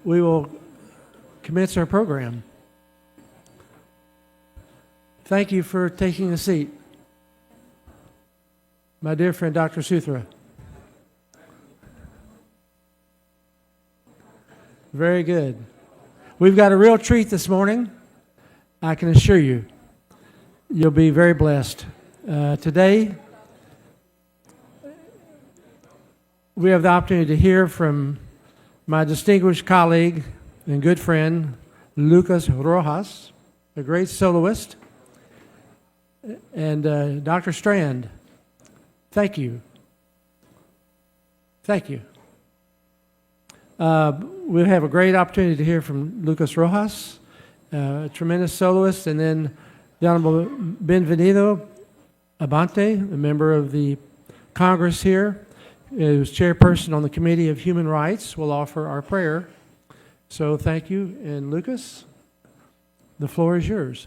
we will commence our program. Thank you for taking a seat. My dear friend, Dr. Suthra. Very good. We've got a real treat this morning. I can assure you, you'll be very blessed. Today, we have the opportunity to hear from my distinguished colleague and good friend, Lucas Rojas, a great soloist, and Dr. Strand. Thank you. Thank you. We'll have a great opportunity to hear from Lucas Rojas, a tremendous soloist, and then the Honorable Benvenido Abante, a member of the Congress here, who's chairperson on the Committee of Human Rights, will offer our prayer. So thank you. And Lucas, the floor is yours.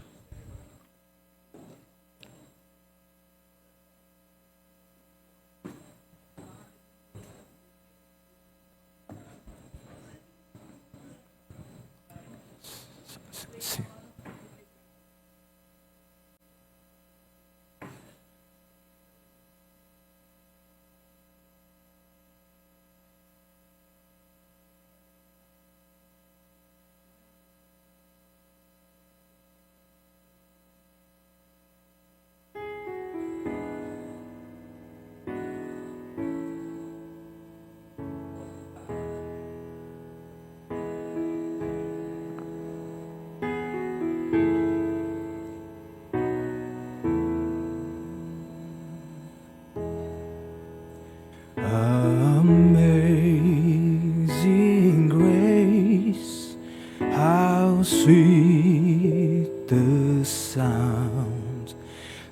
Amazing grace, how sweet the sound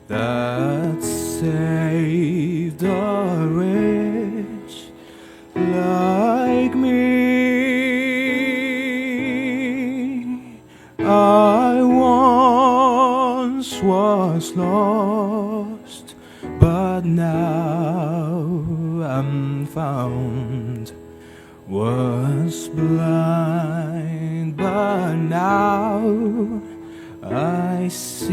that saved a wretch like me. I once was lost, but now I'm found. Was blind, but now I see.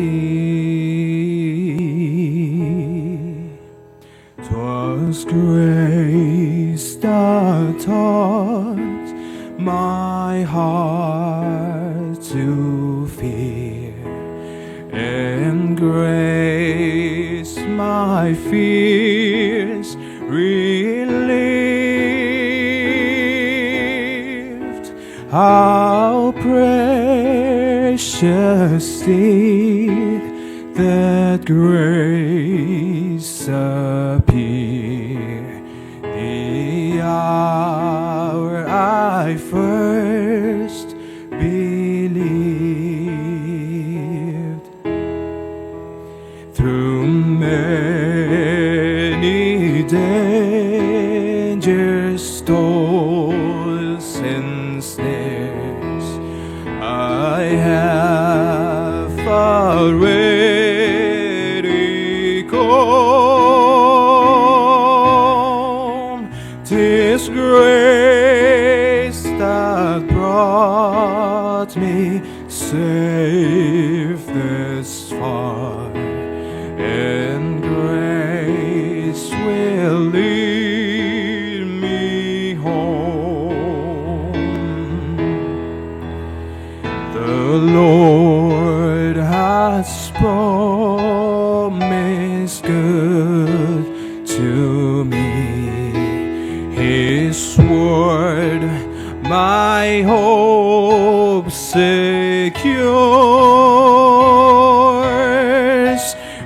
'Twas grace that taught my heart to fear, and grace my fears relieved. How precious did that grace appear the hour I first believed. Through many dangers, toils, and snares, I have already come. 'Tis grace that brought me safe this far, and grace will lead me home. The Lord has promised good to me. His word my hope secures.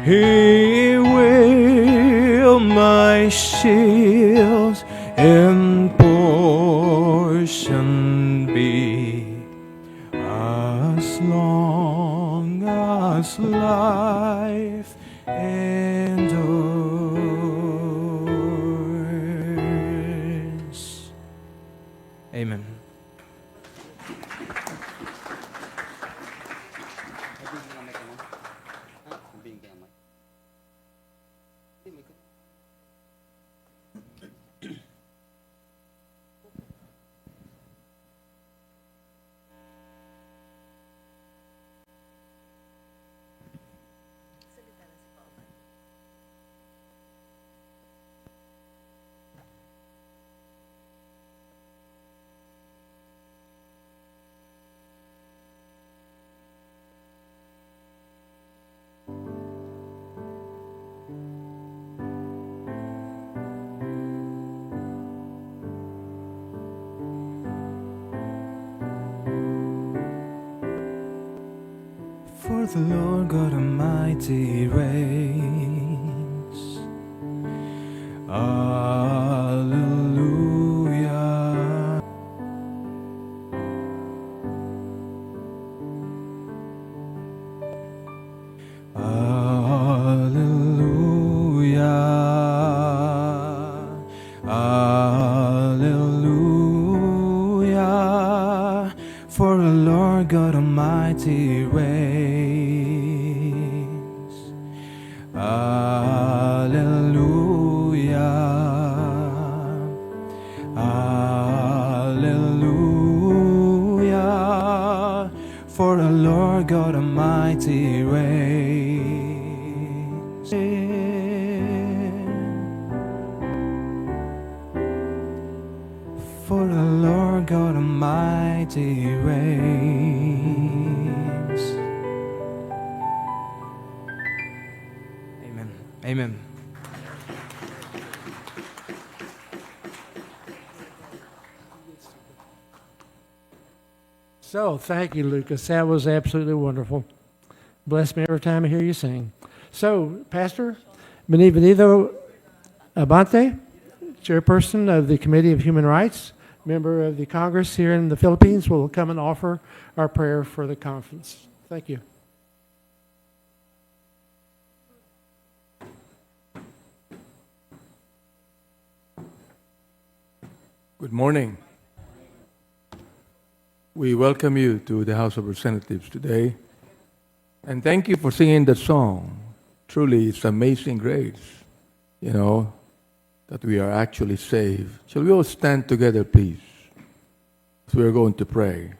He will my shield and portion be, as long as life endures. Amen. the Lord God Almighty reigns. Hallelujah. Hallelujah. Hallelujah. For the Lord God Almighty reigns. Hallelujah. Hallelujah. For the Lord God Almighty reigns. For the Lord God Almighty reigns. Amen. Amen. So, thank you, Lucas. That was absolutely wonderful. Bless me every time I hear you sing. So, Pastor Benvenido Abante, chairperson of the Committee of Human Rights, member of the Congress here in the Philippines, will come and offer our prayer for the conference. Thank you. Good morning. We welcome you to the House of Representatives today. And thank you for singing that song. Truly, it's amazing grace, that we are actually saved. Shall we all stand together, please? So we are going to pray.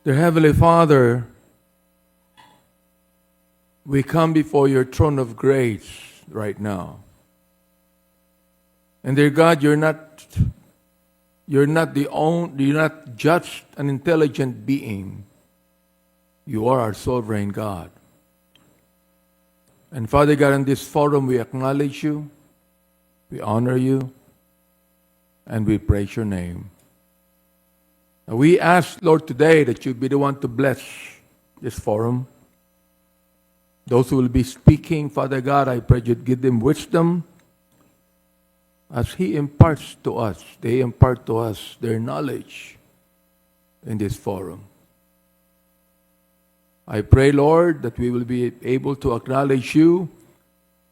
Dear Heavenly Father, we come before your throne of grace right now. And dear God, you're not just an intelligent being. You are our sovereign God. And Father God, in this forum we acknowledge you, we honor you, and we praise your name. Now we ask, Lord, today that you be the one to bless this forum. Those who will be speaking, Father God, I pray you'd give them wisdom as He imparts to us. They impart to us their knowledge in this forum. I pray, Lord, that we will be able to acknowledge you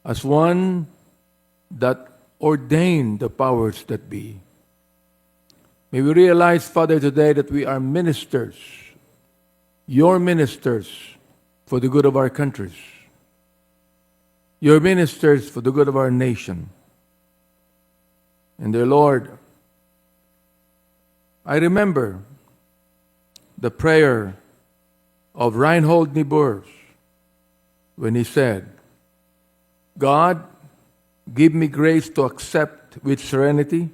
as one that ordained the powers that be. May we realize, Father, today that we are ministers, your ministers, for the good of our countries. Your ministers for the good of our nation. And dear Lord, I remember the prayer of Reinhold Niebuhr when he said, God, give me grace to accept with serenity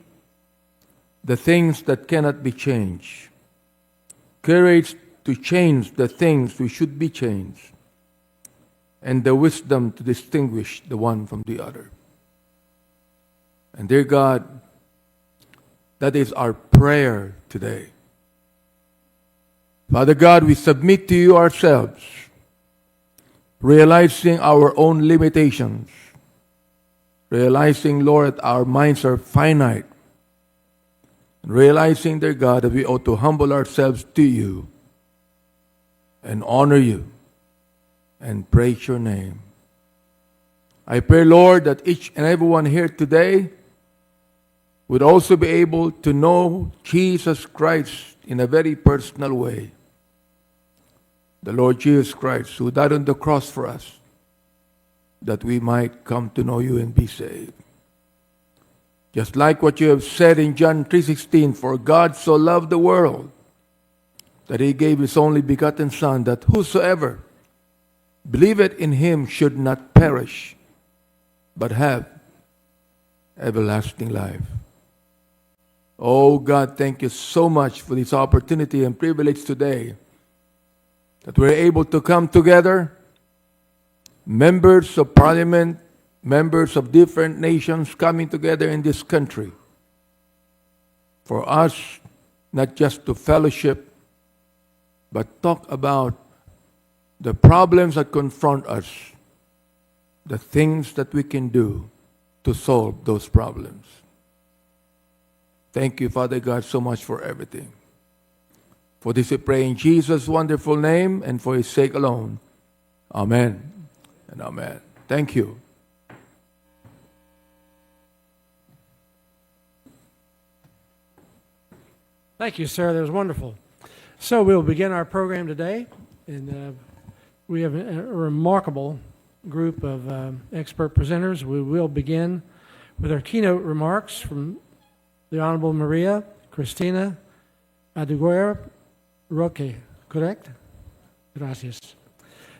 the things that cannot be changed, courage to change the things we should be changed, and the wisdom to distinguish the one from the other. And dear God, that is our prayer today. Father God, we submit to you ourselves, realizing our own limitations, realizing, Lord, that our minds are finite, and realizing, dear God, that we ought to humble ourselves to you and honor you and praise your name. I pray, Lord, that each and everyone here today would also be able to know Jesus Christ in a very personal way. The Lord Jesus Christ, who died on the cross for us, that we might come to know you and be saved. Just like what you have said in John 3:16, for God so loved the world that he gave his only begotten Son, that whosoever believeth in him should not perish, but have everlasting life. Oh God, thank you so much for this opportunity and privilege today that we're able to come together, members of Parliament, members of different nations coming together in this country for us not just to fellowship, but talk about the problems that confront us, the things that we can do to solve those problems. Thank you, Father God, so much for everything. For this we pray in Jesus' wonderful name and for His sake alone. Amen and amen. Thank you. Thank you, sir. That was wonderful. So we'll begin our program today, and we have a remarkable group of expert presenters. We will begin with our keynote remarks from the Honorable Maria Cristina Adeguera Roque, correct? Gracias.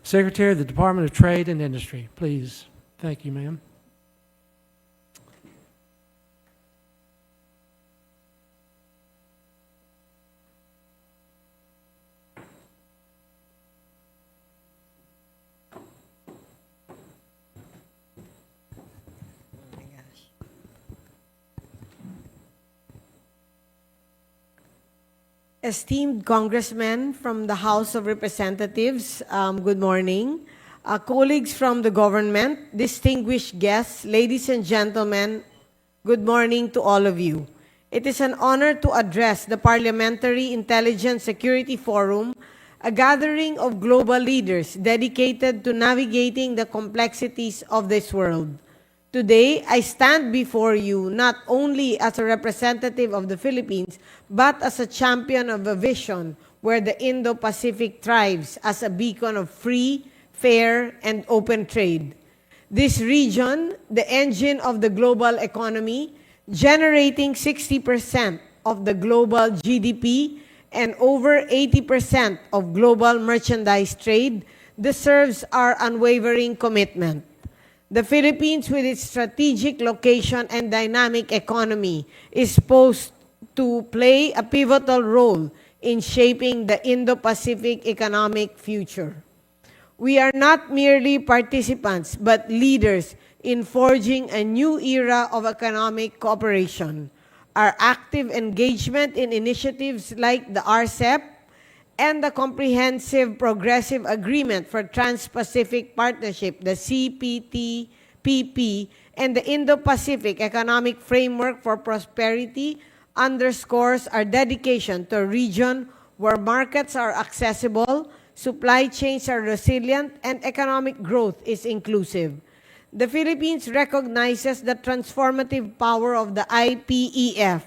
Secretary of the Department of Trade and Industry, please. Thank you, ma'am. Esteemed congressmen from the House of Representatives, good morning. Colleagues from the government, distinguished guests, ladies and gentlemen, good morning to all of you. It is an honor to address the Parliamentary Intelligence Security Forum, a gathering of global leaders dedicated to navigating the complexities of this world. Today, I stand before you not only as a representative of the Philippines, but as a champion of a vision where the Indo-Pacific thrives as a beacon of free, fair, and open trade. This region, the engine of the global economy, generating 60% of the global GDP and over 80% of global merchandise trade, deserves our unwavering commitment. The Philippines, with its strategic location and dynamic economy, is poised to play a pivotal role in shaping the Indo-Pacific economic future. We are not merely participants, but leaders in forging a new era of economic cooperation. Our active engagement in initiatives like the RCEP and the Comprehensive Progressive Agreement for Trans-Pacific Partnership, the CPTPP, and the Indo-Pacific Economic Framework for Prosperity underscores our dedication to a region where markets are accessible, supply chains are resilient, and economic growth is inclusive. The Philippines recognizes the transformative power of the IPEF.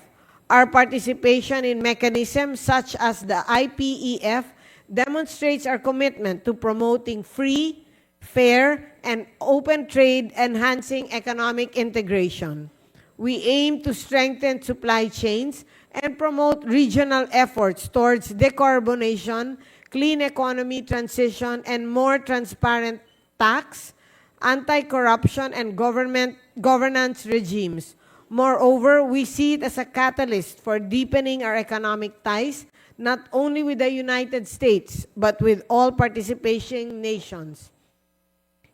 Our participation in mechanisms such as the IPEF demonstrates our commitment to promoting free, fair, and open trade, enhancing economic integration. We aim to strengthen supply chains and promote regional efforts towards decarbonation, clean economy transition, and more transparent tax, anti-corruption, and governance regimes. Moreover, we see it as a catalyst for deepening our economic ties, not only with the United States, but with all participating nations.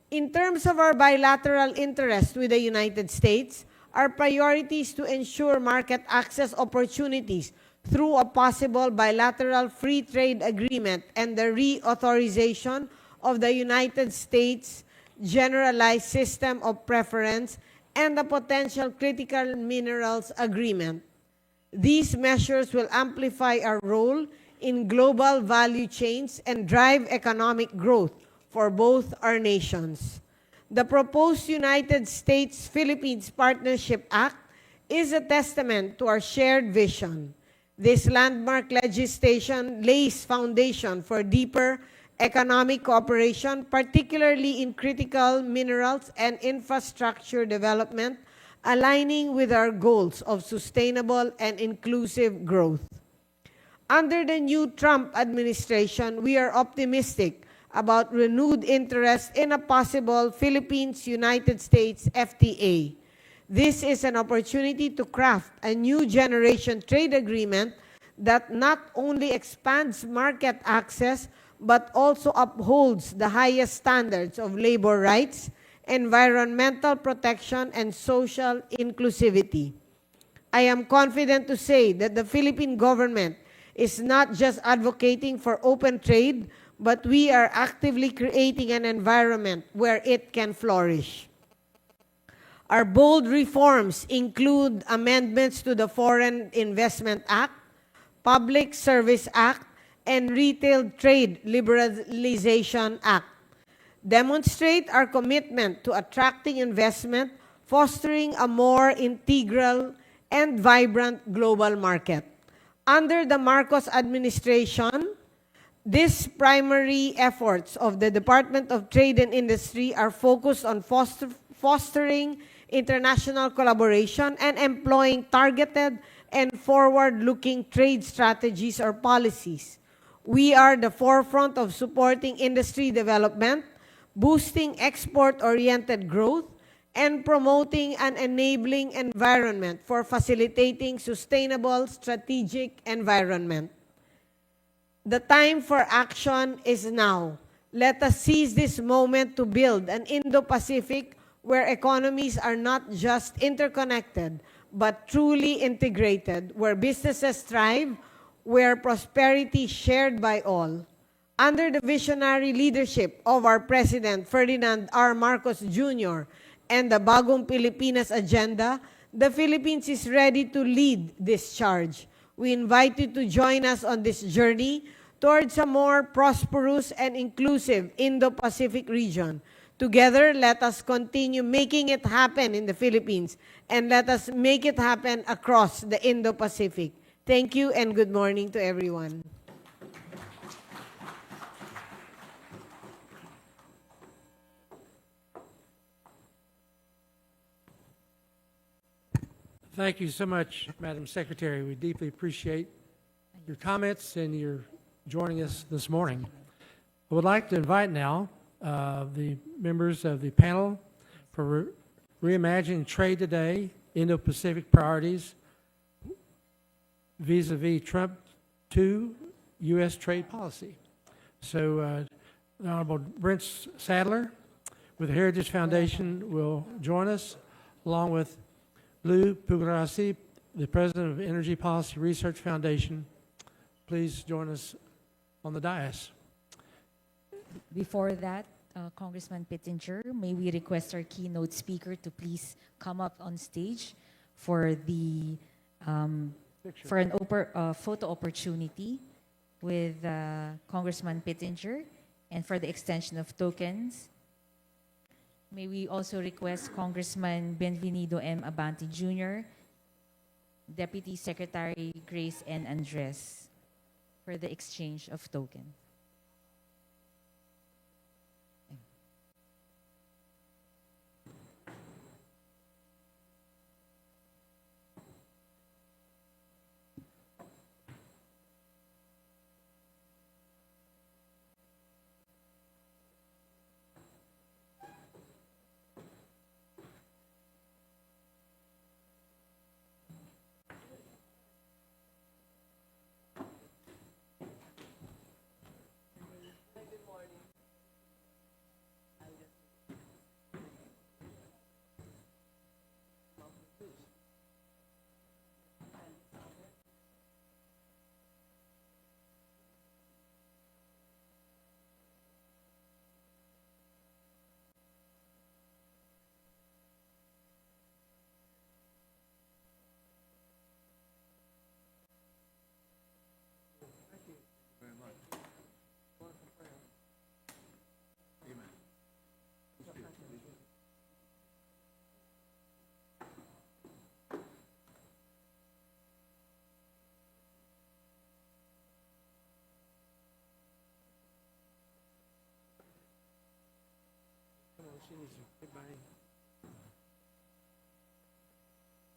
In terms of our bilateral interest with the United States, our priority is to ensure market access opportunities through a possible bilateral free trade agreement and the reauthorization of the United States Generalized System of Preference and the potential critical minerals agreement. These measures will amplify our role in global value chains and drive economic growth for both our nations. The proposed United States-Philippines Partnership Act is a testament to our shared vision. This landmark legislation lays foundation for deeper economic cooperation, particularly in critical minerals and infrastructure development, aligning with our goals of sustainable and inclusive growth. Under the new Trump administration, we are optimistic about renewed interest in a possible Philippines-United States FTA. This is an opportunity to craft a new generation trade agreement that not only expands market access, but also upholds the highest standards of labor rights, environmental protection, and social inclusivity. I am confident to say that the Philippine government is not just advocating for open trade, but we are actively creating an environment where it can flourish. Our bold reforms include amendments to the Foreign Investment Act, Public Service Act, and Retail Trade Liberalization Act. Demonstrate our commitment to attracting investment, fostering a more integral and vibrant global market. Under the Marcos administration, these primary efforts of the Department of Trade and Industry are focused on fostering international collaboration and employing targeted and forward-looking trade strategies or policies. We are the forefront of supporting industry development, boosting export-oriented growth, and promoting an enabling environment for facilitating sustainable strategic environment. The time for action is now. Let us seize this moment to build an Indo-Pacific where economies are not just interconnected, but truly integrated, where businesses thrive, where prosperity is shared by all. Under the visionary leadership of our President, Ferdinand R. Marcos Jr., and the Bagong Pilipinas agenda, the Philippines is ready to lead this charge. We invite you to join us on this journey towards a more prosperous and inclusive Indo-Pacific region. Together, let us continue making it happen in the Philippines, and let us make it happen across the Indo-Pacific. Thank you and good morning to everyone. Thank you so much, Madam Secretary. We deeply appreciate your comments and your joining us this morning. I would like to invite now the members of the panel for Reimagining Trade Today, Indo-Pacific Priorities vis-a-vis Trump 2 U.S. trade policy. So the Honorable Brent Sadler with the Heritage Foundation will join us, along with Lou Pugliaresi, the President of Energy Policy Research Foundation. Please join us on the dais. Before that, Congressman Pittenger, may we request our keynote speaker to please come up on stage for the for an photo opportunity with Congressman Pittenger, and for the extension of tokens. May we also request Congressman Benvenido M. Abante Jr., Deputy Secretary Grace N. Andres, for the exchange of tokens.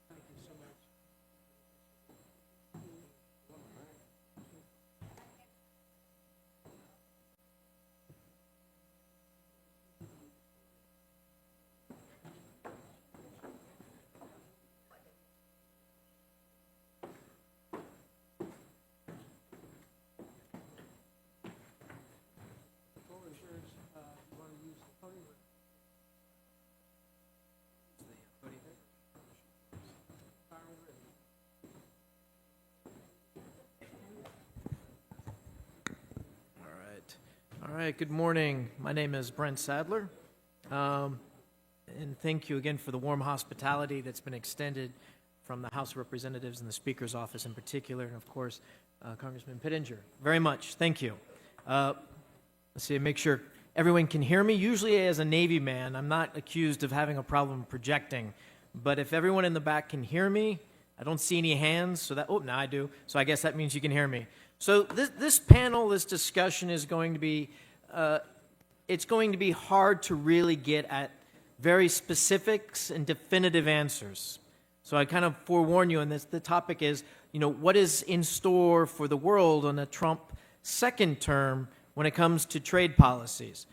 Thank you so much. The floor is yours. You want to use the podium? All right, good morning. My name is Brent Sadler. And thank you again for the warm hospitality that's been extended from the House of Representatives and the Speaker's office in particular, and of course, Congressman Pittenger. Very much, thank you. Let's see, make sure everyone can hear me. Usually as a Navy man, I'm not accused of having a problem projecting, but if everyone in the back can hear me, I don't see any hands, so that, oh, now I do, so I guess that means you can hear me. So this panel, this discussion is going to be, it's going to be hard to really get at very specifics and definitive answers. So I kind of forewarn you on this. The topic is, what is in store for the world on a Trump second term when it comes to trade policies?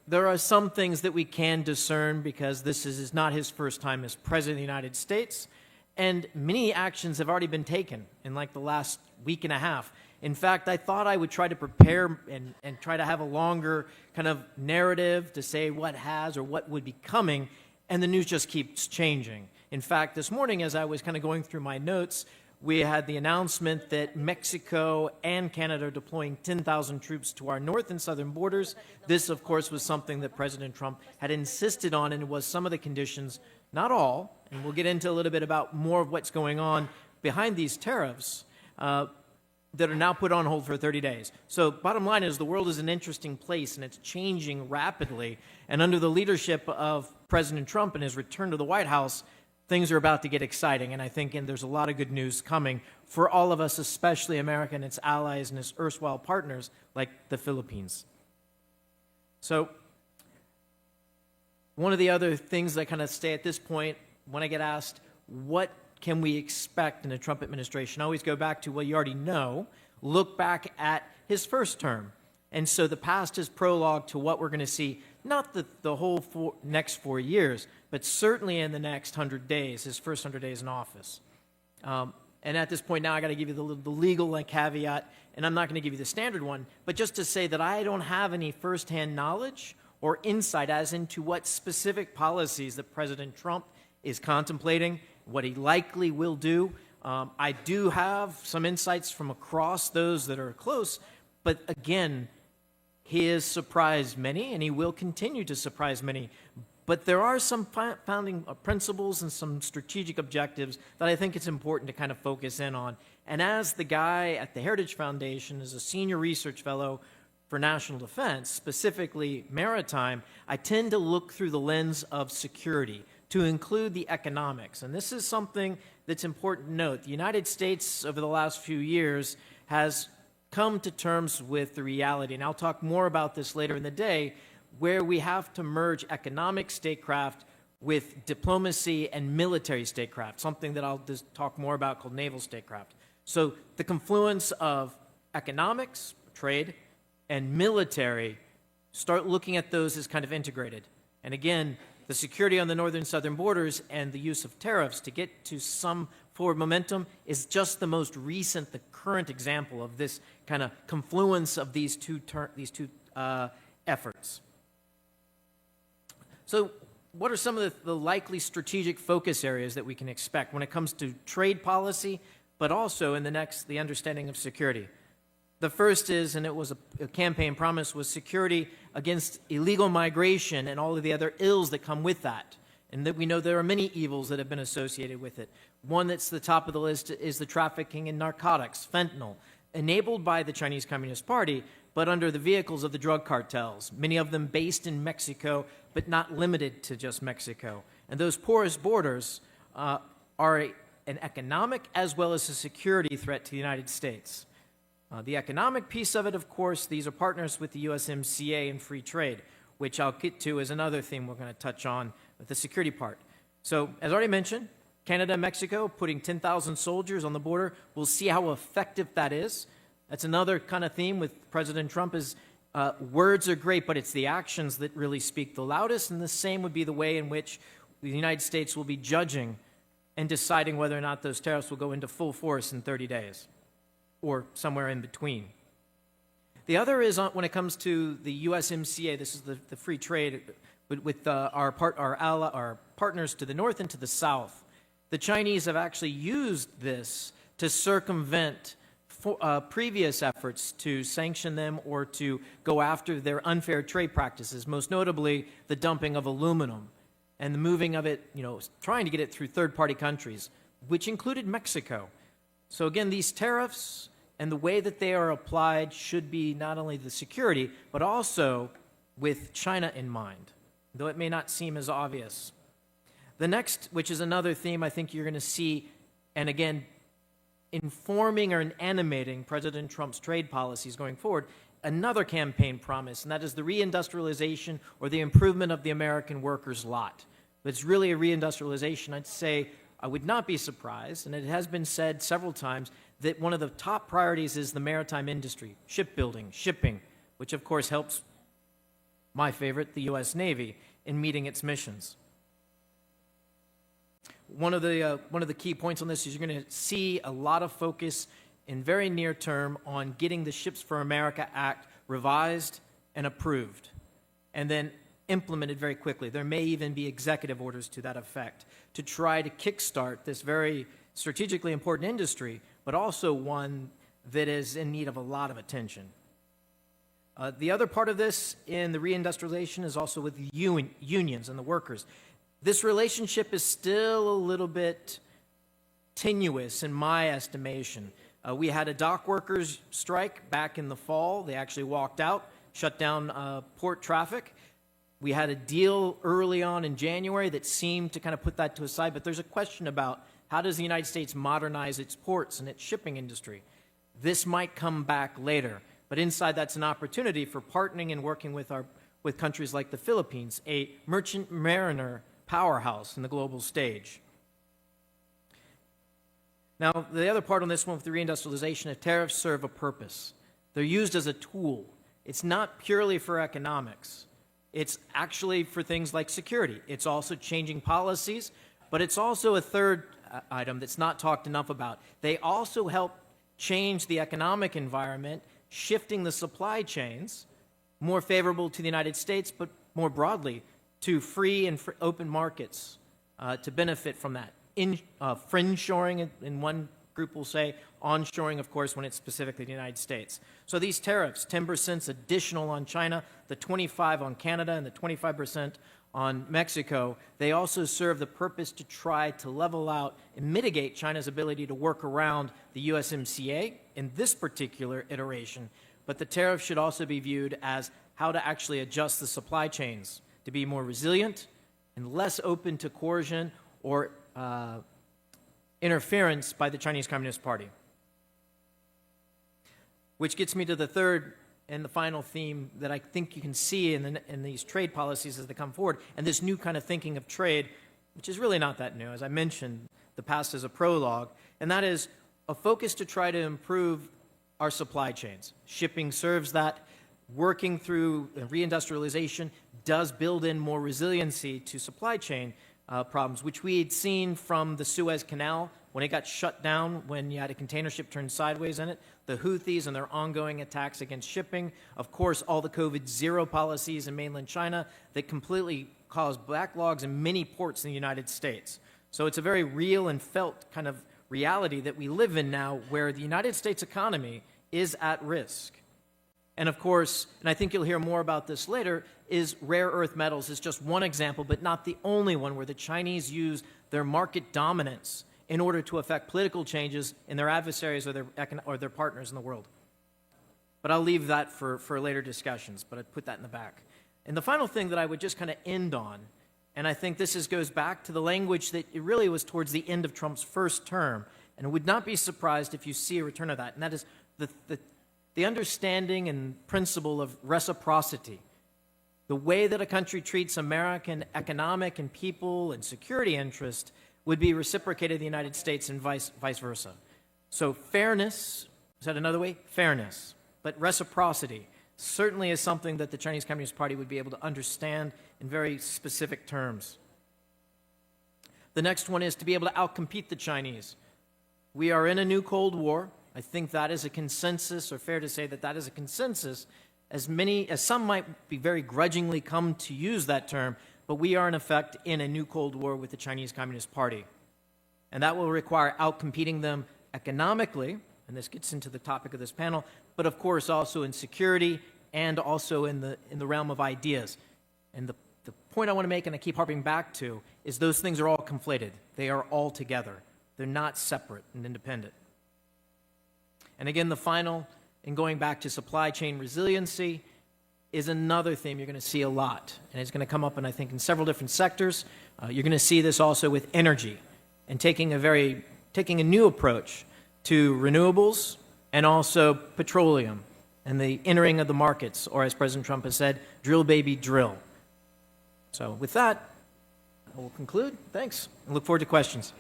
There are some things that we can discern because this is not his first time as President of the United States, and many actions have already been taken in like the last week and a half. In fact, I thought I would try to prepare and try to have a longer kind of narrative to say what has or what would be coming, and the news just keeps changing. In fact, this morning as I was kind of going through my notes, we had the announcement that Mexico and Canada are deploying 10,000 troops to our north and southern borders. This, of course, was something that President Trump had insisted on, and it was some of the conditions, not all, and we'll get into a little bit about more of what's going on behind these tariffs that are now put on hold for 30 days. So bottom line is the world is an interesting place, and it's changing rapidly. And under the leadership of President Trump and his return to the White House, things are about to get exciting, and I think there's a lot of good news coming for all of us, especially America and its allies and its erstwhile partners like the Philippines. So one of the other things that kind of stay at this point, when I get asked, what can we expect in the Trump administration? I always go back to, well, you already know. Look back at his first term. And so the past is prologue to what we're going to see, not the whole next 4 years, but certainly in the next 100 days, his first 100 days in office. And at this point now, I got to give you the legal caveat, and I'm not going to give you the standard one, but just to say that I don't have any firsthand knowledge or insight as into what specific policies that President Trump is contemplating, what he likely will do. I do have some insights from across those that are close, but again, he has surprised many, and he will continue to surprise many. But there are some founding principles and some strategic objectives that I think it's important to kind of focus in on. And as the guy at the Heritage Foundation, as a senior research fellow for national defense, specifically maritime, I tend to look through the lens of security to include the economics. And this is something that's important to note. The United States, over the last few years, has come to terms with the reality, and I'll talk more about this later in the day, where we have to merge economic statecraft with diplomacy and military statecraft, something that I'll just talk more about called naval statecraft. So the confluence of economics, trade, and military, start looking at those as kind of integrated. And again, the security on the northern and southern borders and the use of tariffs to get to some forward momentum is just the most recent, the current example of this kind of confluence of these two efforts. So what are some of the likely strategic focus areas that we can expect when it comes to trade policy, but also in the understanding of security? The first is, and it was a campaign promise, was security against illegal migration and all of the other ills that come with that. And that we know there are many evils that have been associated with it. One that's the top of the list is the trafficking in narcotics, fentanyl, enabled by the Chinese Communist Party, but under the vehicles of the drug cartels, many of them based in Mexico, but not limited to just Mexico. And those porous borders are an economic as well as a security threat to the United States. The economic piece of it, of course, these are partners with the USMCA and free trade, which I'll get to as another thing we're going to touch on with the security part. So, as already mentioned, Canada and Mexico putting 10,000 soldiers on the border. We'll see how effective that is. That's another kind of theme with President Trump is words are great, but it's the actions that really speak the loudest, and the same would be the way in which the United States will be judging and deciding whether or not those tariffs will go into full force in 30 days. Or somewhere in between. The other is when it comes to the USMCA, this is the free trade with our partners to the north and to the south. The Chinese have actually used this to circumvent previous efforts to sanction them or to go after their unfair trade practices, most notably the dumping of aluminum and the moving of it, trying to get it through third-party countries, which included Mexico. So again, these tariffs and the way that they are applied should be not only the security, but also with China in mind, though it may not seem as obvious. The next, which is another theme I think you're going to see, and again, informing or animating President Trump's trade policies going forward, another campaign promise, and that is the reindustrialization or the improvement of the American workers' lot. But it's really a reindustrialization. I'd say I would not be surprised, and it has been said several times, that one of the top priorities is the maritime industry, shipbuilding, shipping, which of course helps my favorite, the U.S. Navy, in meeting its missions. One of the key points on this is you're going to see a lot of focus in very near term on getting the Ships for America Act revised and approved, and then implemented very quickly. There may even be executive orders to that effect to try to kickstart this very strategically important industry, but also one that is in need of a lot of attention. The other part of this in the reindustrialization is also with the unions and the workers. This relationship is still a little bit tenuous in my estimation. We had a dock workers strike back in the fall. They actually walked out, shut down port traffic. We had a deal early on in January that seemed to kind of put that to a side, but there's a question about how does the United States modernize its ports and its shipping industry? This might come back later, but inside that's an opportunity for partnering and working with countries like the Philippines, a merchant mariner powerhouse in the global stage. Now, the other part on this one with the reindustrialization, if tariffs serve a purpose. They're used as a tool. It's not purely for economics. It's actually for things like security. It's also changing policies, but it's also a third item that's not talked enough about. They also help change the economic environment, shifting the supply chains more favorable to the United States, but more broadly to free and open markets to benefit from that. Fringe shoring, in one group will say, onshoring, of course, when it's specifically the United States. So these tariffs, 10% additional on China, the 25% on Canada, and the 25% on Mexico, they also serve the purpose to try to level out and mitigate China's ability to work around the USMCA in this particular iteration. But the tariff should also be viewed as how to actually adjust the supply chains to be more resilient and less open to coercion or interference by the Chinese Communist Party. Which gets me to the third and the final theme that I think you can see in these trade policies as they come forward, and this new kind of thinking of trade, which is really not that new. As I mentioned, the past is a prologue, and that is a focus to try to improve our supply chains. Shipping serves that. Working through reindustrialization does build in more resiliency to supply chain problems, which we had seen from the Suez Canal when it got shut down, when you had a container ship turned sideways in it, the Houthis and their ongoing attacks against shipping, of course, all the COVID-0 policies in mainland China that completely caused backlogs in many ports in the United States. So it's a very real and felt kind of reality that we live in now where the United States economy is at risk. And of course, and I think you'll hear more about this later, is rare earth metals is just one example, but not the only one, where the Chinese use their market dominance in order to affect political changes in their adversaries or their partners in the world. But I'll leave that for later discussions, but I'd put that in the back. And the final thing that I would just kind of end on, and I think this goes back to the language that it really was towards the end of Trump's first term, and I would not be surprised if you see a return of that, and that is the understanding and principle of reciprocity. The way that a country treats American economic and people and security interest would be reciprocated in the United States and vice versa. So fairness, said another way, fairness. But reciprocity certainly is something that the Chinese Communist Party would be able to understand in very specific terms. The next one is to be able to outcompete the Chinese. We are in a new Cold War. I think that is a consensus, or fair to say that that is a consensus, as some might be very grudgingly come to use that term, but we are in effect in a new Cold War with the Chinese Communist Party. And that will require outcompeting them economically, and this gets into the topic of this panel, but of course also in security and also in the realm of ideas. And the point I want to make, and I keep harping back to, is those things are all conflated. They are all together. They're not separate and independent. And again, the final, in going back to supply chain resiliency, is another theme you're going to see a lot. And it's going to come up, I think, in several different sectors. You're going to see this also with energy and taking a new approach to renewables and also petroleum and the entering of the markets, or as President Trump has said, drill, baby, drill. So with that, I will conclude. Thanks. I look forward to questions.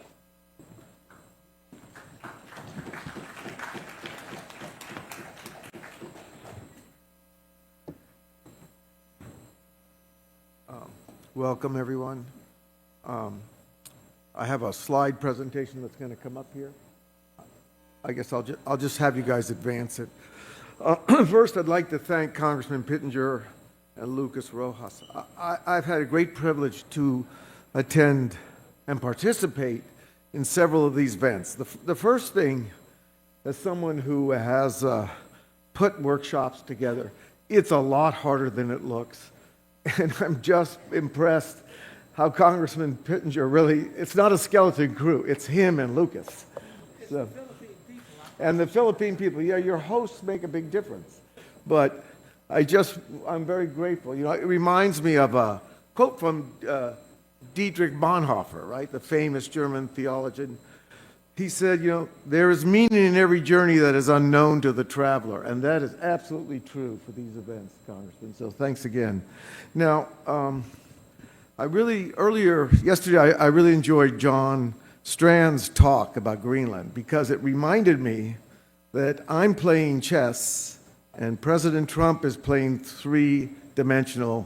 Welcome, everyone. I have a slide presentation that's going to come up here. I guess I'll just have you guys advance it. First, I'd like to thank Congressman Pittenger and Lucas Rojas. I've had a great privilege to attend and participate in several of these events. The first thing, as someone who has put workshops together, it's a lot harder than it looks. And I'm just impressed how Congressman Pittenger really, it's not a skeleton crew, it's him and Lucas. So, and the Philippine people, yeah, your hosts make a big difference. But I'm very grateful. You know, it reminds me of a quote from Dietrich Bonhoeffer, right, the famous German theologian. He said, you know, there is meaning in every journey that is unknown to the traveler. And that is absolutely true for these events, Congressman. So thanks again. Now, yesterday, I really enjoyed John Strand's talk about Greenland because it reminded me that I'm playing chess and President Trump is playing three-dimensional.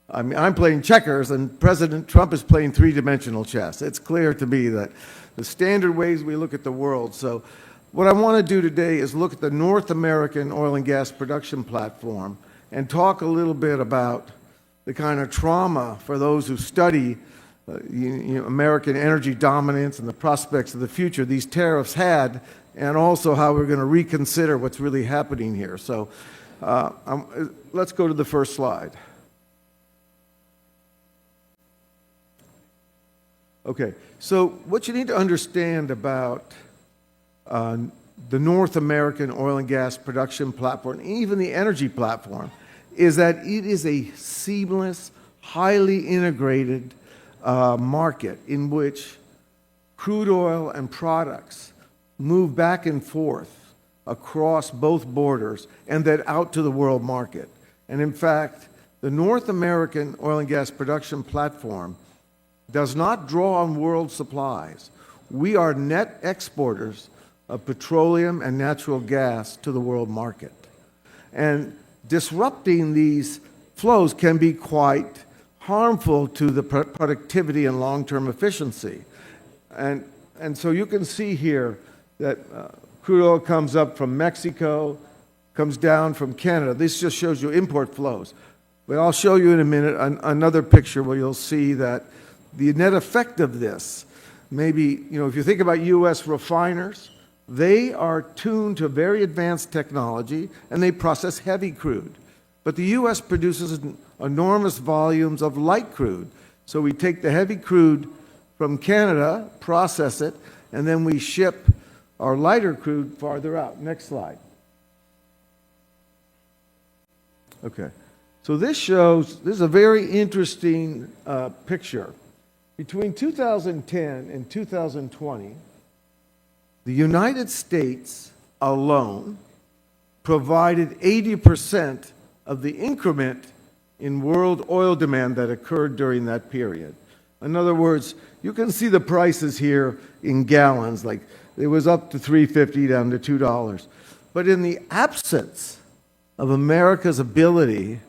I mean, I'm playing checkers and President Trump is playing three-dimensional chess. It's clear to me that the standard ways we look at the world. So what I want to do today is look at the North American oil and gas production platform and talk a little bit about the kind of trauma for those who study American energy dominance and the prospects of the future these tariffs had, and also how we're going to reconsider what's really happening here. So let's go to the first slide. Okay, so what you need to understand about the North American oil and gas production platform, even the energy platform, is that it is a seamless, highly integrated market in which crude oil and products move back and forth across both borders and then out to the world market. And in fact, the North American oil and gas production platform does not draw on world supplies. We are net exporters of petroleum and natural gas to the world market. And disrupting these flows can be quite harmful to the productivity and long-term efficiency. And so you can see here that crude oil comes up from Mexico, comes down from Canada. This just shows you import flows. But I'll show you in a minute another picture where you'll see that the net effect of this, maybe, if you think about U.S. refiners, they are tuned to very advanced technology and they process heavy crude. But the U.S. produces enormous volumes of light crude. So we take the heavy crude from Canada, process it, and then we ship our lighter crude farther out. Next slide. Okay. So this is a very interesting picture. Between 2010 and 2020, the United States alone provided 80% of the increment in world oil demand that occurred during that period. In other words, you can see the prices here in gallons, like it was up to $3.50 down to $2. But in the absence of America's ability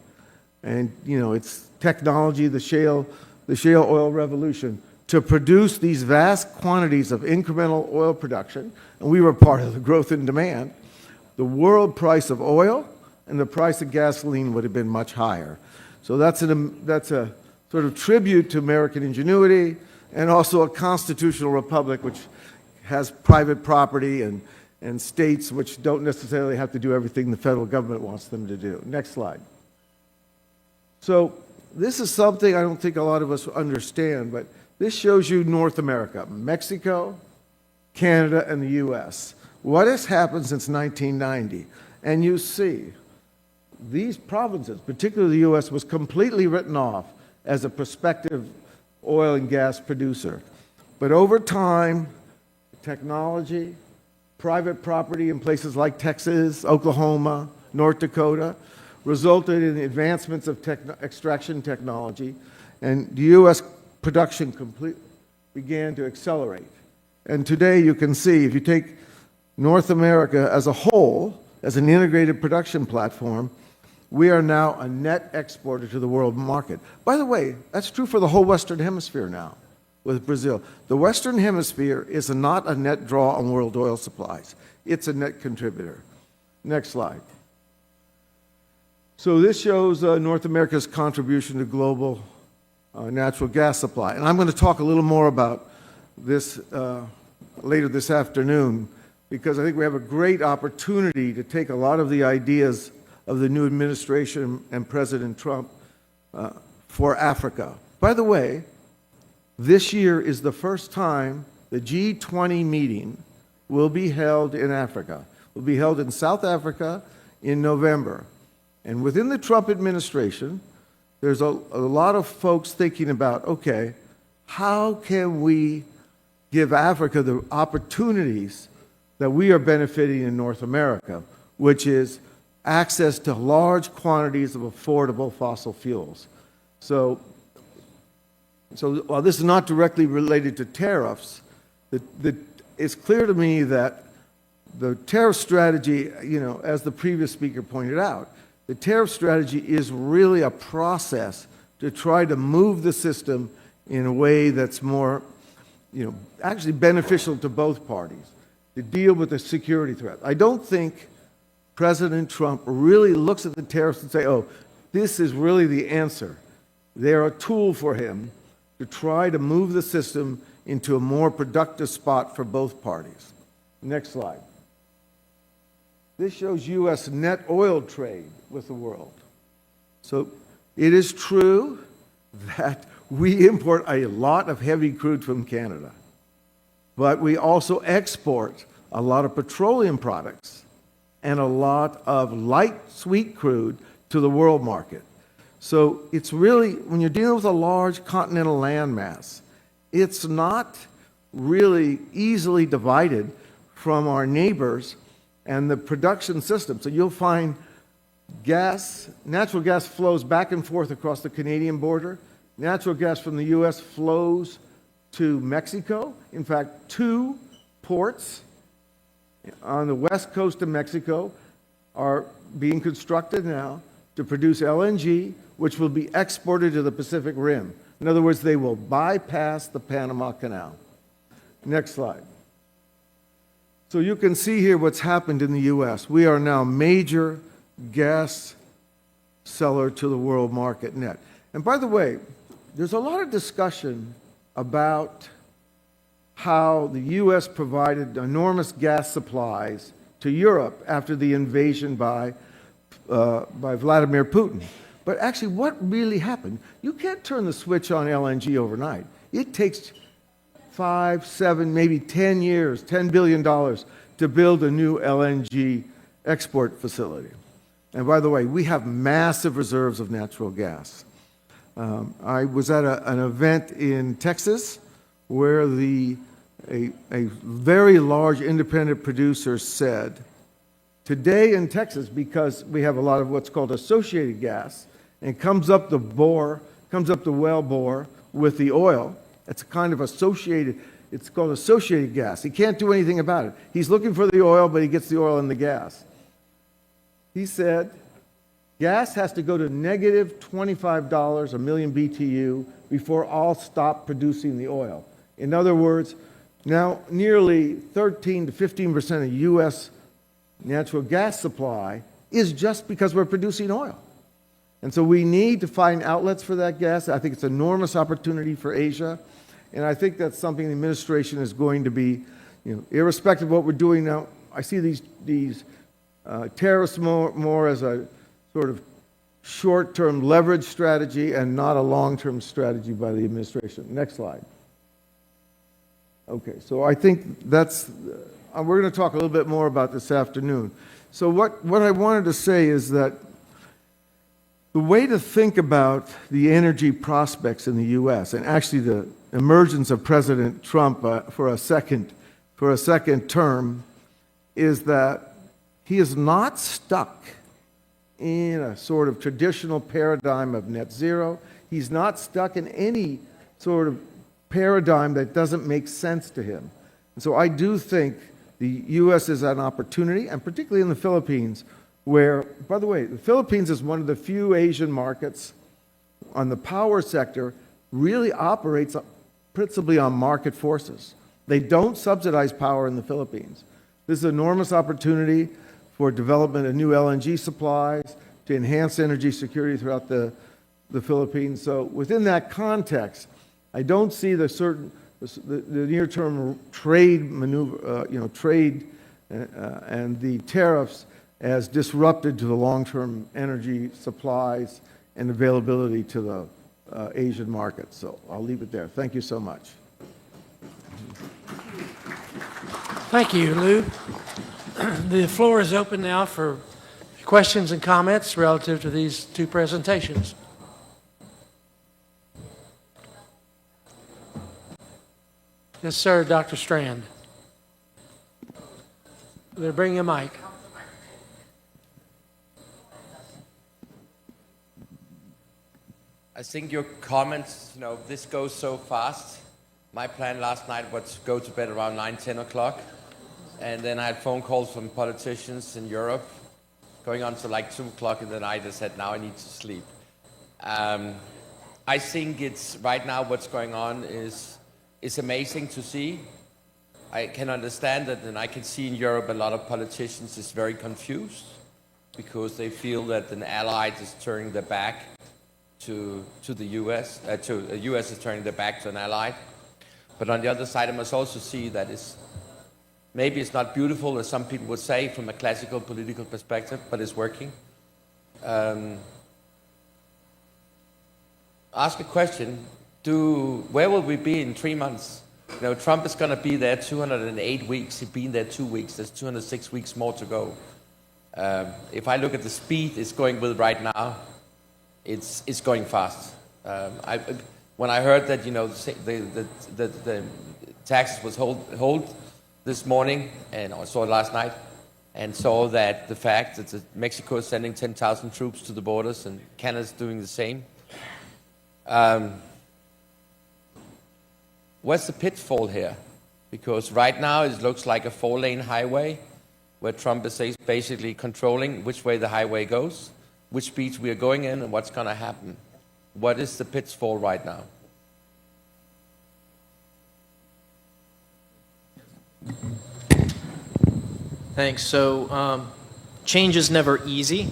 and, its technology, the shale oil revolution, to produce these vast quantities of incremental oil production, and we were part of the growth in demand, the world price of oil and the price of gasoline would have been much higher. So that's a sort of tribute to American ingenuity and also a constitutional republic which has private property and and states which don't necessarily have to do everything the federal government wants them to do. Next slide. So this is something I don't think a lot of us understand, but this shows you North America, Mexico, Canada, and the U.S. What has happened since 1990? And you see, these provinces, particularly the U.S., was completely written off as a prospective oil and gas producer. But over time, technology, private property in places like Texas, Oklahoma, North Dakota, resulted in the advancements of extraction technology, and the U.S. production began to accelerate. And today you can see, if you take North America as a whole, as an integrated production platform, we are now a net exporter to the world market. By the way, that's true for the whole Western Hemisphere now with Brazil. The Western Hemisphere is not a net draw on world oil supplies. It's a net contributor. Next slide. So this shows North America's contribution to global natural gas supply. And I'm going to talk a little more about this later this afternoon, because I think we have a great opportunity to take a lot of the ideas of the new administration and President Trump for Africa. By the way, this year is the first time the G20 meeting will be held in Africa. It will be held in South Africa in November. And within the Trump administration, there's a lot of folks thinking about, okay, how can we give Africa the opportunities that we are benefiting in North America, which is access to large quantities of affordable fossil fuels. So while this is not directly related to tariffs, it's clear to me that the tariff strategy, as the previous speaker pointed out, the tariff strategy is really a process to try to move the system in a way that's more, actually beneficial to both parties, to deal with the security threat. I don't think President Trump really looks at the tariffs and say, oh, this is really the answer. They're a tool for him to try to move the system into a more productive spot for both parties. Next slide. This shows U.S. net oil trade with the world. So it is true that we import a lot of heavy crude from Canada, but we also export a lot of petroleum products and a lot of light sweet crude to the world market. So it's really, when you're dealing with a large continental landmass, it's not really easily divided from our neighbors and the production system. So you'll find natural gas flows back and forth across the Canadian border. Natural gas from the U.S. flows to Mexico. In fact, 2 ports on the west coast of Mexico are being constructed now to produce LNG, which will be exported to the Pacific Rim. In other words, they will bypass the Panama Canal. Next slide. So you can see here what's happened in the U.S. We are now a major gas seller to the world market net. And by the way, there's a lot of discussion about how the U.S. provided enormous gas supplies to Europe after the invasion by Vladimir Putin. But actually, what really happened? You can't turn the switch on LNG overnight. It takes 5, 7, maybe 10 years, $10 billion to build a new LNG export facility. And by the way, we have massive reserves of natural gas. I was at an event in Texas where a very large independent producer said, today in Texas, because we have a lot of what's called associated gas, and comes up the well bore with the oil, it's kind of associated, it's called associated gas. He can't do anything about it. He's looking for the oil, but he gets the oil in the gas. He said, gas has to go to negative $25 a million BTU before I'll stop producing the oil. In other words, now nearly 13 to 15% of U.S. natural gas supply is just because we're producing oil. And so we need to find outlets for that gas. I think it's an enormous opportunity for Asia. And I think that's something the administration is going to be, irrespective of what we're doing now I see these tariffs more as a sort of short-term leverage strategy and not a long-term strategy by the administration. Next slide. Okay, so I think that's, we're going to talk a little bit more about this afternoon. So what I wanted to say is that the way to think about the energy prospects in the U.S. and actually the emergence of President Trump for a second term is that he is not stuck in a sort of traditional paradigm of net zero. He's not stuck in any sort of paradigm that doesn't make sense to him. And so I do think the U.S. is an opportunity, and particularly in the Philippines, where, by the way, the Philippines is one of the few Asian markets on the power sector really operates principally on market forces. They don't subsidize power in the Philippines. This is an enormous opportunity for development of new LNG supplies to enhance energy security throughout the Philippines. So within that context, I don't see the near-term trade maneuver, trade and the tariffs as disrupted to the long-term energy supplies and availability to the Asian markets. So I'll leave it there. Thank you so much. Thank you, Lou. The floor is open now for questions and comments relative to these two presentations. Yes, sir, Dr. Strand. They're bringing a mic. I think your comments, this goes so fast. My plan last night was to go to bed around 9, 10 o'clock. And then I had phone calls from politicians in Europe going on to like 2 o'clock in the night. I said, now I need to sleep. I think it's right now what's going on is amazing to see. I can understand that, and I can see in Europe a lot of politicians is very confused because they feel that an ally is turning their back to the U.S. The U.S. is turning their back to an ally. But on the other side, I must also see that maybe it's not beautiful, as some people would say, from a classical political perspective, but it's working. Ask a question. Where will we be in 3 months? Trump is going to be there 208 weeks. He's been there 2 weeks. There's 206 weeks more to go. If I look at the speed it's going with right now, it's going fast. When I heard that the taxes was hold this morning, and I saw it last night, and saw that the fact that Mexico is sending 10,000 troops to the borders and Canada's doing the same. What's the pitfall here? Because right now it looks like a 4-lane highway where Trump is basically controlling which way the highway goes, which speeds we are going in, and what's going to happen. What is the pitfall right now? Thanks. So change is never easy,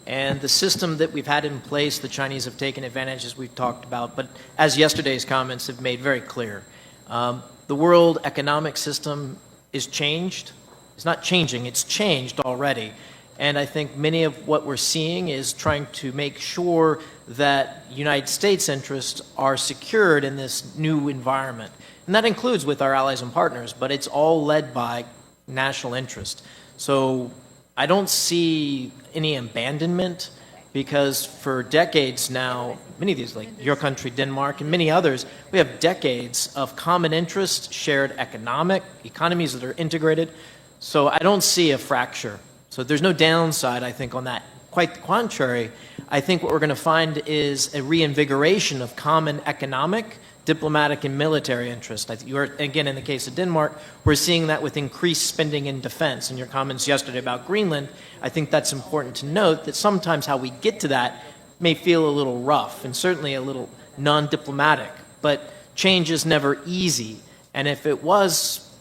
and the system that we've had in place, the Chinese have taken advantage, as we've talked about, but as yesterday's comments have made very clear, the world economic system is changed. It's not changing, it's changed already. And I think many of what we're seeing is trying to make sure that United States interests are secured in this new environment. And that includes with our allies and partners, but it's all led by national interest. So I don't see any abandonment, because for decades now, many of these, like your country, Denmark, and many others, we have decades of common interest, shared economies that are integrated. So I don't see a fracture. So there's no downside, I think, on that. Quite the contrary, I think what we're going to find is a reinvigoration of common economic, diplomatic, and military interest. I think you are, again, in the case of Denmark, we're seeing that with increased spending in defense. And your comments yesterday about Greenland, I think that's important to note, that sometimes how we get to that may feel a little rough and certainly a little non-diplomatic. But change is never easy. And if it was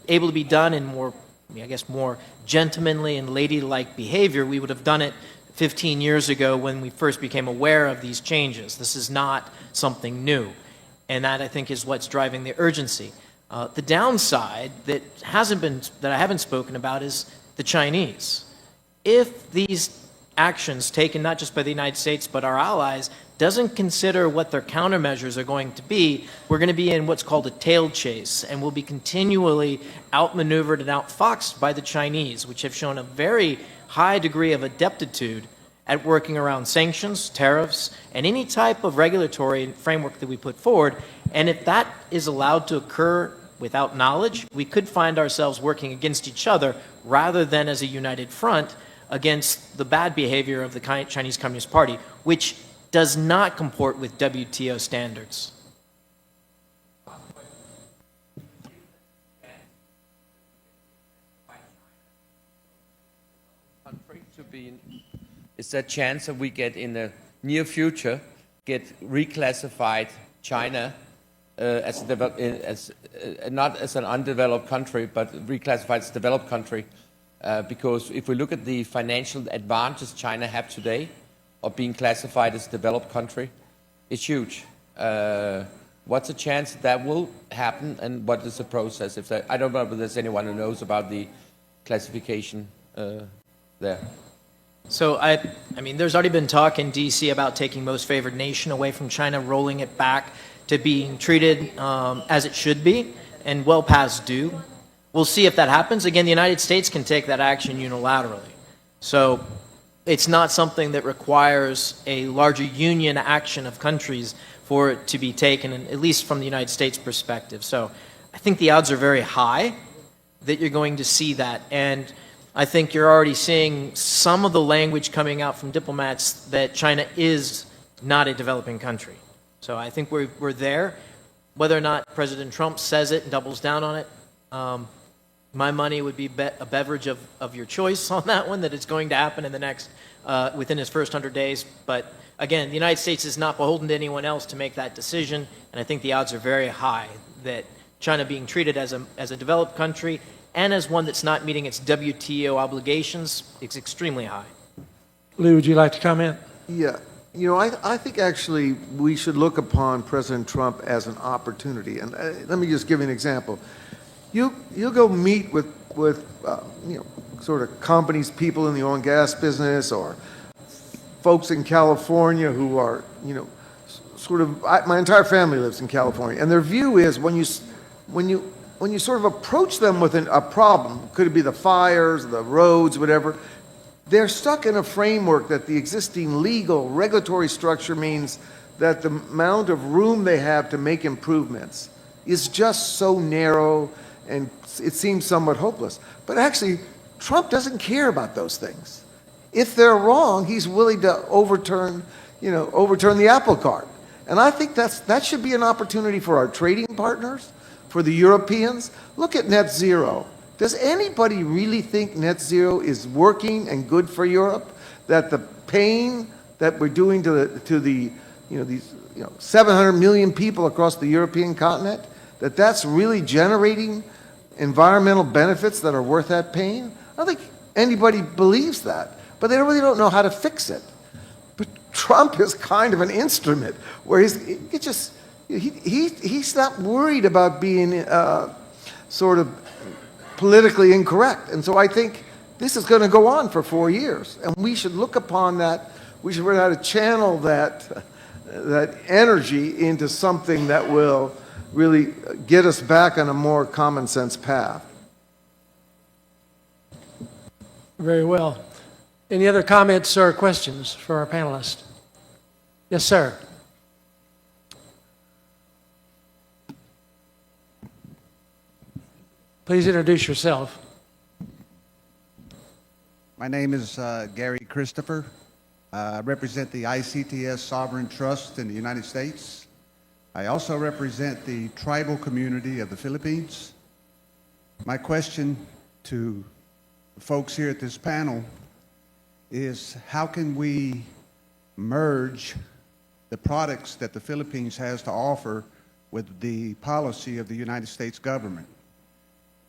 able to be done in more gentlemanly and ladylike behavior, we would have done it 15 years ago when we first became aware of these changes. This is not something new. And that, I think, is what's driving the urgency. The downside that I haven't spoken about is the Chinese. If these actions taken not just by the United States but our allies doesn't consider what their countermeasures are going to be, we're going to be in what's called a tail chase, and we'll be continually outmaneuvered and outfoxed by the Chinese, which have shown a very high degree of adeptitude at working around sanctions, tariffs, and any type of regulatory framework that we put forward. And if that is allowed to occur without knowledge, we could find ourselves working against each other rather than as a united front against the bad behavior of the Chinese Communist Party, which does not comport with WTO standards. Is there a chance that we get in the near future reclassified China not as an undeveloped country, but reclassified as a developed country? Because if we look at the financial advantage China have today of being classified as a developed country, it's huge. What's the chance that will happen, and what is the process? I don't know if there's anyone who knows about the classification there. So, I mean, there's already been talk in D.C. about taking most favored nation away from China, rolling it back to being treated as it should be, and well past due. We'll see if that happens. Again, the United States can take that action unilaterally. So it's not something that requires a larger union action of countries for it to be taken, at least from the United States perspective. So I think the odds are very high that you're going to see that. And I think you're already seeing some of the language coming out from diplomats that China is not a developing country. So I think we're there. Whether or not President Trump says it and doubles down on it, my money would be a beverage of your choice on that one, that it's going to happen in the next, within his first 100 days. But again, the United States is not beholden to anyone else to make that decision, and I think the odds are very high that China being treated as a developed country and as one that's not meeting its WTO obligations is extremely high. Lee, would you like to comment? Yeah. You know, I think actually we should look upon President Trump as an opportunity. And let me just give you an example. You'll go meet with you know, sort of companies, people in the oil and gas business, or folks in California who are, you know, sort of, my entire family lives in California, and their view is when you sort of approach them with a problem, could it be the fires, the roads, whatever, they're stuck in a framework that the existing legal, regulatory structure means that the amount of room they have to make improvements is just so narrow, and it seems somewhat hopeless. But actually, Trump doesn't care about those things. If they're wrong, he's willing to overturn the apple cart. And I think that should be an opportunity for our trading partners, for the Europeans. Look at net zero. Does anybody really think net zero is working and good for Europe? That the pain that we're doing to the 700 million people across the European continent, that's really generating environmental benefits that are worth that pain? I don't think anybody believes that, but they really don't know how to fix it. But Trump is kind of an instrument where he's not worried about being sort of politically incorrect. And so I think this is going to go on for 4 years, and we should look upon that. We should learn how to channel that energy into something that will really get us back on a more common sense path. Very well. Any other comments or questions for our panelists? Yes, sir. Please introduce yourself. My name is Gary Christopher. I represent the ICTS Sovereign Trust in the United States. I also represent the tribal community of the Philippines. My question to the folks here at this panel is, how can we merge the products that the Philippines has to offer with the policy of the United States government?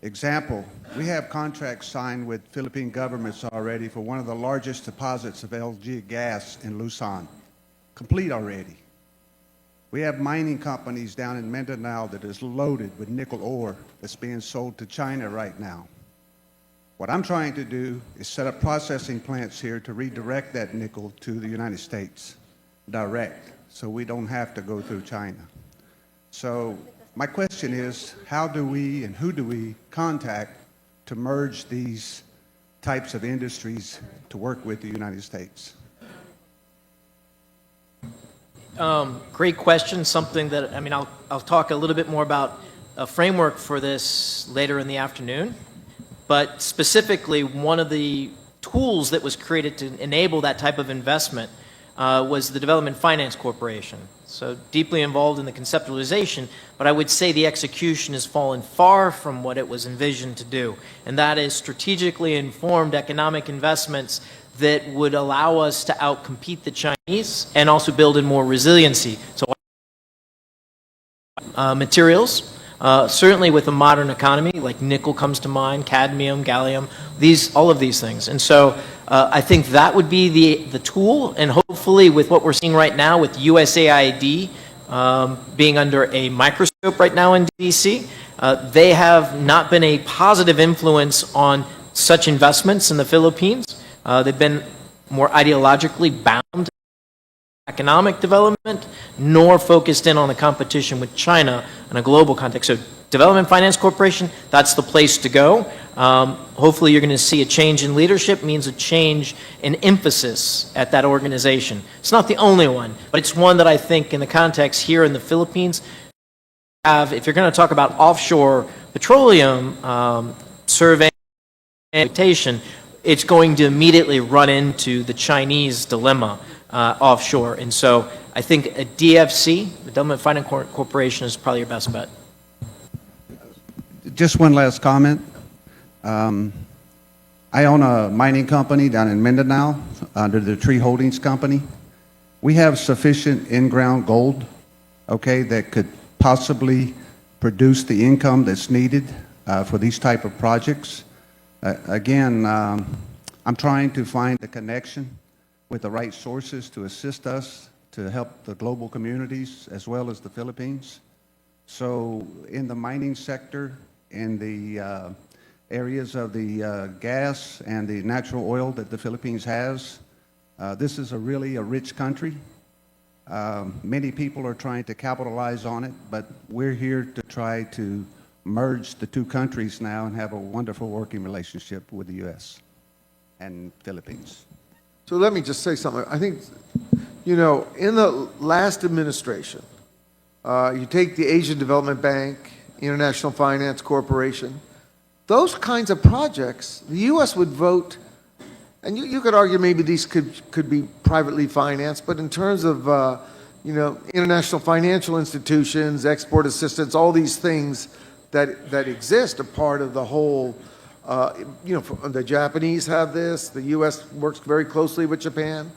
Example, we have contracts signed with Philippine governments already for one of the largest deposits of LNG gas in Luzon, complete already. We have mining companies down in Mindanao that is loaded with nickel ore that's being sold to China right now. What I'm trying to do is set up processing plants here to redirect that nickel to the United States direct, so we don't have to go through China. So my question is, how do we and who do we contact to merge these types of industries to work with the United States? Great question. Something that, I mean, I'll talk a little bit more about a framework for this later in the afternoon. But specifically, one of the tools that was created to enable that type of investment was the Development Finance Corporation. So deeply involved in the conceptualization, but I would say the execution has fallen far from what it was envisioned to do. And that is strategically informed economic investments that would allow us to outcompete the Chinese and also build in more resiliency. So materials, certainly with a modern economy, like nickel comes to mind, cadmium, gallium, all of these things. And so I think that would be the tool, and hopefully with what we're seeing right now with USAID being under a microscope right now in DC, they have not been a positive influence on such investments in the Philippines. They've been more ideologically bound to economic development, nor focused in on the competition with China in a global context. So Development Finance Corporation, that's the place to go. Hopefully you're going to see a change in leadership, means a change in emphasis at that organization. It's not the only one, but it's one that I think in the context here in the Philippines, if you're going to talk about offshore petroleum survey and exploitation, it's going to immediately run into the Chinese dilemma offshore. And so I think a DFC, the Development Finance Corporation, is probably your best bet. Just one last comment. I own a mining company down in Mindanao under the Tree Holdings Company. We have sufficient in-ground gold, okay, that could possibly produce the income that's needed for these type of projects. Again, I'm trying to find a connection with the right sources to assist us to help the global communities as well as the Philippines. So in the mining sector, in the areas of the gas and the natural oil that the Philippines has, this is really a rich country. Many people are trying to capitalize on it, but we're here to try to merge the two countries now and have a wonderful working relationship with the U.S. and Philippines. So let me just say something. I think, you know, in the last administration, you take the Asian Development Bank, International Finance Corporation, those kinds of projects, the U.S. would vote, and you could argue maybe these could be privately financed, but in terms of, you know, international financial institutions, export assistance, all these things that exist are part of the whole, you know, the Japanese have this, the U.S. works very closely with Japan.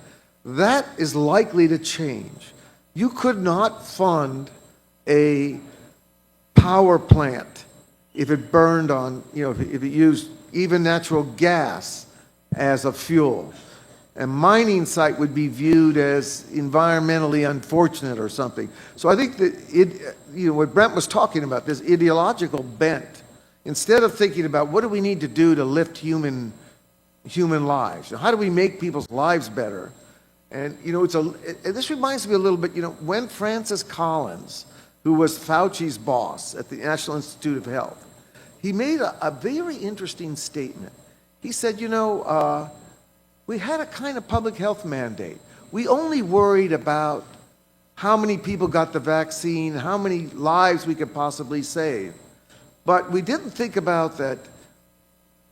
That is likely to change. You could not fund a power plant if it burned on, you know, if it used even natural gas as a fuel. A mining site would be viewed as environmentally unfortunate or something. So I think that you know, what Brent was talking about, this ideological bent, instead of thinking about what do we need to do to lift human lives, how do we make people's lives better, and you know, this reminds me a little bit, you know, when Francis Collins, who was Fauci's boss at the National Institute of Health, he made a very interesting statement. He said, you know, we had a kind of public health mandate. We only worried about how many people got the vaccine, how many lives we could possibly save. But we didn't think about that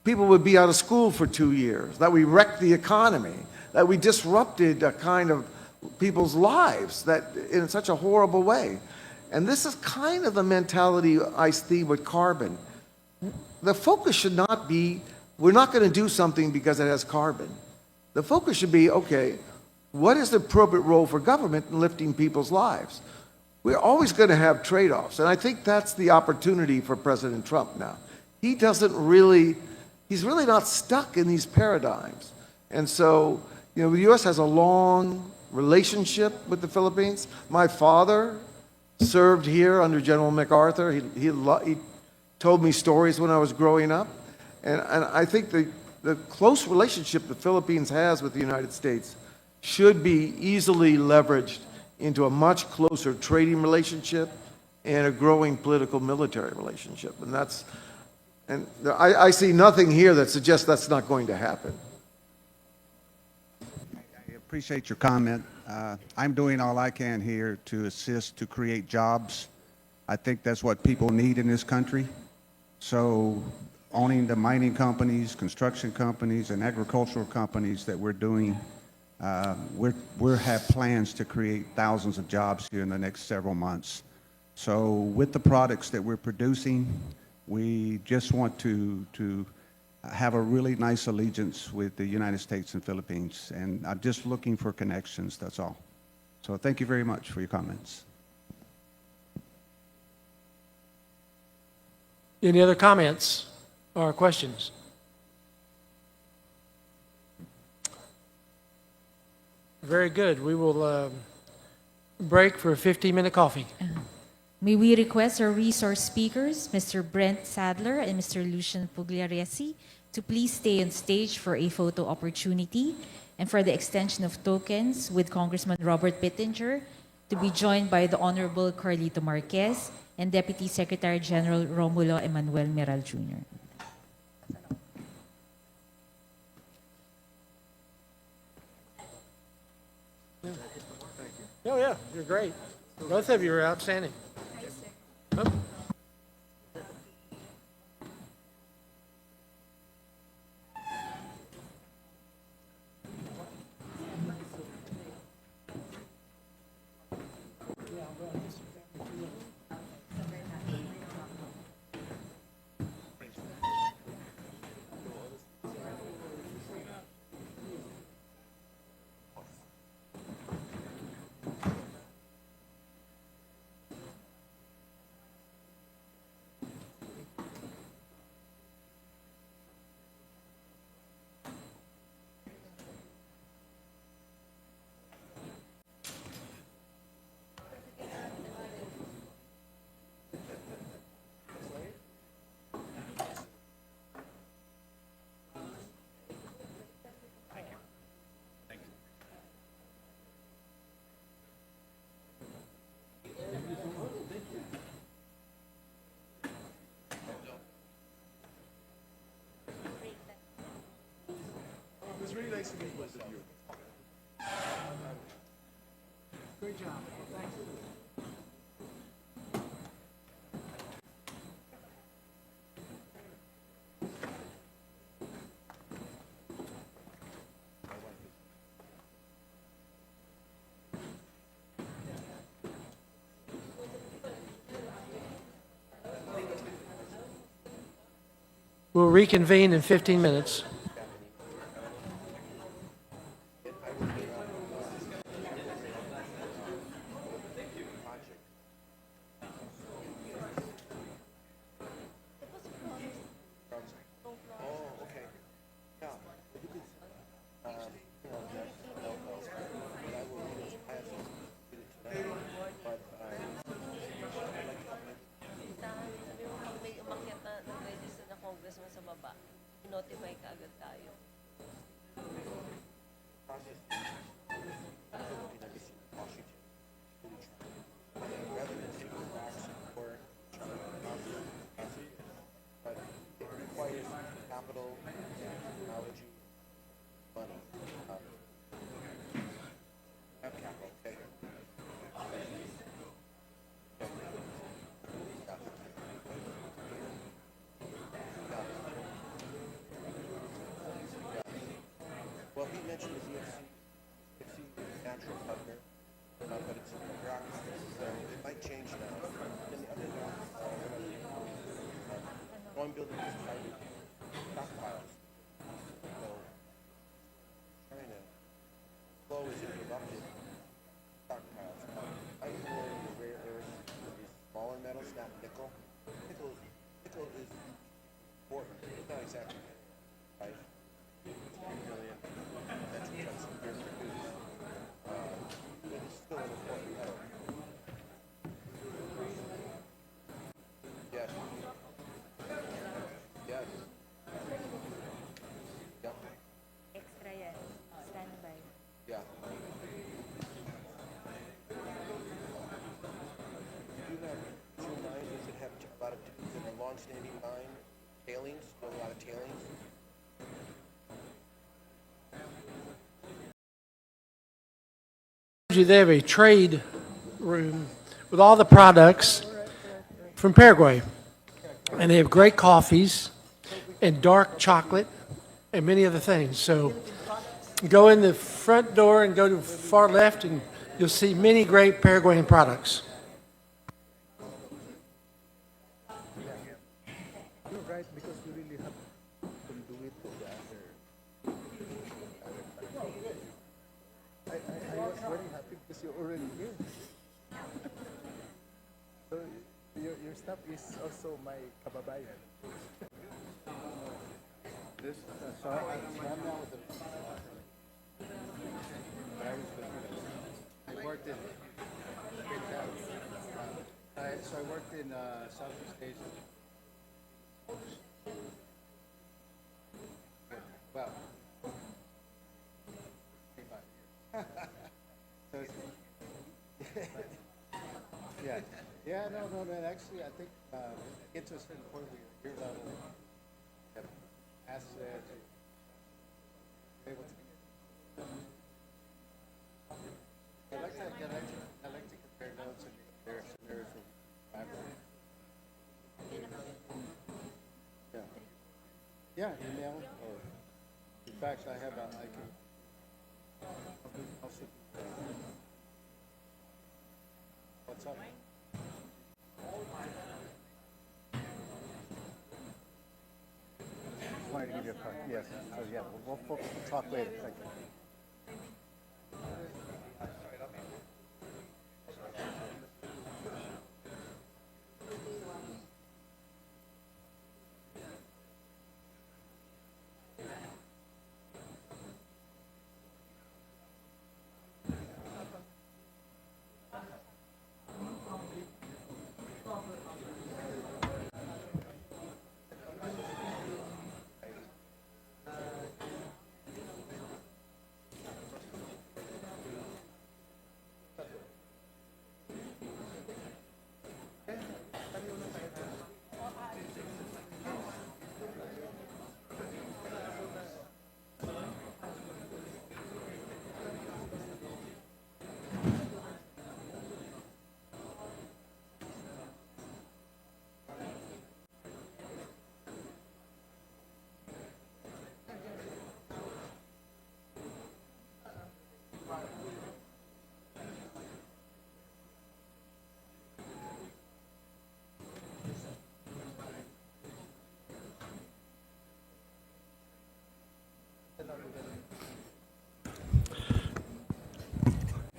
people would be out of school for 2 years, that we wrecked the economy, that we disrupted a kind of people's lives that in such a horrible way. And this is kind of the mentality I see with carbon. The focus should not be, we're not going to do something because it has carbon. The focus should be, okay, what is the appropriate role for government in lifting people's lives? We're always going to have trade-offs, and I think that's the opportunity for President Trump now. He's really not stuck in these paradigms. And so, you know, the U.S. has a long relationship with the Philippines. My father served here under General MacArthur. He told me stories when I was growing up. And I think the close relationship the Philippines has with the United States should be easily leveraged into a much closer trading relationship and a growing political military relationship. And I see nothing here that suggests that's not going to happen. I appreciate your comment. I'm doing all I can here to assist to create jobs. I think that's what people need in this country. So owning the mining companies, construction companies, and agricultural companies that we're doing, we have plans to create thousands of jobs here in the next several months. So with the products that we're producing, we just want to have a really nice allegiance with the United States and Philippines. And I'm just looking for connections, that's all. So thank you very much for your comments. Any other comments or questions? Very good. We will break for a 15-minute coffee. May we request our resource speakers, Mr. Brent Sadler and Mr. Lucian Pugliaresi, to please stay on stage for a photo opportunity and for the extension of tokens with Congressman Robert Pittenger, to be joined by the Honorable Carlito Marquez and Deputy Secretary General Romulo Emmanuel Meral Jr. Oh, yeah, you're great. Both of you are outstanding. Oh. Great job. Thank you. We'll reconvene in 15 minutes. notify ka agad tayo. But it requires capital, technology, money. Have capital, okay. Well, he mentioned the EFC natural partner, but it's a bureaucracy, so it might change now. And the other one, one building is private stockpiles. So China flow is interrupted. Stockpiles. Iron ore, the rare earth, these smaller metals, not nickel. Nickel is important. It's not exactly right. 3 million metric tons of beer produced. But it's still an important metal. long-standing mine, tailings, doing a lot of tailings. They have a trade room with all the products from Paraguay. And they have great coffees and dark chocolate and many other things. So go in the front door and go to the far left and you'll see many great Paraguayan products. You're right, because you really have to do it with the other. I was very happy because you're already here. So your staff is also my kababayan. This, so I'm now with the. I worked in. So I worked in Southeast Asia. Well, 25 years. So it's, yeah, yeah, no, man. Actually, I think get to a certain point where your level have assets, able to. I like to compare notes and compare scenarios from background. Yeah, email or in fact I have I can also what's up? I wanted to give you a card. Yes. So yeah, we'll talk later. Thank you.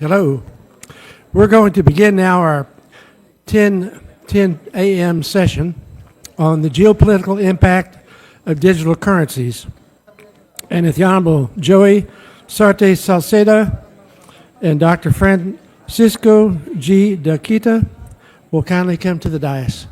Hello. We're going to begin now our 10 a.m. session on the geopolitical impact of digital currencies. And if the Honorable Joey Sarte Salceda and Dr. Francisco G. Daquita will kindly come to the dais.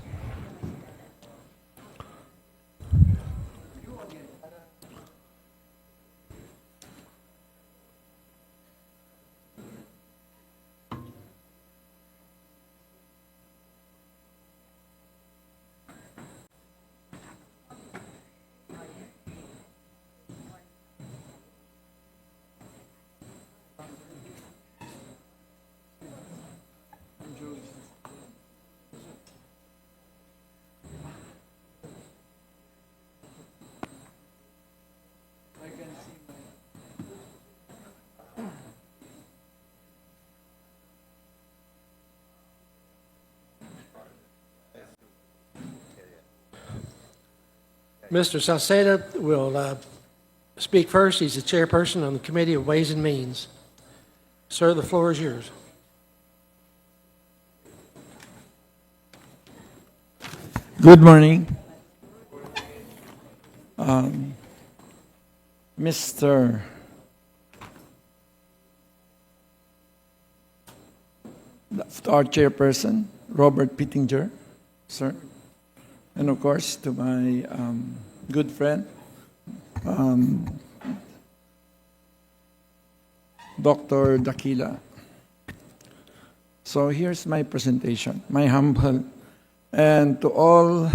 Mr. Salceda will speak first. He's the chairperson on the Committee of Ways and Means. Sir, the floor is yours. Good morning. Mr. Our chairperson, Robert Pittinger, sir. And of course, to my good friend, Dr. Daquila. So here's my presentation, my humble, and to all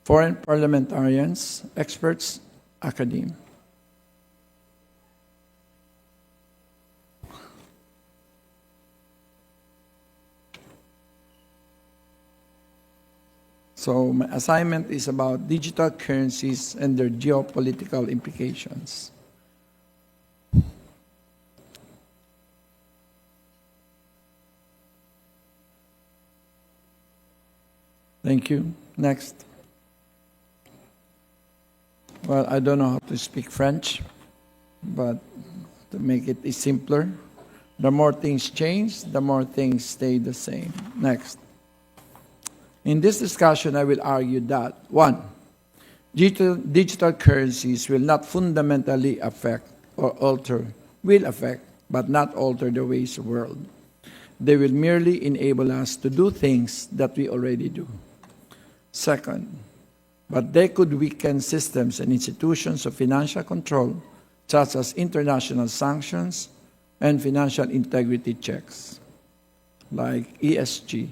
foreign parliamentarians, experts, academia. So my assignment is about digital currencies and their geopolitical implications. Thank you. Next. Well, I don't know how to speak French, but to make it simpler, the more things change, the more things stay the same. Next. In this discussion, I will argue that, 1, digital currencies will not fundamentally affect or alter, will affect, but not alter the ways of the world. They will merely enable us to do things that we already do. Second, but they could weaken systems and institutions of financial control, such as international sanctions and financial integrity checks, like ESG.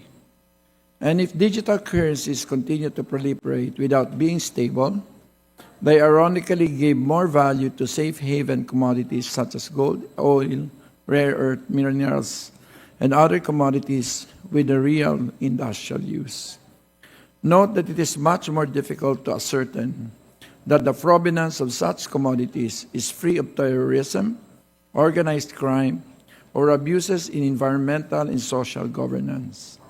And if digital currencies continue to proliferate without being stable, they ironically give more value to safe haven commodities such as gold, oil, rare earth minerals, and other commodities with a real industrial use. Note that it is much more difficult to ascertain that the provenance of such commodities is free of terrorism, organized crime, or abuses in environmental and social governance.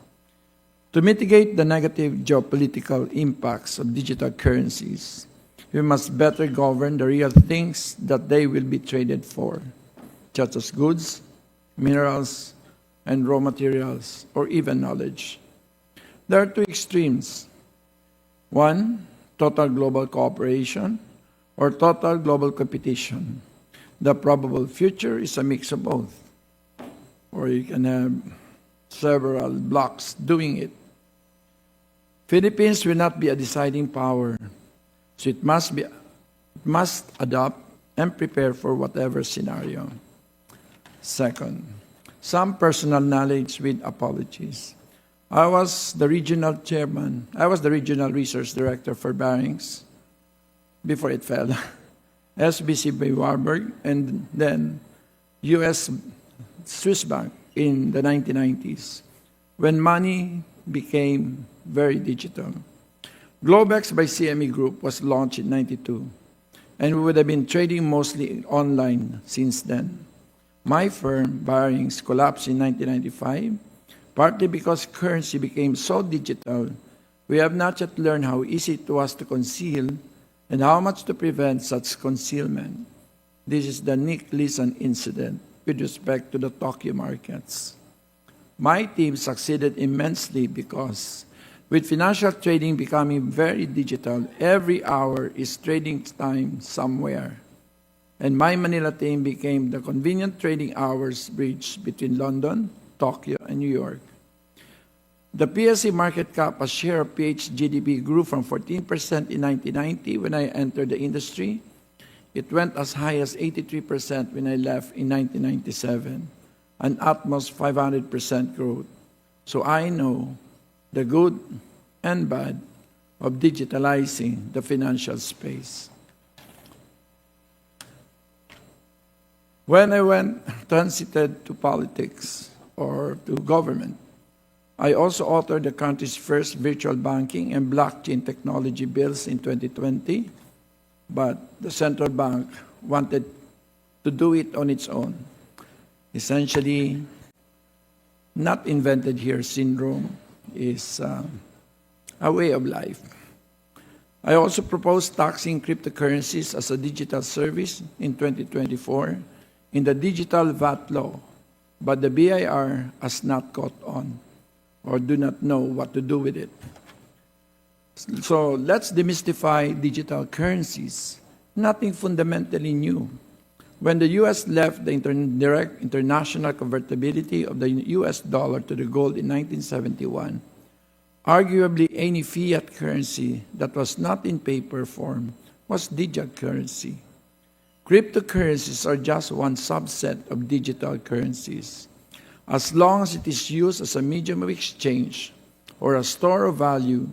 To mitigate the negative geopolitical impacts of digital currencies, we must better govern the real things that they will be traded for, such as goods, minerals, and raw materials, or even knowledge. There are two extremes. 1, total global cooperation, or total global competition. The probable future is a mix of both. Or you can have several blocks doing it. Philippines will not be a deciding power, so it must adopt and prepare for whatever scenario. Second, some personal knowledge with apologies. I was the regional chairman. I was the regional research director for Barings before it fell. SBC by Warburg, and then Swiss Bank in the 1990s, when money became very digital. Globex by CME Group was launched in 92, and we would have been trading mostly online since then. My firm, Barings, collapsed in 1995, partly because currency became so digital, we have not yet learned how easy it was to conceal and how much to prevent such concealment. This is the Nick Leeson incident with respect to the Tokyo markets. My team succeeded immensely because with financial trading becoming very digital, every hour is trading time somewhere. And my Manila team became the convenient trading hours bridge between London, Tokyo, and New York. The PSC market cap as share of PH GDP grew from 14% in 1990 when I entered the industry. It went as high as 83% when I left in 1997, an utmost 500% growth. So I know the good and bad of digitalizing the financial space. When I transited to politics or to government, I also authored the country's first virtual banking and blockchain technology bills in 2020, but the central bank wanted to do it on its own. Essentially, not invented here syndrome is a way of life. I also proposed taxing cryptocurrencies as a digital service in 2024 in the digital VAT law, but the BIR has not caught on or do not know what to do with it. So let's demystify digital currencies. Nothing fundamentally new. When the U.S. left the direct international convertibility of the U.S. dollar to the gold in 1971, arguably any fiat currency that was not in paper form was digital currency. Cryptocurrencies are just one subset of digital currencies. As long as it is used as a medium of exchange or a store of value,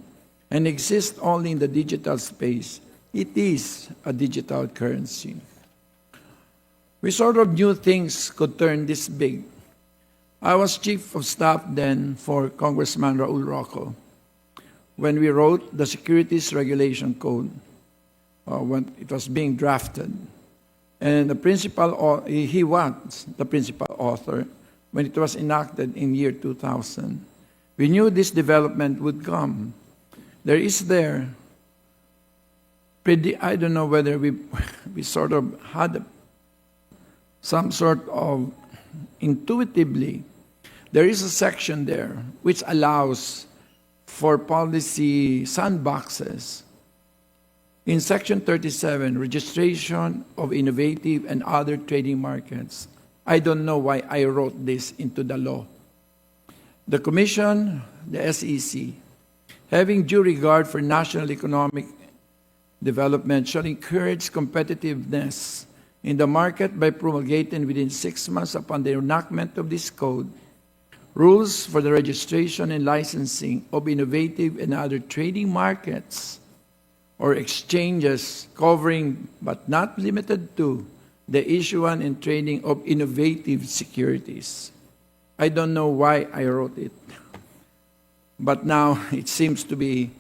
and exists only in the digital space. It is a digital currency. We sort of knew things could turn this big. I was chief of staff then for Congressman Raul Rocco when we wrote the Securities Regulation Code, when it was being drafted. And he was the principal author when it was enacted in year 2000. We knew this development would come. I don't know whether we sort of had some sort of intuitively, there is a section there which allows for policy sandboxes. In Section 37, registration of innovative and other trading markets. I don't know why I wrote this into the law. The Commission, the SEC, having due regard for national economic development, shall encourage competitiveness in the market by promulgating within 6 months upon the enactment of this code rules for the registration and licensing of innovative and other trading markets or exchanges covering but not limited to the issuance and trading of innovative securities. I don't know why I wrote it, but now it seems to be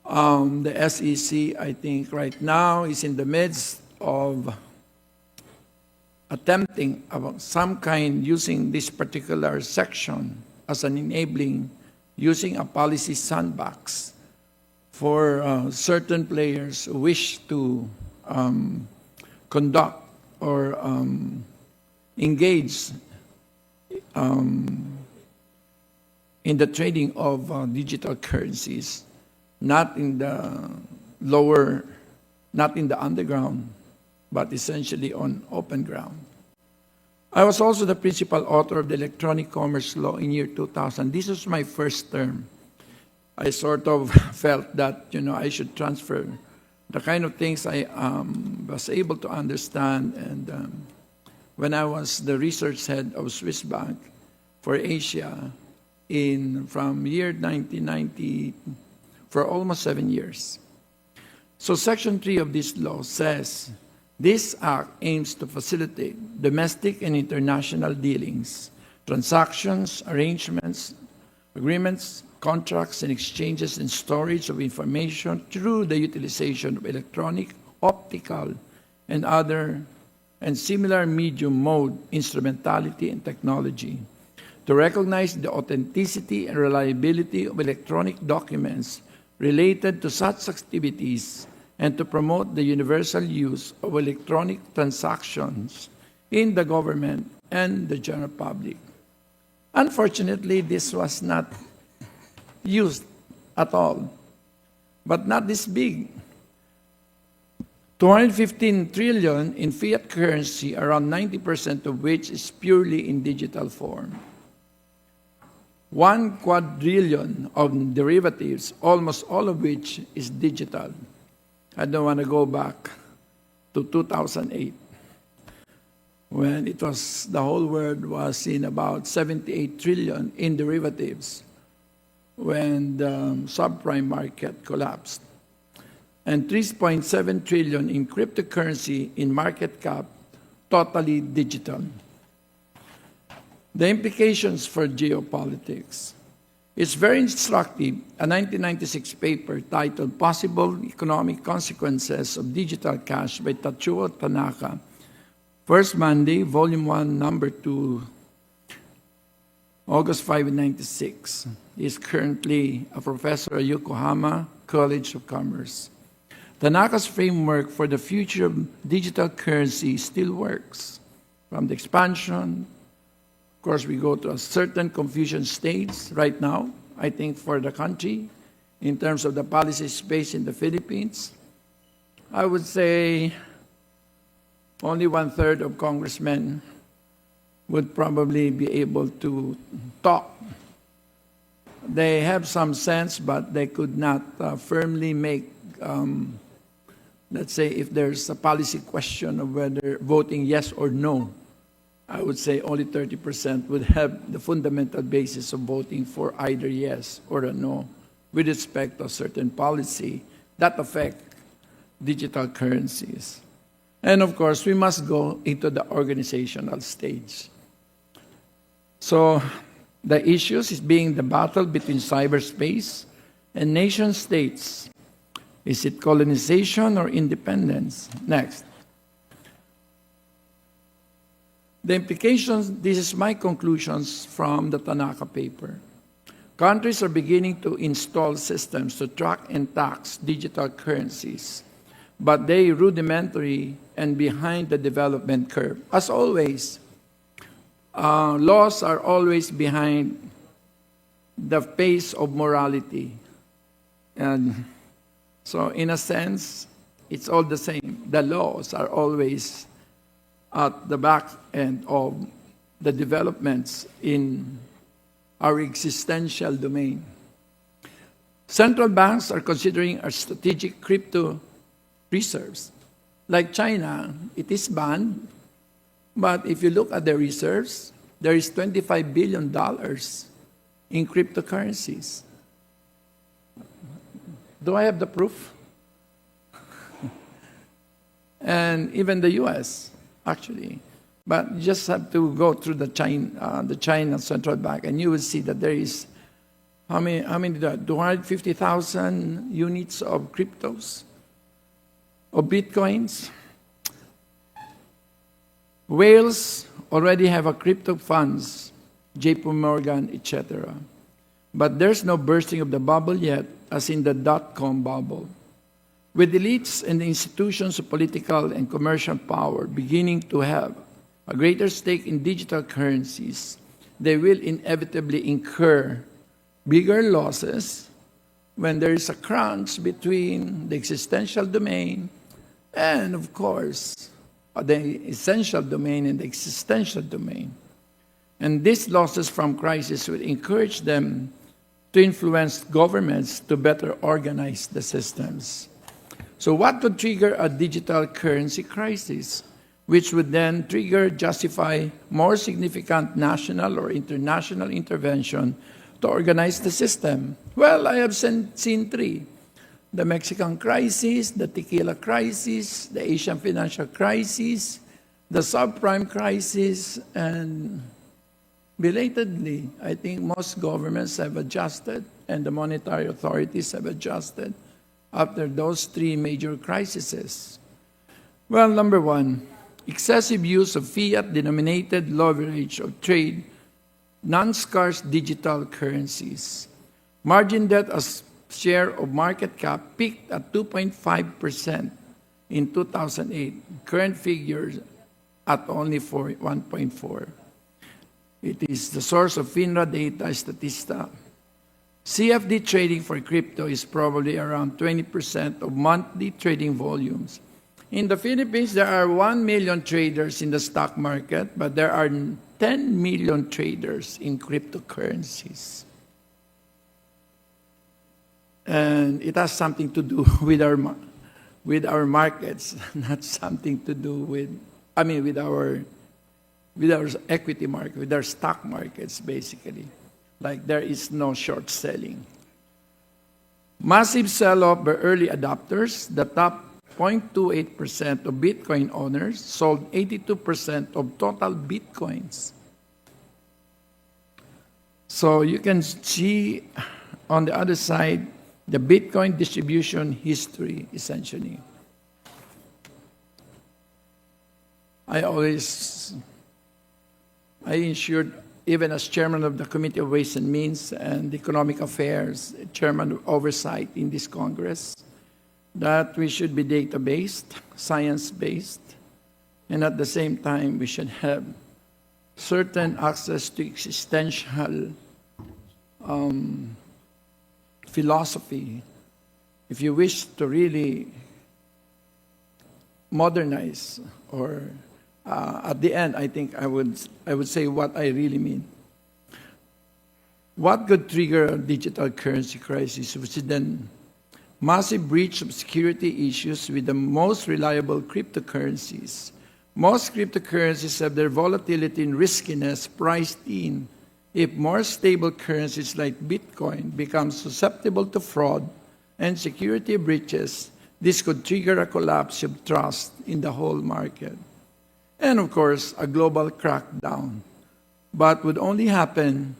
the SEC, I think, right now is in the midst of attempting some kind using this particular section as an enabling, using a policy sandbox for certain players who wish to conduct or engage in the trading of digital currencies, not in the underground, but essentially on open ground. I was also the principal author of the Electronic Commerce Law in year 2000. This was my first term. I sort of felt that, I should transfer the kind of things I was able to understand. And when I was the research head of Swiss Bank for Asia from year 1990 for almost 7 years. So Section 3 of this law says, this act aims to facilitate domestic and international dealings, transactions, arrangements, agreements, contracts, and exchanges and storage of information through the utilization of electronic, optical, and other and similar medium mode instrumentality and technology, to recognize the authenticity and reliability of electronic documents related to such activities, and to promote the universal use of electronic transactions in the government and the general public. Unfortunately, this was not used at all, but not this big. 215 trillion in fiat currency, around 90% of which is purely in digital form. 1 quadrillion of derivatives, almost all of which is digital. I don't want to go back to 2008, when the whole world was in about 78 trillion in derivatives, when the subprime market collapsed, and 3.7 trillion in cryptocurrency in market cap, totally digital. The implications for geopolitics. It's very instructive, a 1996 paper titled Possible Economic Consequences of Digital Cash by Tatsuo Tanaka. First Monday, Volume 1, Number 2, August 5, 1996. He is currently a professor at Yokohama College of Commerce. Tanaka's framework for the future of digital currency still works. From the expansion, of course, we go to a certain confusion stage right now, I think, for the country in terms of the policy space in the Philippines. I would say only 1/3 of congressmen would probably be able to talk. They have some sense, but they could not firmly make, let's say, if there's a policy question of whether voting yes or no, I would say only 30% would have the fundamental basis of voting for either yes or a no with respect to a certain policy that affect digital currencies. And of course, we must go into the organizational stage. So the issues is being the battle between cyberspace and nation states. Is it colonization or independence? Next. The implications, this is my conclusions from the Tanaka paper. Countries are beginning to install systems to track and tax digital currencies, but they rudimentary and behind the development curve. As always, laws are always behind the pace of morality. And so in a sense, it's all the same. The laws are always at the back end of the developments in our existential domain. Central banks are considering our strategic crypto reserves. Like China, it is banned, but if you look at the reserves, there is $25 billion in cryptocurrencies. Do I have the proof? And even the US, actually. But you just have to go through the China Central Bank, and you will see that there is, how many 250,000 units of cryptos, of bitcoins. Wales already have a crypto funds, JP Morgan, etc. But there's no bursting of the bubble yet, as in the dot-com bubble. With elites and the institutions of political and commercial power beginning to have a greater stake in digital currencies, they will inevitably incur bigger losses when there is a crunch between the existential domain and, of course, the essential domain and the existential domain. And these losses from crisis will encourage them to influence governments to better organize the systems. So what could trigger a digital currency crisis, which would then justify more significant national or international intervention to organize the system? Well, I have seen three. The Mexican crisis, the tequila crisis, the Asian financial crisis, the subprime crisis, and belatedly, I think most governments have adjusted and the monetary authorities have adjusted after those three major crises. Well, number one, excessive use of fiat-denominated leverage of trade, non-scarce digital currencies. Margin debt as share of market cap peaked at 2.5% in 2008. Current figures at only 1.4%. It is the source of FINRA data, Statista. CFD trading for crypto is probably around 20% of monthly trading volumes. In the Philippines, there are 1 million traders in the stock market, but there are 10 million traders in cryptocurrencies. And it has something to do with our markets, not something to do with our equity market, with our stock markets, basically. Like there is no short selling. Massive sell-off by early adopters. The top 0.28% of Bitcoin owners sold 82% of total Bitcoins. So you can see on the other side the Bitcoin distribution history, essentially. I ensured, even as chairman of the Committee of Ways and Means and Economic Affairs, chairman of oversight in this Congress, that we should be data-based, science-based, and at the same time we should have certain access to existential philosophy. If you wish to really modernize, or at the end, I think I would say what I really mean. What could trigger a digital currency crisis, which is then massive breach of security issues with the most reliable cryptocurrencies? Most cryptocurrencies have their volatility and riskiness priced in If more stable currencies like Bitcoin become susceptible to fraud and security breaches, this could trigger a collapse of trust in the whole market. And of course, a global crackdown, but would only happen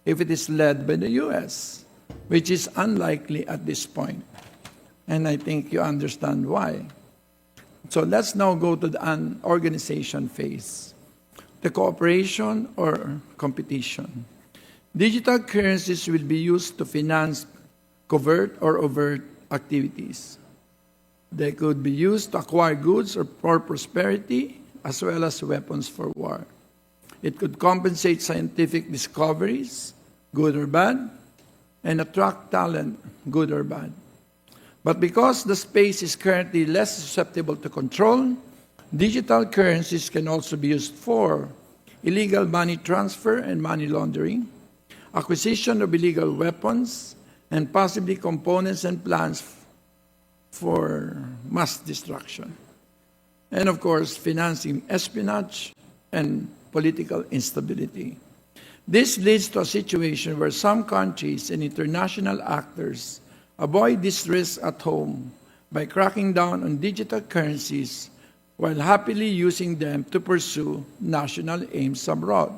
if it is led by the US, which is unlikely at this point. And I think you understand why. So let's now go to the organization phase, the cooperation or competition. Digital currencies will be used to finance covert or overt activities. They could be used to acquire goods or for prosperity, as well as weapons for war. It could compensate scientific discoveries, good or bad, and attract talent, good or bad. But because the space is currently less susceptible to control, digital currencies can also be used for illegal money transfer and money laundering, acquisition of illegal weapons, and possibly components and plans for mass destruction. And of course, financing espionage and political instability. This leads to a situation where some countries and international actors avoid this risk at home by cracking down on digital currencies while happily using them to pursue national aims abroad.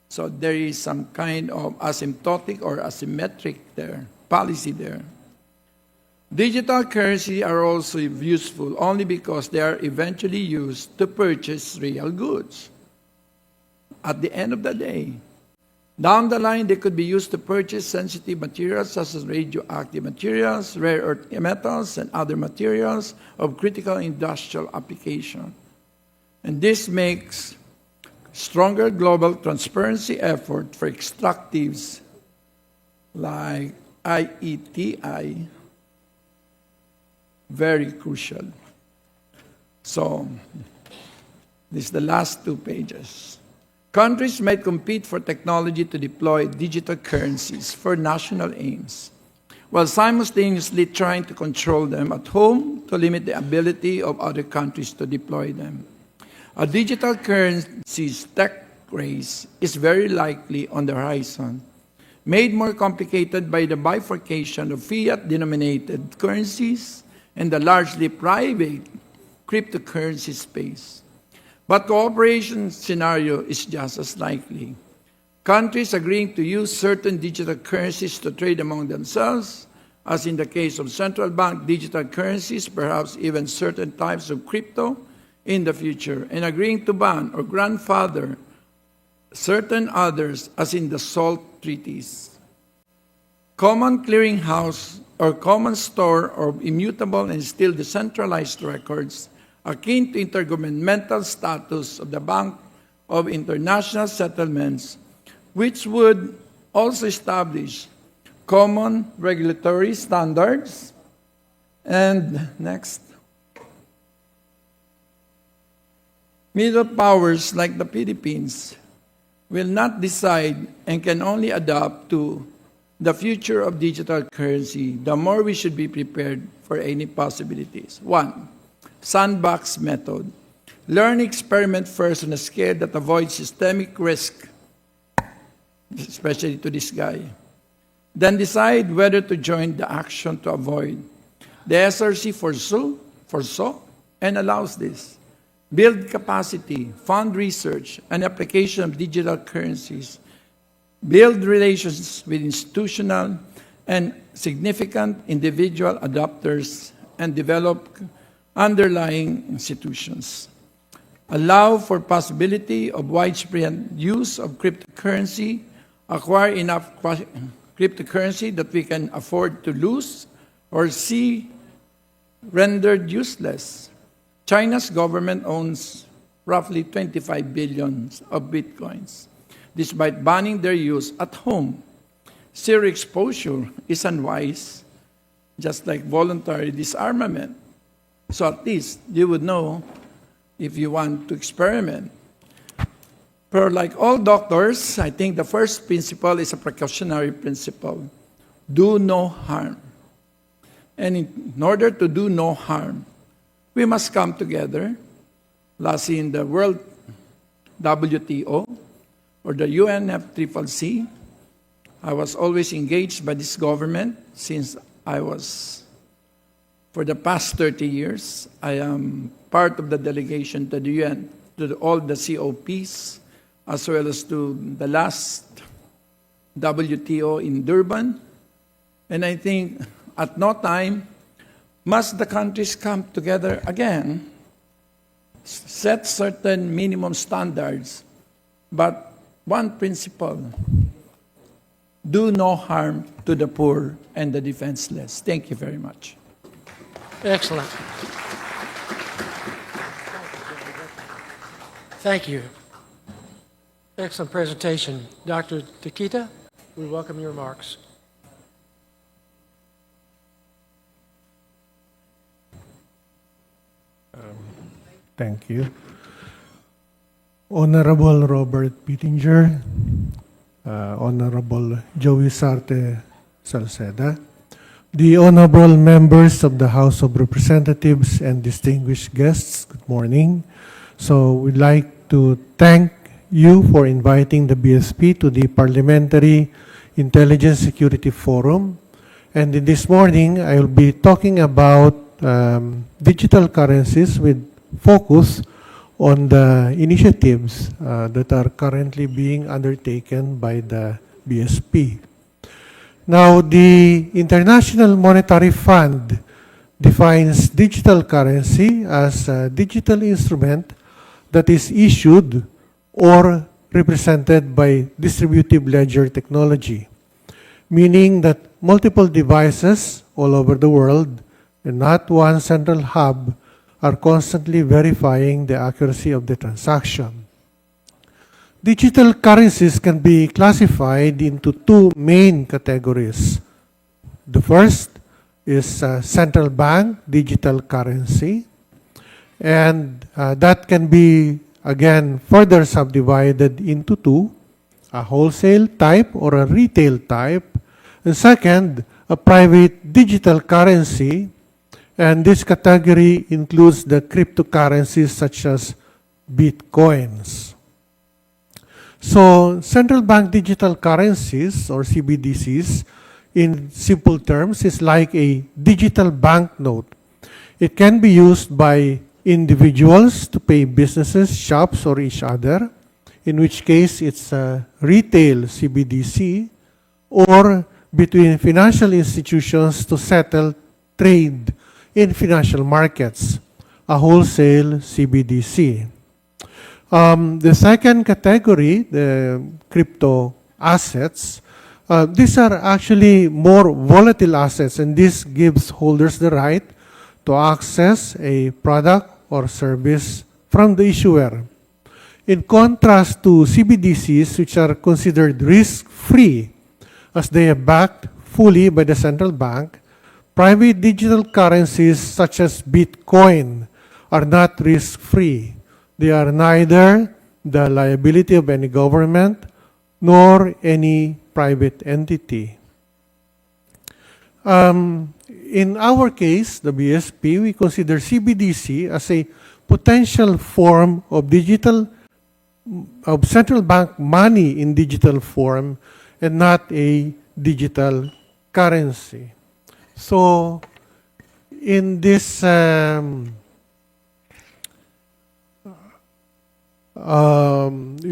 So there is some kind of asymptotic or asymmetric policy there. Digital currency are also useful only because they are eventually used to purchase real goods. At the end of the day, down the line, they could be used to purchase sensitive materials such as radioactive materials, rare earth metals, and other materials of critical industrial application. And this makes stronger global transparency effort for extractives like IETI very crucial. So, this is the last 2 pages. Countries might compete for technology to deploy digital currencies for national aims, while simultaneously trying to control them at home to limit the ability of other countries to deploy them. A digital currency's tech race is very likely on the horizon, made more complicated by the bifurcation of fiat-denominated currencies and the largely private cryptocurrency space. But cooperation scenario is just as likely. Countries agreeing to use certain digital currencies to trade among themselves, as in the case of central bank digital currencies, perhaps even certain types of crypto in the future, and agreeing to ban or grandfather certain others, as in the SALT treaties. Common clearinghouse or common store of immutable and still decentralized records akin to intergovernmental status of the Bank of International Settlements, which would also establish common regulatory standards. And next, middle powers like the Philippines will not decide and can only adapt to the future of digital currency. The more we should be prepared for any possibilities. 1. Sandbox method. Learn, experiment first on a scale that avoids systemic risk, especially to this guy. Then decide whether to join the action to avoid. The SRC foresaw and allows this. Build capacity, fund research, and application of digital currencies. Build relations with institutional and significant individual adopters and develop underlying institutions. Allow for possibility of widespread use of cryptocurrency, acquire enough cryptocurrency that we can afford to lose or see rendered useless. China's government owns roughly 25 billion of bitcoins, despite banning their use at home. Zero exposure is unwise, just like voluntary disarmament. So at least you would know if you want to experiment. But like all doctors, I think the first principle is a precautionary principle. Do no harm. And in order to do no harm, we must come together, lastly in the World WTO, or the UNFCCC. I was always engaged by this government since I was, for the past 30 years, I am part of the delegation to the UN, to all the COPs, as well as to the last WTO in Durban. And I think at no time must the countries come together again, set certain minimum standards, but one principle: do no harm to the poor and the defenseless. Thank you very much. Excellent. Thank you. Excellent presentation. Dr. Takita, we welcome your remarks. Thank you. Honorable Robert Pittenger, Honorable Joey Sarte Salceda, the honorable members of the House of Representatives and distinguished guests, good morning. So we'd like to thank you for inviting the BSP to the Parliamentary Intelligence Security Forum. And in this morning, I will be talking about digital currencies with focus on the initiatives that are currently being undertaken by the BSP. Now, the International Monetary Fund defines digital currency as a digital instrument that is issued or represented by distributive ledger technology, meaning that multiple devices all over the world and not one central hub are constantly verifying the accuracy of the transaction. Digital currencies can be classified into two main categories. The first is central bank digital currency, and that can be again further subdivided into two: a wholesale type or a retail type, and second, a private digital currency. And this category includes the cryptocurrencies such as Bitcoins. So central bank digital currencies, or CBDCs, in simple terms, is like a digital banknote. It can be used by individuals to pay businesses, shops, or each other, in which case it's a retail CBDC, or between financial institutions to settle trade in financial markets, a wholesale CBDC. The second category, the crypto assets, these are actually more volatile assets, and this gives holders the right to access a product or service from the issuer. In contrast to CBDCs, which are considered risk-free, as they are backed fully by the central bank, private digital currencies such as Bitcoin are not risk-free. They are neither the liability of any government nor any private entity. In our case, the BSP, we consider CBDC as a potential form of central bank money in digital form and not a digital currency. So, in this, if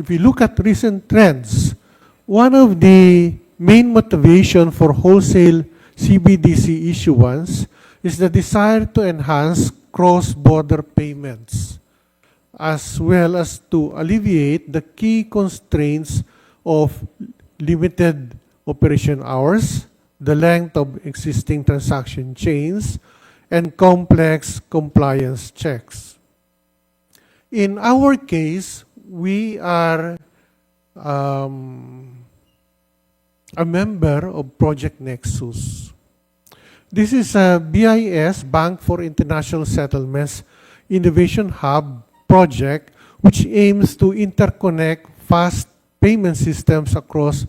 we look at recent trends, one of the main motivation for wholesale CBDC issuance is the desire to enhance cross-border payments, as well as to alleviate the key constraints of limited operation hours, the length of existing transaction chains, and complex compliance checks. In our case, we are a member of Project Nexus. This is a BIS, Bank for International Settlements, Innovation Hub project, which aims to interconnect fast payment systems across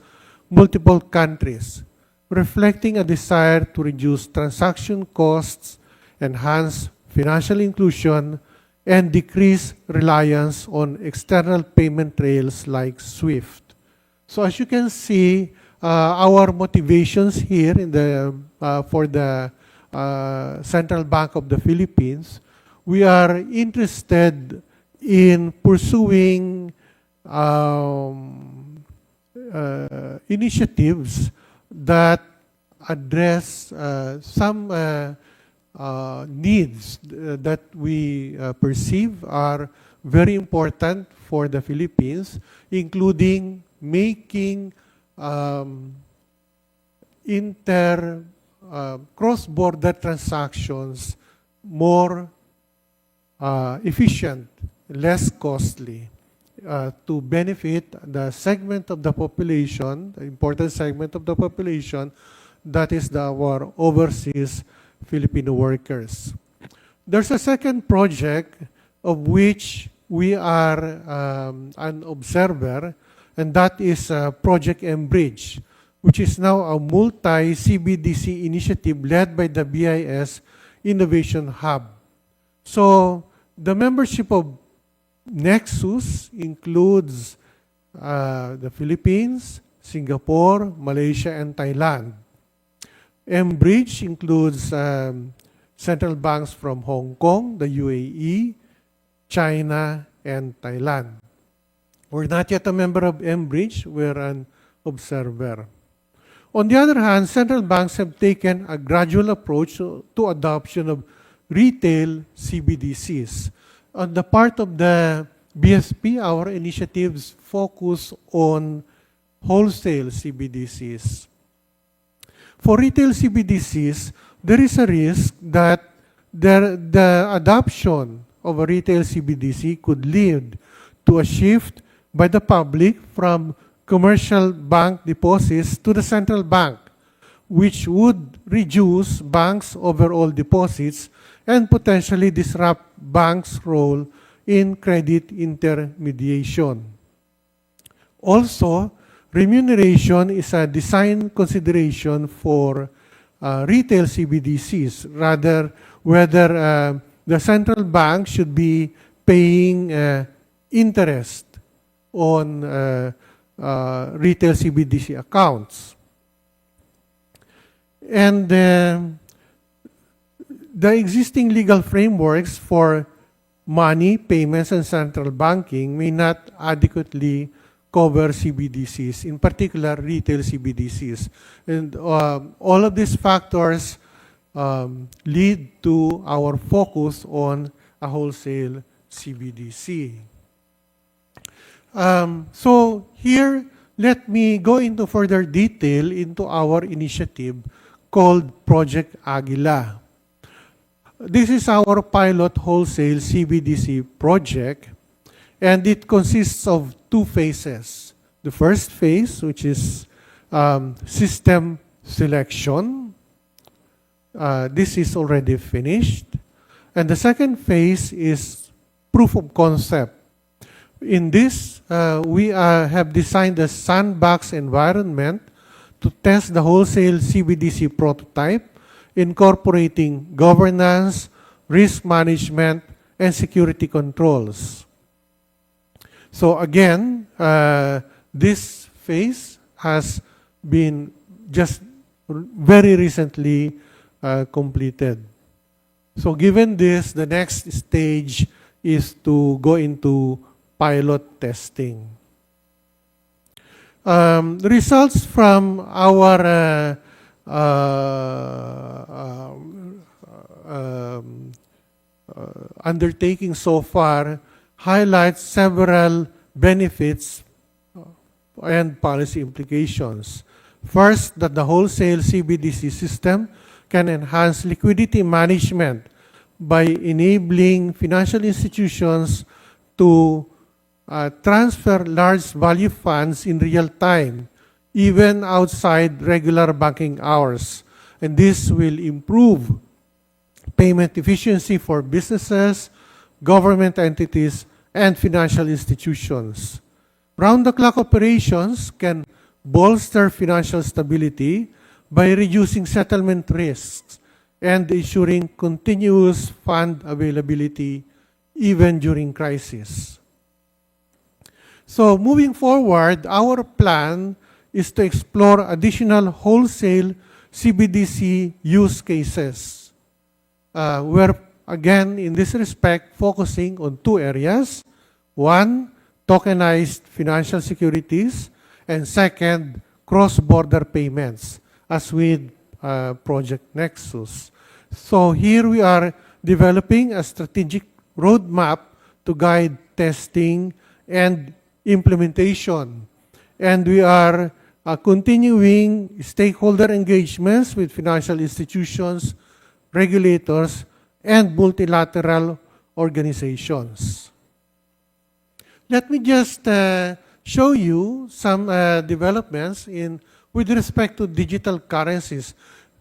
multiple countries, reflecting a desire to reduce transaction costs, enhance financial inclusion, and decrease reliance on external payment rails like SWIFT. So as you can see, our motivations here in the for the Central Bank of the Philippines, we are interested in pursuing initiatives that address some needs that we perceive are very important for the Philippines, including making cross-border transactions more efficient, less costly, to benefit the segment of the population, the important segment of the population, that is our overseas Filipino workers. There's a second project of which we are an observer, and that is Project M-Bridge, which is now a multi-CBDC initiative led by the BIS Innovation Hub. So the membership of Nexus includes the Philippines, Singapore, Malaysia, and Thailand. M-Bridge includes central banks from Hong Kong, the UAE, China, and Thailand. We're not yet a member of M-Bridge, we're an observer. On the other hand, central banks have taken a gradual approach to adoption of retail CBDCs. On the part of the BSP, our initiatives focus on wholesale CBDCs. For retail CBDCs, there is a risk that the adoption of a retail CBDC could lead to a shift by the public from commercial bank deposits to the central bank, which would reduce banks' overall deposits and potentially disrupt banks' role in credit intermediation. Also, remuneration is a design consideration for retail CBDCs, rather whether the central bank should be paying interest on retail CBDC accounts. And the existing legal frameworks for money, payments, and central banking may not adequately cover CBDCs, in particular retail CBDCs. And all of these factors lead to our focus on a wholesale CBDC. So here, let me go into further detail into our initiative called Project Aguila. This is our pilot wholesale CBDC project, and it consists of two phases. The first phase, which is system selection. This is already finished. And the second phase is proof of concept. In this, we have designed a sandbox environment to test the wholesale CBDC prototype, incorporating governance, risk management, and security controls. So again, this phase has been just very recently completed. So given this, the next stage is to go into pilot testing. The results from our undertaking so far highlights several benefits and policy implications. First, that the wholesale CBDC system can enhance liquidity management by enabling financial institutions to transfer large value funds in real time, even outside regular banking hours. And this will improve payment efficiency for businesses, government entities, and financial institutions. Round-the-clock operations can bolster financial stability by reducing settlement risks and ensuring continuous fund availability even during crisis. So moving forward, our plan is to explore additional wholesale CBDC use cases. We're, again, in this respect, focusing on two areas. One, tokenized financial securities, and second, cross-border payments, as with Project Nexus. So here we are developing a strategic roadmap to guide testing and implementation. And we are continuing stakeholder engagements with financial institutions, regulators, and multilateral organizations. Let me just show you some developments with respect to digital currencies.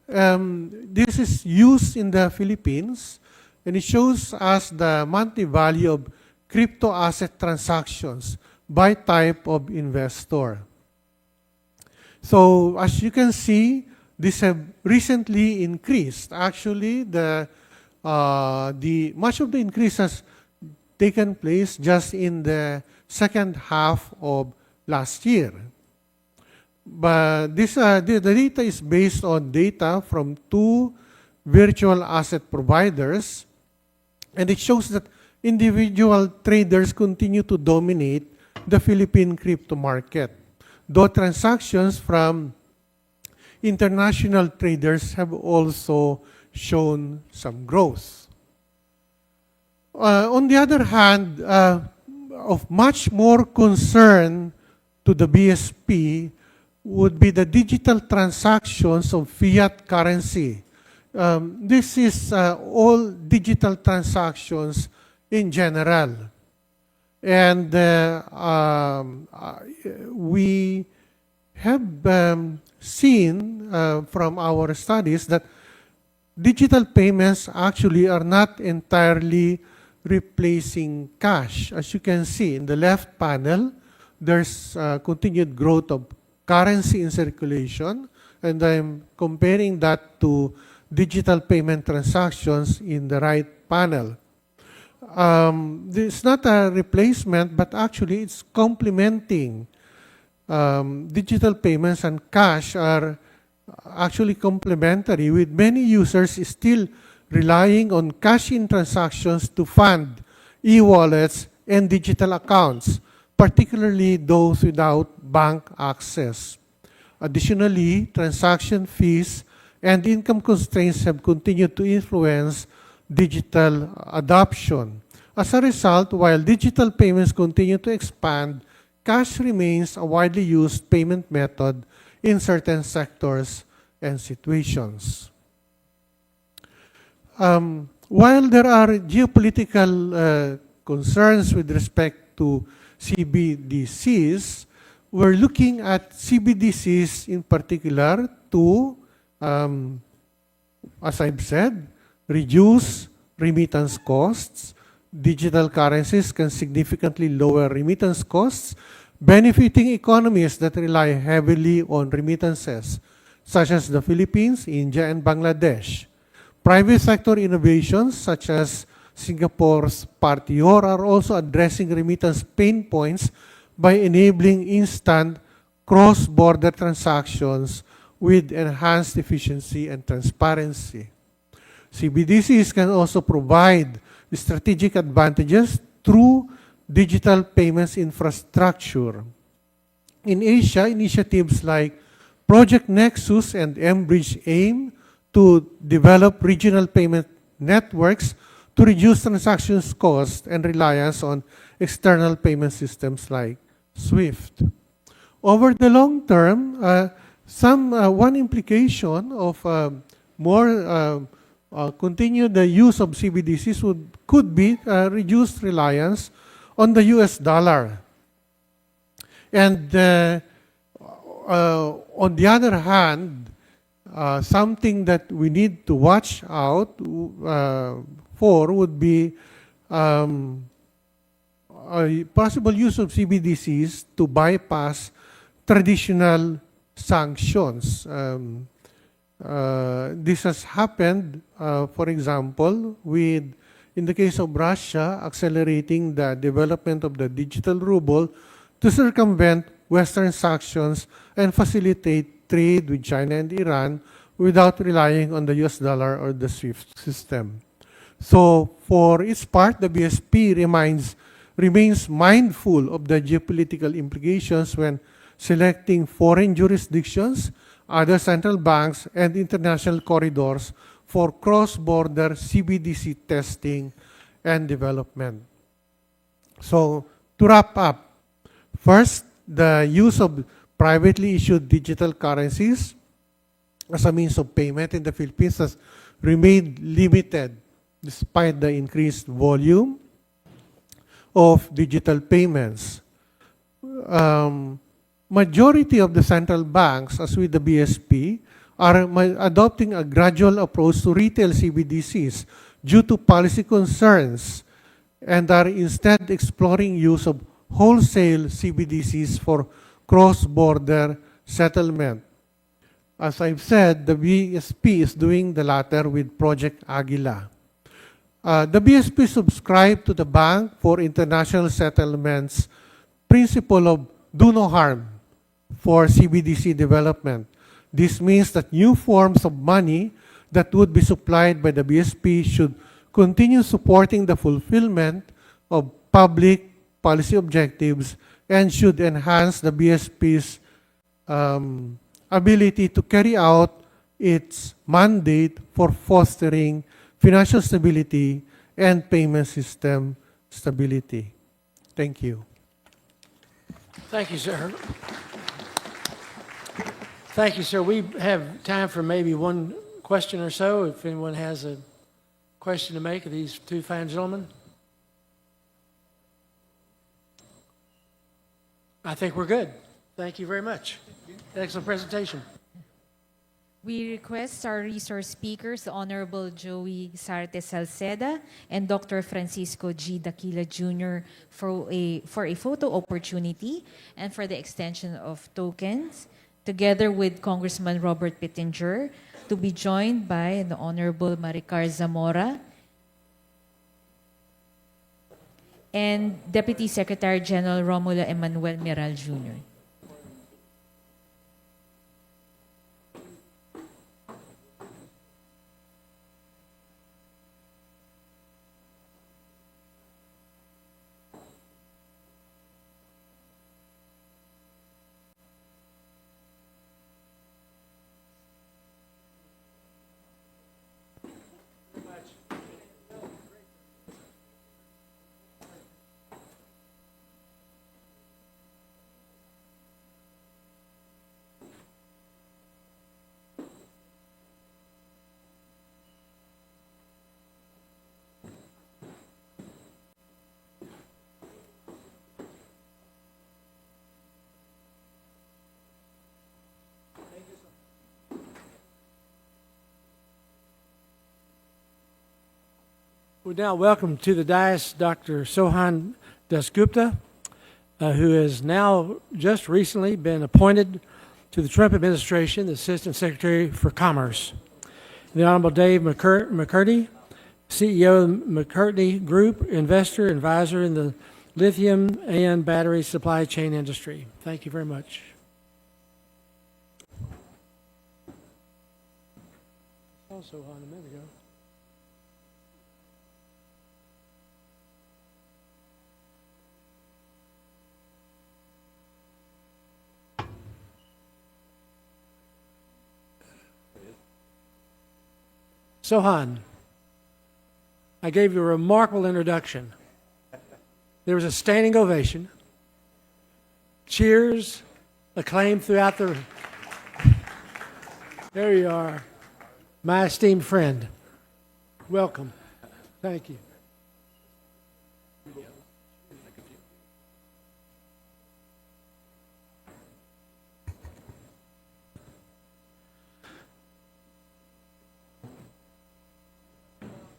This is used in the Philippines, and it shows us the monthly value of crypto asset transactions by type of investor. So as you can see, these have recently increased. Actually, much of the increase has taken place just in the second half of last year. But the data is based on data from two virtual asset providers, and it shows that individual traders continue to dominate the Philippine crypto market, though transactions from international traders have also shown some growth. On the other hand, of much more concern to the BSP would be the digital transactions of fiat currency. This is all digital transactions in general. And we have seen from our studies that digital payments actually are not entirely replacing cash. As you can see in the left panel, there's continued growth of currency in circulation, and I'm comparing that to digital payment transactions in the right panel. It's not a replacement, but actually it's complementing. Digital payments and cash are actually complementary, with many users still relying on cash-in transactions to fund e-wallets and digital accounts, particularly those without bank access. Additionally, transaction fees and income constraints have continued to influence digital adoption. As a result, while digital payments continue to expand, cash remains a widely used payment method in certain sectors and situations. While there are geopolitical concerns with respect to CBDCs, we're looking at CBDCs in particular to, as I've said, reduce remittance costs. Digital currencies can significantly lower remittance costs, benefiting economies that rely heavily on remittances, such as the Philippines, India, and Bangladesh. Private sector innovations, such as Singapore's Partior, are also addressing remittance pain points by enabling instant cross-border transactions with enhanced efficiency and transparency. CBDCs can also provide strategic advantages through digital payments infrastructure. In Asia, initiatives like Project Nexus and mBridge aim to develop regional payment networks to reduce transactions cost and reliance on external payment systems like SWIFT. Over the long term, one implication of continued use of CBDCs could be reduced reliance on the US dollar. And on the other hand, something that we need to watch out for would be a possible use of CBDCs to bypass traditional sanctions. This has happened, for example, in the case of Russia, accelerating the development of the digital ruble to circumvent Western sanctions and facilitate trade with China and Iran without relying on the US dollar or the SWIFT system. So, for its part, the BSP remains mindful of the geopolitical implications when selecting foreign jurisdictions, other central banks, and international corridors for cross-border CBDC testing and development. So, to wrap up, first, the use of privately issued digital currencies as a means of payment in the Philippines has remained limited despite the increased volume of digital payments. Majority of the central banks, as with the BSP, are adopting a gradual approach to retail CBDCs due to policy concerns and are instead exploring use of wholesale CBDCs for cross-border settlement. As I've said, the BSP is doing the latter with Project Aguila. The BSP subscribed to the Bank for International Settlements principle of do no harm for CBDC development. This means that new forms of money that would be supplied by the BSP should continue supporting the fulfillment of public policy objectives and should enhance the BSP's ability to carry out its mandate for fostering financial stability and payment system stability. Thank you. Thank you, sir. Thank you, sir. We have time for maybe one question or so, if anyone has a question to make of these two fine gentlemen. I think we're good. Thank you very much. Excellent presentation. We request our resource speakers, the Honorable Joey Sarte Salceda and Dr. Francisco G. Daquila Jr. for a photo opportunity and for the extension of tokens, together with Congressman Robert Pittenger, to be joined by the Honorable Maricar Zamora and Deputy Secretary General Romulo Emmanuel Miral Jr. We now welcome to the dais Dr. Sohan Dasgupta, who has now just recently been appointed to the Trump administration, the Assistant Secretary for Commerce. The Honorable Dave McCurdy, CEO of the McCurdy Group, investor, advisor in the lithium and battery supply chain industry. Thank you very much. Also on a minute ago. Sohan, I gave you a remarkable introduction. There was a standing ovation, cheers, acclaim throughout the... There you are, my esteemed friend. Welcome. Thank you.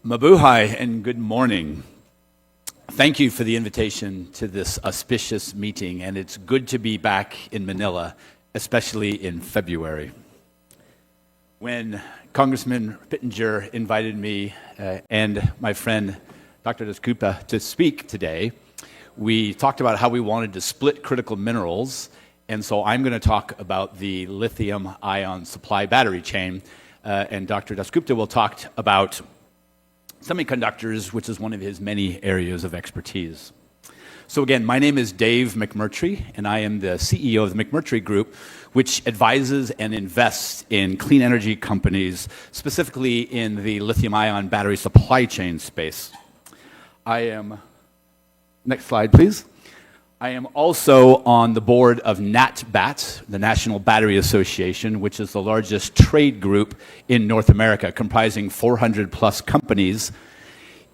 Mabuhay and good morning. Thank you for the invitation to this auspicious meeting, and it's good to be back in Manila, especially in February. When Congressman Pittenger invited me and my friend Dr. Dasgupta to speak today, we talked about how we wanted to split critical minerals, and so I'm going to talk about the lithium-ion supply battery chain, and Dr. Dasgupta will talk about semiconductors, which is one of his many areas of expertise. So again, my name is Dave McMurtry, and I am the CEO of the McMurtry Group, which advises and invests in clean energy companies, specifically in the lithium-ion battery supply chain space. Next slide, please. I am also on the board of NatBat, the National Battery Association, which is the largest trade group in North America, comprising 400 plus companies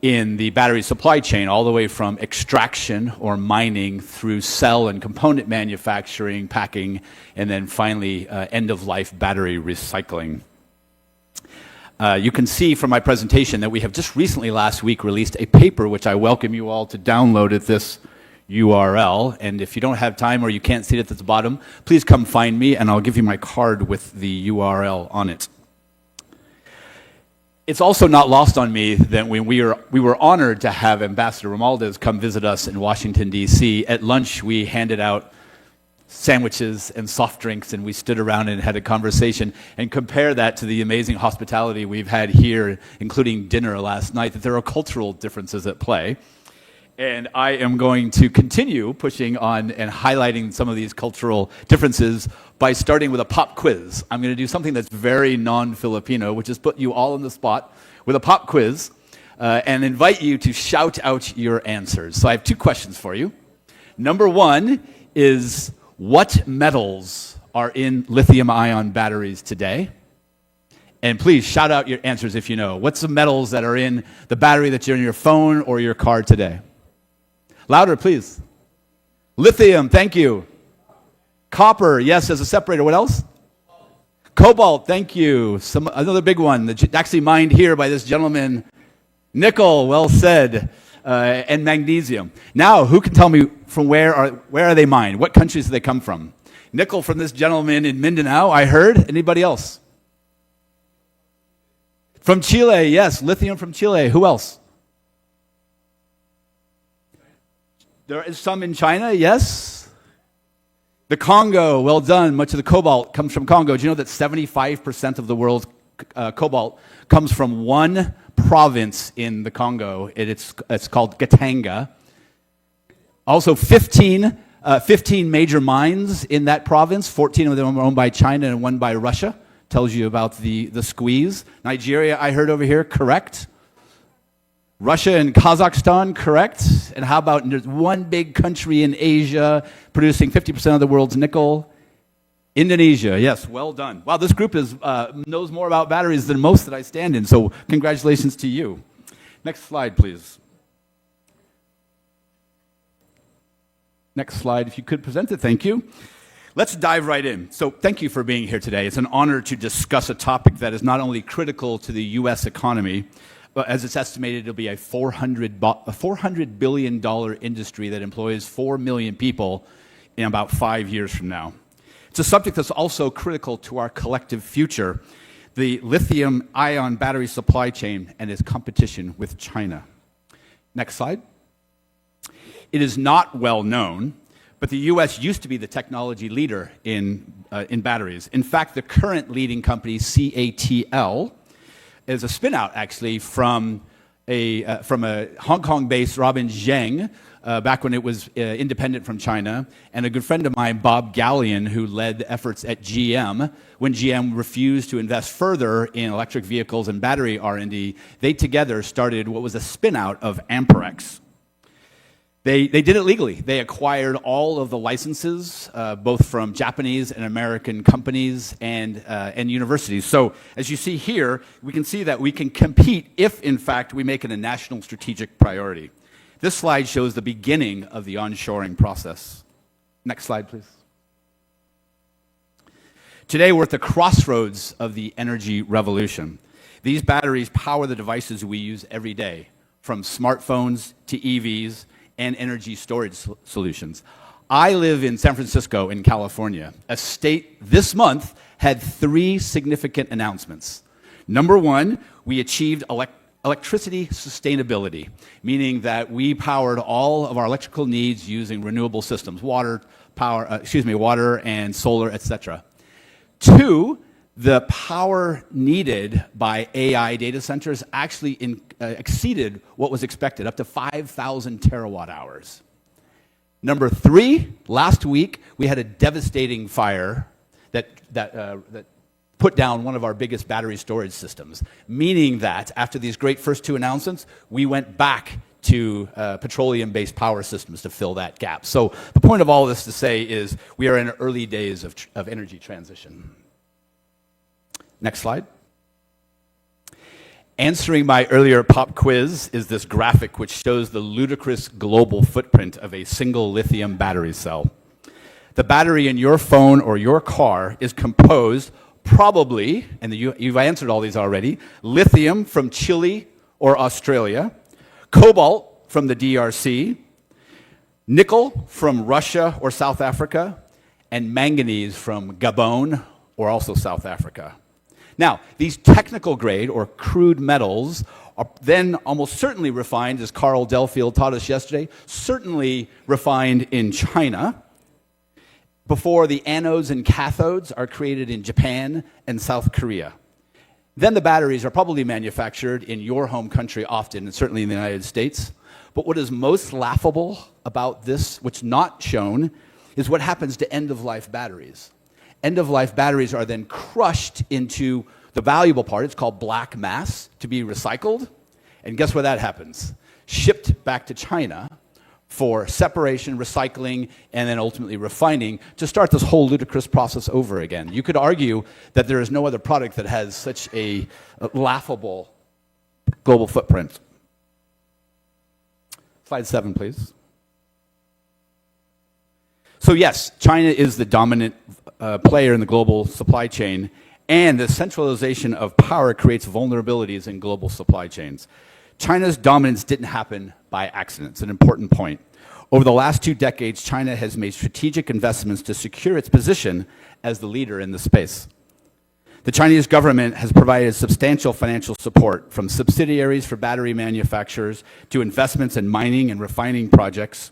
in the battery supply chain, all the way from extraction or mining through cell and component manufacturing, packing, and then finally end-of-life battery recycling. You can see from my presentation that we have just recently last week released a paper which I welcome you all to download at this URL, and if you don't have time or you can't see it at the bottom, please come find me and I'll give you my card with the URL on it. It's also not lost on me that when we were honored to have Ambassador Romualdez come visit us in Washington, D.C. At lunch, we handed out sandwiches and soft drinks, and we stood around and had a conversation, and compare that to the amazing hospitality we've had here, including dinner last night, that there are cultural differences at play. And I am going to continue pushing on and highlighting some of these cultural differences by starting with a pop quiz. I'm going to do something that's very non-Filipino, which is put you all on the spot with a pop quiz and invite you to shout out your answers. So I have two questions for you. Number one is, what metals are in lithium-ion batteries today? And please shout out your answers if you know. What's the metals that are in the battery that's in your phone or your car today? Louder, please. Lithium, thank you. Copper, yes, as a separator. What else? Cobalt, thank you. Another big one, actually mined here by this gentleman. Nickel, well said. And magnesium. Now, who can tell me from where are they mined? What countries do they come from? Nickel from this gentleman in Mindanao, I heard. Anybody else? From Chile, yes, lithium from Chile. Who else? There is some in China, yes. The Congo, well done. Much of the cobalt comes from Congo. Do you know that 75% of the world's cobalt comes from one province in the Congo? It's called Katanga. Also, 15 major mines in that province. 14 of them are owned by China and one by Russia. Tells you about the squeeze. Nigeria, I heard over here, correct. Russia and Kazakhstan, correct. And how about there's one big country in Asia producing 50% of the world's nickel? Indonesia, yes, well done. Wow, this group knows more about batteries than most that I stand in, so congratulations to you. Next slide, please. Next slide, if you could present it, thank you. Let's dive right in. So thank you for being here today. It's an honor to discuss a topic that is not only critical to the U.S. economy, but as it's estimated, it'll be a $400 billion industry that employs 4 million people in about 5 years from now. It's a subject that's also critical to our collective future, the lithium-ion battery supply chain and its competition with China. Next slide. It is not well known, but the U.S. used to be the technology leader in batteries. In fact, the current leading company, CATL, is a spin-out, actually, from a Hong Kong-based Robin Zheng, back when it was independent from China, and a good friend of mine, Bob Gallion, who led efforts at GM. When GM refused to invest further in electric vehicles and battery R&D, they together started what was a spin-out of Amperex. They did it legally. They acquired all of the licenses, both from Japanese and American companies and universities. So as you see here, we can see that we can compete if, in fact, we make it a national strategic priority. This slide shows the beginning of the onshoring process. Next slide, please. Today, we're at the crossroads of the energy revolution. These batteries power the devices we use every day, from smartphones to EVs, and energy storage solutions. I live in San Francisco in California. A state this month had 3 significant announcements. Number one, we achieved electricity sustainability, meaning that we powered all of our electrical needs using renewable systems, water and solar, etc. 2, the power needed by AI data centers actually exceeded what was expected, up to 5,000 terawatt hours. Number 3, last week we had a devastating fire that put down one of our biggest battery storage systems, meaning that after these great first 2 announcements, we went back to petroleum-based power systems to fill that gap. So the point of all this to say is we are in early days of energy transition. Next slide. Answering my earlier pop quiz is this graphic which shows the ludicrous global footprint of a single lithium battery cell. The battery in your phone or your car is composed probably, and you've answered all these already, lithium from Chile or Australia, cobalt from the DRC, nickel from Russia or South Africa, and manganese from Gabon or also South Africa. Now, these technical grade or crude metals are then almost certainly refined, as Carl Delfield taught us yesterday, certainly refined in China, before the anodes and cathodes are created in Japan and South Korea. Then the batteries are probably manufactured in your home country often, and certainly in the United States. But what is most laughable about this, which not shown, is what happens to end-of-life batteries. End-of-life batteries are then crushed into the valuable part, it's called black mass, to be recycled. And guess where that happens? Shipped back to China for separation, recycling, and then ultimately refining to start this whole ludicrous process over again. You could argue that there is no other product that has such a laughable global footprint. Slide 7, please. So yes, China is the dominant player in the global supply chain, and the centralization of power creates vulnerabilities in global supply chains. China's dominance didn't happen by accident. It's an important point. Over the last 2 decades, China has made strategic investments to secure its position as the leader in the space. The Chinese government has provided substantial financial support, from subsidiaries for battery manufacturers to investments in mining and refining projects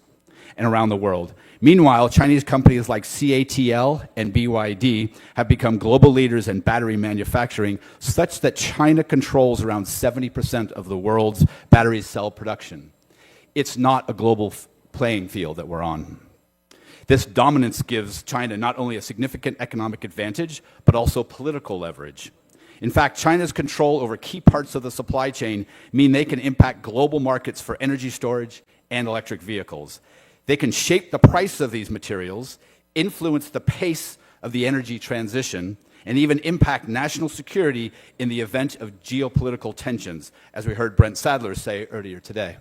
and around the world. Meanwhile, Chinese companies like CATL and BYD have become global leaders in battery manufacturing, such that China controls around 70% of the world's battery cell production. It's not a global playing field that we're on. This dominance gives China not only a significant economic advantage, but also political leverage. In fact, China's control over key parts of the supply chain mean they can impact global markets for energy storage and electric vehicles. They can shape the price of these materials, influence the pace of the energy transition, and even impact national security in the event of geopolitical tensions, as we heard Brent Sadler say earlier today.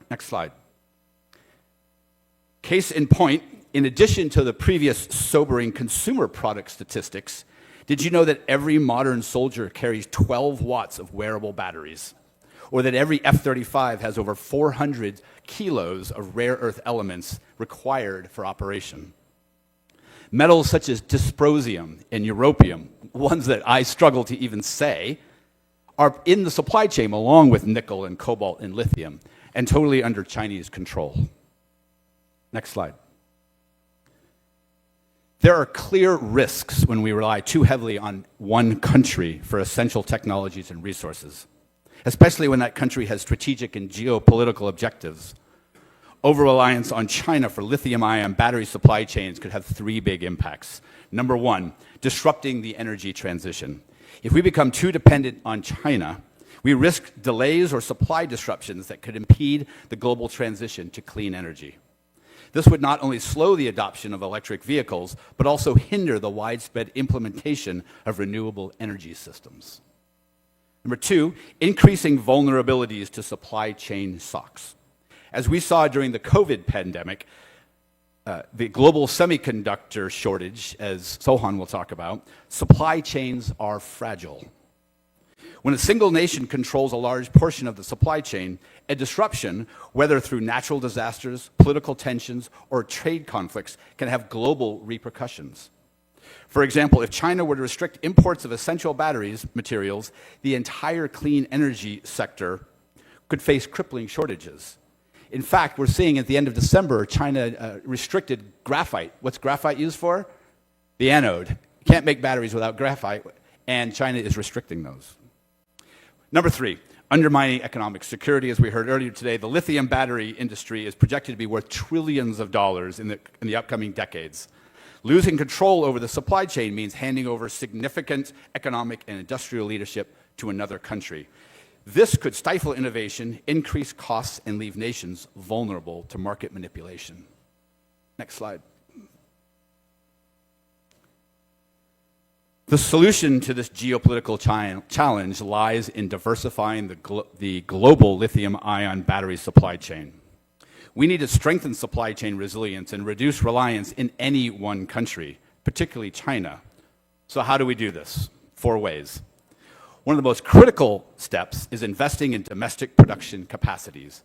Next slide. Case in point, in addition to the previous sobering consumer product statistics, did you know that every modern soldier carries 12 watts of wearable batteries? Or that every F-35 has over 400 kilos of rare earth elements required for operation? Metals such as dysprosium and europium, ones that I struggle to even say, are in the supply chain along with nickel and cobalt and lithium, and totally under Chinese control. Next slide. There are clear risks when we rely too heavily on one country for essential technologies and resources, especially when that country has strategic and geopolitical objectives. Over-reliance on China for lithium-ion battery supply chains could have 3 big impacts. Number 1, disrupting the energy transition. If we become too dependent on China, we risk delays or supply disruptions that could impede the global transition to clean energy. This would not only slow the adoption of electric vehicles, but also hinder the widespread implementation of renewable energy systems. Number 2, increasing vulnerabilities to supply chain shocks. As we saw during the COVID pandemic, the global semiconductor shortage, as Sohan will talk about, supply chains are fragile. When a single nation controls a large portion of the supply chain, a disruption, whether through natural disasters, political tensions, or trade conflicts, can have global repercussions. For example, if China were to restrict imports of essential batteries materials, the entire clean energy sector could face crippling shortages. In fact, we're seeing at the end of December, China restricted graphite. What's graphite used for? The anode. You can't make batteries without graphite, and China is restricting those. Number 3, undermining economic security. As we heard earlier today, the lithium battery industry is projected to be worth trillions of dollars in the upcoming decades. Losing control over the supply chain means handing over significant economic and industrial leadership to another country. This could stifle innovation, increase costs, and leave nations vulnerable to market manipulation. Next slide. The solution to this geopolitical challenge lies in diversifying the global lithium-ion battery supply chain. We need to strengthen supply chain resilience and reduce reliance in any one country, particularly China. So how do we do this? 4 ways. One of the most critical steps is investing in domestic production capacities.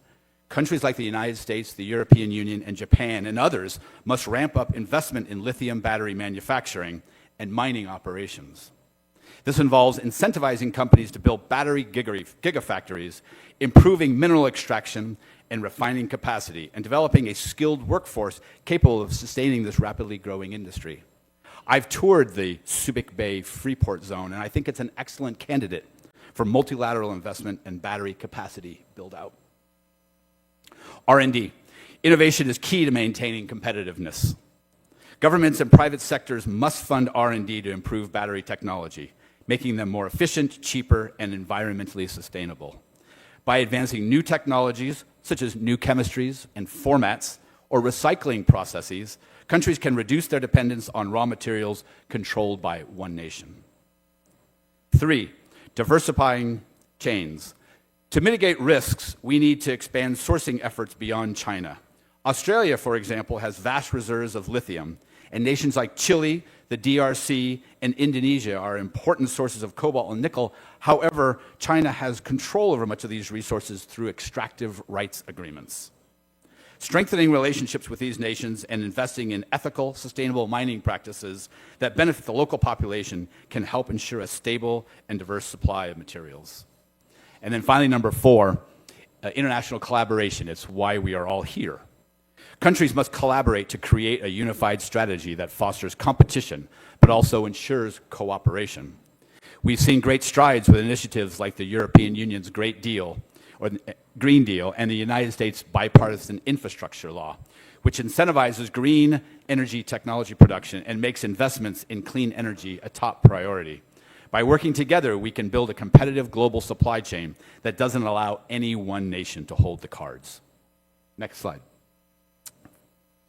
Countries like the United States, the European Union, and Japan, and others must ramp up investment in lithium battery manufacturing and mining operations. This involves incentivizing companies to build battery gigafactories, improving mineral extraction and refining capacity, and developing a skilled workforce capable of sustaining this rapidly growing industry. I've toured the Subic Bay Freeport Zone, and I think it's an excellent candidate for multilateral investment and battery capacity build-out. R&D. Innovation is key to maintaining competitiveness. Governments and private sectors must fund R&D to improve battery technology, making them more efficient, cheaper, and environmentally sustainable. By advancing new technologies, such as new chemistries and formats, or recycling processes, countries can reduce their dependence on raw materials controlled by one nation. 3, diversifying chains. To mitigate risks, we need to expand sourcing efforts beyond China. Australia, for example, has vast reserves of lithium, and nations like Chile, the DRC, and Indonesia are important sources of cobalt and nickel. However, China has control over much of these resources through extractive rights agreements. Strengthening relationships with these nations and investing in ethical, sustainable mining practices that benefit the local population can help ensure a stable and diverse supply of materials. And then finally, number 4, international collaboration. It's why we are all here. Countries must collaborate to create a unified strategy that fosters competition, but also ensures cooperation. We've seen great strides with initiatives like the European Union's Great Deal, or Green Deal, and the United States Bipartisan Infrastructure Law, which incentivizes green energy technology production and makes investments in clean energy a top priority. By working together, we can build a competitive global supply chain that doesn't allow any one nation to hold the cards. Next slide.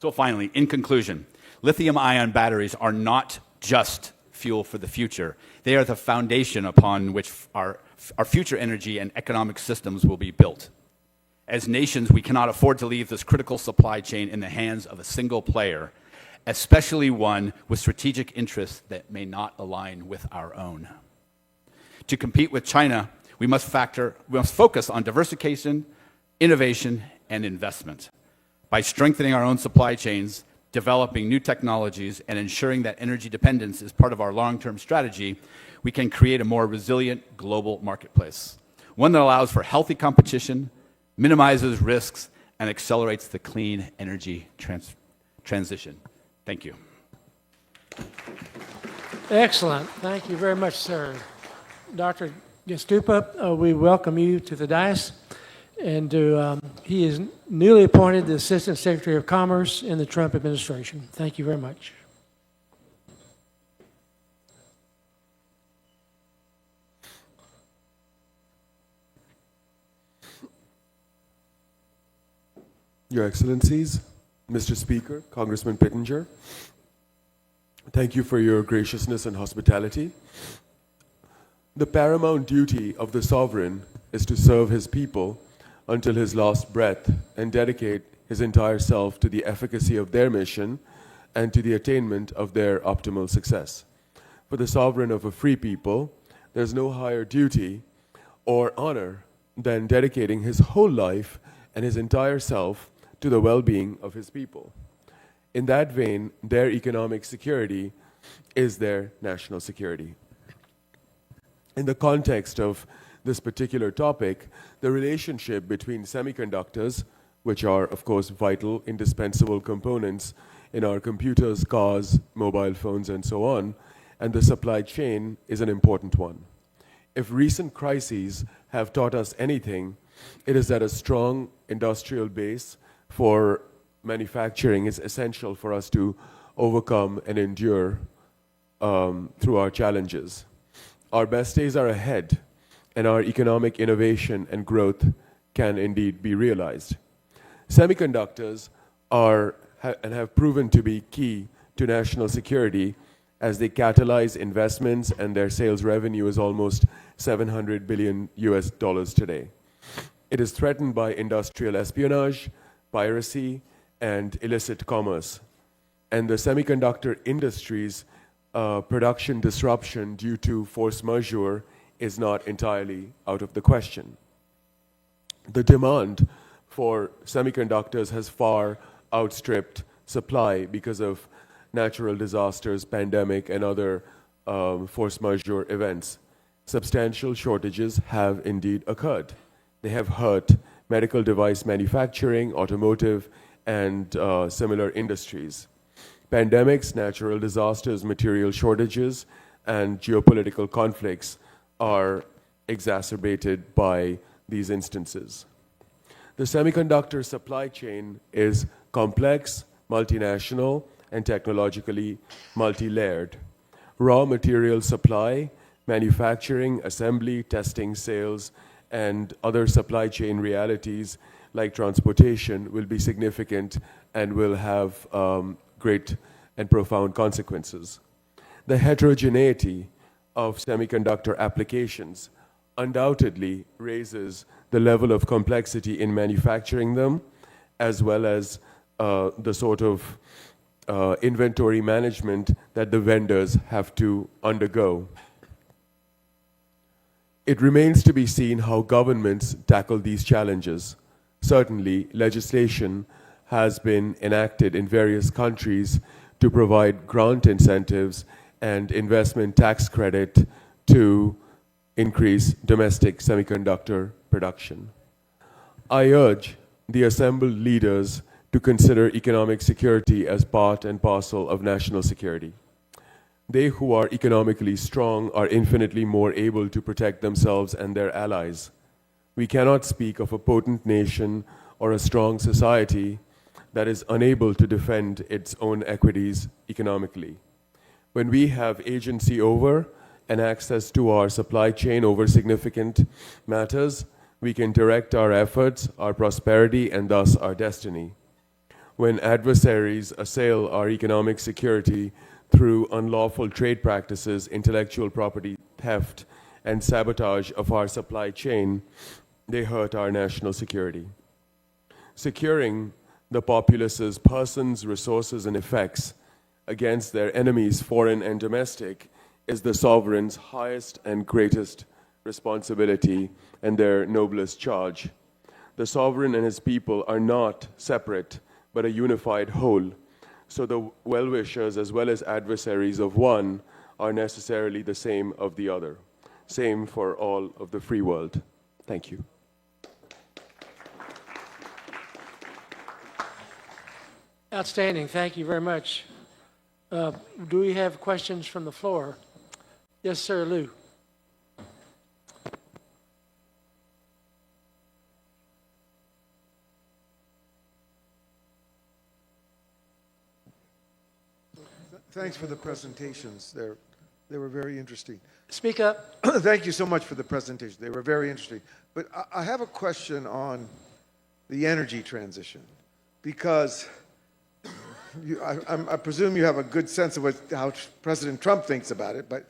So finally, in conclusion, lithium-ion batteries are not just fuel for the future. They are the foundation upon which our future energy and economic systems will be built. As nations, we cannot afford to leave this critical supply chain in the hands of a single player, especially one with strategic interests that may not align with our own. To compete with China, we must focus on diversification, innovation, and investment. By strengthening our own supply chains, developing new technologies, and ensuring that energy dependence is part of our long-term strategy, we can create a more resilient global marketplace, one that allows for healthy competition, minimizes risks, and accelerates the clean energy transition. Thank you. Excellent. Thank you very much, sir. Dr. Gestupa, we welcome you to the dais. And he is newly appointed the Assistant Secretary of Commerce in the Trump administration. Thank you very much. Your Excellencies, Mr. Speaker, Congressman Pittenger, thank you for your graciousness and hospitality. The paramount duty of the sovereign is to serve his people until his last breath and dedicate his entire self to the efficacy of their mission and to the attainment of their optimal success. For the sovereign of a free people, there's no higher duty or honor than dedicating his whole life and his entire self to the well-being of his people. In that vein, their economic security is their national security. In the context of this particular topic, the relationship between semiconductors, which are, of course, vital, indispensable components in our computers, cars, mobile phones, and so on, and the supply chain is an important one. If recent crises have taught us anything, it is that a strong industrial base for manufacturing is essential for us to overcome and endure through our challenges. Our best days are ahead, and our economic innovation and growth can indeed be realized. Semiconductors are and have proven to be key to national security as they catalyze investments, and their sales revenue is almost $700 billion today. It is threatened by industrial espionage, piracy, and illicit commerce. And the semiconductor industry's production disruption due to force majeure is not entirely out of the question. The demand for semiconductors has far outstripped supply because of natural disasters, pandemic, and other force majeure events. Substantial shortages have indeed occurred. They have hurt medical device manufacturing, automotive, and similar industries. Pandemics, natural disasters, material shortages, and geopolitical conflicts are exacerbated by these instances. The semiconductor supply chain is complex, multinational, and technologically multi-layered. Raw material supply, manufacturing, assembly, testing, sales, and other supply chain realities like transportation will be significant and will have great and profound consequences. The heterogeneity of semiconductor applications undoubtedly raises the level of complexity in manufacturing them, as well as the sort of inventory management that the vendors have to undergo. It remains to be seen how governments tackle these challenges. Certainly, legislation has been enacted in various countries to provide grant incentives and investment tax credit to increase domestic semiconductor production. I urge the assembled leaders to consider economic security as part and parcel of national security. They who are economically strong are infinitely more able to protect themselves and their allies. We cannot speak of a potent nation or a strong society that is unable to defend its own equities economically. When we have agency over and access to our supply chain over significant matters, we can direct our efforts, our prosperity, and thus our destiny. When adversaries assail our economic security through unlawful trade practices, intellectual property theft, and sabotage of our supply chain, they hurt our national security. Securing the populace's persons, resources, and effects against their enemies, foreign and domestic, is the sovereign's highest and greatest responsibility and their noblest charge. The sovereign and his people are not separate, but a unified whole. So the well-wishers as well as adversaries of one are necessarily the same of the other. Same for all of the free world. Thank you. Outstanding. Thank you very much. Do we have questions from the floor? Yes, sir, Lou. Thanks for the presentations. They were very interesting. Speak up. Thank you so much for the presentation. They were very interesting. But I have a question on the energy transition, because I presume you have a good sense of how President Trump thinks about it, but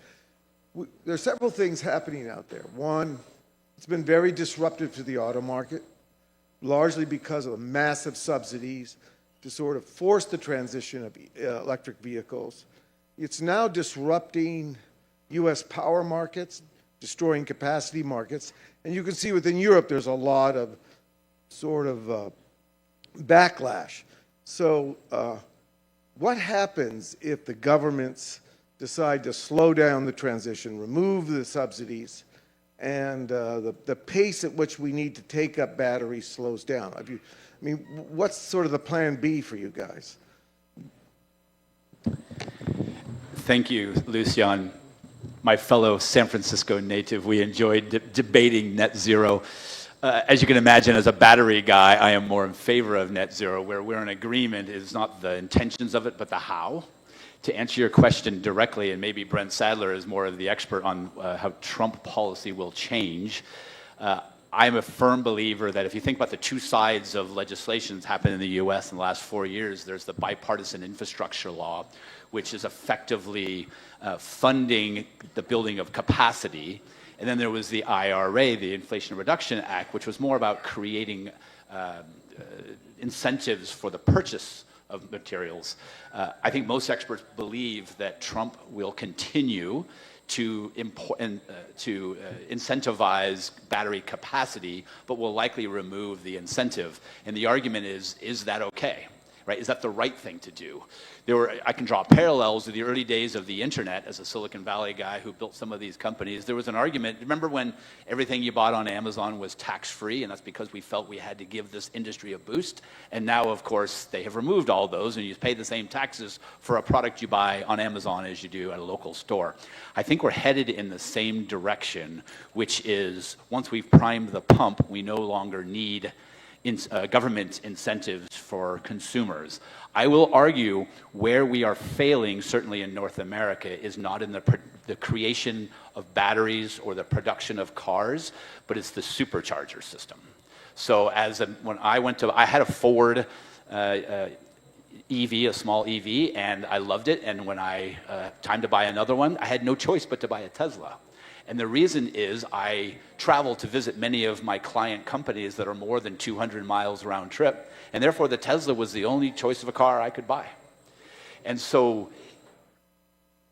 there are several things happening out there. One, it's been very disruptive to the auto market, largely because of the massive subsidies to sort of force the transition of electric vehicles. It's now disrupting U.S. power markets, destroying capacity markets. And you can see within Europe there's a lot of sort of backlash. So what happens if the governments decide to slow down the transition, remove the subsidies, and the pace at which we need to take up batteries slows down. I mean, what's sort of the plan B for you guys? Thank you, Lucian. My fellow San Francisco native, we enjoyed debating net zero. As you can imagine, as a battery guy, I am more in favor of net zero. Where we're in agreement is not the intentions of it, but the how. To answer your question directly, and maybe Brent Sadler is more of the expert on how Trump policy will change, I'm a firm believer that if you think about the two sides of legislation that's happened in the U.S. in the last 4 years, there's the bipartisan infrastructure law, which is effectively funding the building of capacity. And then there was the IRA, the Inflation Reduction Act, which was more about creating incentives for the purchase of materials. I think most experts believe that Trump will continue to incentivize battery capacity, but will likely remove the incentive. And the argument is that okay? Right? Is that the right thing to do? I can draw parallels to the early days of the internet as a Silicon Valley guy who built some of these companies. There was an argument. Remember when everything you bought on Amazon was tax-free, and that's because we felt we had to give this industry a boost. And now, of course, they have removed all those, and you pay the same taxes for a product you buy on Amazon as you do at a local store. I think we're headed in the same direction, which is once we've primed the pump, we no longer need government incentives for consumers. I will argue where we are failing, certainly in North America, is not in the creation of batteries or the production of cars, but it's the supercharger system. So when I had a Ford EV, a small EV, and I loved it. And when time to buy another one, I had no choice but to buy a Tesla. And the reason is I travel to visit many of my client companies that are more than 200 miles round trip, and therefore the Tesla was the only choice of a car I could buy. And so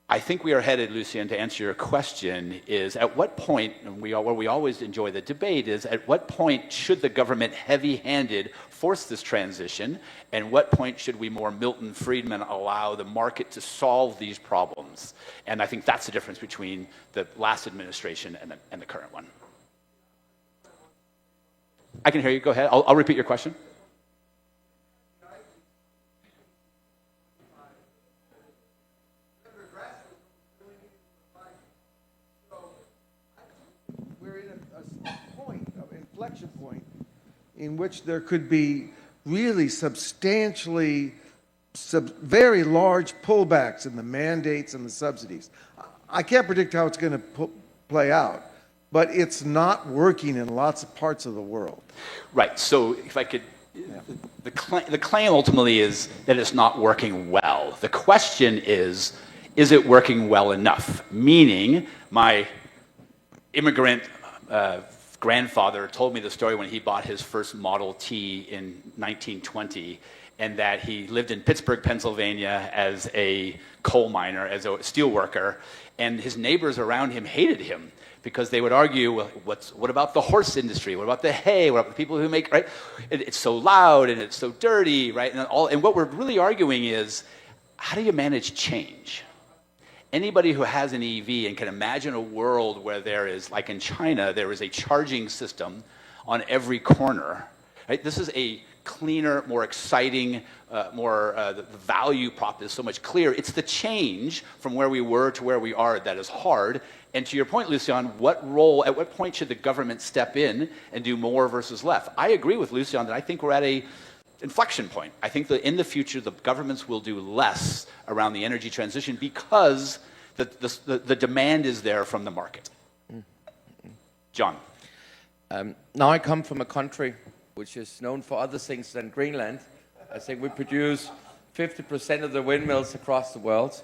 I think we are headed, Lucien, to answer your question, is at what point, and where we always enjoy the debate, is at what point should the government heavy-handed force this transition, and what point should we more Milton Friedman allow the market to solve these problems? And I think that's the difference between the last administration and the current one. I can hear you. Go ahead. I'll repeat your question. Inflection point in which there could be really substantially very large pullbacks in the mandates and the subsidies. I can't predict how it's going to play out, but it's not working in lots of parts of the world. Right. So if I could, the claim ultimately is that it's not working well. The question is it working well enough? Meaning, my immigrant grandfather told me the story when he bought his first Model T in 1920, and that he lived in Pittsburgh, Pennsylvania as a coal miner, as a steel worker, and his neighbors around him hated him because they would argue, well, what about the horse industry? What about the hay? What about the people who make, right? It's so loud and it's so dirty, right? And what we're really arguing is, how do you manage change? Anybody who has an EV and can imagine a world where there is, like in China, there is a charging system on every corner, right? This is a cleaner, more exciting, the value prop is so much clearer. It's the change from where we were to where we are that is hard. And to your point, Lucian, at what point should the government step in and do more versus less? I agree with Lucian that I think we're at a inflection point. I think that in the future, the governments will do less around the energy transition because the demand is there from the market. John. Now I come from a country which is known for other things than Greenland. I think we produce 50% of the windmills across the world.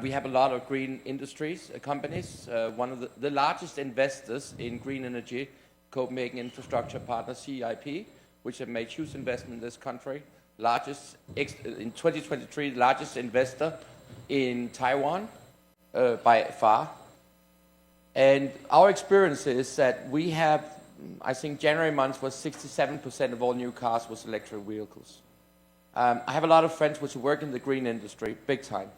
We have a lot of green industries, companies. One of the largest investors in green energy, Copenhagen Infrastructure Partner, CIP, which have made huge investment in this country. In 2023, the largest investor in Taiwan by far. And our experience is that we have, I think January month was 67% of all new cars was electric vehicles. I have a lot of friends which work in the green industry, big time.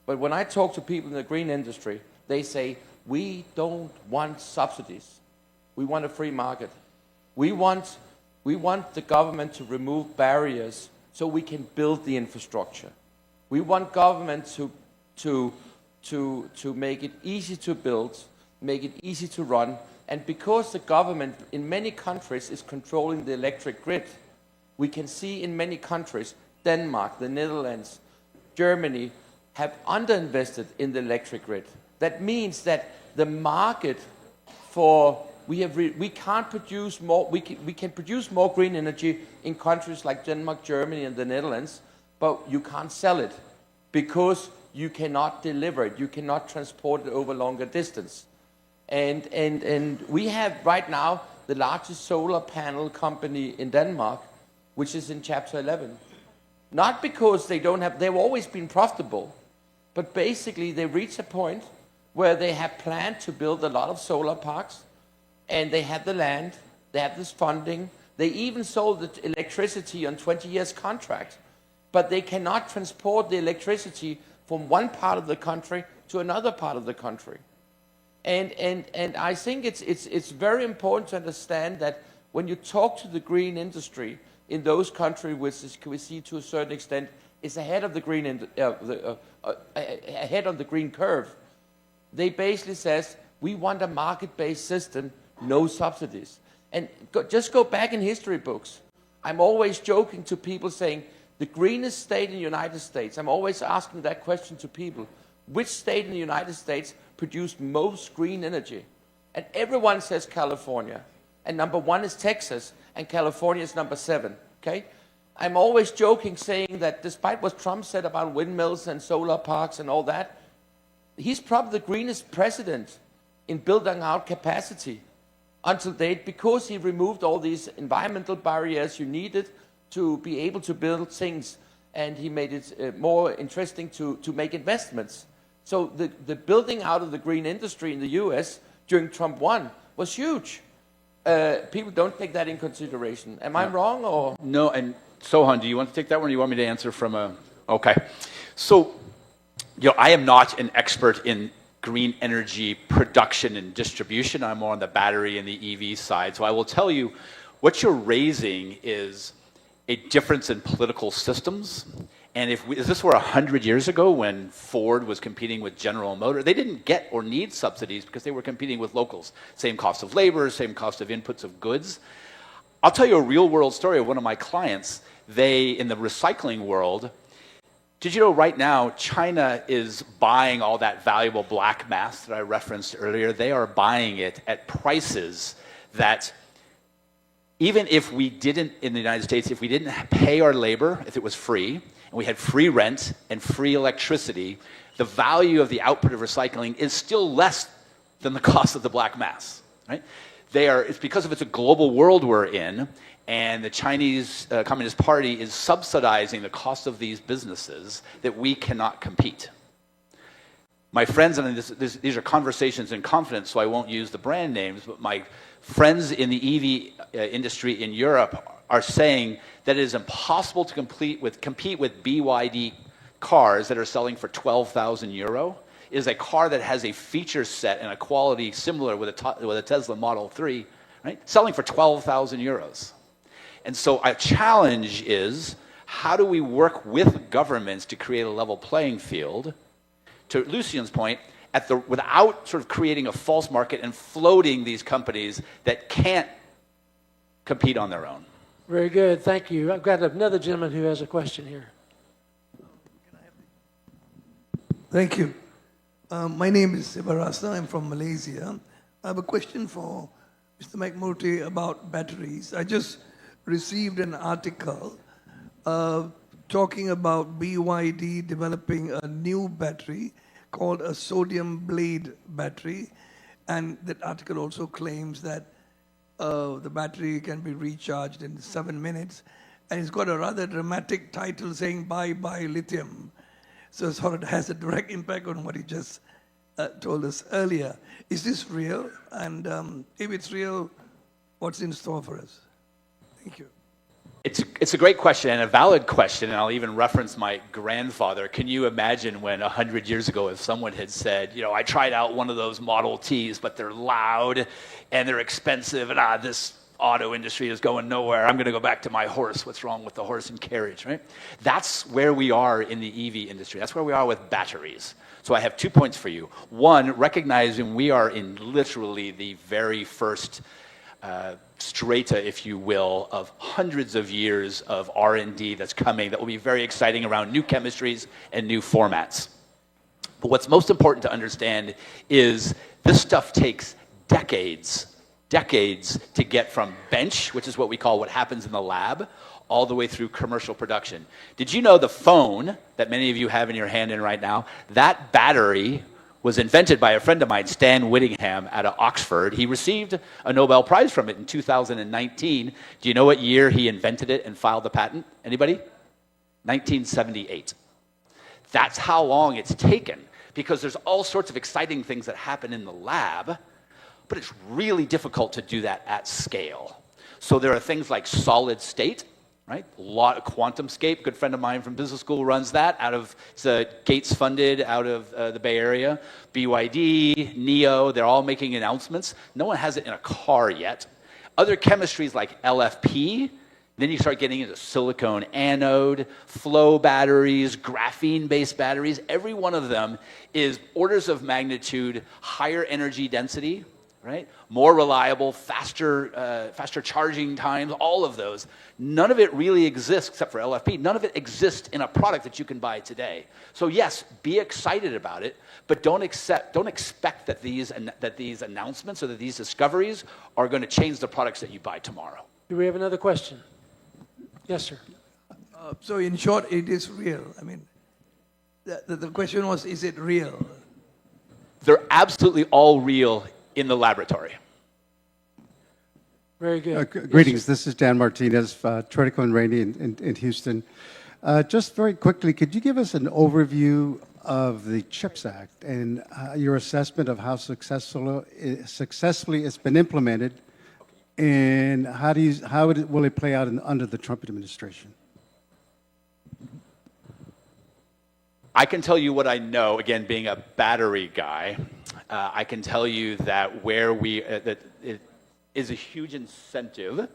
But when I talk to people in the green industry, they say, we don't want subsidies. We want a free market. We want the government to remove barriers so we can build the infrastructure. We want government to make it easy to build, make it easy to run. And because the government in many countries is controlling the electric grid, we can see in many countries, Denmark, the Netherlands, Germany, have underinvested in the electric grid. That means that the market for we can't produce more. We can produce more green energy in countries like Denmark, Germany, and the Netherlands, but you can't sell it because you cannot deliver it. You cannot transport it over longer distance. And we have right now the largest solar panel company in Denmark, which is in Chapter 11. Not because they've always been profitable, but basically they reach a point where they have planned to build a lot of solar parks, and they have the land, they have this funding, they even sold the electricity on 20 years contract, but they cannot transport the electricity from one part of the country to another part of the country. And I think it's very important to understand that when you talk to the green industry in those countries which we see to a certain extent is ahead of the green ahead of the green curve, they basically says we want a market-based system, no subsidies. And just go back in history books. I'm always joking to people saying the greenest state in the United States. I'm always asking that question to people. Which state in the United States produced most green energy? And everyone says California. And number 1 is Texas, and California is number 7. Okay? I'm always joking saying that despite what Trump said about windmills and solar parks and all that, he's probably the greenest president in building out capacity until date because he removed all these environmental barriers you needed to be able to build things, and he made it more interesting to make investments. So the building out of the green industry in the US during Trump 1 was huge. People don't take that in consideration. Am I wrong? Or No, and Sohan, do you want to take that one, or do you want me to answer from a... Okay. So, I am not an expert in green energy production and distribution. I'm more on the battery and the EV side. So I will tell you, what you're raising is a difference in political systems. And if this were 100 years ago when Ford was competing with General Motors, they didn't get or need subsidies because they were competing with locals. Same cost of labor, same cost of inputs of goods. I'll tell you a real world story of one of my clients. They, in the recycling world, did you know right now China is buying all that valuable black mass that I referenced earlier? They are buying it at prices that even if we didn't, in the United States, if we didn't pay our labor, if it was free, and we had free rent and free electricity, the value of the output of recycling is still less than the cost of the black mass, right? It's because it's a global world we're in, and the Chinese Communist Party is subsidizing the cost of these businesses that we cannot compete. My friends, and these are conversations in confidence, so I won't use the brand names, but my friends in the EV industry in Europe are saying that it is impossible to compete with BYD cars that are selling for 12,000 euro. It is a car that has a feature set and a quality similar with a Tesla Model 3, right? Selling for 12,000 euros. And so our challenge is, how do we work with governments to create a level playing field, to Lucian's point, without sort of creating a false market and floating these companies that can't compete on their own. Very good. Thank you. I've got another gentleman who has a question here. Thank you. My name is Sibarasa. I'm from Malaysia. I have a question for Mr. McMurtry about batteries. I just received an article talking about BYD developing a new battery called a sodium blade battery. And that article also claims that the battery can be recharged in 7 minutes. And it's got a rather dramatic title saying, "Bye Bye Lithium." So it sort of has a direct impact on what he just told us earlier. Is this real? And if it's real, what's in store for us? Thank you. It's a great question and a valid question, and I'll even reference my grandfather. Can you imagine when 100 years ago, if someone had said, you know, I tried out one of those Model Ts, but they're loud and they're expensive, and this auto industry is going nowhere. I'm going to go back to my horse. What's wrong with the horse and carriage, right? That's where we are in the EV industry. That's where we are with batteries. So I have 2 points for you. One, recognizing we are in literally the very first strata, if you will, of hundreds of years of R&D that's coming that will be very exciting around new chemistries and new formats. But what's most important to understand is this stuff takes decades to get from bench, which is what we call what happens in the lab, all the way through commercial production. Did you know the phone that many of you have in your hand right now, that battery was invented by a friend of mine, Stan Whittingham, out of Oxford. He received a Nobel Prize from it in 2019. Do you know what year he invented it and filed the patent? Anybody? 1978. That's how long it's taken, because there's all sorts of exciting things that happen in the lab, but it's really difficult to do that at scale. So there are things like solid state, right? A lot of QuantumScape, a good friend of mine from business school runs that it's Gates funded out of the Bay Area. BYD, NEO, they're all making announcements. No one has it in a car yet. Other chemistries like LFP, then you start getting into silicone anode, flow batteries, graphene-based batteries. Every one of them is orders of magnitude higher energy density, right? More reliable, faster charging times, all of those. None of it really exists, except for LFP. None of it exists in a product that you can buy today. So yes, be excited about it, but don't expect that these announcements or that these discoveries are going to change the products that you buy tomorrow. Do we have another question? Yes, sir. So in short, it is real. I mean, the question was, is it real? They're absolutely all real in the laboratory. Very good. Greetings. This is Dan Martinez, Tridico and Rainey in Houston. Just very quickly, could you give us an overview of the CHIPS Act and your assessment of how successfully it's been implemented, and how will it play out under the Trump administration? I can tell you what I know, again, being a battery guy. I can tell you that that it is a huge incentive,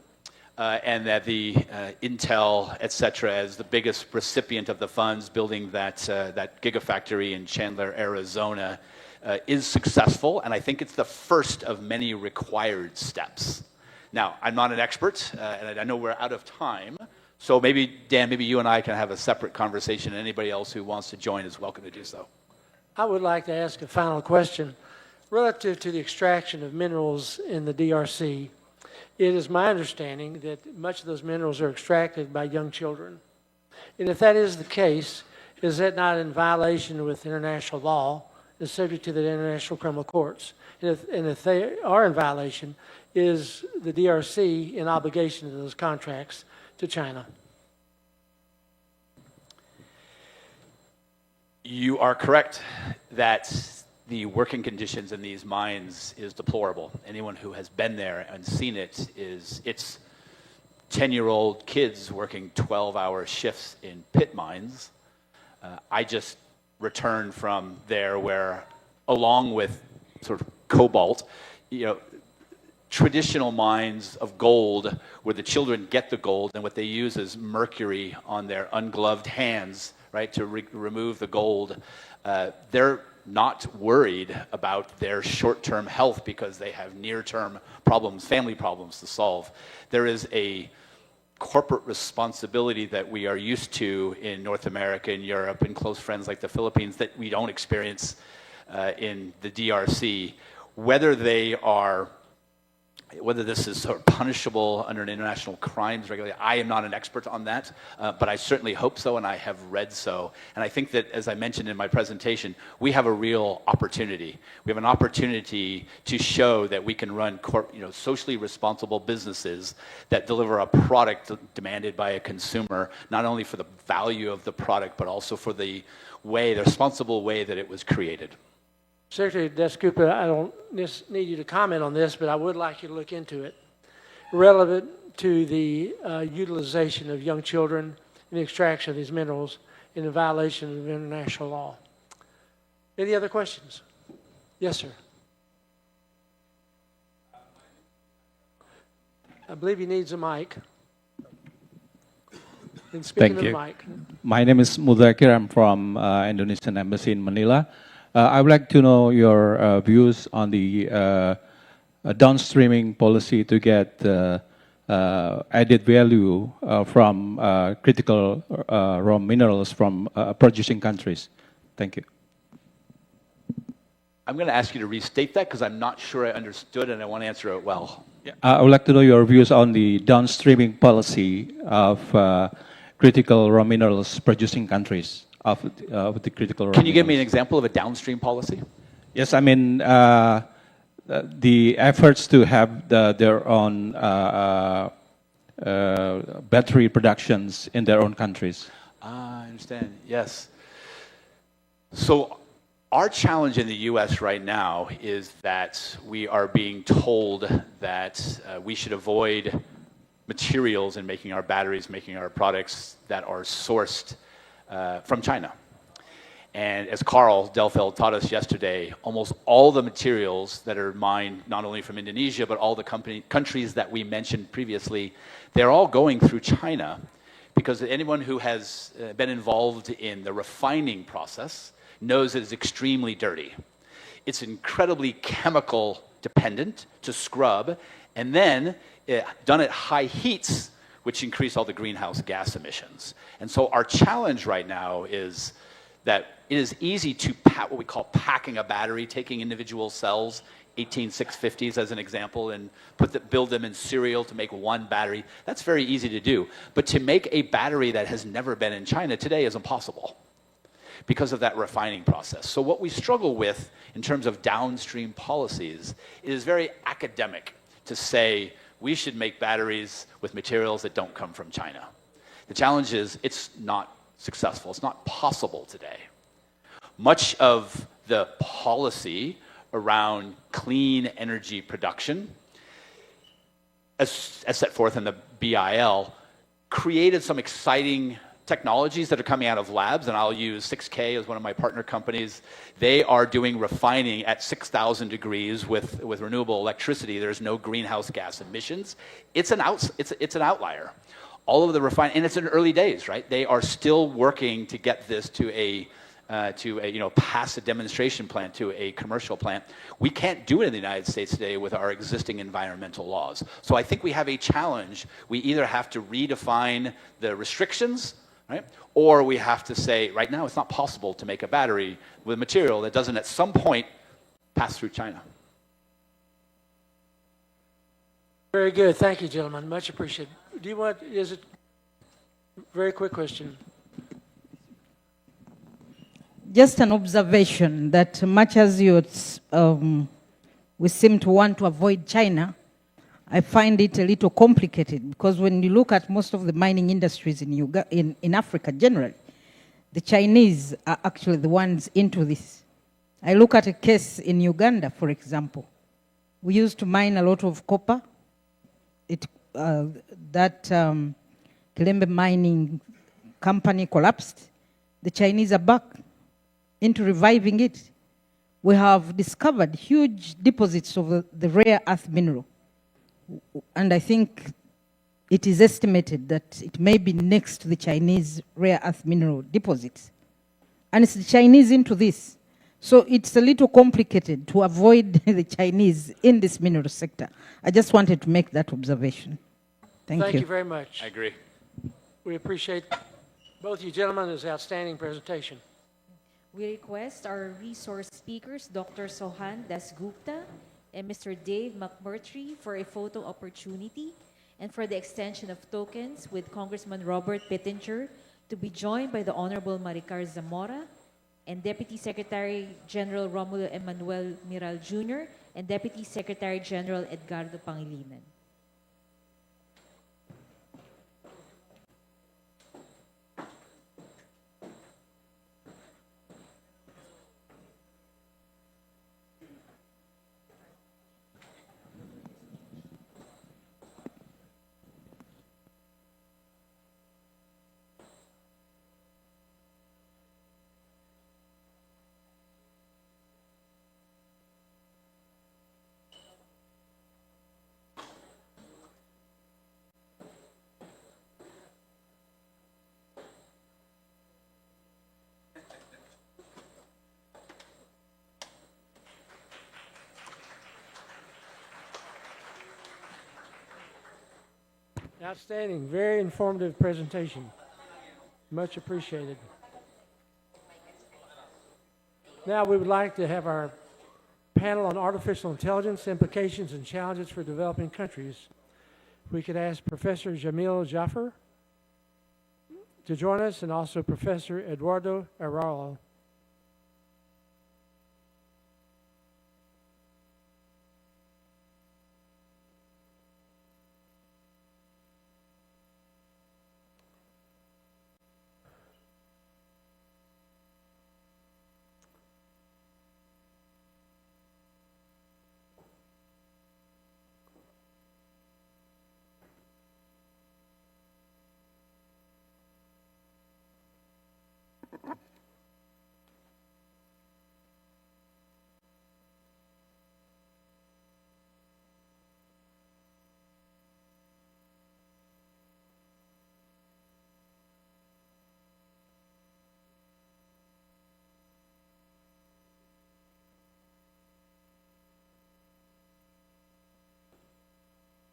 and that the Intel, et cetera, as the biggest recipient of the funds building that gigafactory in Chandler, Arizona, is successful, and I think it's the first of many required steps. Now, I'm not an expert, and I know we're out of time, so maybe, Dan, maybe you and I can have a separate conversation, and anybody else who wants to join is welcome to do so. I would like to ask a final question. Relative to the extraction of minerals in the DRC, it is my understanding that much of those minerals are extracted by young children. And if that is the case, is that not in violation with international law and subject to the international criminal courts? And if they are in violation, is the DRC in obligation to those contracts to China? You are correct that the working conditions in these mines is deplorable. Anyone who has been there and seen it it's 10-year-old kids working 12-hour shifts in pit mines. I just returned from there where, along with sort of cobalt, traditional mines of gold where the children get the gold and what they use is mercury on their ungloved hands, right, to remove the gold. They're not worried about their short-term health because they have near-term problems, family problems to solve. There is a corporate responsibility that we are used to in North America and Europe and close friends like the Philippines that we don't experience in the DRC. Whether this is sort of punishable under an international crimes regulation, I am not an expert on that, but I certainly hope so, and I have read so. And I think that, as I mentioned in my presentation, we have a real opportunity. We have an opportunity to show that we can run socially responsible businesses that deliver a product demanded by a consumer, not only for the value of the product, but also for the responsible way that it was created. Secretary Descoupa, I don't need you to comment on this, but I would like you to look into it. Relevant to the utilization of young children and the extraction of these minerals in violation of international law. Any other questions? Yes, sir. I believe he needs a mic. And speak Thank into you. the mic. My name is Mudakir. I'm from Indonesian Embassy in Manila. I would like to know your views on the downstreaming policy to get added value from critical raw minerals from producing countries. Thank you. I'm going to ask you to restate that because I'm not sure I understood and I want to answer it well. I would like to know your views on the downstreaming policy of critical raw minerals producing countries of the critical raw Can you give me an minerals. example of a downstream policy? Yes, I mean the efforts to have their own battery productions in their own countries. I understand, yes. So our challenge in the US right now is that we are being told that we should avoid materials in making our batteries, making our products that are sourced from China. And as Carl Delfeld taught us yesterday, almost all the materials that are mined, not only from Indonesia, but all the countries that we mentioned previously, they're all going through China because anyone who has been involved in the refining process knows it is extremely dirty. It's incredibly chemical dependent to scrub, and then done at high heats, which increase all the greenhouse gas emissions. And so our challenge right now is that it is easy to what we call packing a battery, taking individual cells, 18650s as an example, and build them in serial to make one battery. That's very easy to do. But to make a battery that has never been in China today is impossible because of that refining process. So what we struggle with in terms of downstream policies is very academic to say we should make batteries with materials that don't come from China. The challenge is it's not successful. It's not possible today. Much of the policy around clean energy production, as set forth in the BIL, created some exciting technologies that are coming out of labs, and I'll use 6K as one of my partner companies. They are doing refining at 6,000 degrees with renewable electricity. There's no greenhouse gas emissions. It's an outlier. All of the refining, and it's in early days, right? They are still working to get this to a pass a demonstration plant to a commercial plant. We can't do it in the United States today with our existing environmental laws. So I think we have a challenge. We either have to redefine the restrictions, right? Or we have to say, right now it's not possible to make a battery with material that doesn't at some point pass through China. Very good. Thank you, gentlemen. Much appreciated. Is it very quick question? Just an observation that much as we seem to want to avoid China, I find it a little complicated because when you look at most of the mining industries in Africa generally, the Chinese are actually the ones into this. I look at a case in Uganda, for example. We used to mine a lot of copper. Kilembe mining company collapsed. The Chinese are back into reviving it. We have discovered huge deposits of the rare earth mineral. And I think it is estimated that it may be next to the Chinese rare earth mineral deposits. And it's the Chinese into this. So it's a little complicated to avoid the Chinese in this mineral sector. I just wanted to make that observation. Thank you. You very much. I agree. We appreciate both you gentlemen. It was an outstanding presentation. We request our resource speakers, Dr. Sohan Dasgupta and Mr. Dave McMurtry, for a photo opportunity and for the extension of tokens with Congressman Robert Pittenger to be joined by the Honorable Maricar Zamora and Deputy Secretary General Romulo Emmanuel Miral Jr. and Deputy Secretary General Edgardo Pangilinan. Outstanding. Very informative presentation. Much appreciated. Now we would like to have our panel on artificial intelligence, implications and challenges for developing countries. We could ask Professor Jamil Jaffer to join us, and also Professor Eduardo Araujo.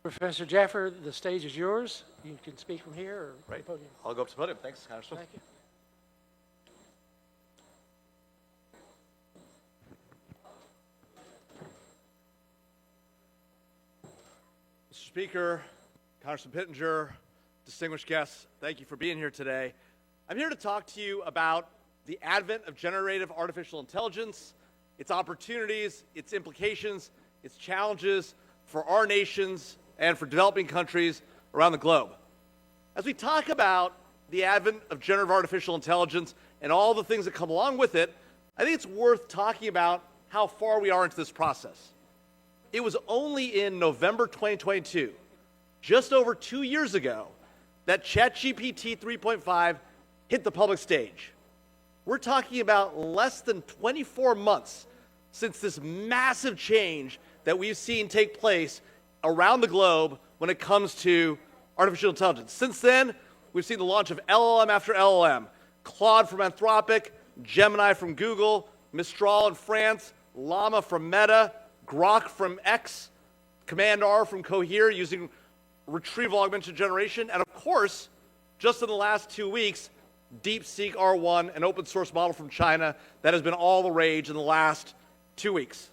Professor Jaffer, the stage is yours. You can speak from here or Right. the podium. I'll go up to the podium. Thanks, Congressman. Thank you. Mr. Speaker, Congressman Pittenger, distinguished guests, thank you for being here today. I'm here to talk to you about the advent of generative artificial intelligence, its opportunities, its implications, its challenges for our nations and for developing countries around the globe. As we talk about the advent of generative artificial intelligence and all the things that come along with it, I think it's worth talking about how far we are into this process. It was only in November 2022, just over 2 years ago, that ChatGPT 3.5 hit the public stage. We're talking about less than 24 months since this massive change that we've seen take place around the globe when it comes to artificial intelligence. Since then, we've seen the launch of LLM after LLM, Claude from Anthropic, Gemini from Google, Mistral in France, Llama from Meta, Grok from X, Command R from Cohere using retrieval augmented generation, and of course, just in the last 2 weeks, DeepSeek R1, an open source model from China that has been all the rage in the last 2 weeks.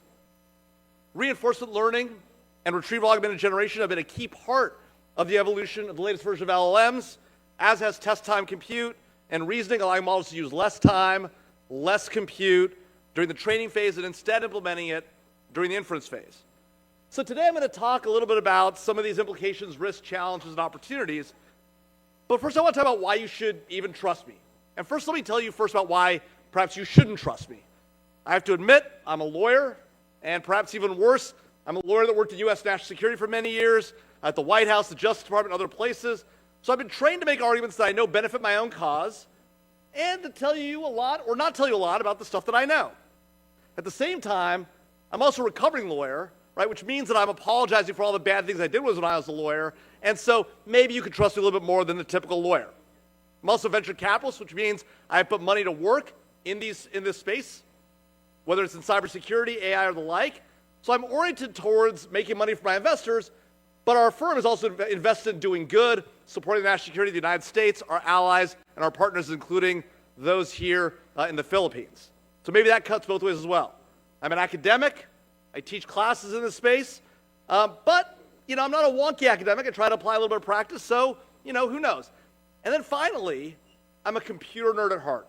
Reinforcement learning and retrieval augmented generation have been a key part of the evolution of the latest version of LLMs, as has test time compute and reasoning, allowing models to use less time, less compute during the training phase and instead implementing it during the inference phase. So today I'm going to talk a little bit about some of these implications, risks, challenges, and opportunities. But first I want to talk about why you should even trust me. And first let me tell you first about why perhaps you shouldn't trust me. I have to admit, I'm a lawyer, and perhaps even worse, I'm a lawyer that worked at U.S. National Security for many years, at the White House, the Justice Department, and other places. So I've been trained to make arguments that I know benefit my own cause, and to tell you a lot, or not tell you a lot, about the stuff that I know. At the same time, I'm also a recovering lawyer, right, which means that I'm apologizing for all the bad things I did when I was a lawyer, and so maybe you could trust me a little bit more than the typical lawyer. I'm also a venture capitalist, which means I put money to work in this space, whether it's in cybersecurity, AI, or the like. So I'm oriented towards making money for my investors, but our firm is also invested in doing good, supporting the national security of the United States, our allies, and our partners, including those here in the Philippines. So maybe that cuts both ways as well. I'm an academic. I teach classes in this space. But, I'm not a wonky academic. I try to apply a little bit of practice, so, who knows? And then finally, I'm a computer nerd at heart.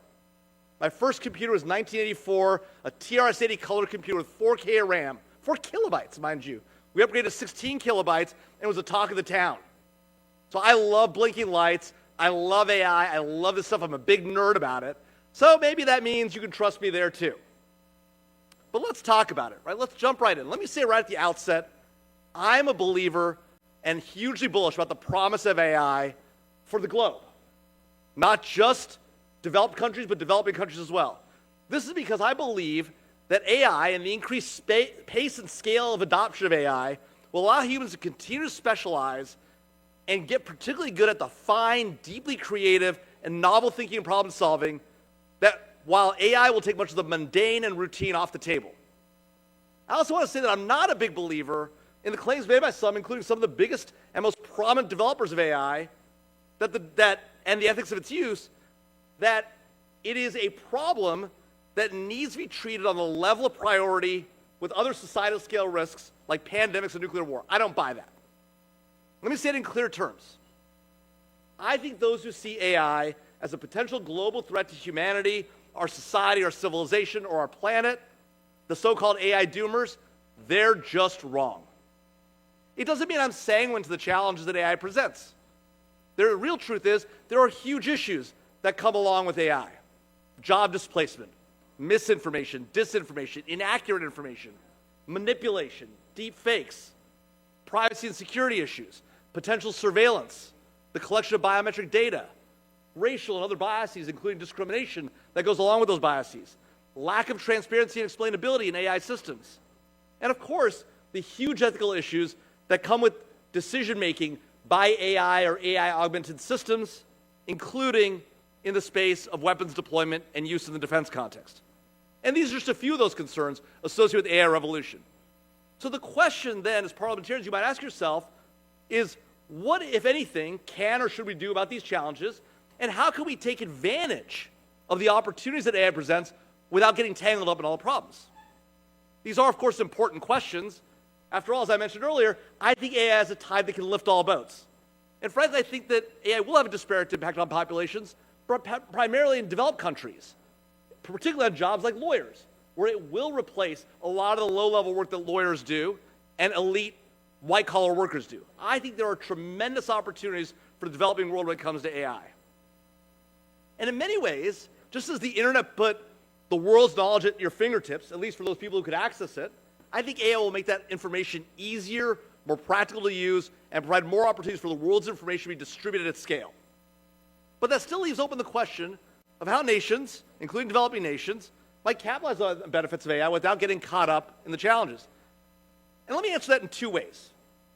My first computer was 1984, a TRS-80 color computer with 4K of RAM, 4 kilobytes, mind you. We upgraded to 16 kilobytes, and it was the talk of the town. So I love blinking lights. I love AI. I love this stuff. I'm a big nerd about it. So maybe that means you can trust me there too. But let's talk about it, right? Let's jump right in. Let me say right at the outset, I'm a believer and hugely bullish about the promise of AI for the globe. Not just developed countries, but developing countries as well. This is because I believe that AI and the increased pace and scale of adoption of AI will allow humans to continue to specialize and get particularly good at the fine, deeply creative, and novel thinking and problem solving that while AI will take much of the mundane and routine off the table. I also want to say that I'm not a big believer in the claims made by some, including some of the biggest and most prominent developers of AI, and the ethics of its use, that it is a problem that needs to be treated on the level of priority with other societal scale risks like pandemics and nuclear war. I don't buy that. Let me say it in clear terms. I think those who see AI as a potential global threat to humanity, our society, our civilization, or our planet, the so-called AI doomers, they're just wrong. It doesn't mean I'm sanguine to the challenges that AI presents. The real truth is there are huge issues that come along with AI. Job displacement, misinformation, disinformation, inaccurate information, manipulation, deep fakes, privacy and security issues, potential surveillance, the collection of biometric data, racial and other biases, including discrimination that goes along with those biases, lack of transparency and explainability in AI systems, and of course, the huge ethical issues that come with decision-making by AI or AI-augmented systems, including in the space of weapons deployment and use in the defense context. And these are just a few of those concerns associated with AI revolution. So the question then, as parliamentarians, you might ask yourself is, what, if anything, can or should we do about these challenges, and how can we take advantage of the opportunities that AI presents without getting tangled up in all the problems? These are, of course, important questions. After all, as I mentioned earlier, I think AI has a tide that can lift all boats. And frankly, I think that AI will have a disparate impact on populations, primarily in developed countries, particularly on jobs like lawyers, where it will replace a lot of the low-level work that lawyers do and elite white-collar workers do. I think there are tremendous opportunities for the developing world when it comes to AI. And in many ways, just as the internet put the world's knowledge at your fingertips, at least for those people who could access it, I think AI will make that information easier, more practical to use, and provide more opportunities for the world's information to be distributed at scale. But that still leaves open the question of how nations, including developing nations, might capitalize on the benefits of AI without getting caught up in the challenges. And let me answer that in two ways.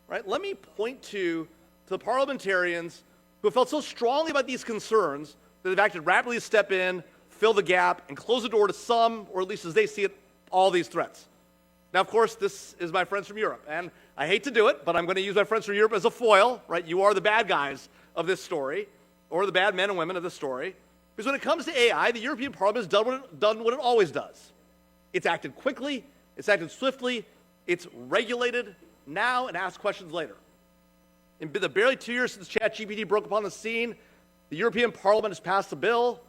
Right? Let me point to the parliamentarians who have felt so strongly about these concerns that they've acted rapidly to step in, fill the gap, and close the door to some, or at least as they see it, all these threats. Now, of course, this is my friends from Europe, and I hate to do it, but I'm going to use my friends from Europe as a foil, right? You are the bad guys of this story, or the bad men and women of this story, because when it comes to AI, the European Parliament has done what it always does. It's acted quickly, it's acted swiftly, it's regulated now and asked questions later. In the barely 2 years since ChatGPT broke upon the scene, the European Parliament has passed a bill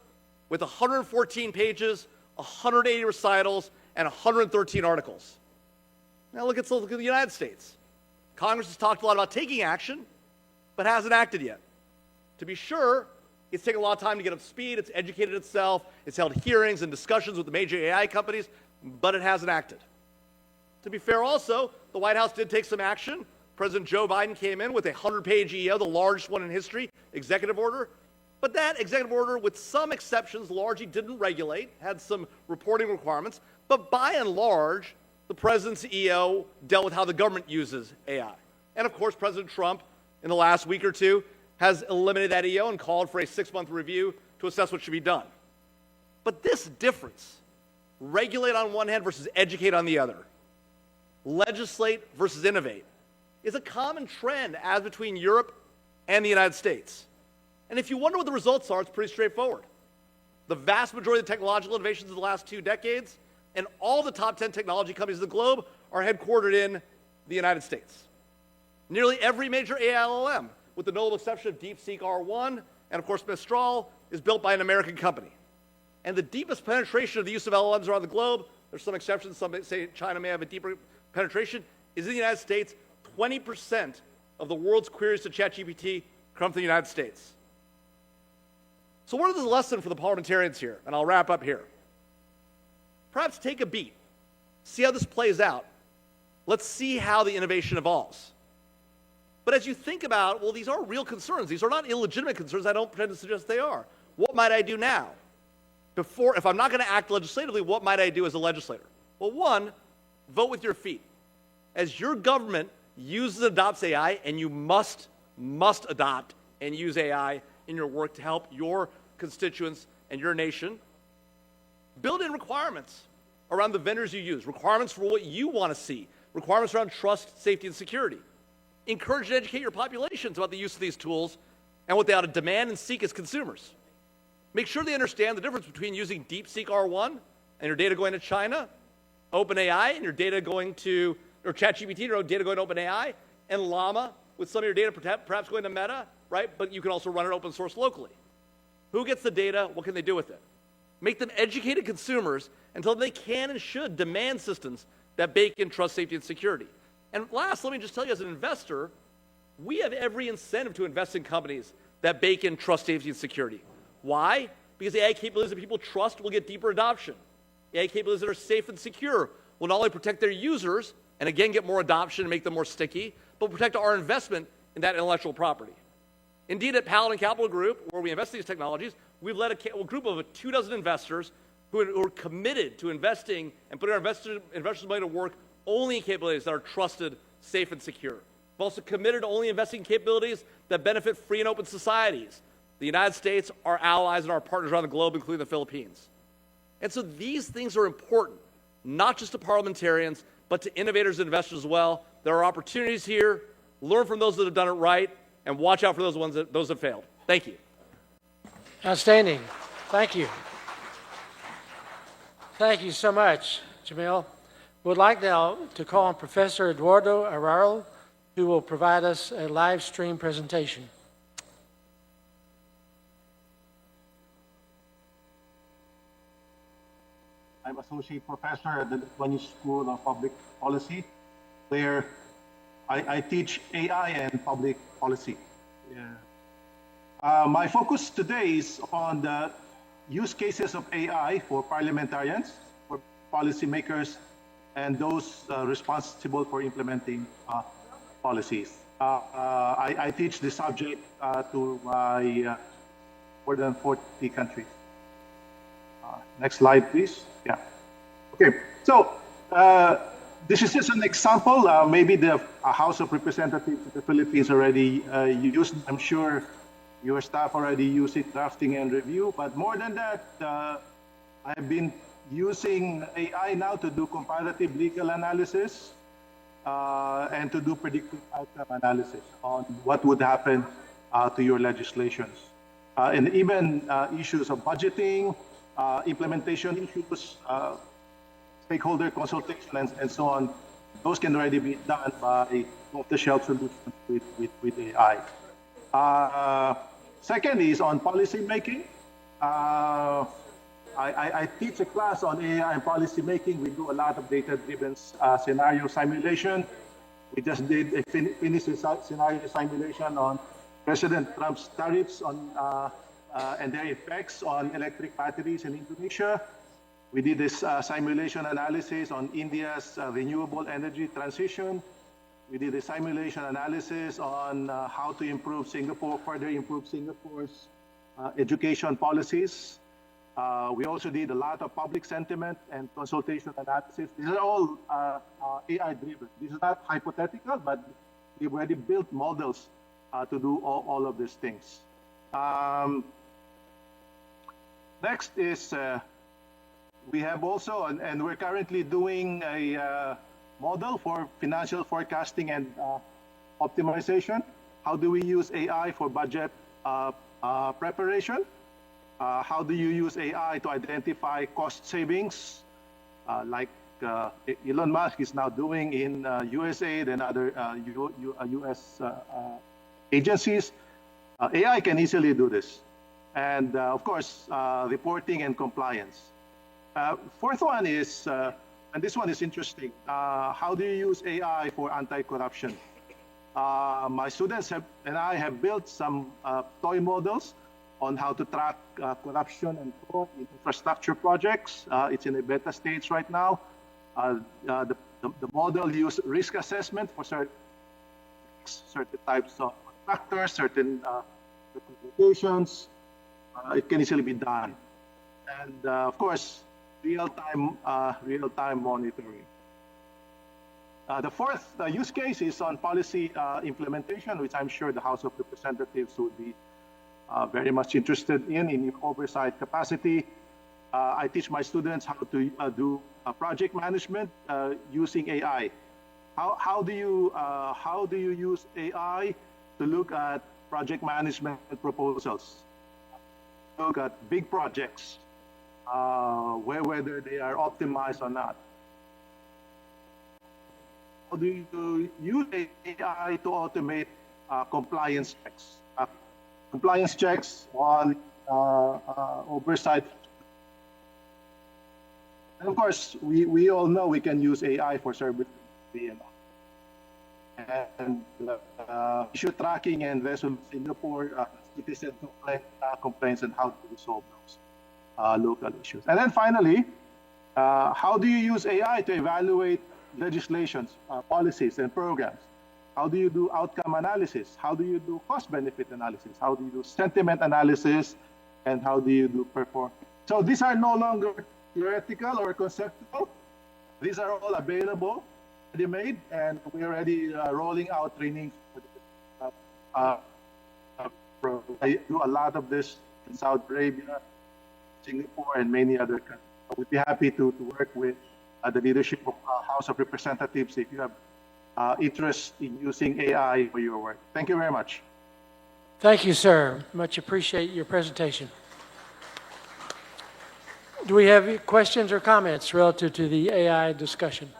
with 114 pages, 180 recitals, and 113 articles. Now look at the United States. Congress has talked a lot about taking action, but hasn't acted yet. To be sure, it's taken a lot of time to get up to speed, it's educated itself, it's held hearings and discussions with the major AI companies, but it hasn't acted. To be fair also, the White House did take some action. President Joe Biden came in with a 100-page EO, the largest one in history, executive order. But that executive order, with some exceptions, largely didn't regulate, had some reporting requirements. But by and large, the president's EO dealt with how the government uses AI. And of course, President Trump, in the last week or two, has eliminated that EO and called for a 6-month review to assess what should be done. But this difference, regulate on one hand versus educate on the other, legislate versus innovate, is a common trend as between Europe and the United States. And if you wonder what the results are, it's pretty straightforward. The vast majority of the technological innovations of the last 2 decades and all the top 10 technology companies of the globe are headquartered in the United States. Nearly every major AI LLM, with the notable exception of DeepSeek R1 and of course Mistral, is built by an American company. And the deepest penetration of the use of LLMs around the globe, there's some exceptions, some say China may have a deeper penetration, is in the United States. 20% of the world's queries to ChatGPT come from the United States. So what is the lesson for the parliamentarians here? And I'll wrap up here. Perhaps take a beat. See how this plays out. Let's see how the innovation evolves. But as you think about, well, these are real concerns. These are not illegitimate concerns. I don't pretend to suggest they are. What might I do now? If I'm not going to act legislatively, what might I do as a legislator? Well, one, vote with your feet. As your government uses and adopts AI, and you must adopt and use AI in your work to help your constituents and your nation, build in requirements around the vendors you use, requirements for what you want to see requirements around trust, safety, and security. Encourage and educate your populations about the use of these tools and what they ought to demand and seek as consumers. Make sure they understand the difference between using DeepSeek R1 and your data going to China, OpenAI and your data going to, or ChatGPT and your data going to OpenAI, and Llama with some of your data perhaps going to Meta, right? But you can also run it open source locally. Who gets the data? What can they do with it? Make them educated consumers and tell them they can and should demand systems that bake in trust, safety, and security. And last, let me just tell you as an investor, we have every incentive to invest in companies that bake in trust, safety, and security. Why? Because AI capabilities that people trust will get deeper adoption. AI capabilities that are safe and secure will not only protect their users and again get more adoption and make them more sticky, but protect our investment in that intellectual property. Indeed, at Paladin Capital Group, where we invest in these technologies, we've led a group of 24 investors who are committed to investing and putting our investors' money to work only in capabilities that are trusted, safe, and secure. We've also committed to only investing in capabilities that benefit free and open societies. The United States, our allies, and our partners around the globe, including the Philippines. And so these things are important, not just to parliamentarians, but to innovators and investors as well. There are opportunities here. Learn from those that have done it right, and watch out for those that failed. Thank you. Outstanding. Thank you. Thank you so much, Jamil. We'd like now to call on Professor Eduardo Arraro, who will provide us a live stream presentation. I'm Associate Professor at the Lithuanian School of Public Policy, where I teach AI and public policy. My focus today is on the use cases of AI for parliamentarians, for policymakers, and those responsible for implementing policies. I teach this subject to my more than 40 countries. Next slide, please. Yeah. Okay. So this is just an example. Maybe the House of Representatives of the Philippines already used. I'm sure your staff already use it, drafting and review. But more than that, I've been using AI now to do comparative legal analysis and to do predictive outcome analysis on what would happen to your legislations. And even issues of budgeting, implementation issues, stakeholder consultation, and so on. Those can already be done by off-the-shelf solutions with AI. Second is on policy making. I teach a class on AI and policy making. We do a lot of data-driven scenario simulation. We just did a finished scenario simulation on President Trump's tariffs on and their effects on electric batteries in Indonesia. We did this simulation analysis on India's renewable energy transition. We did a simulation analysis on how to improve Singapore, further improve Singapore's education policies. We also did a lot of public sentiment and consultation analysis. These are all AI-driven. This is not hypothetical, but we've already built models to do all of these things. Next is we have also, and we're currently doing a model for financial forecasting and optimization. How do we use AI for budget preparation? How do you use AI to identify cost savings, like Elon Musk is now doing in USAID and other US agencies? AI can easily do this. And of course, reporting and compliance. Fourth one is, and this one is interesting, how do you use AI for anti-corruption? My students and I have built some toy models on how to track corruption and fraud in infrastructure projects. It's in a beta stage right now. The model uses risk assessment for certain types of contractors, certain applications. It can easily be done. And of course, real-time monitoring. The fourth use case is on policy implementation, which I'm sure the House of Representatives would be very much interested in your oversight capacity. I teach my students how to do project management using AI. How do you use AI to look at project management proposals? Look at big projects, whether they are optimized or not. How do you use AI to automate compliance checks? Compliance checks on oversight. And of course, we all know we can use AI for service and issue tracking and resolution Singapore citizen complaints and how to resolve those local issues. And then finally, how do you use AI to evaluate legislations, policies, and programs? How do you do outcome analysis? How do you do cost-benefit analysis? How do you do sentiment analysis? And how do you do performance? So these are no longer theoretical or conceptual. These are all available, already made, and we're already rolling out trainings. I do a lot of this in Saudi Arabia, Singapore, and many other countries. So we'd be happy to work with the leadership of House of Representatives if you have interest in using AI for your work. Thank you very much. Thank you, sir. Much appreciate your presentation. Do we have questions or comments relative to the AI discussion?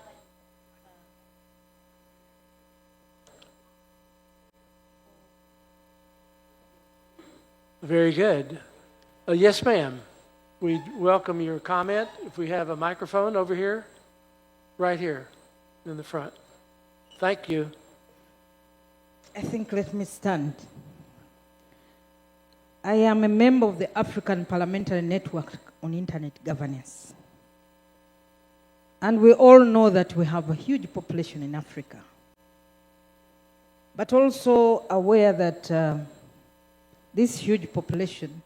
Very good. Yes, ma'am. We welcome your comment. If we have a microphone over here, right here in the front. Thank you. I think let me stand. I am a member of the African Parliamentary Network on Internet Governance. And we all know that we have a huge population in Africa. But also aware that this huge population,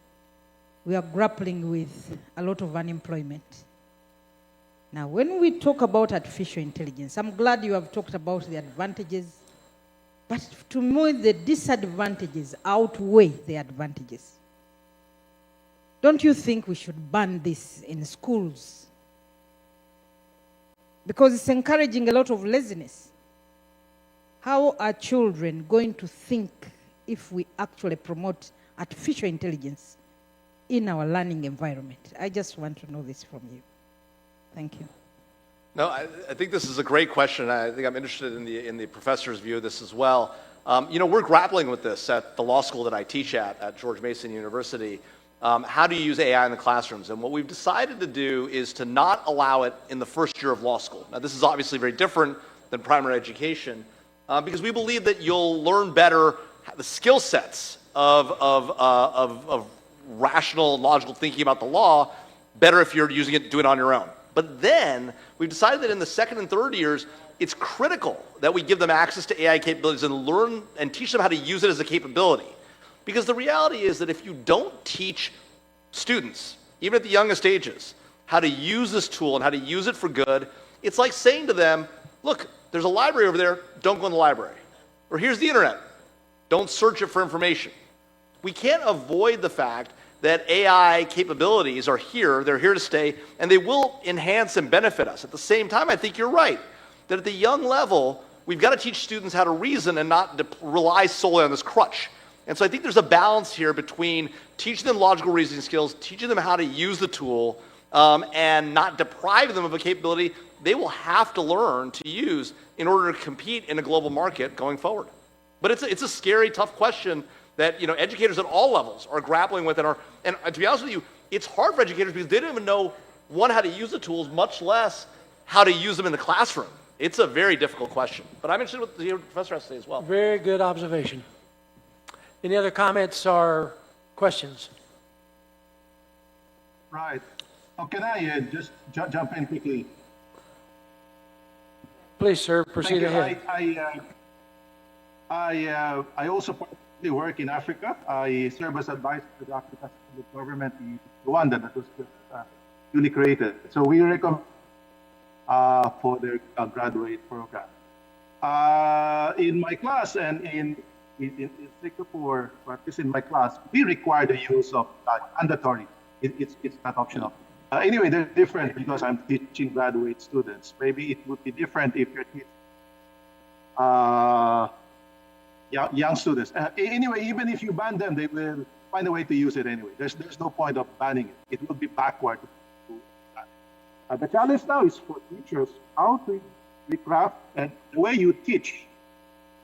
we are grappling with a lot of unemployment. Now, when we talk about artificial intelligence, I'm glad you have talked about the advantages, but to me, the disadvantages outweigh the advantages. Don't you think we should ban this in schools? Because it's encouraging a lot of laziness. How are children going to think if we actually promote artificial intelligence in our learning environment? I just want to know this from you. Thank you. No, I think this is a great question. I think I'm interested in the professor's view of this as well. We're grappling with this at the law school that I teach at George Mason University. How do you use AI in the classrooms? And what we've decided to do is to not allow it in the first year of law school. Now, this is obviously very different than primary education because we believe that you'll learn better the skill sets of rational, logical thinking about the law better if you're using it, do it on your own. But then we've decided that in the second and third years, it's critical that we give them access to AI capabilities and learn and teach them how to use it as a capability. Because the reality is that if you don't teach students, even at the youngest ages, how to use this tool and how to use it for good, it's like saying to them, look, there's a library over there, don't go in the library. Or here's the internet, don't search it for information. We can't avoid the fact that AI capabilities are here, they're here to stay, and they will enhance and benefit us. At the same time, I think you're right, that at the young level, we've got to teach students how to reason and not rely solely on this crutch. And so I think there's a balance here between teaching them logical reasoning skills, teaching them how to use the tool, and not deprive them of a capability they will have to learn to use in order to compete in a global market going forward. But it's a scary, tough question that educators at all levels are grappling with, and to be honest with you, it's hard for educators because they don't even know, one, how to use the tools, much less how to use them in the classroom. It's a very difficult question. But I'm interested in what the professor has to say as well. Very good observation. Any other comments or questions? Right. Oh, can I just jump in quickly? Please, sir, proceed ahead. I also work in Africa. I serve as advisor to the African government in Rwanda that was newly created. So we recommend for their graduate program. In my class and in Singapore, at least in my class, we require the use of mandatory. It's not optional. Anyway, they're different because I'm teaching graduate students. Maybe it would be different if you're teaching young students. Anyway, even if you ban them, they will find a way to use it anyway. There's no point of banning it. It will be backward. The challenge now is for teachers how to craft and the way you teach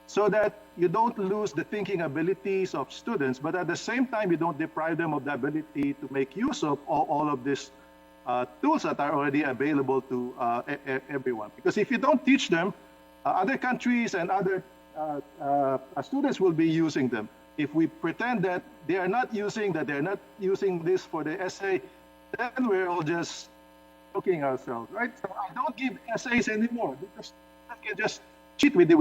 so that you don't lose the thinking abilities of students, but at the same time, you don't deprive them of the ability to make use of all of these tools that are already available to everyone. Because if you don't teach them, other countries and other students will be using them. If we pretend that they are not using this for the essay, then we're all just joking ourselves, right? So I don't give essays anymore because I can just cheat with the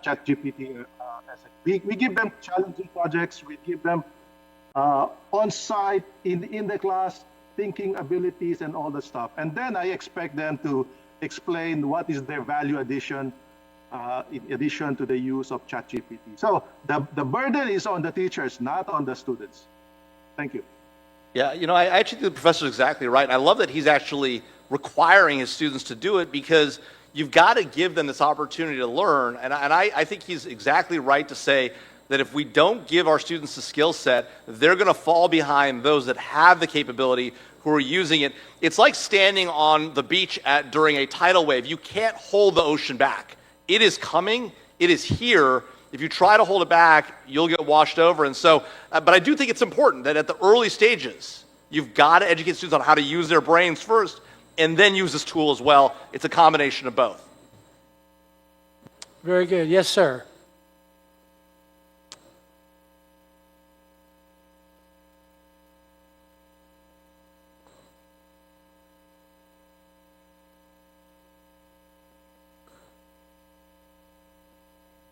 ChatGPT essay. We give them challenging projects. We give them on-site, in the class, thinking abilities and all the stuff. And then I expect them to explain what is their value addition in addition to the use of ChatGPT. So the burden is on the teachers, not on the students. Thank you. Yeah, I actually think the professor's exactly right. And I love that he's actually requiring his students to do it because you've got to give them this opportunity to learn. And I think he's exactly right to say that if we don't give our students the skill set, they're going to fall behind those that have the capability who are using it. It's like standing on the beach during a tidal wave. You can't hold the ocean back. It is coming. It is here. If you try to hold it back, you'll get washed over. And so, but I do think it's important that at the early stages, you've got to educate students on how to use their brains first and then use this tool as well. It's a combination of both. Very good. Yes, sir.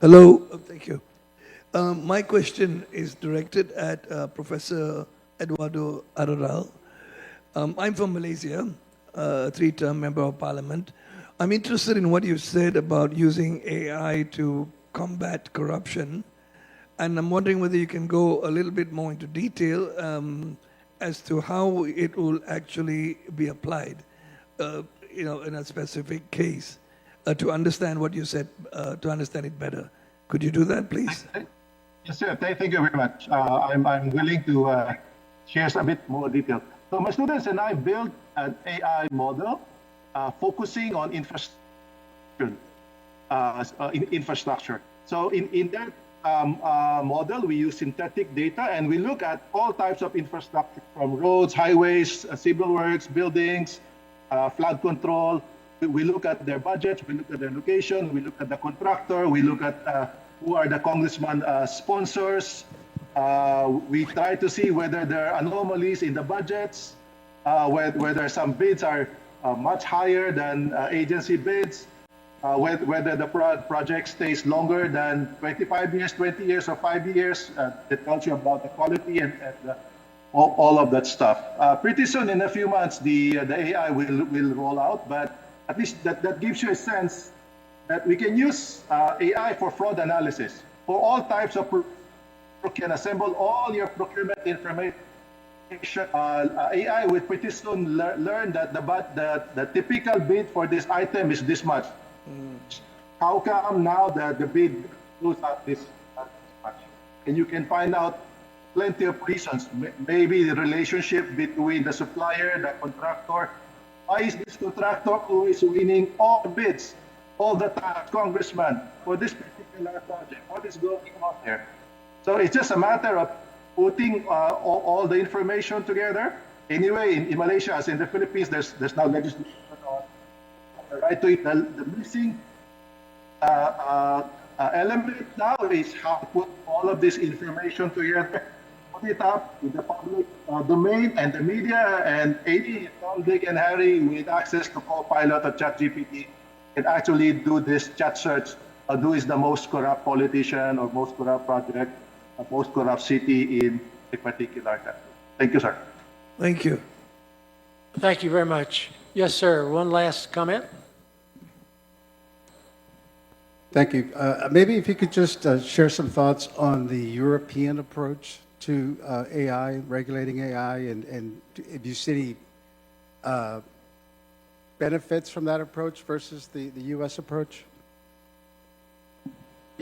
Hello, thank you. My question is directed at Professor Eduardo Aroral. I'm from Malaysia, a three-term member of parliament. I'm interested in what you said about using AI to combat corruption. And I'm wondering whether you can go a little bit more into detail as to how it will actually be applied, in a specific case. To understand what you said, to understand it better. Could you do that, please? Yes, sir. Thank you very much. I'm willing to share a bit more detail. So my students and I built an AI model focusing on infrastructure. So in that model, we use synthetic data and we look at all types of infrastructure from roads, highways, civil works, buildings, flood control. We look at their budgets, we look at their location, we look at the contractor, we look at who are the congressman sponsors. We try to see whether there are anomalies in the budgets, whether some bids are much higher than agency bids, whether the project stays longer than 25 years, 20 years, or 5 years. That tells you about the quality and all of that stuff. Pretty soon, in a few months, the AI will roll out, but at least that gives you a sense that we can use AI for fraud analysis. For all types of, you can assemble all your procurement information. AI will pretty soon learn that the typical bid for this item is this much. How come now that the bid goes up this much? And you can find out plenty of reasons. Maybe the relationship between the supplier, the contractor. Why is this contractor always winning all the bids all the time, congressman, for this particular project? What is going on there? So it's just a matter of putting all the information together. Anyway, in Malaysia, as in the Philippines, there's now legislation on the right to it. The missing element now is how to put all of this information together, put it up in the public domain and the media, and any Tom, Dick, and Harry with access to Copilot or ChatGPT can actually do this chat search. Who is the most corrupt politician or most corrupt project, or most corrupt city in a particular country? Thank you, sir. Thank you. Thank you very much. Yes, sir. One last comment. Thank you. Maybe if you could just share some thoughts on the European approach to AI, regulating AI, and if you see any benefits from that approach versus the U.S. approach?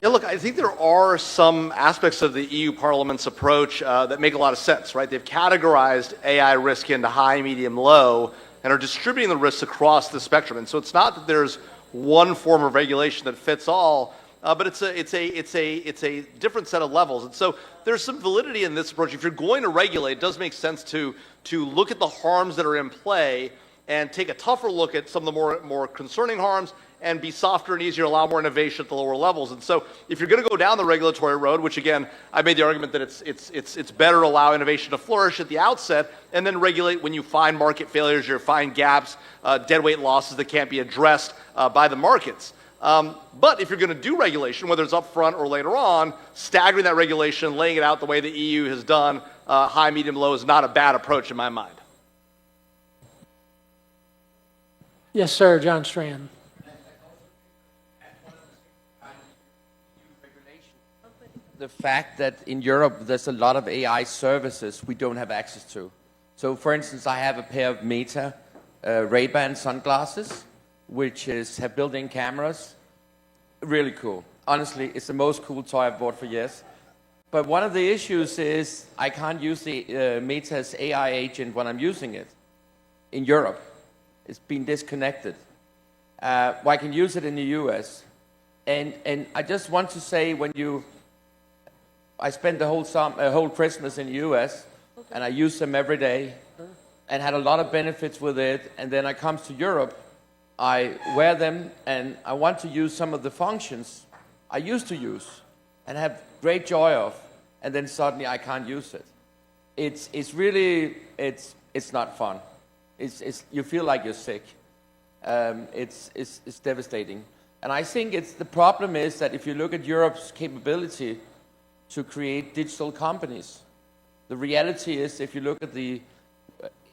Yeah, look, I think there are some aspects of the EU Parliament's approach that make a lot of sense, right? They've categorized AI risk into high, medium, low, and are distributing the risks across the spectrum. And so it's not that there's one form of regulation that fits all, but it's a different set of levels. And so there's some validity in this approach. If you're going to regulate, it does make sense to look at the harms that are in play and take a tougher look at some of the more concerning harms and be softer and easier, allow more innovation at the lower levels. And so if you're going to go down the regulatory road, which again, I made the argument that it's better to allow innovation to flourish at the outset and then regulate when you find market failures, you find gaps, deadweight losses that can't be addressed by the markets. But if you're going to do regulation, whether it's up front or later on, staggering that regulation, laying it out the way the EU has done, high, medium, low, is not a bad approach in my mind. Yes, sir, John Strand. The fact that in Europe there's a lot of AI services we don't have access to. So for instance, I have a pair of Meta Ray-Ban sunglasses, which have built-in cameras. Really cool. Honestly, it's the most cool toy I've bought for years. But one of the issues is I can't use the Meta's AI agent when I'm using it in Europe. It's been disconnected. Well, I can use it in the US. And I just want to say I spent the whole Christmas in the US, and I use them every day, and had a lot of benefits with it. And then I come to Europe, I wear them, and I want to use some of the functions I used to use, and have great joy of. And then suddenly I can't use it. It's really not fun. You feel like you're sick. It's devastating. And I think the problem is that if you look at Europe's capability to create digital companies. The reality is, if you look at the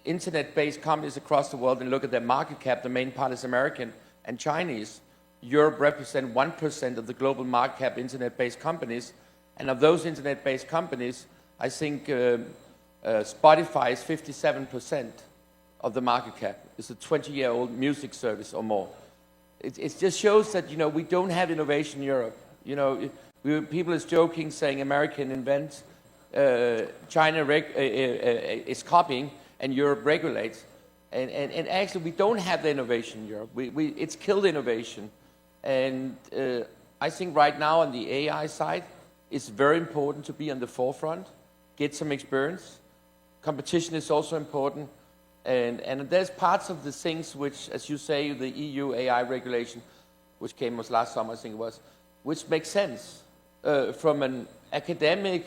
internet-based companies across the world and look at their market cap, the main part is American and Chinese. Europe represents 1% of the global market cap internet-based companies. And of those internet-based companies, I think Spotify is 57% of the market cap. It's a 20-year-old music service or more. It just shows that, we don't have innovation in Europe. People is joking, saying American invent, China is copying, and Europe regulates. And actually, we don't have the innovation in Europe. It's killed innovation. And I think right now on the AI side, it's very important to be on the forefront, get some experience. Competition is also important. And there's parts of the things which, as you say, the EU AI regulation, which was last summer, I think it was, which makes sense. From an academic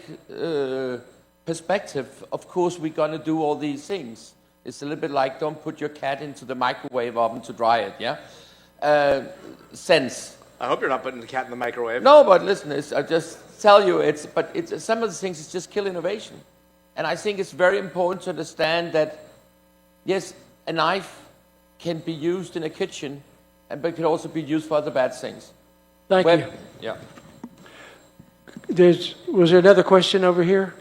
perspective, of course, we're going to do all these things. It's a little bit like don't put your cat into the microwave oven to dry it, yeah? Sense. I hope you're not putting the cat in the microwave. No, but listen, I just tell you, some of the things is just kill innovation. And I think it's very important to understand that, yes, a knife can be used in a kitchen, but it can also be used for other bad things. Thank you. Yeah. Was there another question over here?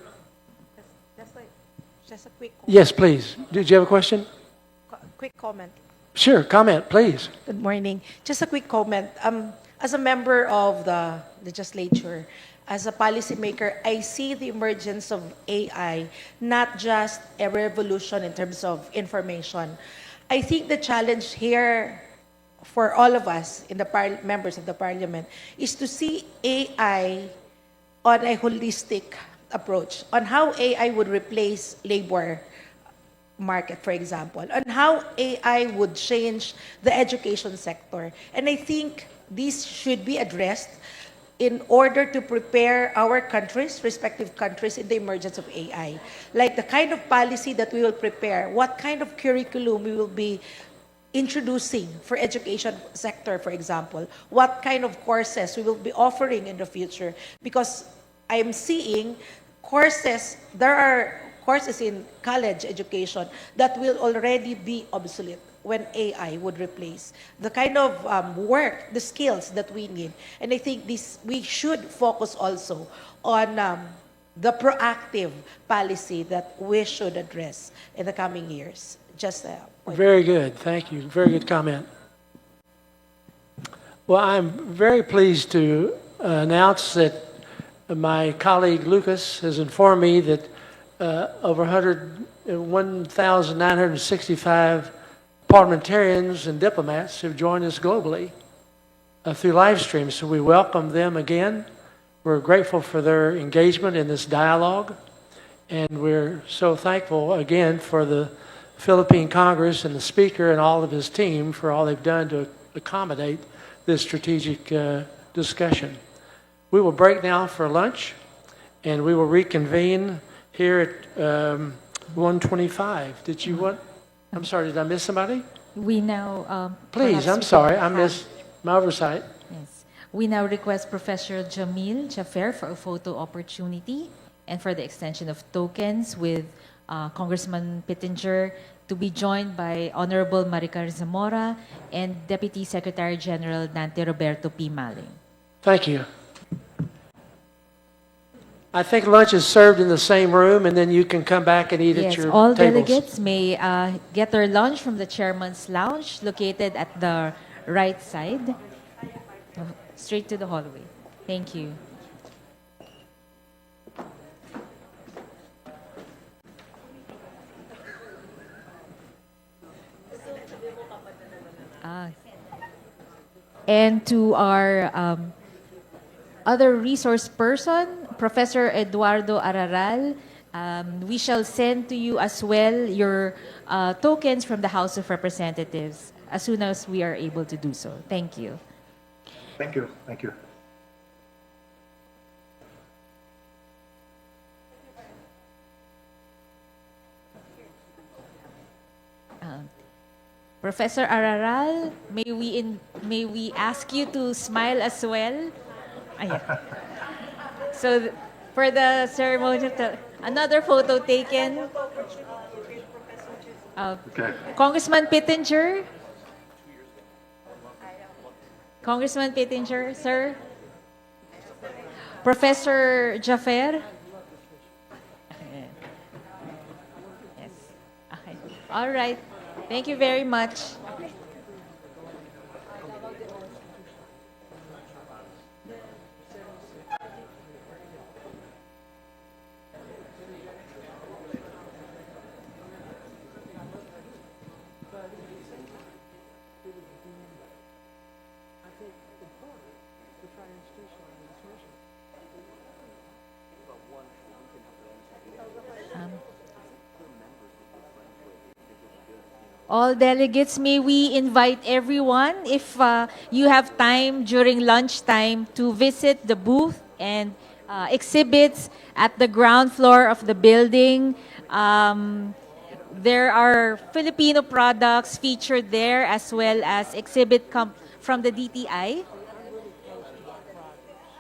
Just a quick comment. Yes, please. Did you have a question? Quick comment. Sure, comment, please. Good morning. Just a quick comment. As a member of the legislature, as a policymaker, I see the emergence of AI not just a revolution in terms of information. I think the challenge here for all of us in the members of the parliament is to see AI on a holistic approach, on how AI would replace labor market, for example, on how AI would change the education sector. And I think these should be addressed in order to prepare our countries, respective countries, in the emergence of AI. Like the kind of policy that we will prepare, what kind of curriculum we will be introducing for education sector, for example, what kind of courses we will be offering in the future. Because I'm seeing courses, there are courses in college education that will already be obsolete when AI would replace the kind of work, the skills that we need. And I think we should focus also on the proactive policy that we should address in the coming years. Just a point. Very good. Thank you. Very good comment. Well, I'm very pleased to announce that my colleague Lucas has informed me that over 1,965 parliamentarians and diplomats have joined us globally through live stream. So we welcome them again. We're grateful for their engagement in this dialogue. And we're so thankful again for the Philippine Congress and the Speaker and all of his team for all they've done to accommodate this strategic discussion. We will break now for lunch, and we will reconvene here at 1:25. Did you want? I'm sorry, did I miss somebody? We now... Please, I'm sorry, I missed my oversight. Yes. We now request Professor Jamil Jafer for a photo opportunity and for the extension of tokens with Congressman Pittenger to be joined by Honorable Maricar Zamora and Deputy Secretary General Dante Roberto P. Maling. Thank you. I think lunch is served in the same room, and then you can come back and eat at Yes, your all tables. delegates may get their lunch from the Chairman's Lounge located at the right side, straight to the hallway. Thank you. And to our other resource person, Professor Eduardo Araral, we shall send to you as well your tokens from the House of Representatives as soon as we are able to do so. Thank you. Thank you. Thank you. Professor Araral, may we ask you to smile as well? Ayan. So for the ceremony, another photo taken. Okay. Congressman Pittenger. Congressman Pittenger, sir. Professor Jafer. Yes. Okay. All right. Thank you very much. All delegates, may we invite everyone, if you have time during lunchtime, to visit the booth and exhibits at the ground floor of the building. There are Filipino products featured there, as well as exhibit from the DTI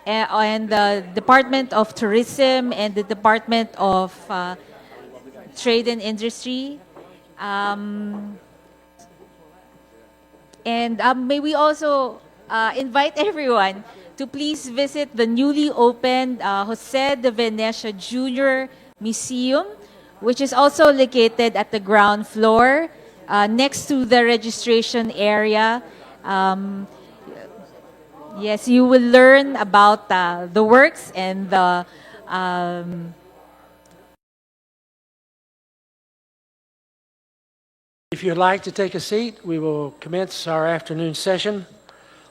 and the Department of Tourism and the Department of Trade and Industry. May we also invite everyone to please visit the newly opened Jose de Venecia Jr. Museum, which is also located at the ground floor next to the registration area. Yes, you will learn about the works and the If you'd like to take a seat, we will commence our afternoon session.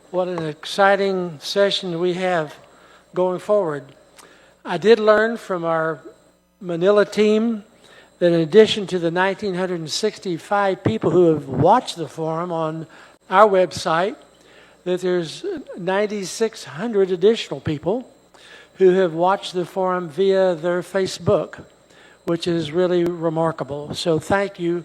What an exciting session we have going forward. I did learn from our Manila team that in addition to the 1,965 people who have watched the forum on our website, that there's 9,600 additional people who have watched the forum via their Facebook, which is really remarkable. So thank you,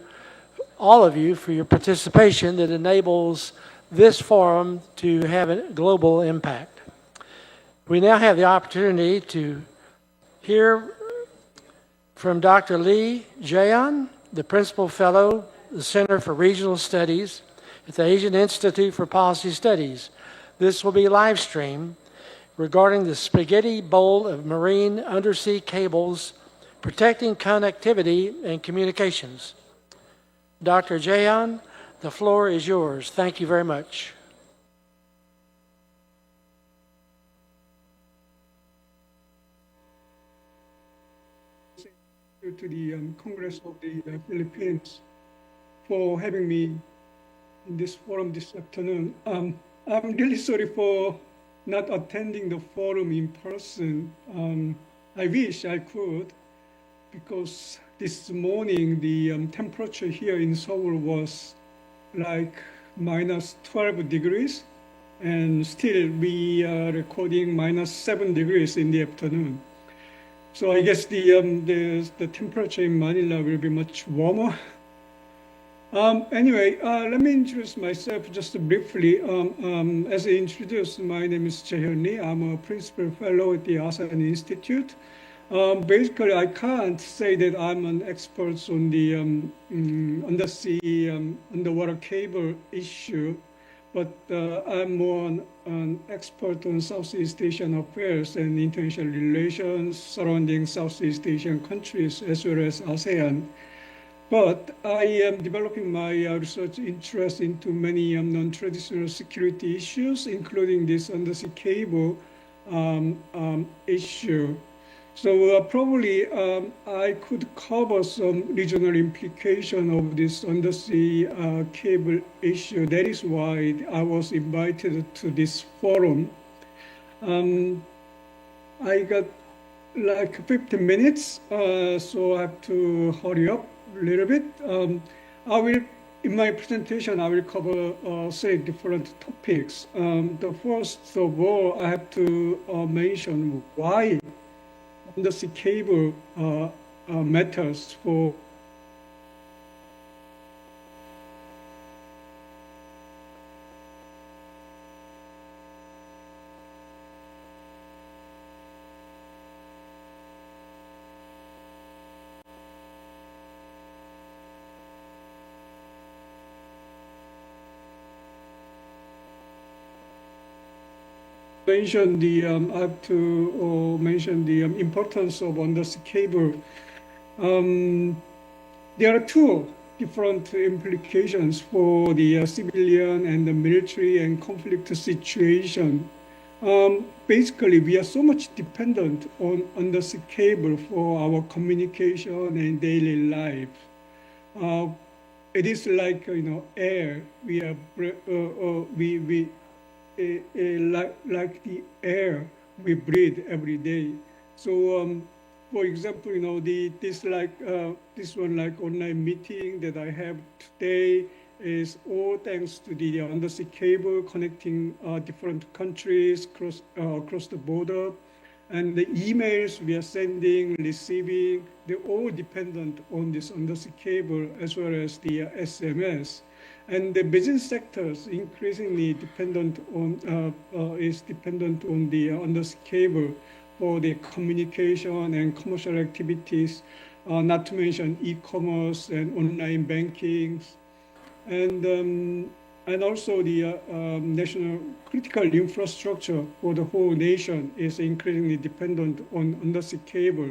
all of you, for your participation that enables this forum to have a global impact. We now have the opportunity to hear from Dr. Lee Jaeon, the Principal Fellow, the Center for Regional Studies at the Asian Institute for Policy Studies. This will be live streamed regarding the spaghetti bowl of marine undersea cables protecting connectivity and communications. Dr. Jaeon, the floor is yours. Thank you very much. to the Congress of the Philippines for having me in this forum this afternoon. I'm really sorry for not attending the forum in person. I wish I could, because this morning the temperature here in Seoul was like minus 12 degrees, and still we are recording minus 7 degrees in the afternoon. So I guess the temperature in Manila will be much warmer. Anyway, let me introduce myself just briefly. As I introduced, my name is Jae-hyun Lee. I'm a principal fellow at the ASEAN Institute. Basically, I can't say that I'm an expert on the undersea underwater cable issue, but I'm more an expert on Southeast Asian affairs and international relations surrounding Southeast Asian countries as well as ASEAN. But I am developing my research interest into many non-traditional security issues, including this undersea cable issue. So probably I could cover some regional implication of this undersea cable issue. That is why I was invited to this forum. I got like 15 minutes, so I have to hurry up a little bit. In my presentation, I will cover 3 different topics. The first of all, I have to mention why undersea cable matters for mention the I have to mention the importance of undersea cable. There are 2 different implications for the civilian and the military and conflict situation. Basically, we are so much dependent on undersea cable for our communication and daily life. It is like air. We are like the air we breathe every day. So, for example, this one online meeting that I have today is all thanks to the undersea cable connecting different countries across the border, and the emails we are sending, receiving, they're all dependent on this undersea cable as well as the SMS. And the business sectors increasingly dependent on the undersea cable for the communication and commercial activities, not to mention e-commerce and online banking, and also the national critical infrastructure for the whole nation is increasingly dependent on undersea cable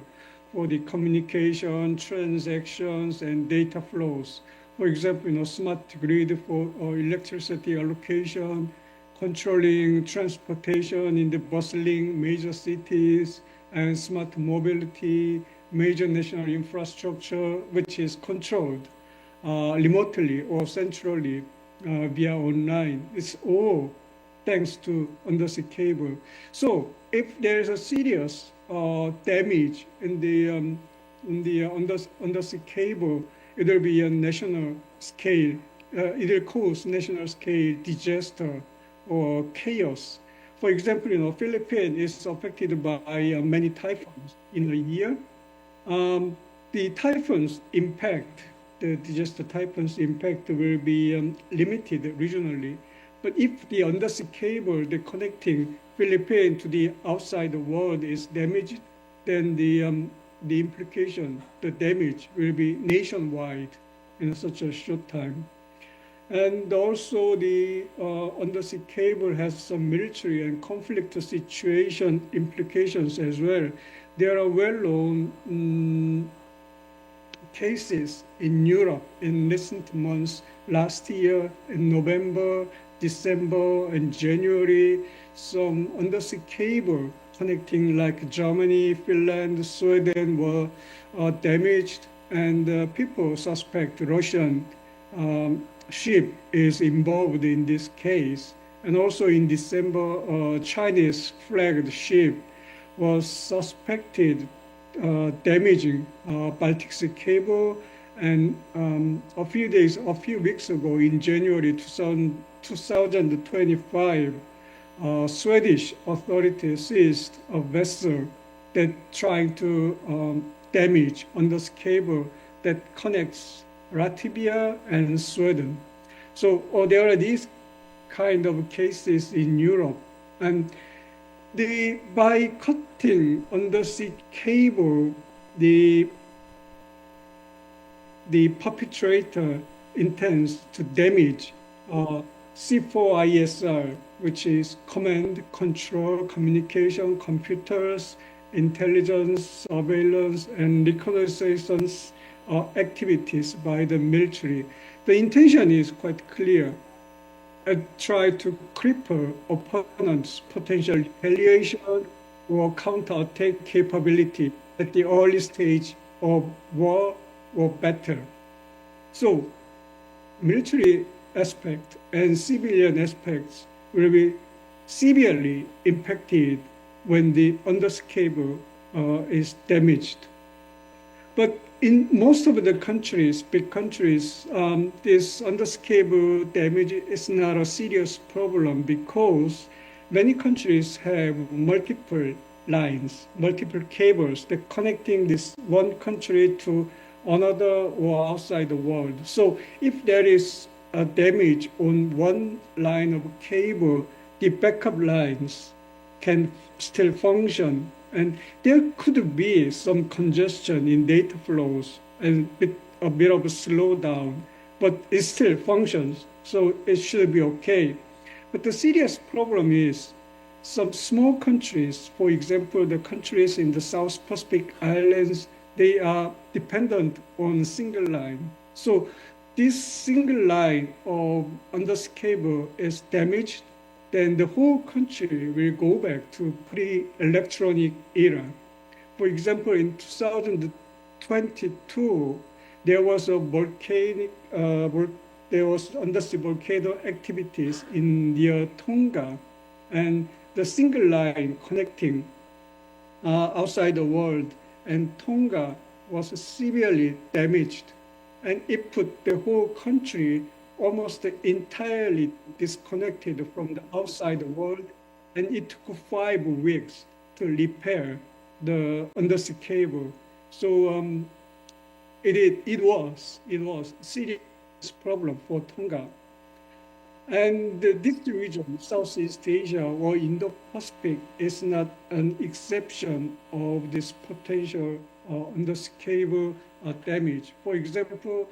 for the communication, transactions, and data flows. For example, smart grid for electricity allocation, controlling transportation in the bustling major cities, and smart mobility, major national infrastructure, which is controlled remotely or centrally via online. It's all thanks to undersea cable. So if there is a serious damage in the undersea cable, it will be a national scale, it will cause national scale disaster or chaos. For example, Philippines is affected by many typhoons in a year. The typhoons impact, the disaster typhoons impact will be limited regionally. But if the undersea cable, the connecting Philippines to the outside world is damaged, then the implication, the damage will be nationwide in such a short time. And also the undersea cable has some military and conflict situation implications as well. There are well-known cases in Europe in recent months, last year in November, December, and January, some undersea cable connecting like Germany, Finland, Sweden were damaged, and people suspect Russian ship is involved in this case. And also in December, a Chinese flagged ship was suspected damaging Baltic Sea cable. And a few weeks ago, in January 2025, Swedish authorities seized a vessel that trying to damage undersea cable that connects Latvia and Sweden. So there are these kind of cases in Europe, and by cutting undersea cable, the perpetrator intends to damage C4ISR, which is command, control, communication, computers, intelligence, surveillance, and reconnaissance activities by the military. The intention is quite clear. Try to cripple opponents' potential retaliation or counterattack capability at the early stage of war or battle. So military aspect and civilian aspects will be severely impacted when the undersea cable is damaged. But in most of the countries, big countries, this undersea cable damage is not a serious problem because many countries have multiple lines, multiple cables that connecting this one country to another or outside the world. So if there is a damage on one line of cable, the backup lines can still function. And there could be some congestion in data flows and a bit of a slowdown, but it still functions, so it should be okay. But the serious problem is some small countries, for example, the countries in the South Pacific Islands, they are dependent on a single line. So this single line of undersea cable is damaged, then the whole country will go back to pre-electronic era. For example, in 2022, there was undersea volcano activities in near Tonga, and the single line connecting outside the world and Tonga was severely damaged, and it put the whole country almost entirely disconnected from the outside world, and it took 5 weeks to repair the undersea cable. So it was a serious problem for Tonga. And this region, Southeast Asia or Indo-Pacific, is not an exception of this potential undersea cable damage. For example,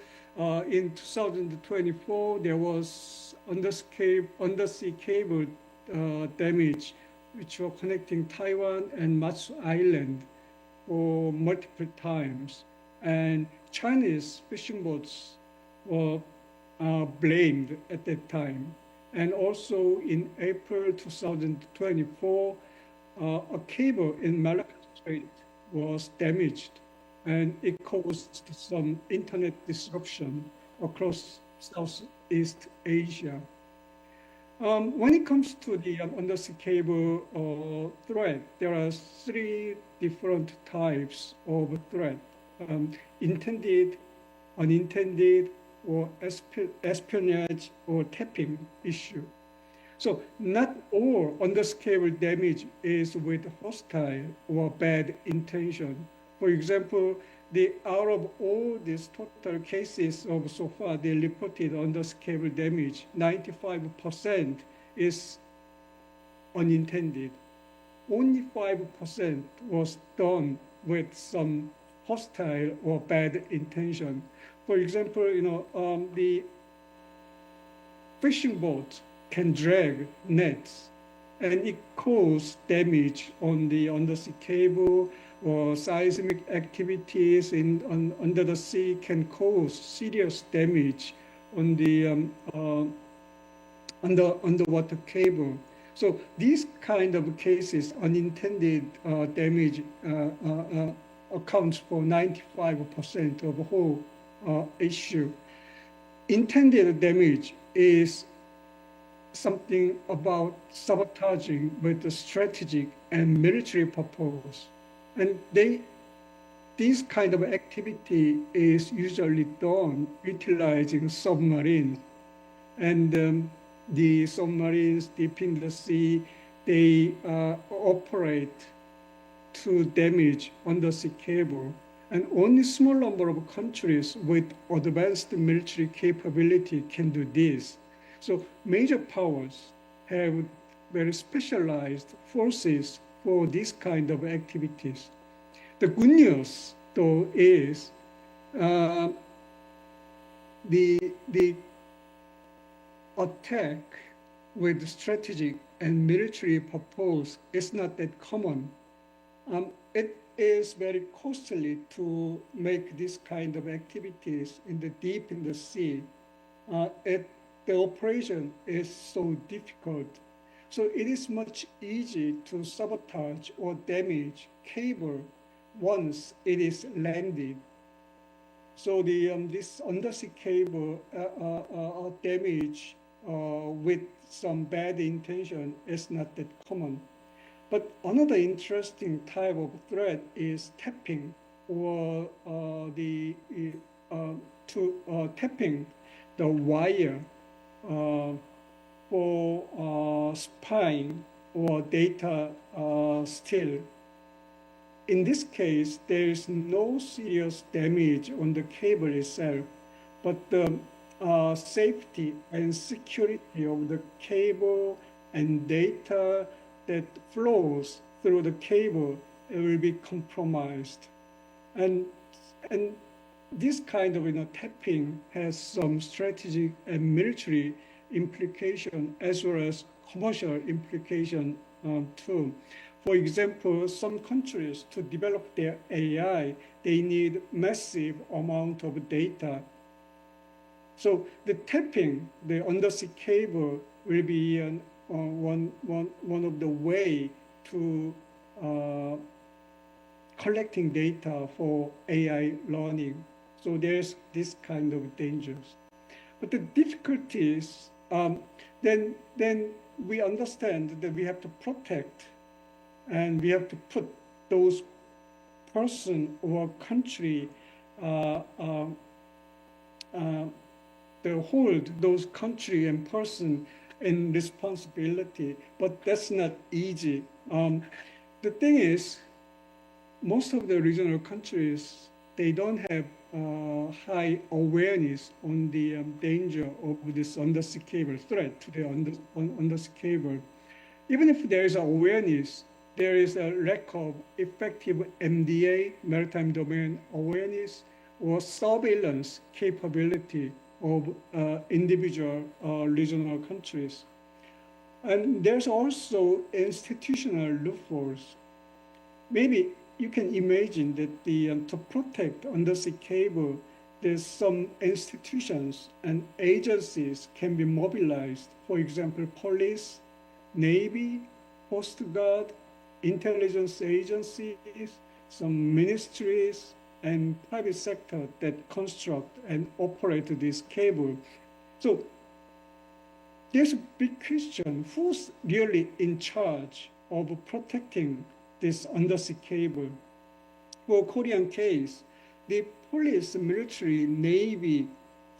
in 2024, there was undersea cable damage, which were connecting Taiwan and Matsu Island for multiple times. And Chinese fishing boats were blamed at that time. And also in April 2024, a cable in Malacca Strait was damaged, and it caused some internet disruption across Southeast Asia. When it comes to the undersea cable threat, there are 3 different types of threat: intended, unintended, or espionage or tapping issue. So not all undersea cable damage is with hostile or bad intention. For example, out of all these total cases of so far, they reported undersea cable damage, 95% is unintended. Only 5% was done with some hostile or bad intention. For example, the fishing boat can drag nets, and it causes damage on the undersea cable, or seismic activities under the sea can cause serious damage on the underwater cable. So these kind of cases, unintended damage accounts for 95% of the whole issue. Intended damage is something about sabotaging with the strategic and military purpose. And this kind of activity is usually done utilizing submarines. And the submarines deep in the sea, they operate to damage undersea cable. And only small number of countries with advanced military capability can do this. So major powers have very specialized forces for this kind of activities. The good news, though, is the attack with strategic and military purpose is not that common. It is very costly to make this kind of activities deep in the sea. The operation is so difficult. So it is much easier to sabotage or damage cable once it is landed. So this undersea cable damage with some bad intention is not that common. But another interesting type of threat is tapping, or tapping the wire for spying or data steal. In this case, there is no serious damage on the cable itself, but the safety and security of the cable and data that flows through the cable will be compromised. And this kind of tapping has some strategic and military implication as well as commercial implication too. For example, some countries, to develop their AI, they need massive amount of data. So the tapping, the undersea cable, will be one of the way to collecting data for AI learning. So there's this kind of dangers. But the difficulties, then we understand that we have to protect and we have to put those person or country, hold those country and person in responsibility, but that's not easy. The thing is, most of the regional countries, they don't have high awareness on the danger of this undersea cable, threat to the undersea cable. Even if there is awareness, there is a lack of effective MDA, maritime domain awareness, or surveillance capability of individual regional countries. And there's also institutional loopholes. Maybe you can imagine that to protect undersea cable, there's some institutions and agencies can be mobilized. For example, police, Navy, Coast Guard, intelligence agencies, some ministries, and private sector that construct and operate this cable. So there's a big question, who's really in charge of protecting this undersea cable? For Korean case, the police, military, Navy,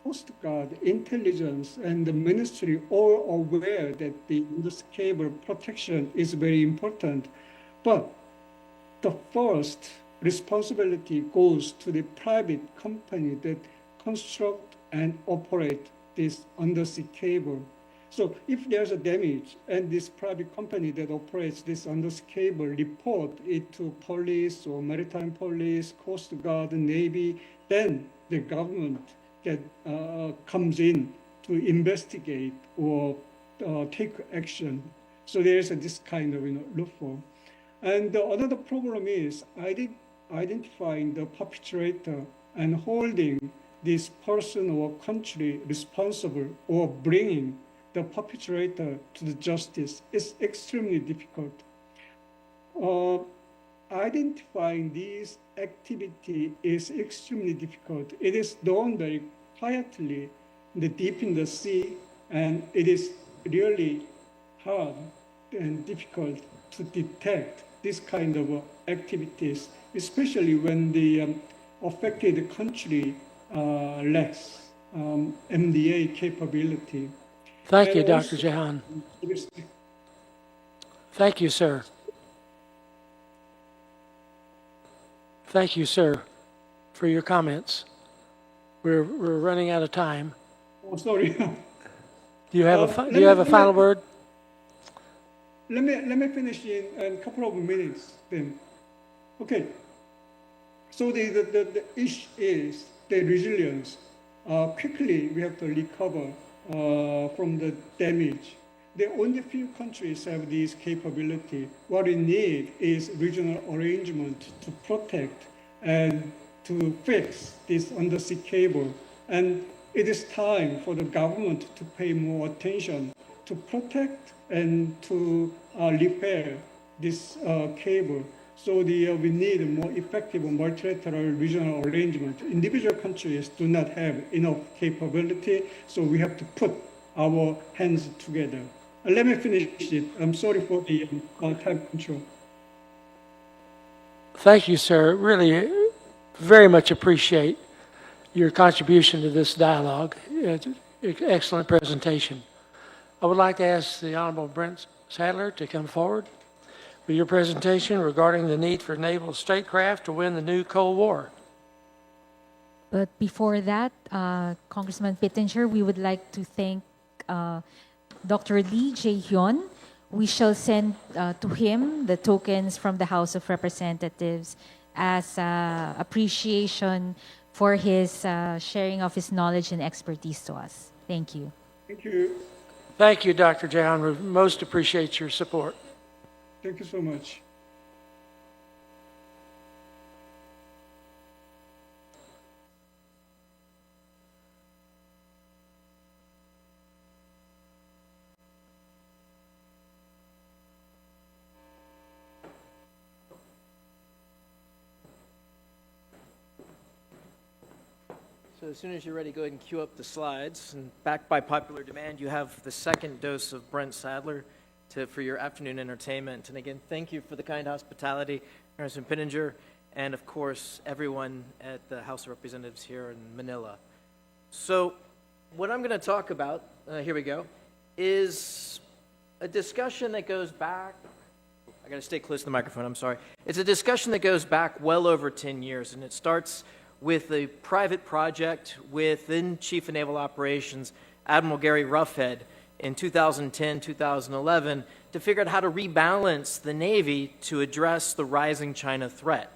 Coast Guard, intelligence, and the ministry all aware that the undersea cable protection is very important. But the first responsibility goes to the private company that construct and operate this undersea cable. So if there's a damage and this private company that operates this undersea cable report it to police or maritime police, Coast Guard, Navy, then the government comes in to investigate or take action. So there's this kind of loophole. And another problem is identifying the perpetrator and holding this person or country responsible, or bringing the perpetrator to the justice is extremely difficult. Identifying these activity is extremely difficult. It is done very quietly, deep in the sea, and it is really hard and difficult to detect this kind of activities, especially when the affected country lacks MDA capability. Thank And you, Dr. also- Jahan. Thank you, sir. Thank you, sir, for your comments. We're running out of time. Oh, sorry. Do you have Let a me- final word? Let me finish in a couple of minutes then. Okay. So the issue is the resilience. Quickly we have to recover from the damage. The only few countries have this capability. What we need is regional arrangement to protect and to fix this undersea cable. And it is time for the government to pay more attention to protect and to repair this cable. So we need a more effective multilateral regional arrangement. Individual countries do not have enough capability, so we have to put our hands together. Let me finish it. I'm sorry for the time control. Thank you, sir. Really, very much appreciate your contribution to this dialogue. It's an excellent presentation. I would like to ask the Honorable Brent Sadler to come forward with your presentation regarding the need for naval statecraft to win the new Cold War. But before that, Congressman Pittenger, we would like to thank Dr. Lee Jae-hyun. We shall send to him the tokens from the House of Representatives as appreciation for his sharing of his knowledge and expertise to us. Thank you. Thank you. Thank you, Dr. Jahan. We most appreciate your support. Thank you so much. So as soon as you're ready, go ahead and cue up the slides. And backed by popular demand, you have the second dose of Brent Sadler for your afternoon entertainment. And again, thank you for the kind hospitality, Congressman Pittenger, and of course, everyone at the House of Representatives here in Manila. So what I'm going to talk about, here we go, is a discussion that goes back, I got to stay close to the microphone, I'm sorry. It's a discussion that goes back well over 10 years, and it starts with a private project with then Chief of Naval Operations, Admiral Gary Roughead, in 2010, 2011, to figure out how to rebalance the Navy to address the rising China threat.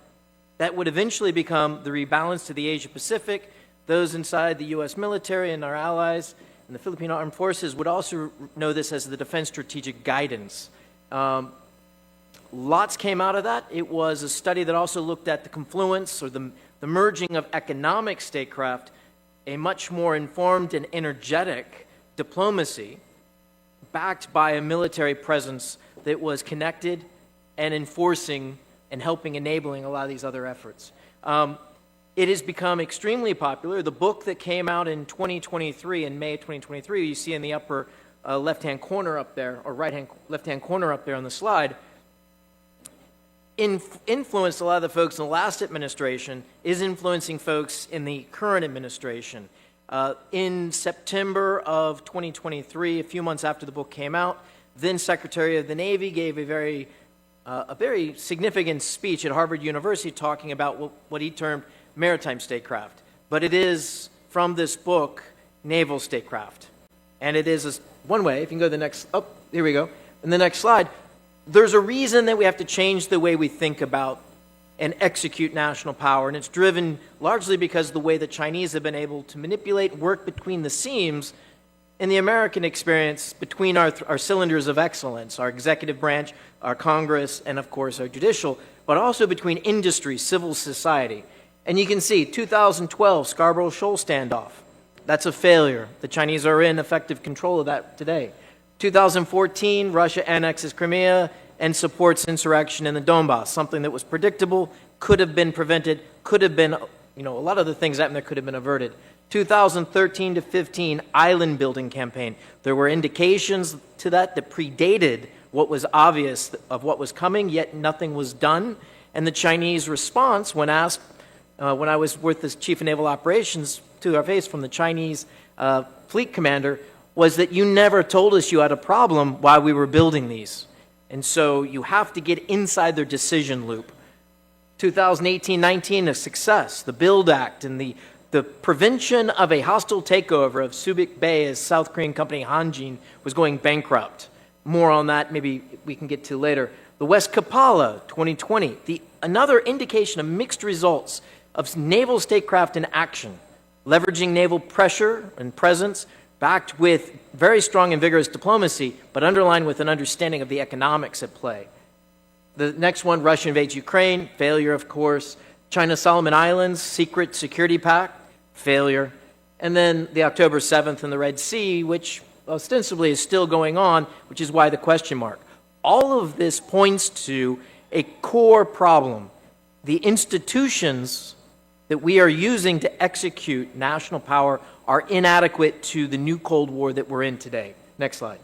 That would eventually become the rebalance to the Asia-Pacific. Those inside the U.S. military and our allies and the Philippine Armed Forces would also know this as the Defense Strategic Guidance. Lots came out of that. It was a study that also looked at the confluence or the merging of economic statecraft, a much more informed and energetic diplomacy backed by a military presence that was connected and enforcing and helping enabling a lot of these other efforts. It has become extremely popular. The book that came out in 2023, in May of 2023, you see in the upper left-hand corner up there, or left-hand corner up there on the slide, influenced a lot of the folks in the last administration, is influencing folks in the current administration. In September of 2023, a few months after the book came out, then Secretary of the Navy gave a very significant speech at Harvard University talking about what he termed maritime statecraft. But it is, from this book, naval statecraft. And it is one way, if you can go to the next, oh, here we go, in the next slide, there's a reason that we have to change the way we think about and execute national power, and it's driven largely because of the way the Chinese have been able to manipulate, work between the seams in the American experience between our cylinders of excellence, our executive branch, our Congress, and of course our judicial, but also between industry, civil society. And you can see 2012 Scarborough Shoal standoff, That's a failure. The Chinese are in effective control of that today. 2014, Russia annexes Crimea and supports insurrection in the Donbass, something that was predictable, could have been prevented, could have been, a lot of the things that happened there could have been averted. 2013 to 15, island building campaign. There were indications to that predated what was obvious of what was coming, yet nothing was done. And the Chinese response, when asked, when I was with the Chief of Naval Operations to our face from the Chinese fleet commander, was that you never told us you had a problem while we were building these. And so you have to get inside their decision loop. 2018-19, a success. The Build Act and the prevention of a hostile takeover of Subic Bay as South Korean company Hygiene was going bankrupt. More on that maybe we can get to later. The West Kapala, 2020, another indication of mixed results of naval statecraft in action, leveraging naval pressure and presence, backed with very strong and vigorous diplomacy, but underlined with an understanding of the economics at play. The next one, Russia invades Ukraine, failure, of course. China Solomon Islands, secret security pact, failure. And then the October 7th in the Red Sea, which ostensibly is still going on, which is why the question mark. All of this points to a core problem. The institutions that we are using to execute national power are inadequate to the new Cold War that we're in today. Next slide.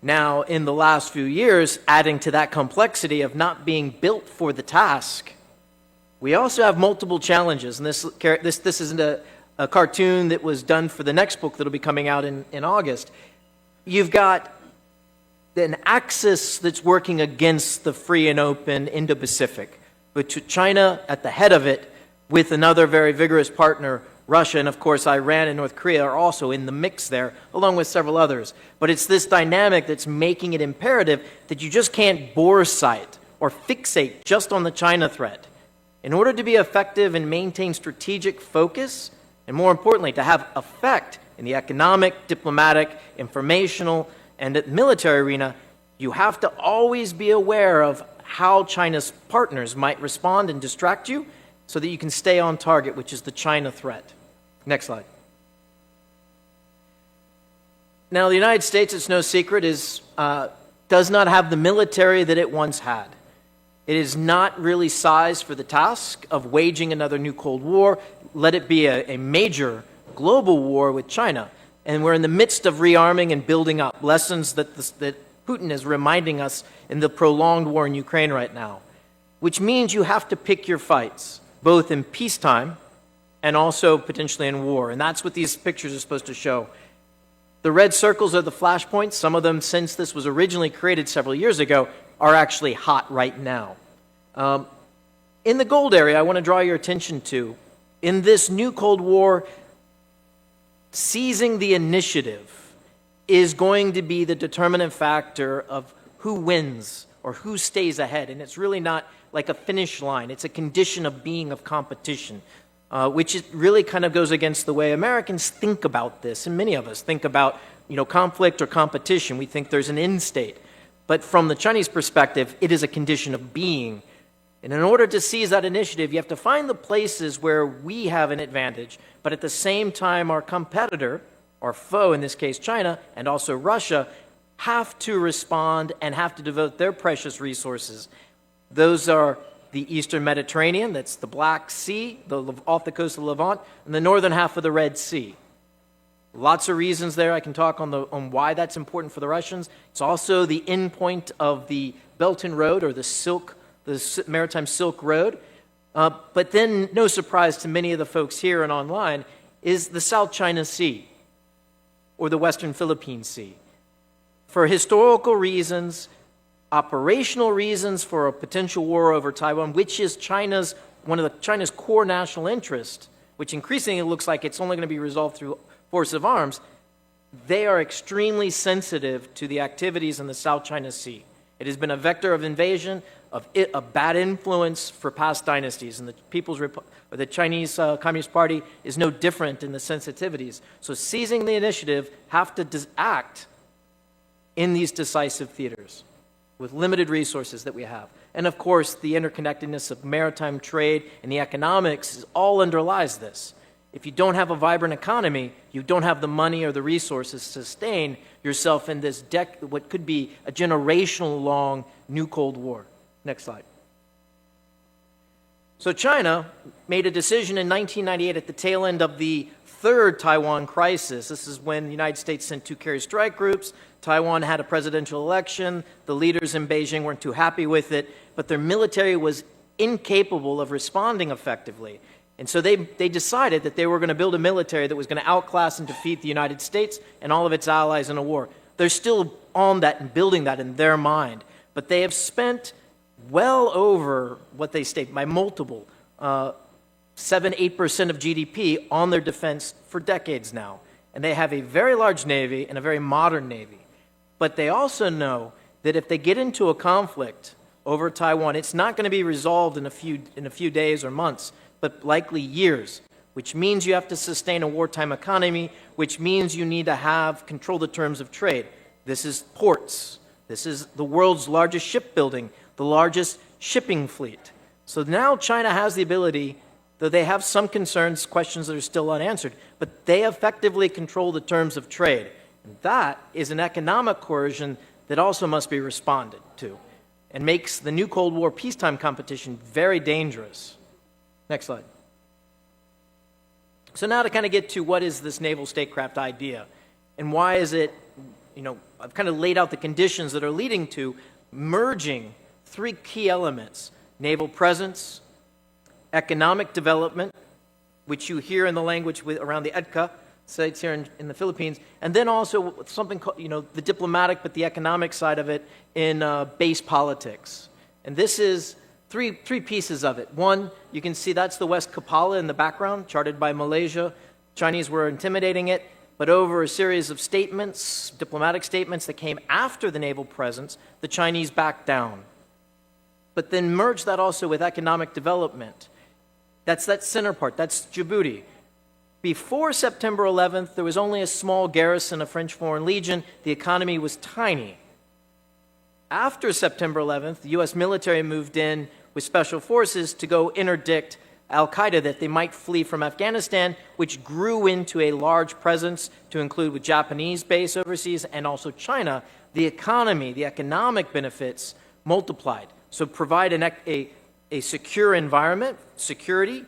Now, in the last few years, adding to that complexity of not being built for the task, we also have multiple challenges. And this isn't a cartoon that was done for the next book that will be coming out in August. You've got an axis that's working against the free and open Indo-Pacific, but China at the head of it with another very vigorous partner, Russia, and of course Iran and North Korea are also in the mix there, along with several others. But it's this dynamic that's making it imperative that you just can't bore sight or fixate just on the China threat. In order to be effective and maintain strategic focus, and more importantly, to have effect in the economic, diplomatic, informational, and military arena, you have to always be aware of how China's partners might respond and distract you so that you can stay on target, which is the China threat. Next slide. Now, the United States, it's no secret, does not have the military that it once had. It is not really sized for the task of waging another new Cold War, let it be a major global war with China. And we're in the midst of rearming and building up, lessons that Putin is reminding us in the prolonged war in Ukraine right now, which means you have to pick your fights, both in peacetime and also potentially in war. And that's what these pictures are supposed to show. The red circles are the flashpoints. Some of them, since this was originally created several years ago, are actually hot right now. In the gold area, I want to draw your attention to, in this new Cold War, seizing the initiative is going to be the determinant factor of who wins or who stays ahead. And it's really not like a finish line. It's a condition of being of competition, which really kind of goes against the way Americans think about this. And many of us think about, conflict or competition. We think there's an end state. But from the Chinese perspective, it is a condition of being. And in order to seize that initiative, you have to find the places where we have an advantage, but at the same time, our competitor, our foe, in this case China, and also Russia, have to respond and have to devote their precious resources. Those are the Eastern Mediterranean, that's the Black Sea, off the coast of Levant, and the northern half of the Red Sea. Lots of reasons there. I can talk on why that's important for the Russians. It's also the endpoint of the Belt and Road, or the Maritime Silk Road. But then, no surprise to many of the folks here and online, is the South China Sea, or the Western Philippine Sea. For historical reasons, operational reasons for a potential war over Taiwan, which is one of China's core national interests, which increasingly looks like it's only going to be resolved through force of arms, they are extremely sensitive to the activities in the South China Sea. It has been a vector of invasion, of bad influence for past dynasties, and the Chinese Communist Party is no different in the sensitivities. So seizing the initiative, have to act in these decisive theaters with limited resources that we have. And of course, the interconnectedness of maritime trade and the economics all underlies this. If you don't have a vibrant economy, you don't have the money or the resources to sustain yourself in this what could be a generational-long new Cold War. Next slide. So China made a decision in 1998 at the tail end of the third Taiwan crisis. This is when the United States sent 2 carrier strike groups. Taiwan had a presidential election. The leaders in Beijing weren't too happy with it, but their military was incapable of responding effectively. And so they decided that they were going to build a military that was going to outclass and defeat the United States and all of its allies in a war. They're still on that and building that in their mind. But they have spent well over what they state by multiple, 7-8% of GDP on their defense for decades now. And they have a very large navy and a very modern navy. But they also know that if they get into a conflict over Taiwan, it's not going to be resolved in a few days or months, but likely years, which means you have to sustain a wartime economy, which means you need to control the terms of trade. This is ports. This is the world's largest shipbuilding, the largest shipping fleet. So now China has the ability, though they have some concerns, questions that are still unanswered, but they effectively control the terms of trade. And that is an economic coercion that also must be responded to and makes the new Cold War peacetime competition very dangerous. Next slide. So now to kind of get to what is this naval statecraft idea and why is it, I've kind of laid out the conditions that are leading to merging 3 key elements: naval presence, economic development, which you hear in the language around the EDCA sites here in the Philippines, and then also something called, the diplomatic but the economic side of it in base politics. And this is three pieces of it. One, you can see that's the West Kapala in the background, charted by Malaysia. Chinese were intimidating it, but over a series of statements, diplomatic statements that came after the naval presence, the Chinese backed down. But then merge that also with economic development. That's that center part. That's Djibouti. Before September 11th, there was only a small garrison of French Foreign Legion. The economy was tiny. After September 11th, the U.S. military moved in with special forces to go interdict al-Qaeda that they might flee from Afghanistan, which grew into a large presence to include with Japanese base overseas and also China. The economy, the economic benefits multiplied. So provide a secure environment, security,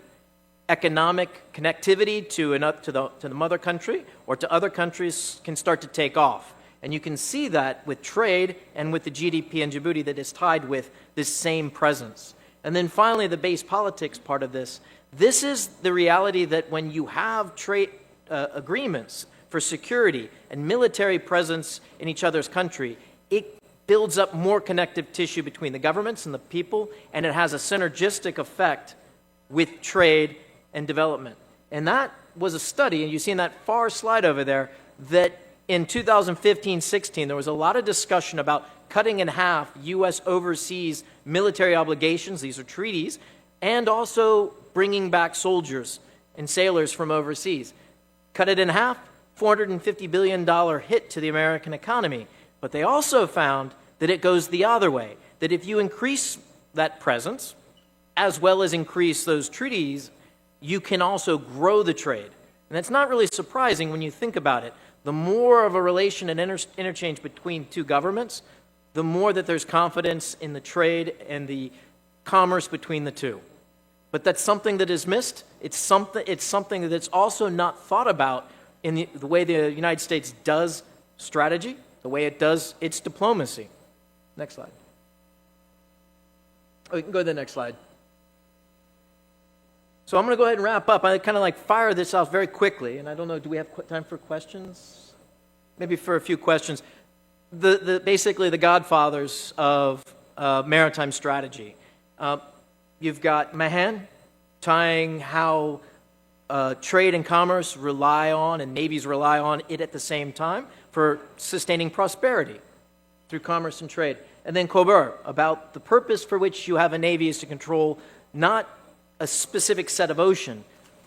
economic connectivity to the mother country or to other countries can start to take off. And you can see that with trade and with the GDP in Djibouti that is tied with this same presence. And then finally, the base politics part of this. This is the reality that when you have trade agreements for security and military presence in each other's country, it builds up more connective tissue between the governments and the people, and it has a synergistic effect with trade and development. And that was a study, and you see in that far slide over there, that in 2015-16, there was a lot of discussion about cutting in half U.S. overseas military obligations, these are treaties, and also bringing back soldiers and sailors from overseas. Cut it in half, $450 billion hit to the American economy. But they also found that it goes the other way, that if you increase that presence, as well as increase those treaties, you can also grow the trade. And that's not really surprising when you think about it. The more of a relation and interchange between two governments, the more that there's confidence in the trade and the commerce between the two. But that's something that is missed. It's something that's also not thought about in the way the United States does strategy, the way it does its diplomacy. Next slide. Oh, you can go to the next slide. So I'm going to go ahead and wrap up. I kind of fire this off very quickly, and I don't know, do we have time for questions? Maybe for a few questions. Basically, the godfathers of maritime strategy. You've got Mahan tying how trade and commerce rely on and navies rely on it at the same time for sustaining prosperity through commerce and trade. And then Kober, about the purpose for which you have a navy is to control not a specific set of ocean,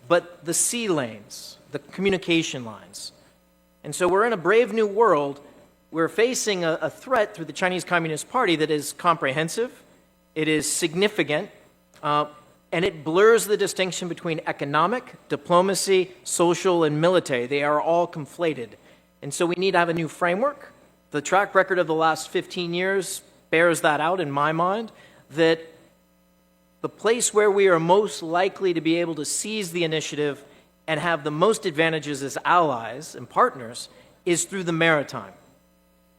but the sea lanes, the communication lines. And so we're in a brave new world. We're facing a threat through the Chinese Communist Party that is comprehensive, it is significant, And it blurs the distinction between economic, diplomacy, social, and military. They are all conflated. And so we need to have a new framework. The track record of the last 15 years bears that out in my mind, that the place where we are most likely to be able to seize the initiative and have the most advantages as allies and partners is through the maritime.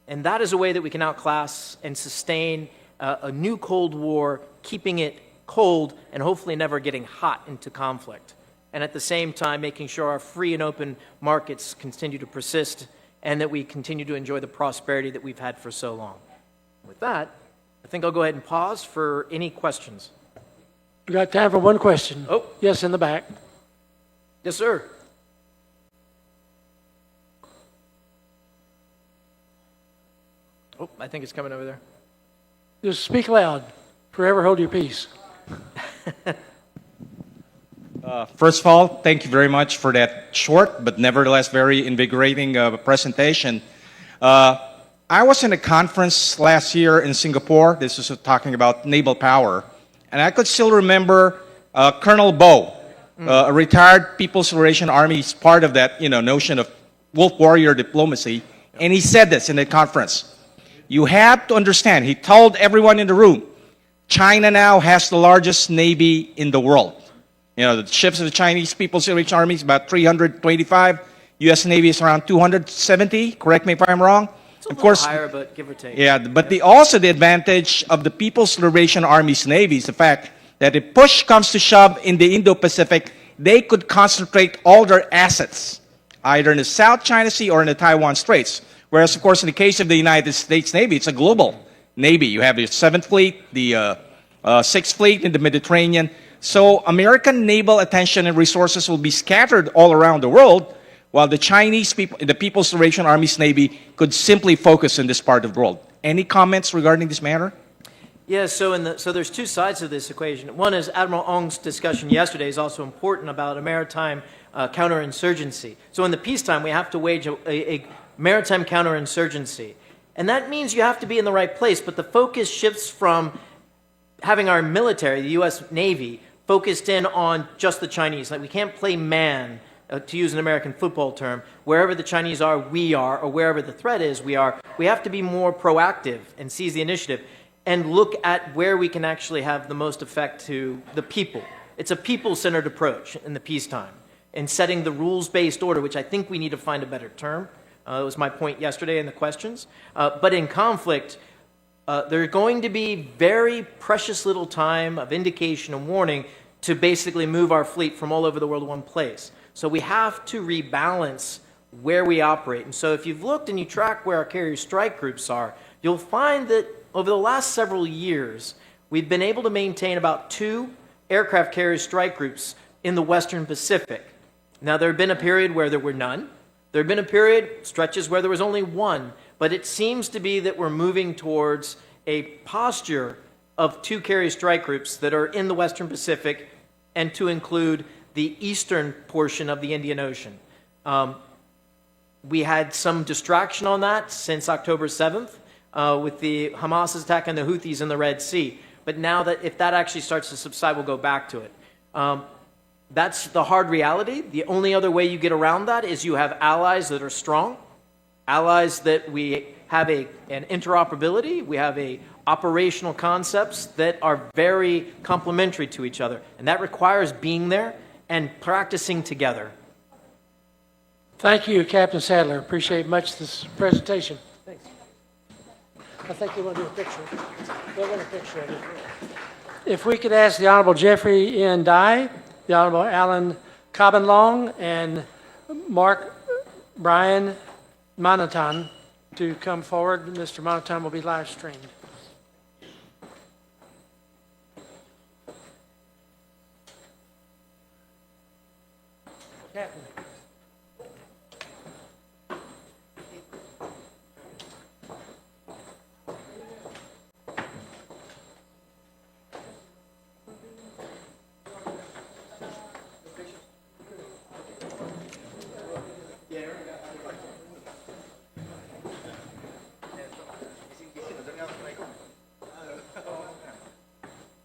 And that is a way that we can outclass and sustain a new Cold War, keeping it cold and hopefully never getting hot into conflict. And at the same time, making sure our free and open markets continue to persist and that we continue to enjoy the prosperity that we've had for so long. With that, I think I'll go ahead and pause for any questions. We got time for one question. Oh. Yes, in the back. Yes, sir. Oh, I think it's coming over there. Just speak loud. Forever hold your peace. First of all, thank you very much for that short but nevertheless very invigorating presentation. I was in a conference last year in Singapore. This was talking about naval power. And I could still remember Colonel Bo, a retired People's Liberation Army, is part of that notion of wolf warrior diplomacy. And he said this in the conference. You have to understand, he told everyone in the room, China now has the largest navy in the world. The ships of the Chinese People's Liberation Army is about 325. U.S. Navy is around 270. Correct me if I'm wrong. It's a little higher, but give or take. Yeah, but also the advantage of the People's Liberation Army's Navy is the fact that if push comes to shove in the Indo-Pacific, they could concentrate all their assets, either in the South China Sea or in the Taiwan Straits. Whereas, of course, in the case of the United States Navy, it's a global Navy. You have the 7th Fleet, the 6th Fleet in the Mediterranean. So American naval attention and resources will be scattered all around the world, while the Chinese people, the People's Liberation Army's Navy could simply focus in this part of the world. Any comments regarding this matter? Yeah, so there's two sides of this equation. One is Admiral Ong's discussion yesterday is also important about a maritime counterinsurgency. So in the peacetime, we have to wage a maritime counterinsurgency. And that means you have to be in the right place, but the focus shifts from having our military, the U.S. Navy, focused in on just the Chinese. Like we can't play man, to use an American football term. Wherever the Chinese are, we are, or wherever the threat is, we are. We have to be more proactive and seize the initiative and look at where we can actually have the most effect to the people. It's a people-centered approach in the peacetime and setting the rules-based order, which I think we need to find a better term. That was my point yesterday in the questions. But in conflict, there's going to be very precious little time of indication and warning to basically move our fleet from all over the world to one place. So we have to rebalance where we operate. And so if you've looked and you track where our carrier strike groups are, you'll find that over the last several years, we've been able to maintain about 2 aircraft carrier strike groups in the Western Pacific. Now, there had been a period where there were none. There had been a period, stretches, where there was only 1. But it seems to be that we're moving towards a posture of 2 carrier strike groups that are in the Western Pacific and to include the eastern portion of the Indian Ocean. We had some distraction on that since October 7th with the Hamas's attack on the Houthis in the Red Sea. But now that if that actually starts to subside, we'll go back to it. That's the hard reality. The only other way you get around that is you have allies that are strong, allies that we have an interoperability, we have operational concepts that are very complementary to each other. And that requires being there and practicing together. Thank you, Captain Sadler. Appreciate much this presentation. Thanks. I think you want to do a picture. They'll want a picture of it. If we could ask the Honorable Jeffrey N. Dye, the Honorable Alan Cabanlong, and Mark Brian Monatan to come forward. Mr. Monatan will be live streamed. Captain.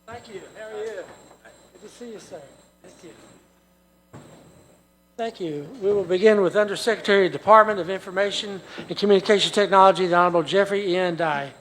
Thank you. How are you? Good to see you, sir. Thank you. Thank you. We will begin with Undersecretary of Department of Information and Communication Technology, the Honorable Jeffrey Ian Dye.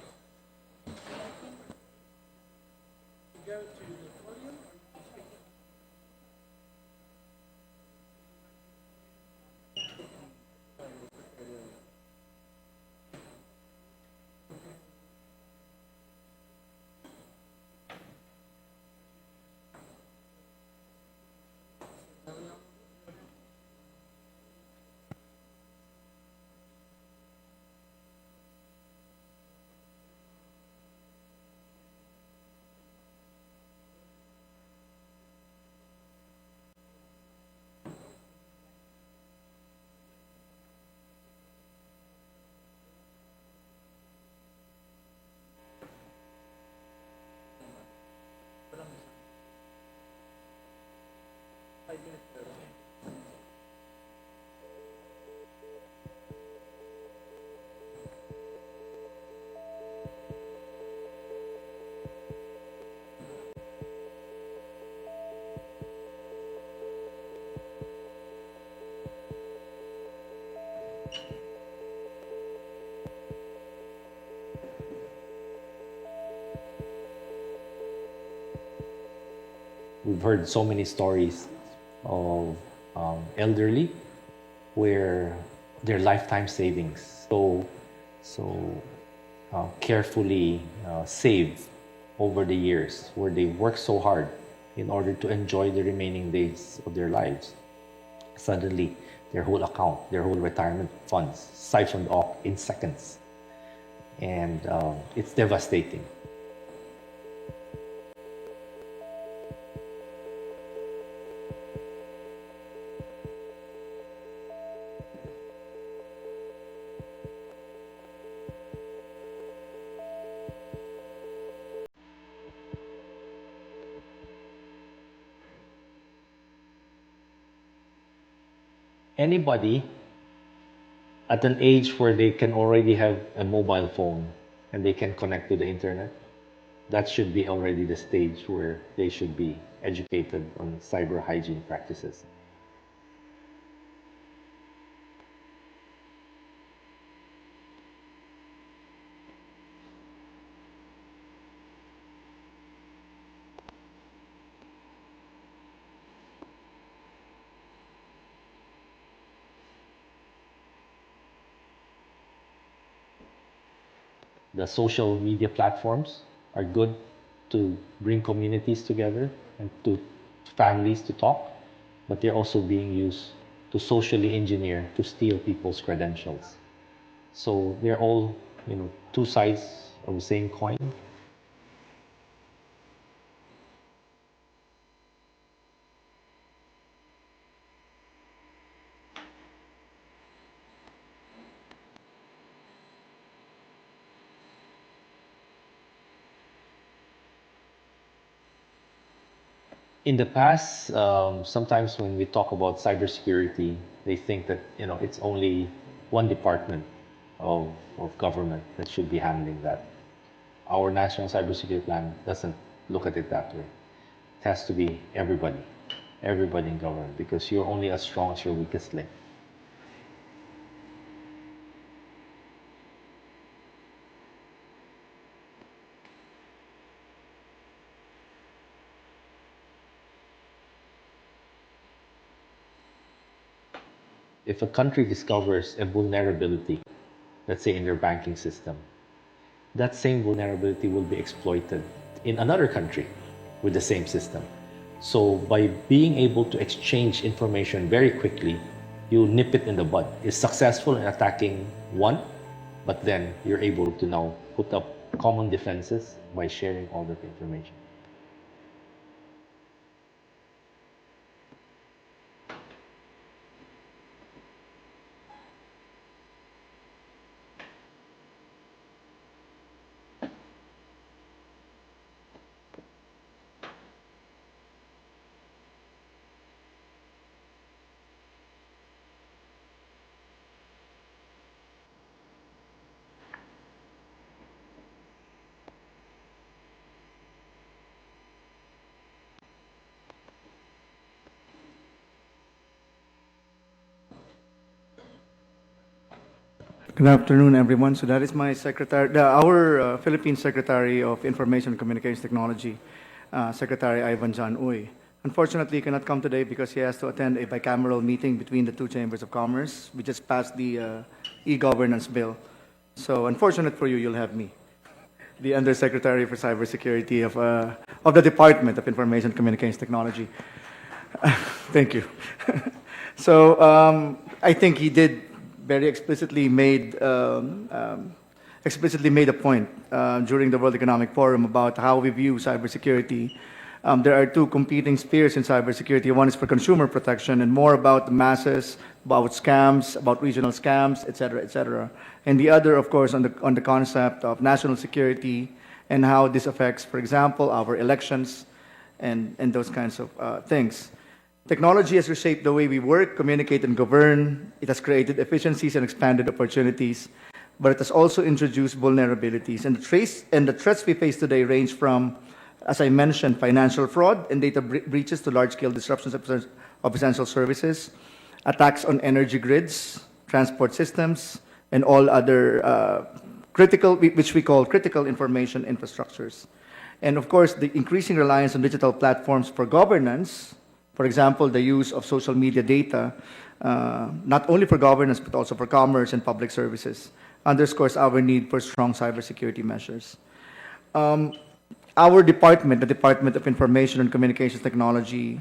We've heard so many stories of elderly where their lifetime savings carefully saved over the years, where they work so hard in order to enjoy the remaining days of their lives. Suddenly, their whole account, their whole retirement funds siphoned off in seconds. And it's devastating. Anybody at an age where they can already have a mobile phone and they can connect to the internet, that should be already the stage where they should be educated on cyber hygiene practices. The social media platforms are good to bring communities together and to families to talk, but they're also being used to socially engineer, to steal people's credentials. So they're all, two sides of the same coin. In the past, sometimes when we talk about cybersecurity, they think that it's only one department of government that should be handling that. Our national cybersecurity plan doesn't look at it that way. It has to be everybody in government, because you're only as strong as your weakest link. If a country discovers a vulnerability, let's say in their banking system, that same vulnerability will be exploited in another country with the same system. So by being able to exchange information very quickly, you nip it in the bud. It's successful in attacking one, but then you're able to now put up common defenses by sharing all that information. Good afternoon, everyone. So that is my secretary, our Philippine Secretary of Information and Communications Technology, Secretary Ivan John Uy. Unfortunately, he cannot come today because he has to attend a bicameral meeting between the two chambers of commerce. We just passed the e-governance bill. So unfortunate for you, you'll have me, the Undersecretary for Cybersecurity of the Department of Information and Communications Technology. Thank you. So I think he did very explicitly made a point during the World Economic Forum about how we view cybersecurity. There are two competing spheres in cybersecurity. One is for consumer protection and more about the masses, about scams, about regional scams, et cetera, et cetera. And the other, of course, on the concept of national security and how this affects, for example, our elections and those kinds of things. Technology has reshaped the way we work, communicate, and govern. It has created efficiencies and expanded opportunities, but it has also introduced vulnerabilities. And the threats we face today range from, as I mentioned, financial fraud and data breaches to large-scale disruptions of essential services, attacks on energy grids, transport systems, and all other which we call critical information infrastructures. And of course, the increasing reliance on digital platforms for governance. For example, the use of social media data, not only for governance, but also for commerce and public services, underscores our need for strong cybersecurity measures. Our department, the Department of Information and Communications Technology,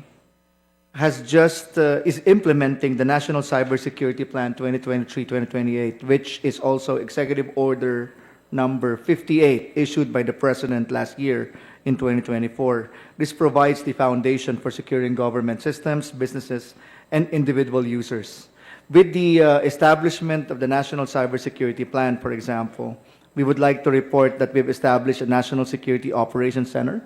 has is implementing the National Cybersecurity Plan 2023-2028, which is also Executive Order number 58, issued by the President last year in 2024. This provides the foundation for securing government systems, businesses, and individual users. With the establishment of the National Cybersecurity Plan, for example, we would like to report that we've established a National Security Operations Center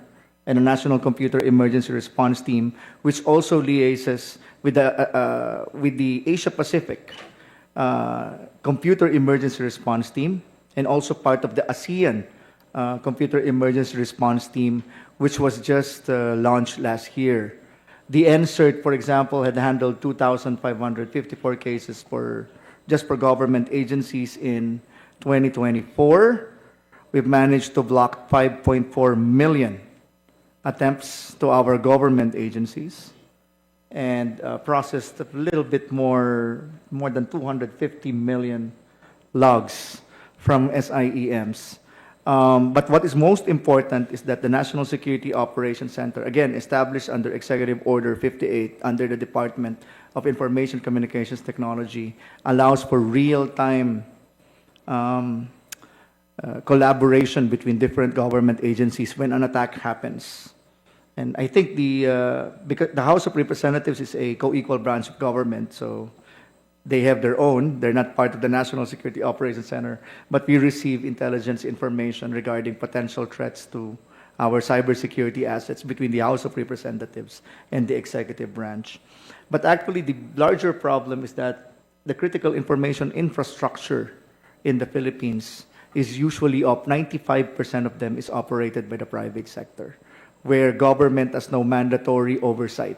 and a National Computer Emergency Response Team, which also liaises with the Asia-Pacific Computer Emergency Response Team, and also part of the ASEAN Computer Emergency Response Team, which was just launched last year. The NCERT, for example, had handled 2,554 cases just for government agencies in 2024. We've managed to block 5.4 million attempts to our government agencies and processed a little bit more than 250 million logs from SIEMs. But what is most important is that the National Security Operations Center, again, established under Executive Order 58 under the Department of Information Communications Technology, allows for real-time collaboration between different government agencies when an attack happens. And I think because the House of Representatives is a co-equal branch of government, so they have their own. They're not part of the National Security Operations Center, but we receive intelligence information regarding potential threats to our cybersecurity assets between the House of Representatives and the executive branch. But actually, the larger problem is that the critical information infrastructure in the Philippines is usually 95% of them is operated by the private sector, where government has no mandatory oversight.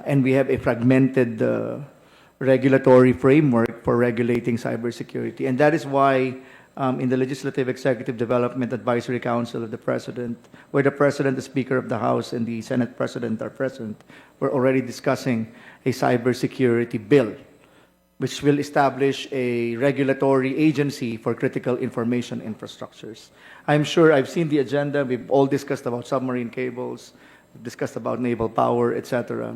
And we have a fragmented regulatory framework for regulating cybersecurity. And that is why in the Legislative Executive Development Advisory Council of the President, where the President, the Speaker of the House, and the Senate President are present, we're already discussing a cybersecurity bill, which will establish a regulatory agency for critical information infrastructures. I'm sure I've seen the agenda. We've all discussed about submarine cables, we've discussed about naval power, etc.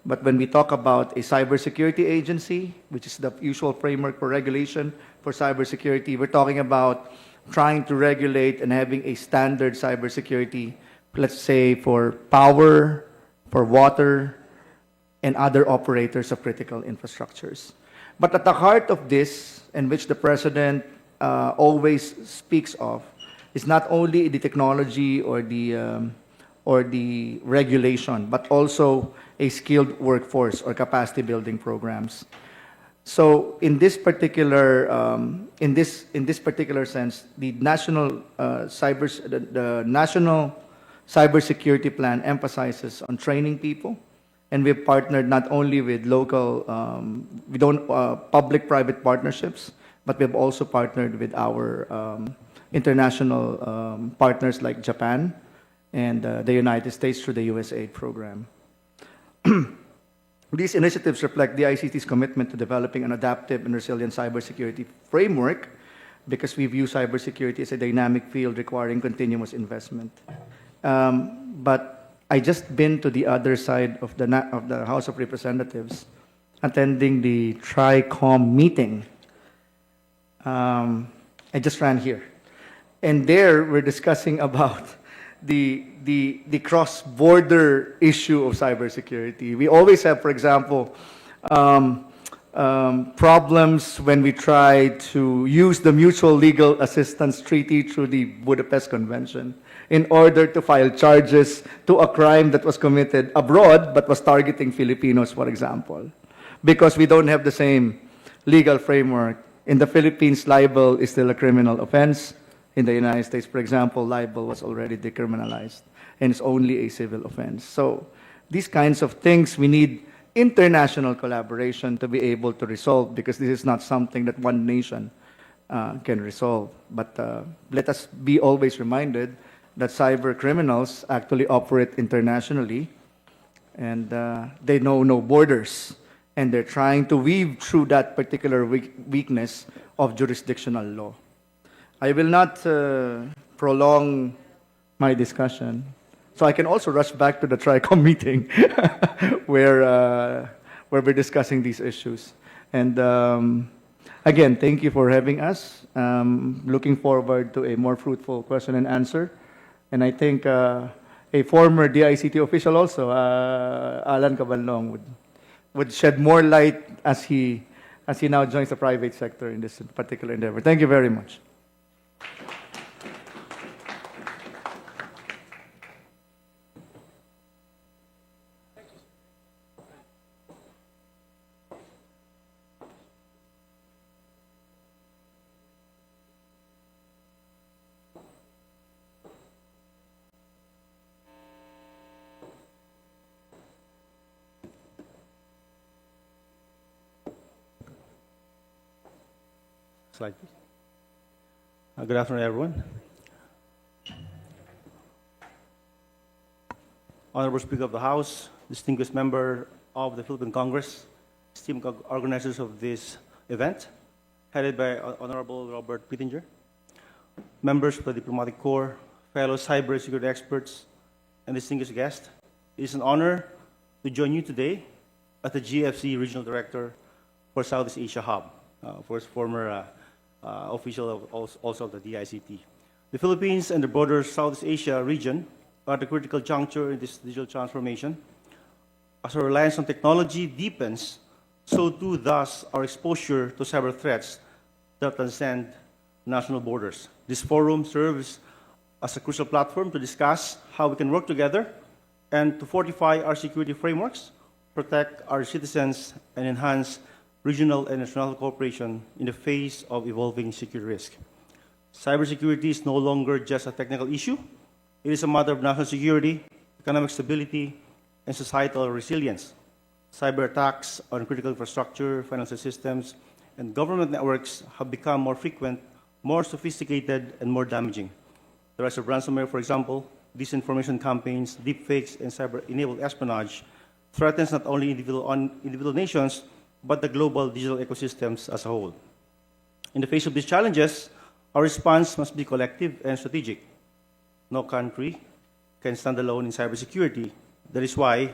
But when we talk about a cybersecurity agency, which is the usual framework for regulation for cybersecurity, we're talking about trying to regulate and having a standard cybersecurity, let's say for power, for water, and other operators of critical infrastructures. But at the heart of this, in which the President always speaks of, is not only the technology or the regulation, but also a skilled workforce or capacity building programs. So in this particular sense, the National Cybersecurity Plan emphasizes on training people, and we've partnered not only with local, public-private partnerships, but we've also partnered with our international partners like Japan and the United States through the USAID program. These initiatives reflect the ICT's commitment to developing an adaptive and resilient cybersecurity framework because we view cybersecurity as a dynamic field requiring continuous investment. But I just been to the other side of the House of Representatives, attending the TRICOM meeting. I just ran here. And there we're discussing about the cross-border issue of cybersecurity. We always have, for example, problems when we try to use the Mutual Legal Assistance Treaty through the Budapest Convention in order to file charges to a crime that was committed abroad but was targeting Filipinos, for example, because we don't have the same legal framework. In the Philippines, libel is still a criminal offense. In the United States, for example, libel was already decriminalized and it's only a civil offense. So these kinds of things, we need international collaboration to be able to resolve, because this is not something that one nation can resolve. But let us be always reminded that cyber criminals actually operate internationally, and they know no borders, and they're trying to weave through that particular weakness of jurisdictional law. I will not prolong my discussion, so I can also rush back to the TRICOM meeting where we're discussing these issues. And again, thank you for having us. Looking forward to a more fruitful question and answer. And I think a former DICT official also, Alan Cabanlong, would shed more light as he now joins the private sector in this particular endeavor. Thank you very much. Slide, please. Good afternoon, everyone. Honorable Speaker of the House, distinguished member of the Philippine Congress, esteemed organizers of this event, headed by Honorable Robert Pittenger, members of the Diplomatic Corps, fellow cybersecurity experts, and distinguished guests, it is an honor to join you today as the GFC Regional Director for Southeast Asia Hub, former official also of the DICT. The Philippines and the broader Southeast Asia region are at a critical juncture in this digital transformation. As our reliance on technology deepens, so too thus our exposure to cyber threats that transcend national borders. This forum serves as a crucial platform to discuss how we can work together and to fortify our security frameworks, protect our citizens, and enhance regional and international cooperation in the face of evolving security risk. Cybersecurity is no longer just a technical issue. It is a matter of national security, economic stability, and societal resilience. Cyber attacks on critical infrastructure, financial systems, and government networks have become more frequent, more sophisticated, and more damaging. The rise of ransomware, for example, disinformation campaigns, deepfakes, and cyber-enabled espionage threatens not only individual nations, but the global digital ecosystems as a whole. In the face of these challenges, our response must be collective and strategic. No country can stand alone in cybersecurity. That is why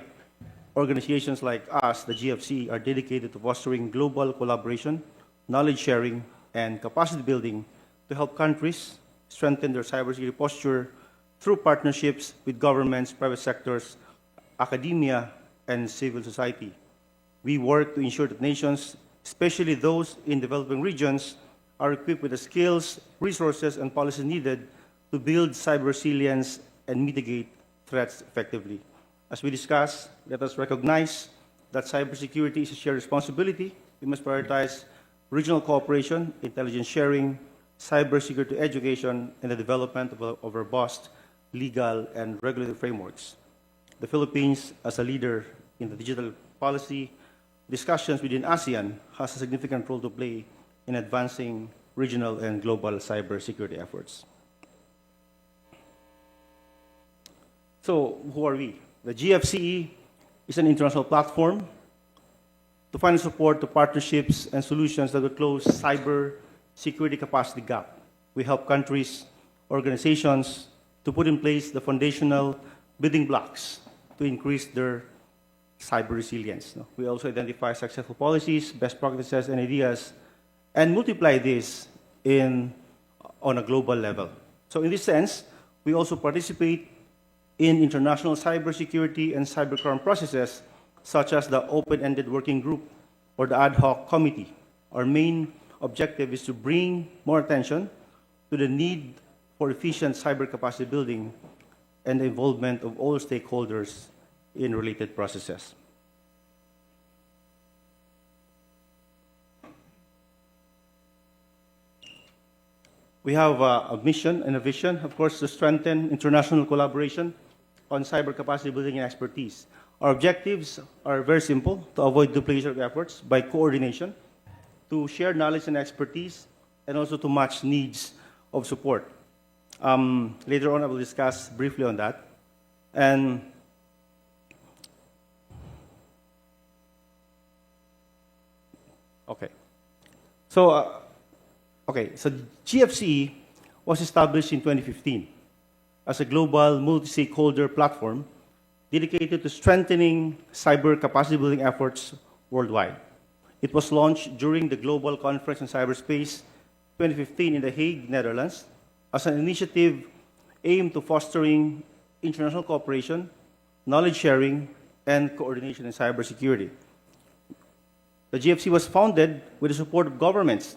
organizations like us, the GFC, are dedicated to fostering global collaboration, knowledge sharing, and capacity building to help countries strengthen their cybersecurity posture through partnerships with governments, private sectors, academia, and civil society. We work to ensure that nations, especially those in developing regions, are equipped with the skills, resources, and policies needed to build cyber resilience and mitigate threats effectively. As we discuss, let us recognize that cybersecurity is a shared responsibility. We must prioritize regional cooperation, intelligence sharing, cybersecurity education, and the development of robust legal and regulatory frameworks. The Philippines, as a leader in the digital policy discussions within ASEAN, has a significant role to play in advancing regional and global cybersecurity efforts. So, who are we? The GFCE is an international platform to find support to partnerships and solutions that will close cyber security capacity gap. We help countries, organizations to put in place the foundational building blocks to increase their cyber resilience. We also identify successful policies, best practices, and ideas, and multiply this on a global level. So in this sense, we also participate in international cybersecurity and cybercrime processes, such as the open-ended working group or the ad hoc committee. Our main objective is to bring more attention to the need for efficient cyber capacity building and the involvement of all stakeholders in related processes. We have a mission and a vision, of course, to strengthen international collaboration on cyber capacity building and expertise. Our objectives are very simple: to avoid duplication of efforts by coordination, to share knowledge and expertise, and also to match needs of support. Later on, I will discuss briefly on that. And okay, so GFCE was established in 2015 as a global multi-stakeholder platform dedicated to strengthening cyber capacity building efforts worldwide. It was launched during the Global Conference on Cyberspace 2015 in The Hague, Netherlands, as an initiative aimed to fostering international cooperation, knowledge sharing, and coordination in cybersecurity. The GFC was founded with the support of governments,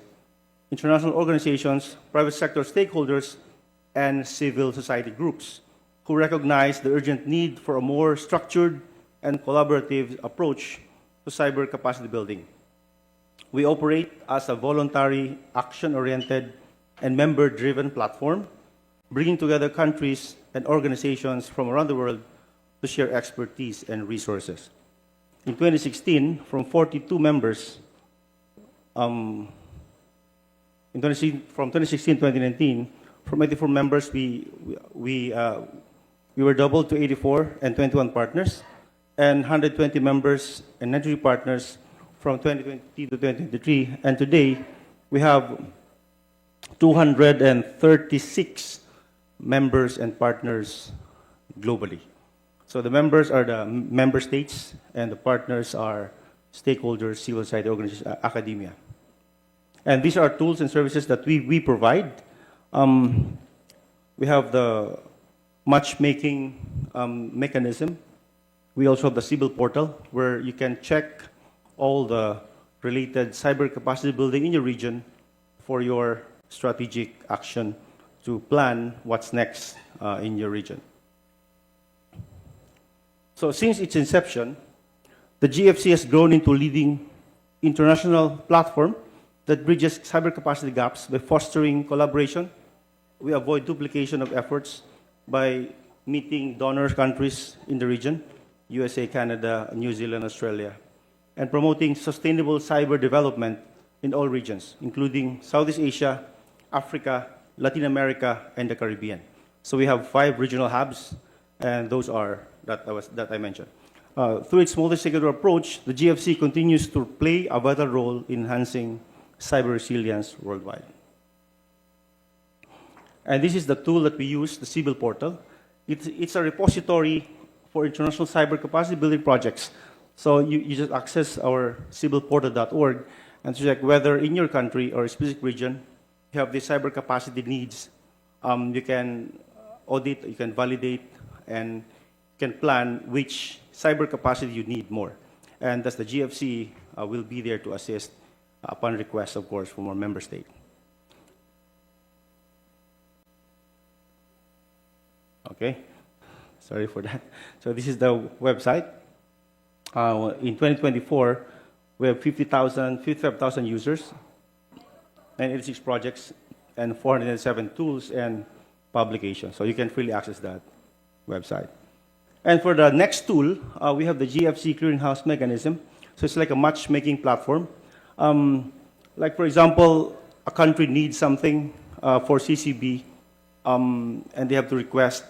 international organizations, private sector stakeholders, and civil society groups who recognize the urgent need for a more structured and collaborative approach to cyber capacity building. We operate as a voluntary, action-oriented, and member-driven platform, bringing together countries and organizations from around the world to share expertise and resources. In 2016, from 42 members, from 2016 to 2019, from 84 members, we were doubled to 84 and 21 partners, and 120 members and 93 partners from 2020 to 2023. And today, we have 236 members and partners globally. So the members are the member states, and the partners are stakeholders, civil society organizations, academia. And these are tools and services that we provide. We have the matchmaking mechanism. We also have the Civil portal, where you can check all the related cyber capacity building in your region for your strategic action to plan what's next in your region. So since its inception, the GFC has grown into a leading international platform that bridges cyber capacity gaps by fostering collaboration. We avoid duplication of efforts by meeting donor countries in the region, USA, Canada, New Zealand, Australia, and promoting sustainable cyber development in all regions, including Southeast Asia, Africa, Latin America, and the Caribbean. So we have 5 regional hubs, and those are that I mentioned. Through its multi-sector approach, the GFC continues to play a vital role in enhancing cyber resilience worldwide. And this is the tool that we use, the Civil portal. It's a repository for international cyber capacity building projects. So you just access our civilportal.org and check whether in your country or a specific region you have the cyber capacity needs. You can audit, you can validate, and can plan which cyber capacity you need more. And thus the GFC will be there to assist upon request, of course, from our member state. Okay, sorry for that. So this is the website. In 2024, we have 55,000 users, and 86 projects, and 407 tools and publications. So you can freely access that website. And for the next tool, we have the GFC clearinghouse mechanism. So it's like a matchmaking platform. Like, for example, a country needs something for CCB, and they have to request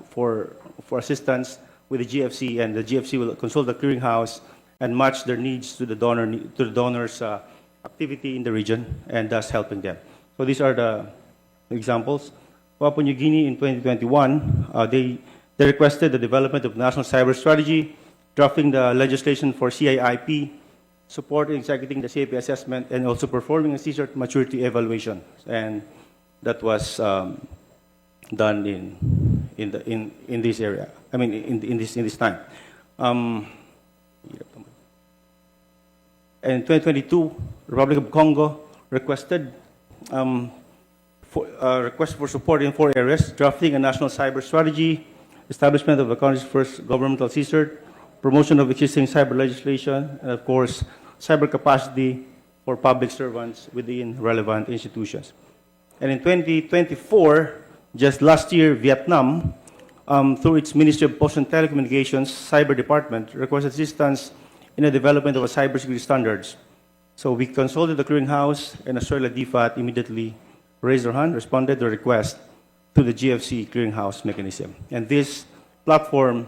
for assistance with the GFC, and the GFC will consult the clearinghouse and match their needs to the donor's activity in the region, and thus helping them. So these are the examples. Papua New Guinea in 2021, they requested the development of national cyber strategy, drafting the legislation for CIIP, supporting executing the CIP assessment, and also performing a CSIRT maturity evaluation. And that was done in this area. I mean, in this time. And in 2022, Republic of Congo requested request for support in 4 areas: drafting a national cyber strategy, establishment of the country's first governmental CSIRT, promotion of existing cyber legislation, and of course, cyber capacity for public servants within relevant institutions. And in 2024, just last year, Vietnam, through its Ministry of Post and Telecommunications Cyber Department, requested assistance in the development of a cybersecurity standards. So we consulted the clearinghouse, and Australia DFAT immediately raised their hand, responded to the request to the GFC clearinghouse mechanism. And this platform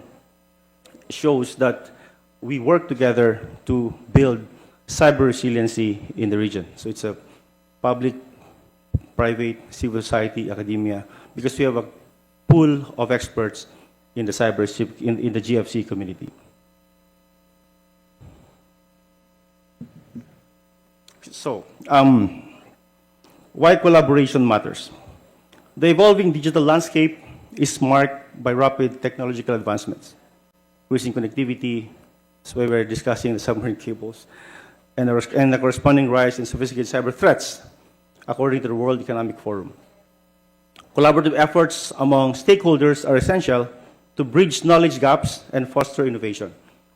shows that we work together to build cyber resiliency in the region. So it's a public, private, civil society, academia, because we have a pool of experts in the in the GFC community. So, why collaboration matters? The evolving digital landscape is marked by rapid technological advancements, increasing connectivity. That's why we're discussing the submarine cables, and the corresponding rise in sophisticated cyber threats, according to the World Economic Forum. Collaborative efforts among stakeholders are essential to bridge knowledge gaps and foster innovation.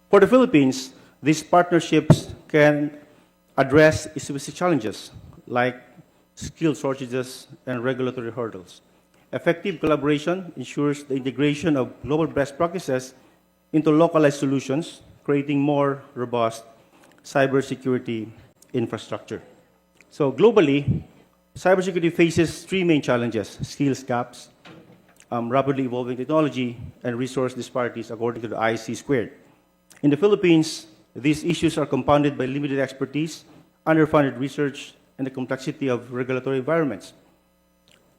For the Philippines, these partnerships can address specific challenges like skill shortages and regulatory hurdles. Effective collaboration ensures the integration of global best practices into localized solutions, creating more robust cybersecurity infrastructure. So globally, cybersecurity faces 3 main challenges: skills gaps, rapidly evolving technology, and resource disparities, according to the IC squared. In the Philippines, these issues are compounded by limited expertise, underfunded research, and the complexity of regulatory environments.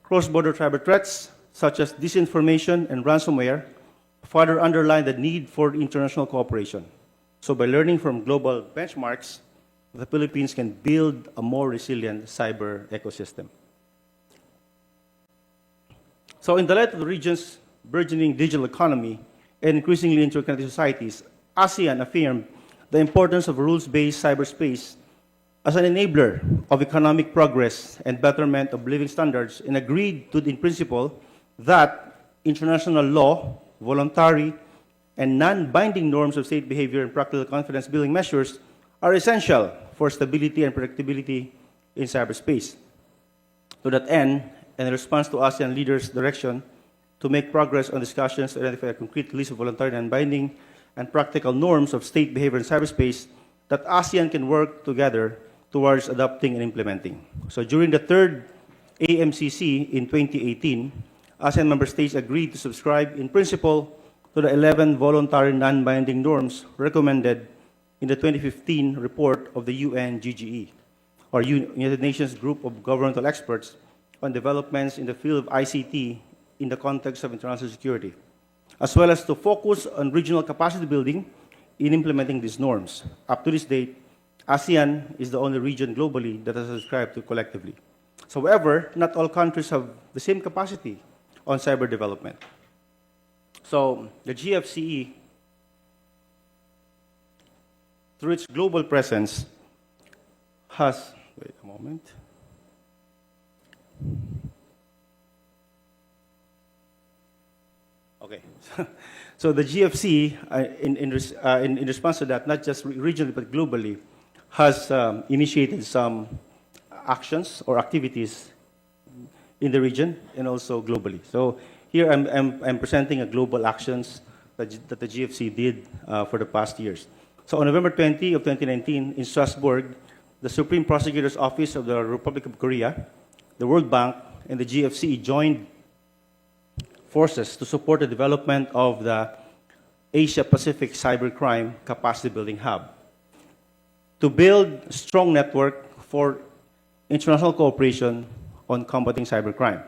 Cross-border cyber threats, such as disinformation and ransomware, further underline the need for international cooperation. So by learning from global benchmarks, the Philippines can build a more resilient cyber ecosystem. So in the light of the region's burgeoning digital economy and increasingly interconnected societies, ASEAN affirmed the importance of rules-based cyberspace as an enabler of economic progress and betterment of living standards, and agreed to in principle that international law, voluntary, and non-binding norms of state behavior and practical confidence-building measures are essential for stability and predictability in cyberspace. To that end, in response to ASEAN leaders' direction to make progress on discussions to identify a concrete list of voluntary, non-binding, and practical norms of state behavior in cyberspace that ASEAN can work together towards adopting and implementing. So during the 3rd AMCC in 2018, ASEAN member states agreed to subscribe in principle to the 11 voluntary non-binding norms recommended in the 2015 report of the UNGGE, or United Nations Group of Governmental Experts on Developments in the Field of ICT in the context of international security, as well as to focus on regional capacity building in implementing these norms. Up to this date, ASEAN is the only region globally that has subscribed to collectively. So, however, not all countries have the same capacity on cyber development. So the GFCE, through its global presence, has, wait a moment. Okay, so the GFC, in response to that, not just regionally but globally, has initiated some actions or activities in the region and also globally. So here I'm presenting a global actions that the GFC did for the past years. So on November 20 of 2019 in Strasbourg, the Supreme Prosecutor's Office of the Republic of Korea, the World Bank, and the GFC joined forces to support the development of the Asia-Pacific Cybercrime Capacity Building Hub, to build a strong network for international cooperation on combating cybercrime.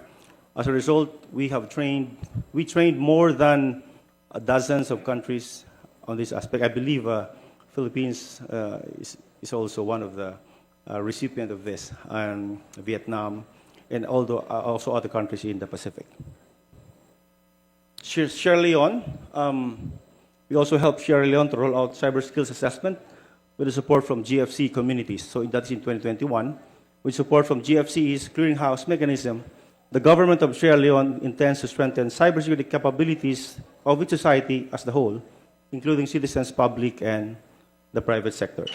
As a result, we trained more than dozens of countries on this aspect. I believe Philippines is also one of the recipients of this, and Vietnam, and also other countries in the Pacific. Sierra Leone, we also helped Sierra Leone to roll out cyber skills assessment with the support from GFC communities. So that's in 2021. With support from GFC's clearinghouse mechanism, the government of Sierra Leone intends to strengthen cybersecurity capabilities of its society as a whole, including citizens, public, and the private sector.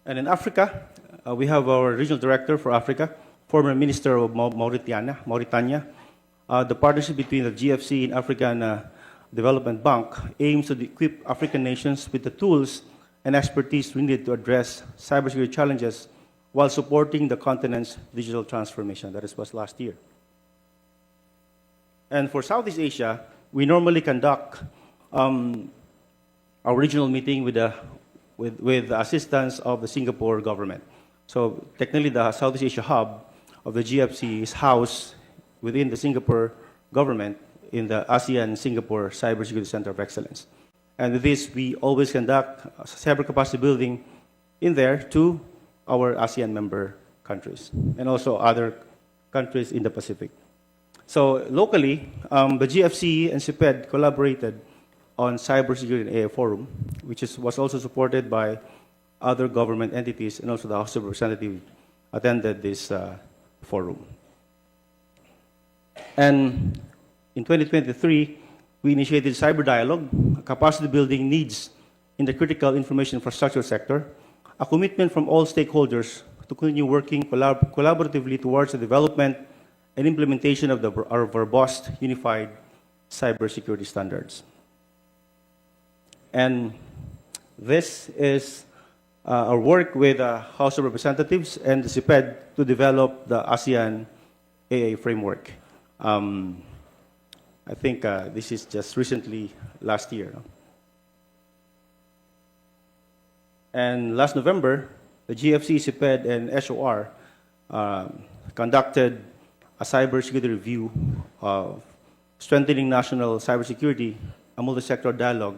And in Africa, we have our regional director for Africa, former minister of Mauritania. The partnership between the GFC and African Development Bank aims to equip African nations with the tools and expertise needed to address cybersecurity challenges while supporting the continent's digital transformation. That was last year. And for Southeast Asia, we normally conduct our regional meeting with the assistance of the Singapore government. So technically, the Southeast Asia hub of the GFC is housed within the Singapore government in the ASEAN Singapore Cybersecurity Center of Excellence. And with this, we always conduct cyber capacity building in there to our ASEAN member countries and also other countries in the Pacific. So locally, the GFC and CPED collaborated on Cybersecurity and AI Forum, which was also supported by other government entities, and also the House of Representatives attended this forum. And in 2023, we initiated Cyber Dialogue, capacity building needs in the critical information infrastructure sector, a commitment from all stakeholders to continue working collaboratively towards the development and implementation of our robust, unified cybersecurity standards. And this is our work with the House of Representatives and the CPED to develop the ASEAN AA framework. I think this is just recently, last year. And last November, the GFC, CPED, and SOR conducted a cybersecurity review of strengthening national cybersecurity, a multi-sector dialogue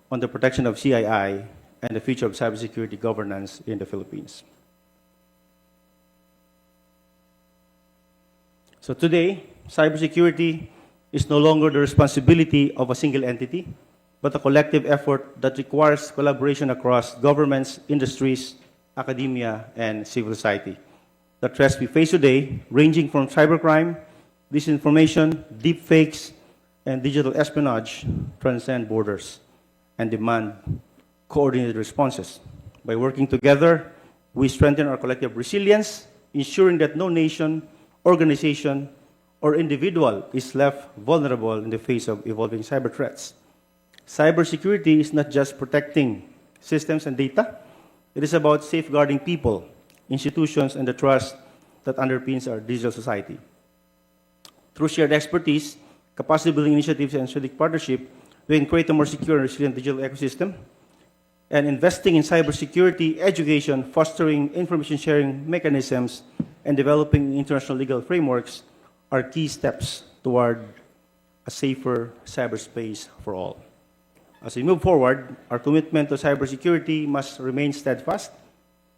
on the protection of CII and the future of cybersecurity governance in the Philippines. So today, cybersecurity is no longer the responsibility of a single entity, but a collective effort that requires collaboration across governments, industries, academia, and civil society. The threats we face today, ranging from cybercrime, disinformation, deepfakes, and digital espionage, transcend borders and demand coordinated responses. By working together, we strengthen our collective resilience, ensuring that no nation, organization, or individual is left vulnerable in the face of evolving cyber threats. Cybersecurity is not just protecting systems and data. It is about safeguarding people, institutions, and the trust that underpins our digital society. Through shared expertise, capacity building initiatives, and strategic partnership, we can create a more secure and resilient digital ecosystem. And investing in cybersecurity education, fostering information sharing mechanisms, and developing international legal frameworks are key steps toward a safer cyberspace for all. As we move forward, our commitment to cybersecurity must remain steadfast.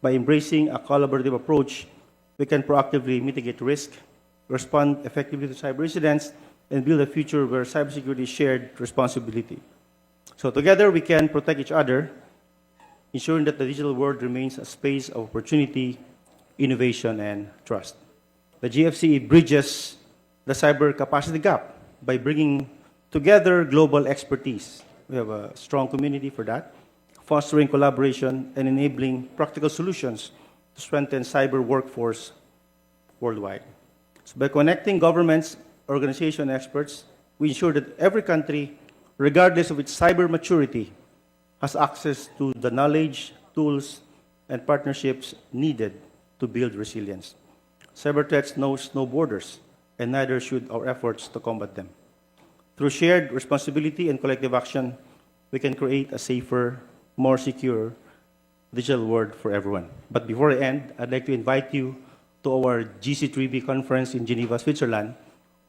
By embracing a collaborative approach, we can proactively mitigate risk, respond effectively to cyber incidents, and build a future where cybersecurity is shared responsibility. So together we can protect each other, ensuring that the digital world remains a space of opportunity, innovation, and trust. The GFC bridges the cyber capacity gap by bringing together global expertise. We have a strong community for that, fostering collaboration and enabling practical solutions to strengthen cyber workforce worldwide. So by connecting governments, organizations, and experts, we ensure that every country, regardless of its cyber maturity, has access to the knowledge, tools, and partnerships needed to build resilience. Cyber threats knows no borders, and neither should our efforts to combat them. Through shared responsibility and collective action, we can create a safer, more secure digital world for everyone. But before I end, I'd like to invite you to our GC3B conference in Geneva, Switzerland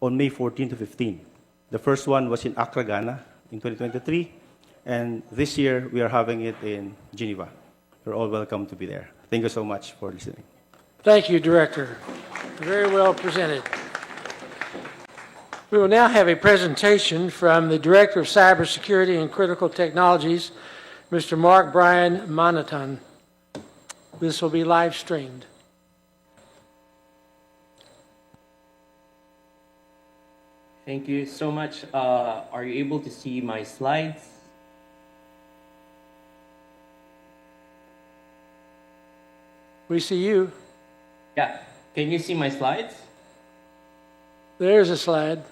on May 14 to 15. The first one was in Accra, Ghana in 2023, and this year we are having it in Geneva. You're all welcome to be there. Thank you so much for listening. Thank you, Director. Very well presented. We will now have a presentation from the Director of Cybersecurity and Critical Technologies, Mr. Mark Brian Monatan. This will be live streamed. Thank you so much. Are you able to see my slides? We see you. Yeah. Can you see my slides? There's a slide.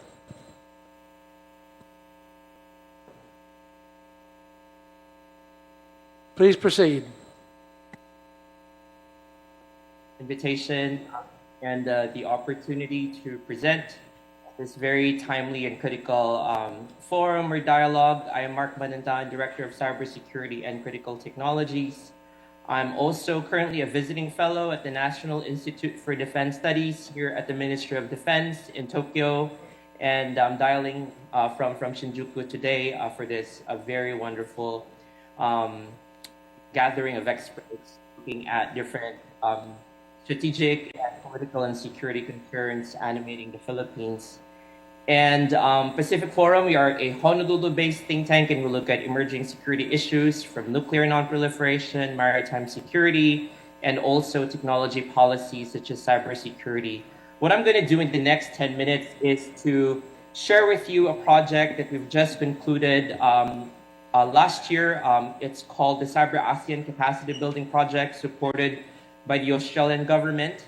Please proceed. Invitation and the opportunity to present this very timely and critical forum or dialogue. I am Mark Manantan, Director of Cybersecurity and Critical Technologies. I'm also currently a visiting fellow at the National Institute for Defense Studies here at the Ministry of Defense in Tokyo. And I'm dialing from Shinjuku today for this very wonderful gathering of experts looking at different strategic and political and security concerns animating the Philippines. And Pacific Forum, we are a Honolulu-based think tank, and we look at emerging security issues from nuclear non-proliferation, maritime security, and also technology policies such as cybersecurity. What I'm going to do in the next 10 minutes is to share with you a project that we've just concluded last year. It's called the Cyber ASEAN Capacity Building Project, supported by the Australian government.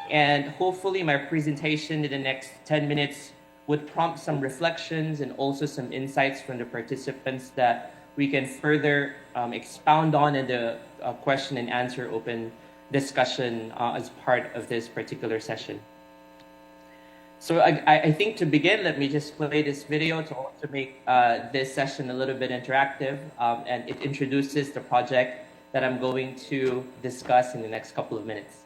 And hopefully my presentation in the next 10 minutes would prompt some reflections and also some insights from the participants that we can further expound on in the question and answer open discussion as part of this particular session. So I think to begin, let me just play this video to also make this session a little bit interactive, and it introduces the project that I'm going to discuss in the next couple of minutes.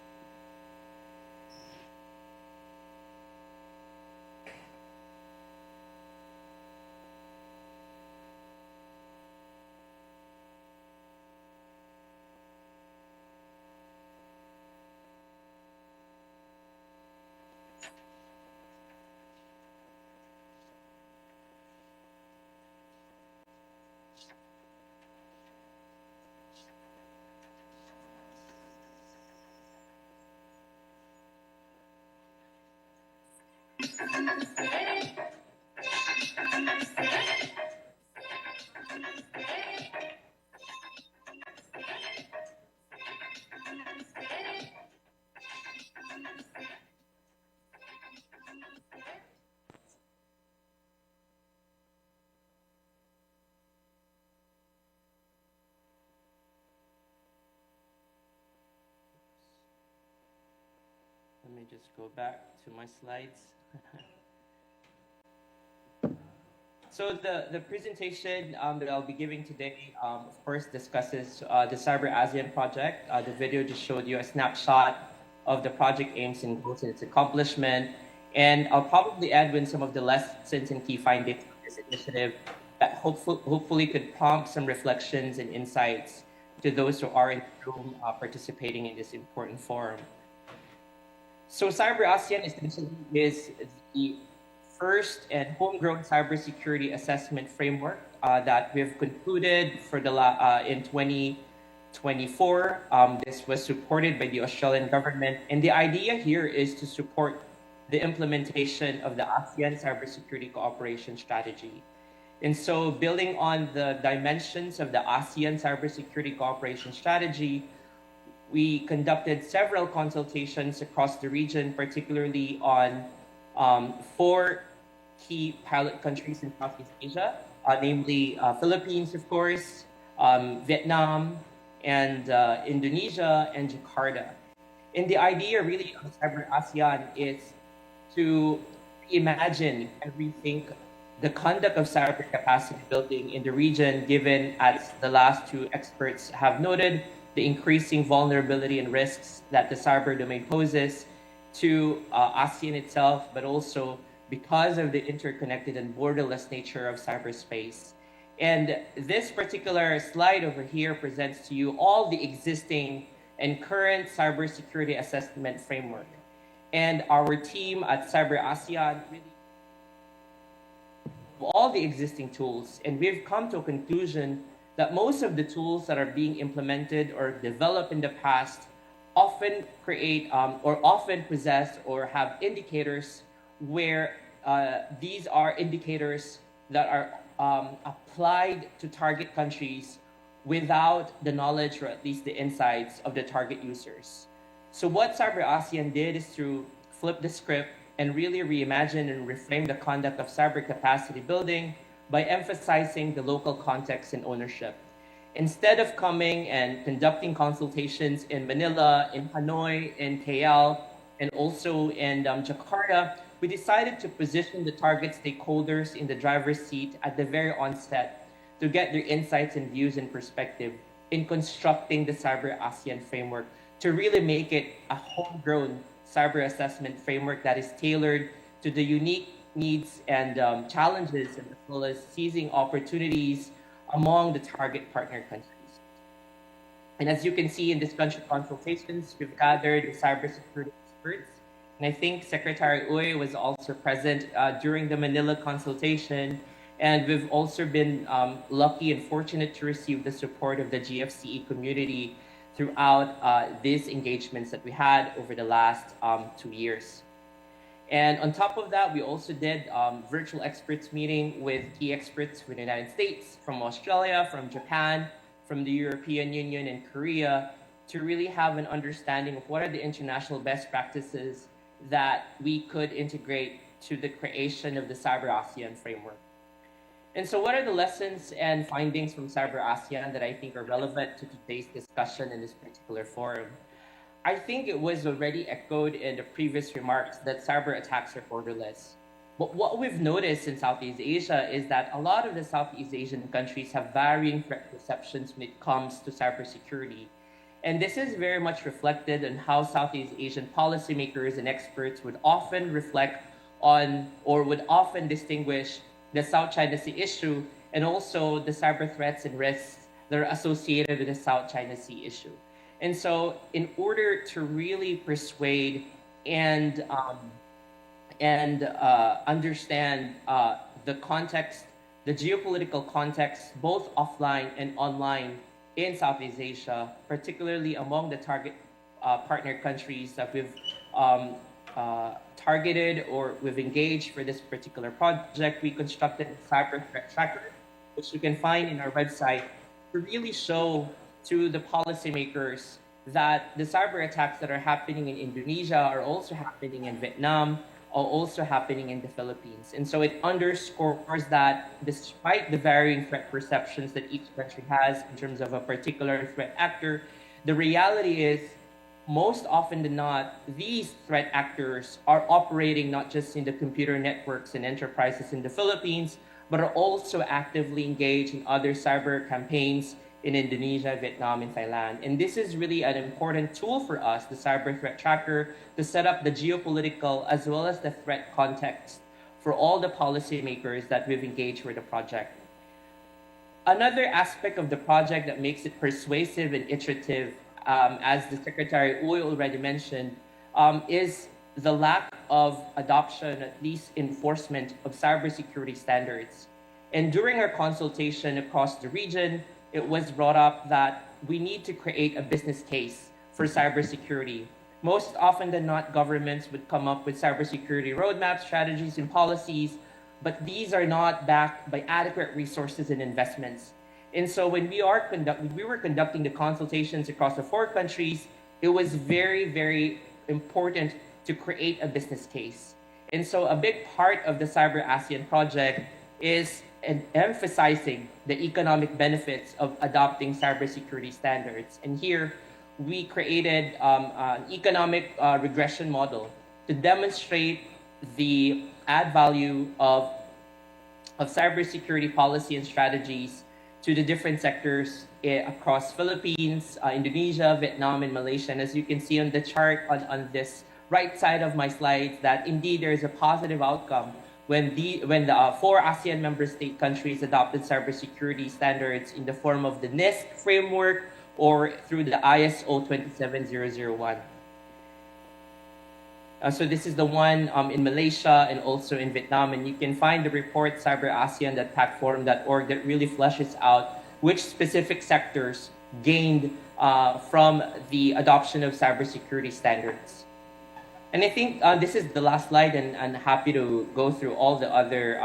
Let me just go back to my slides. So the presentation that I'll be giving today, of course, discusses the Cyber ASEAN project. The video just showed you a snapshot of the project aims and goals and its accomplishment. And I'll probably add in some of the lessons and key findings of this initiative that hopefully could prompt some reflections and insights to those who are in the room participating in this important forum. So Cyber ASEAN essentially is the first and homegrown cybersecurity assessment framework that we've concluded for the in 2024. This was supported by the Australian government, and the idea here is to support the implementation of the ASEAN cybersecurity cooperation strategy. And so, building on the dimensions of the ASEAN cybersecurity cooperation strategy, we conducted several consultations across the region, particularly on 4 key pilot countries in Southeast Asia, namely Philippines, of course, Vietnam, and Indonesia, and Jakarta. And the idea really of Cyber ASEAN is to imagine and rethink the conduct of cyber capacity building in the region, given, as the last two experts have noted, the increasing vulnerability and risks that the cyber domain poses to ASEAN itself, but also because of the interconnected and borderless nature of cyberspace. And this particular slide over here presents to you all the existing and current cybersecurity assessment framework. And our team at Cyber ASEAN really all the existing tools, and we've come to a conclusion that most of the tools that are being implemented or developed in the past often create or often possess or have indicators where these are indicators that are applied to target countries without the knowledge or at least the insights of the target users. So what Cyber ASEAN did is to flip the script and really reimagine and reframe the conduct of cyber capacity building by emphasizing the local context and ownership. Instead of coming and conducting consultations in Manila, in Hanoi, in KL, and also in Jakarta, we decided to position the target stakeholders in the driver's seat at the very onset to get their insights and views and perspective in constructing the Cyber ASEAN framework to really make it a homegrown cyber assessment framework that is tailored to the unique needs and challenges, as well as seizing opportunities among the target partner countries. And as you can see in this country consultations, we've gathered the cybersecurity experts. And I think Secretary Uy was also present during the Manila consultation. And we've also been lucky and fortunate to receive the support of the GFCE community throughout these engagements that we had over the last 2 years. And on top of that, we also did virtual experts meeting with key experts from the United States, from Australia, from Japan, from the European Union and Korea, to really have an understanding of what are the international best practices that we could integrate to the creation of the Cyber ASEAN framework. And so what are the lessons and findings from Cyber ASEAN that I think are relevant to today's discussion in this particular forum? I think it was already echoed in the previous remarks that cyber attacks are borderless. But what we've noticed in Southeast Asia is that a lot of the Southeast Asian countries have varying threat perceptions when it comes to cybersecurity. And this is very much reflected in how Southeast Asian policymakers and experts would often reflect on or would often distinguish the South China Sea issue and also the cyber threats and risks that are associated with the South China Sea issue. And so in order to really persuade and understand the context, the geopolitical context, both offline and online in Southeast Asia, particularly among the target partner countries that we've targeted or we've engaged for this particular project, we constructed a cyber threat tracker, which you can find in our website, to really show to the policymakers that the cyber attacks that are happening in Indonesia are also happening in Vietnam, are also happening in the Philippines. And so it underscores that despite the varying threat perceptions that each country has in terms of a particular threat actor, the reality is most often than not, these threat actors are operating not just in the computer networks and enterprises in the Philippines, but are also actively engaged in other cyber campaigns in Indonesia, Vietnam, and Thailand. And this is really an important tool for us, the Cyber Threat Tracker, to set up the geopolitical as well as the threat context for all the policymakers that we've engaged with the project. Another aspect of the project that makes it persuasive and iterative, as the Secretary Uy already mentioned, is the lack of adoption, at least enforcement, of cybersecurity standards. And during our consultation across the region, it was brought up that we need to create a business case for cybersecurity. Most often than not, governments would come up with cybersecurity roadmaps, strategies, and policies, but these are not backed by adequate resources and investments. And so when we were conducting the consultations across the 4 countries, it was very, very important to create a business case. And so a big part of the Cyber ASEAN project is and emphasizing the economic benefits of adopting cybersecurity standards. And here, we created an economic regression model to demonstrate the add value of cybersecurity policy and strategies to the different sectors across Philippines, Indonesia, Vietnam, and Malaysia. And as you can see on the chart on this right side of my slides, that indeed there is a positive outcome when the 4 ASEAN member state countries adopted cybersecurity standards in the form of the NIST framework or through the ISO 27001. So this is the one in Malaysia and also in Vietnam, and you can find the report cyberASEAN.platform.org that really fleshes out which specific sectors gained from the adoption of cybersecurity standards. And I think this is the last slide, and I'm happy to go through all the other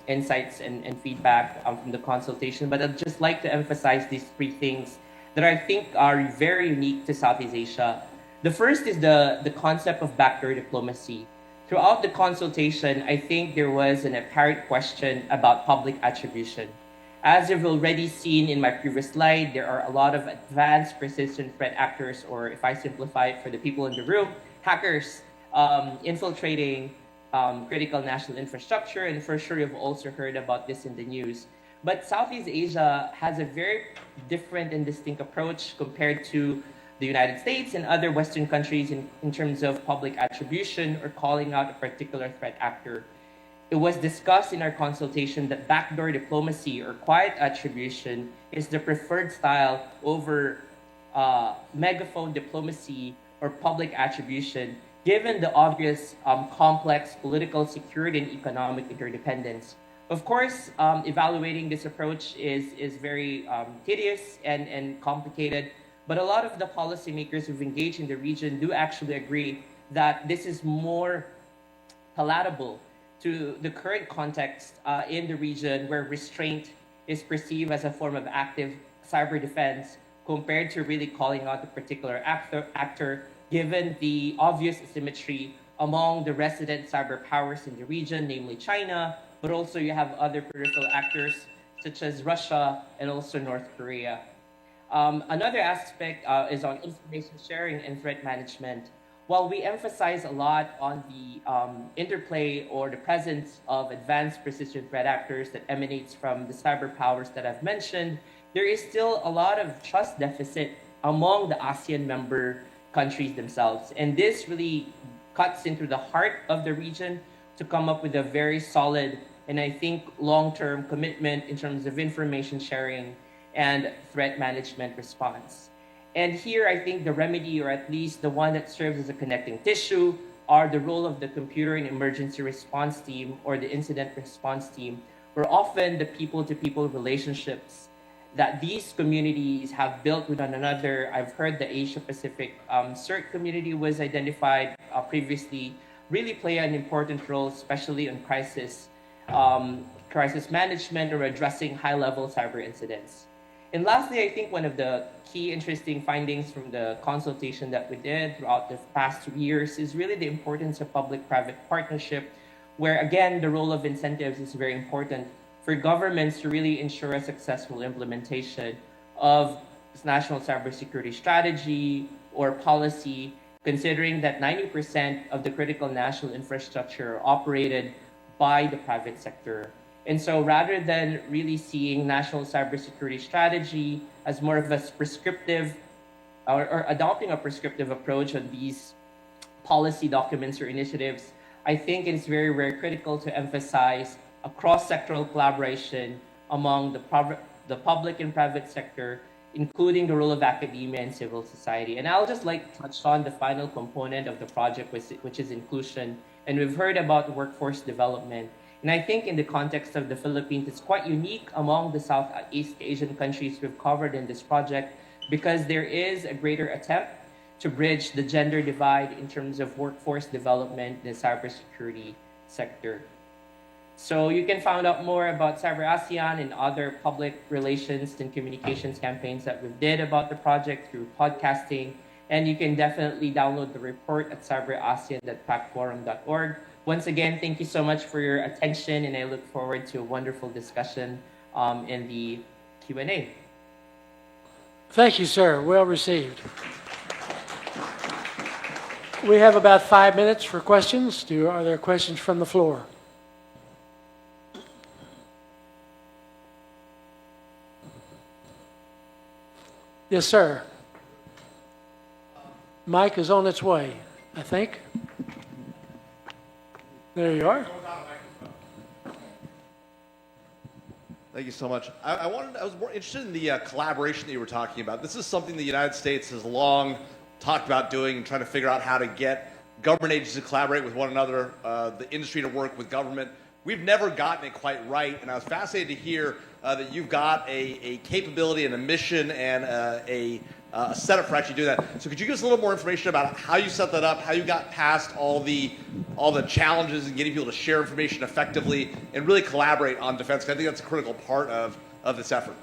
insights and feedback from the consultation, but I'd just like to emphasize these 3 things that I think are very unique to Southeast Asia. The first is the concept of backdoor diplomacy. Throughout the consultation, I think there was an apparent question about public attribution. As you've already seen in my previous slide, there are a lot of advanced persistent threat actors, or if I simplify it for the people in the room, hackers infiltrating critical national infrastructure, and for sure you've also heard about this in the news. But Southeast Asia has a very different and distinct approach compared to the United States and other Western countries in terms of public attribution or calling out a particular threat actor. It was discussed in our consultation that backdoor diplomacy or quiet attribution is the preferred style over megaphone diplomacy or public attribution, given the obvious complex political, security, and economic interdependence. Of course, evaluating this approach is very tedious and complicated, but a lot of the policymakers who've engaged in the region do actually agree that this is more palatable to the current context in the region, where restraint is perceived as a form of active cyber defense compared to really calling out a particular actor, given the obvious asymmetry among the resident cyber powers in the region, namely China, but also you have other peripheral actors such as Russia and also North Korea. Another aspect is on information sharing and threat management. While we emphasize a lot on the interplay or the presence of advanced persistent threat actors that emanates from the cyber powers that I've mentioned, there is still a lot of trust deficit among the ASEAN member countries themselves. And this really cuts into the heart of the region to come up with a very solid and I think long-term commitment in terms of information sharing and threat management response. And here I think the remedy, or at least the one that serves as a connecting tissue, are the role of the computer and emergency response team or the incident response team, where often the people-to-people relationships that these communities have built with one another. I've heard the Asia-Pacific CERT community was identified previously, really play an important role, especially on crisis management or addressing high-level cyber incidents. And lastly, I think one of the key interesting findings from the consultation that we did throughout the past 2 years is really the importance of public-private partnership, where again, the role of incentives is very important for governments to really ensure a successful implementation of national cybersecurity strategy or policy, considering that 90% of the critical national infrastructure are operated by the private sector. And so rather than really seeing national cybersecurity strategy as more of a prescriptive or adopting a prescriptive approach on these policy documents or initiatives, I think it's very, very critical to emphasize a cross-sectoral collaboration among the public and private sector, including the role of academia and civil society. And I'll just like to touch on the final component of the project, which is inclusion. And we've heard about workforce development. And I think in the context of the Philippines, it's quite unique among the Southeast Asian countries we've covered in this project, because there is a greater attempt to bridge the gender divide in terms of workforce development in the cybersecurity sector. So you can find out more about CyberASEAN and other public relations and communications campaigns that we did about the project through podcasting. And you can definitely download the report at cyberASEAN.platform.org Once again, thank you so much for your attention, and I look forward to a wonderful discussion in the Q&A. Thank you, sir. Well received. We have about 5 minutes for questions. Are there questions from the floor? Yes, sir. Mic is on its way, I think. There you are. Thank you so much. I was more interested in the collaboration that you were talking about. This is something the United States has long talked about doing and trying to figure out how to get government agencies to collaborate with one another, the industry to work with government. We've never gotten it quite right, and I was fascinated to hear that you've got a capability and a mission and a setup for actually doing that. So could you give us a little more information about how you set that up, how you got past all the challenges in getting people to share information effectively and really collaborate on defense? 'Cause I think that's a critical part of this effort.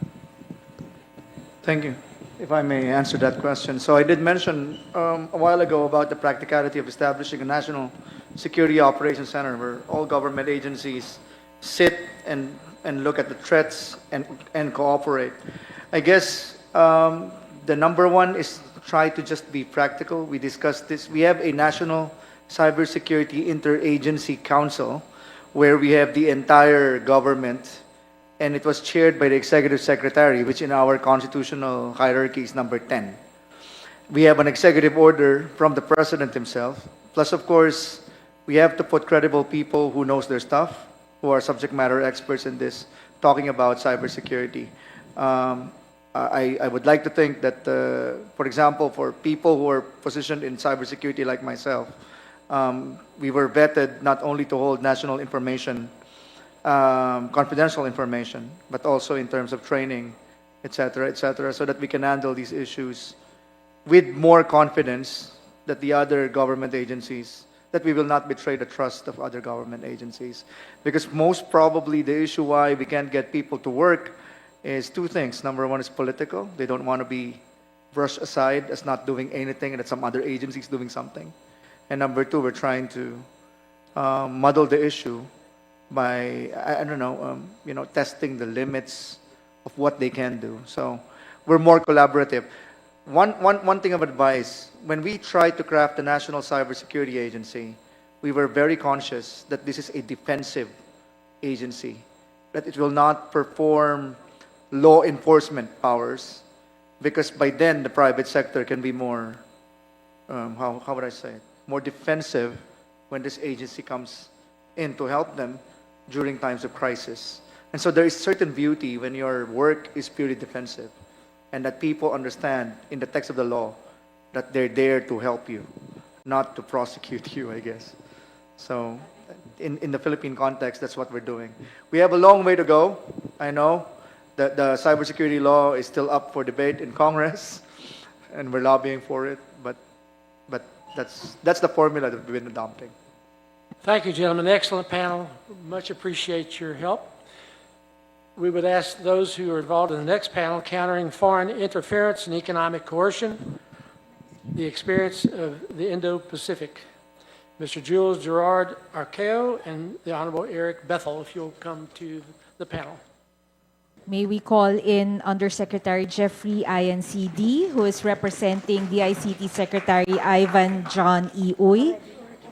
Thank you. If I may answer that question. So I did mention a while ago about the practicality of establishing a national security operations center where all government agencies sit and look at the threats and cooperate. I guess the number one is to try to just be practical. We discussed this. We have a national cybersecurity interagency council where we have the entire government, and it was chaired by the executive secretary, which in our constitutional hierarchy is number 10. We have an executive order from the president himself. Plus, of course, we have to put credible people who knows their stuff, who are subject matter experts in this, talking about cybersecurity. I would like to think that, for example, for people who are positioned in cybersecurity like myself, we were vetted not only to hold national information, confidential information, but also in terms of training, et cetera, so that we can handle these issues with more confidence that the other government agencies, that we will not betray the trust of other government agencies. Because most probably the issue why we can't get people to work is two things. Number one is political. They don't want to be brushed aside as not doing anything and that some other agency is doing something. And number two, we're trying to muddle the issue by, I don't know, testing the limits of what they can do. So we're more collaborative. One thing of advice, when we tried to craft the National Cybersecurity Agency, we were very conscious that this is a defensive agency, that it will not perform law enforcement powers, because by then the private sector can be more, how would I say it, more defensive when this agency comes in to help them during times of crisis. And so there is certain beauty when your work is purely defensive, and that people understand in the text of the law that they're there to help you, not to prosecute you, I guess. So in the Philippine context, that's what we're doing. We have a long way to go. I know that the cybersecurity law is still up for debate in Congress, and we're lobbying for it, but that's the formula that we've been adopting. Thank you, gentlemen. Excellent panel. Much appreciate your help. We would ask those who are involved in the next panel, Countering Foreign Interference and Economic Coercion, the Experience of the Indo-Pacific. Mr. Jules Gerard Arceo and the Honorable Eric Bethel, if you'll come to the panel. May we call in Undersecretary Jeffrey INCD, who is representing the ICT Secretary Ivan John E. Uy,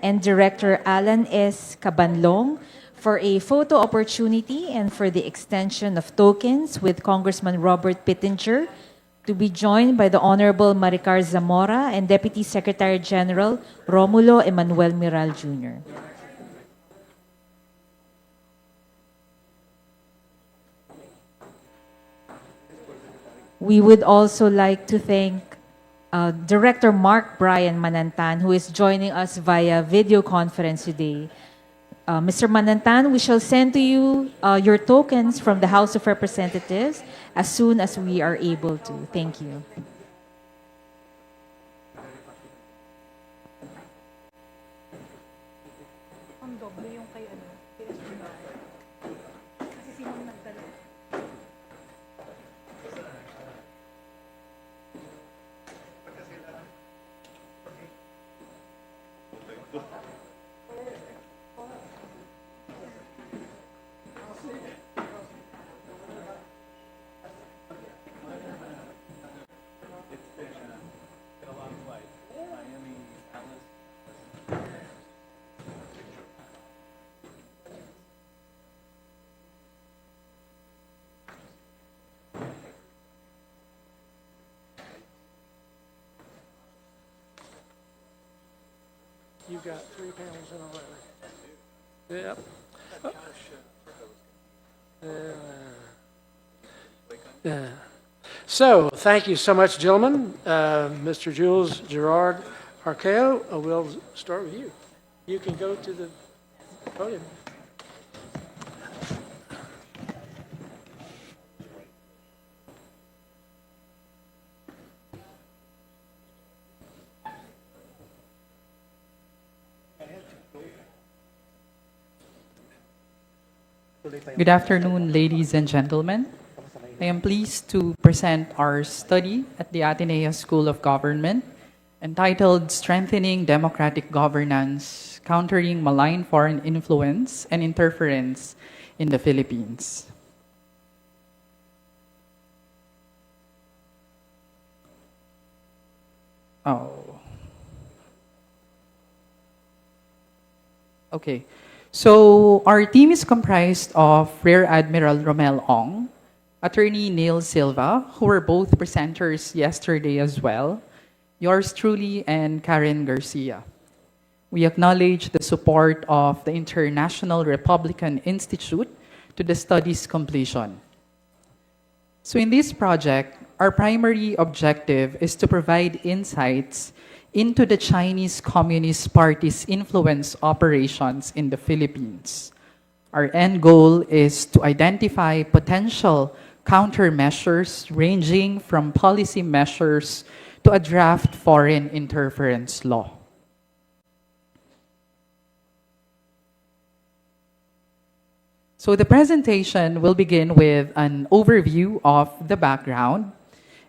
and Director Alan S. Cabanlong for a photo opportunity and for the extension of tokens with Congressman Robert Pittenger, to be joined by the Honorable Maricar Zamora and Deputy Secretary General Romulo Emanuel Miral Jr. We would also like to thank Director Mark Brian Manantan, who is joining us via video conference today. Mr. Manantan, we shall send to you your tokens from the House of Representatives as soon as we are able to. Thank you. You've got 3 panels in a row. Yep. So, thank you so much, gentlemen. Mr. Jules Gerard Arceo, we'll start with you. You can go to the podium. Good afternoon, ladies and gentlemen. I am pleased to present our study at the Ateneo School of Government entitled Strengthening Democratic Governance, Countering Malign Foreign Influence and Interference in the Philippines. Okay. So our team is comprised of Rear Admiral Romel Ong, Attorney Neil Silva, who were both presenters yesterday as well, yours truly, and Karen Garcia. We acknowledge the support of the International Republican Institute to the study's completion. So in this project, our primary objective is to provide insights into the Chinese Communist Party's influence operations in the Philippines. Our end goal is to identify potential countermeasures ranging from policy measures to a draft foreign interference law. So the presentation will begin with an overview of the background,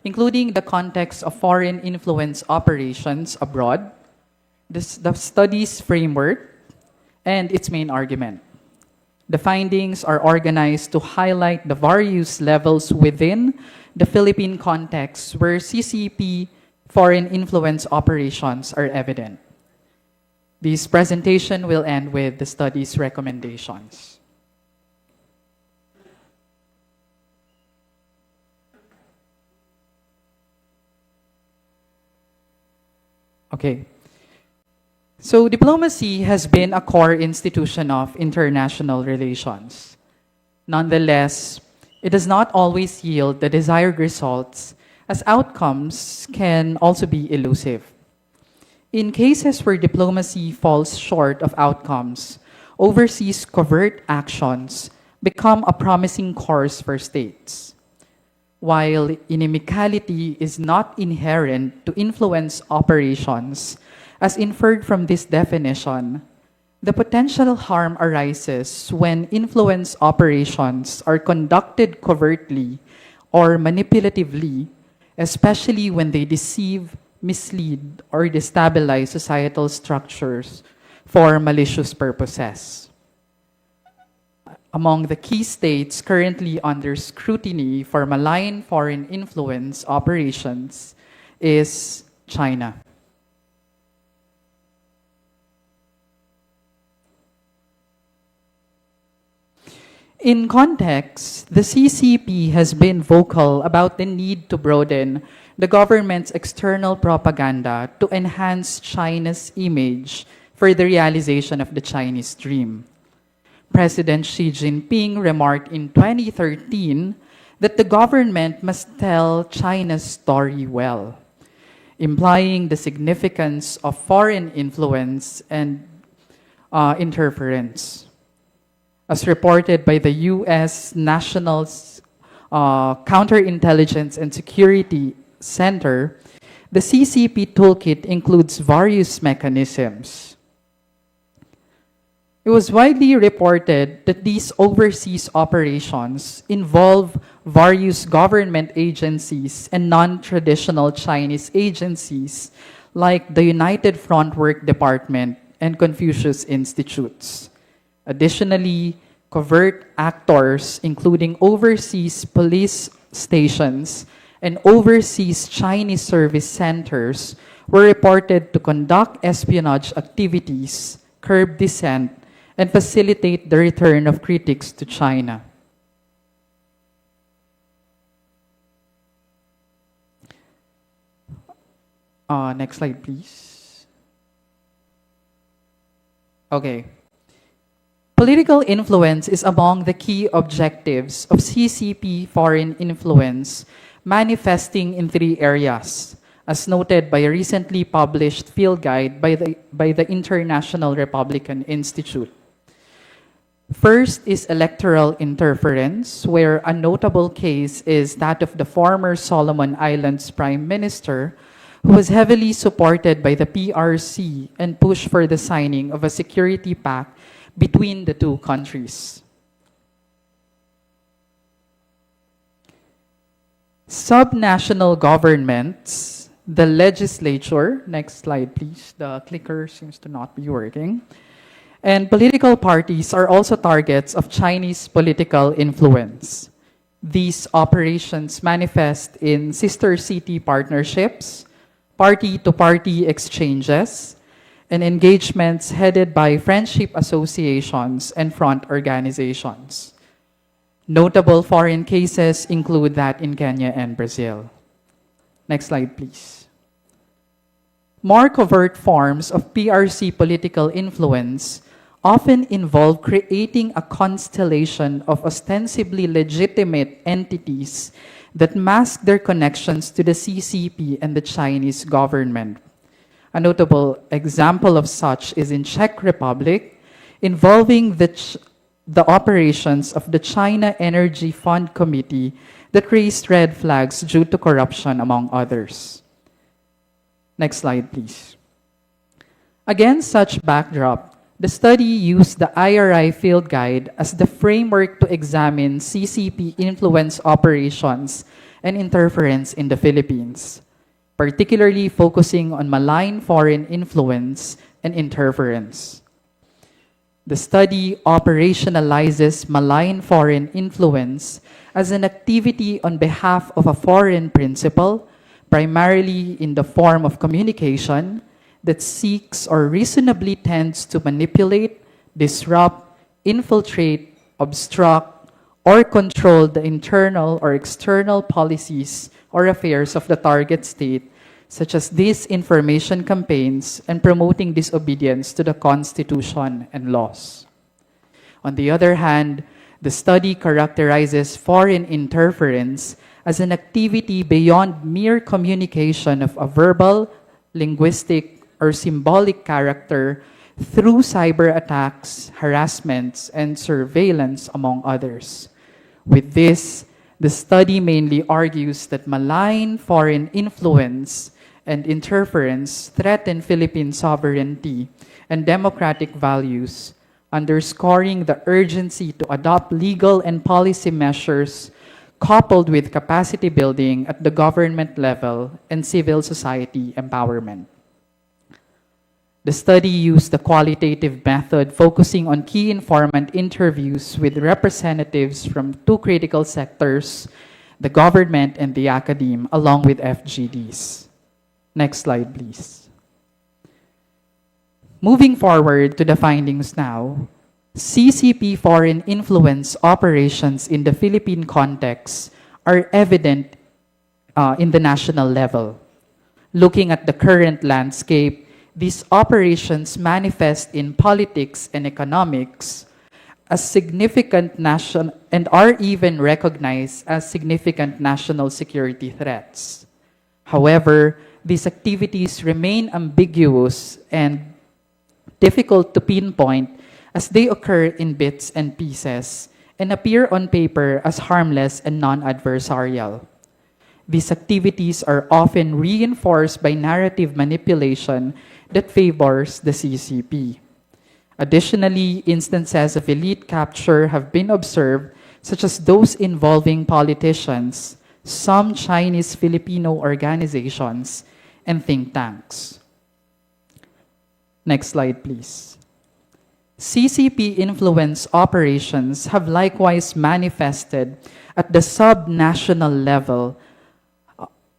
including the context of foreign influence operations abroad, the study's framework, and its main argument. The findings are organized to highlight the various levels within the Philippine context where CCP foreign influence operations are evident. This presentation will end with the study's recommendations. Okay. So diplomacy has been a core institution of international relations. Nonetheless, it does not always yield the desired results, as outcomes can also be elusive. In cases where diplomacy falls short of outcomes, overseas covert actions become a promising course for states. While inimicality is not inherent to influence operations, as inferred from this definition, the potential harm arises when influence operations are conducted covertly or manipulatively, especially when they deceive, mislead, or destabilize societal structures for malicious purposes. Among the key states currently under scrutiny for malign foreign influence operations is China. In context, the CCP has been vocal about the need to broaden the government's external propaganda to enhance China's image for the realization of the Chinese dream. President Xi Jinping remarked in 2013 that the government must tell China's story well, implying the significance of foreign influence and interference. As reported by the U.S. National Counterintelligence and Security Center, the CCP toolkit includes various mechanisms. It was widely reported that these overseas operations involve various government agencies and non-traditional Chinese agencies like the United Front Work Department and Confucius Institutes. Additionally, covert actors, including overseas police stations and overseas Chinese service centers, were reported to conduct espionage activities, curb dissent, and facilitate the return of critics to China. Next slide, please. Okay. Political influence is among the key objectives of CCP foreign influence, manifesting in three areas, as noted by a recently published field guide by the International Republican Institute. First is electoral interference, where a notable case is that of the former Solomon Islands Prime Minister, who was heavily supported by the PRC and pushed for the signing of a security pact between the two countries. Subnational governments, the legislature, next slide please, the clicker seems to not be working, and political parties are also targets of Chinese political influence. These operations manifest in sister city partnerships, party-to-party exchanges, and engagements headed by friendship associations and front organizations. Notable foreign cases include that in Kenya and Brazil. Next slide, please. More covert forms of PRC political influence often involve creating a constellation of ostensibly legitimate entities that mask their connections to the CCP and the Chinese government. A notable example of such is in Czech Republic, involving the operations of the China Energy Fund Committee that raised red flags due to corruption, among others. Next slide, please. Against such backdrop, the study used the IRI field guide as the framework to examine CCP influence operations and interference in the Philippines, particularly focusing on malign foreign influence and interference. The study operationalizes malign foreign influence as an activity on behalf of a foreign principal, primarily in the form of communication, that seeks or reasonably tends to manipulate, disrupt, infiltrate, obstruct, or control the internal or external policies or affairs of the target state, such as disinformation campaigns and promoting disobedience to the Constitution and laws. On the other hand, the study characterizes foreign interference as an activity beyond mere communication of a verbal, linguistic, or symbolic character through cyber attacks, harassments, and surveillance, among others. With this, the study mainly argues that malign foreign influence and interference threaten Philippine sovereignty and democratic values, underscoring the urgency to adopt legal and policy measures coupled with capacity building at the government level and civil society empowerment. The study used the qualitative method focusing on key informant interviews with representatives from two critical sectors, the government and the academe, along with FGDs. Next slide, please. Moving forward to the findings now, CCP foreign influence operations in the Philippine context are evident in the national level. Looking at the current landscape, these operations manifest in politics and economics as significant national and are even recognized as significant national security threats. However, these activities remain ambiguous and difficult to pinpoint as they occur in bits and pieces and appear on paper as harmless and non-adversarial. These activities are often reinforced by narrative manipulation that favors the CCP. Additionally, instances of elite capture have been observed, such as those involving politicians, some Chinese Filipino organizations, and think tanks. Next slide, please. CCP influence operations have likewise manifested at the sub-national level,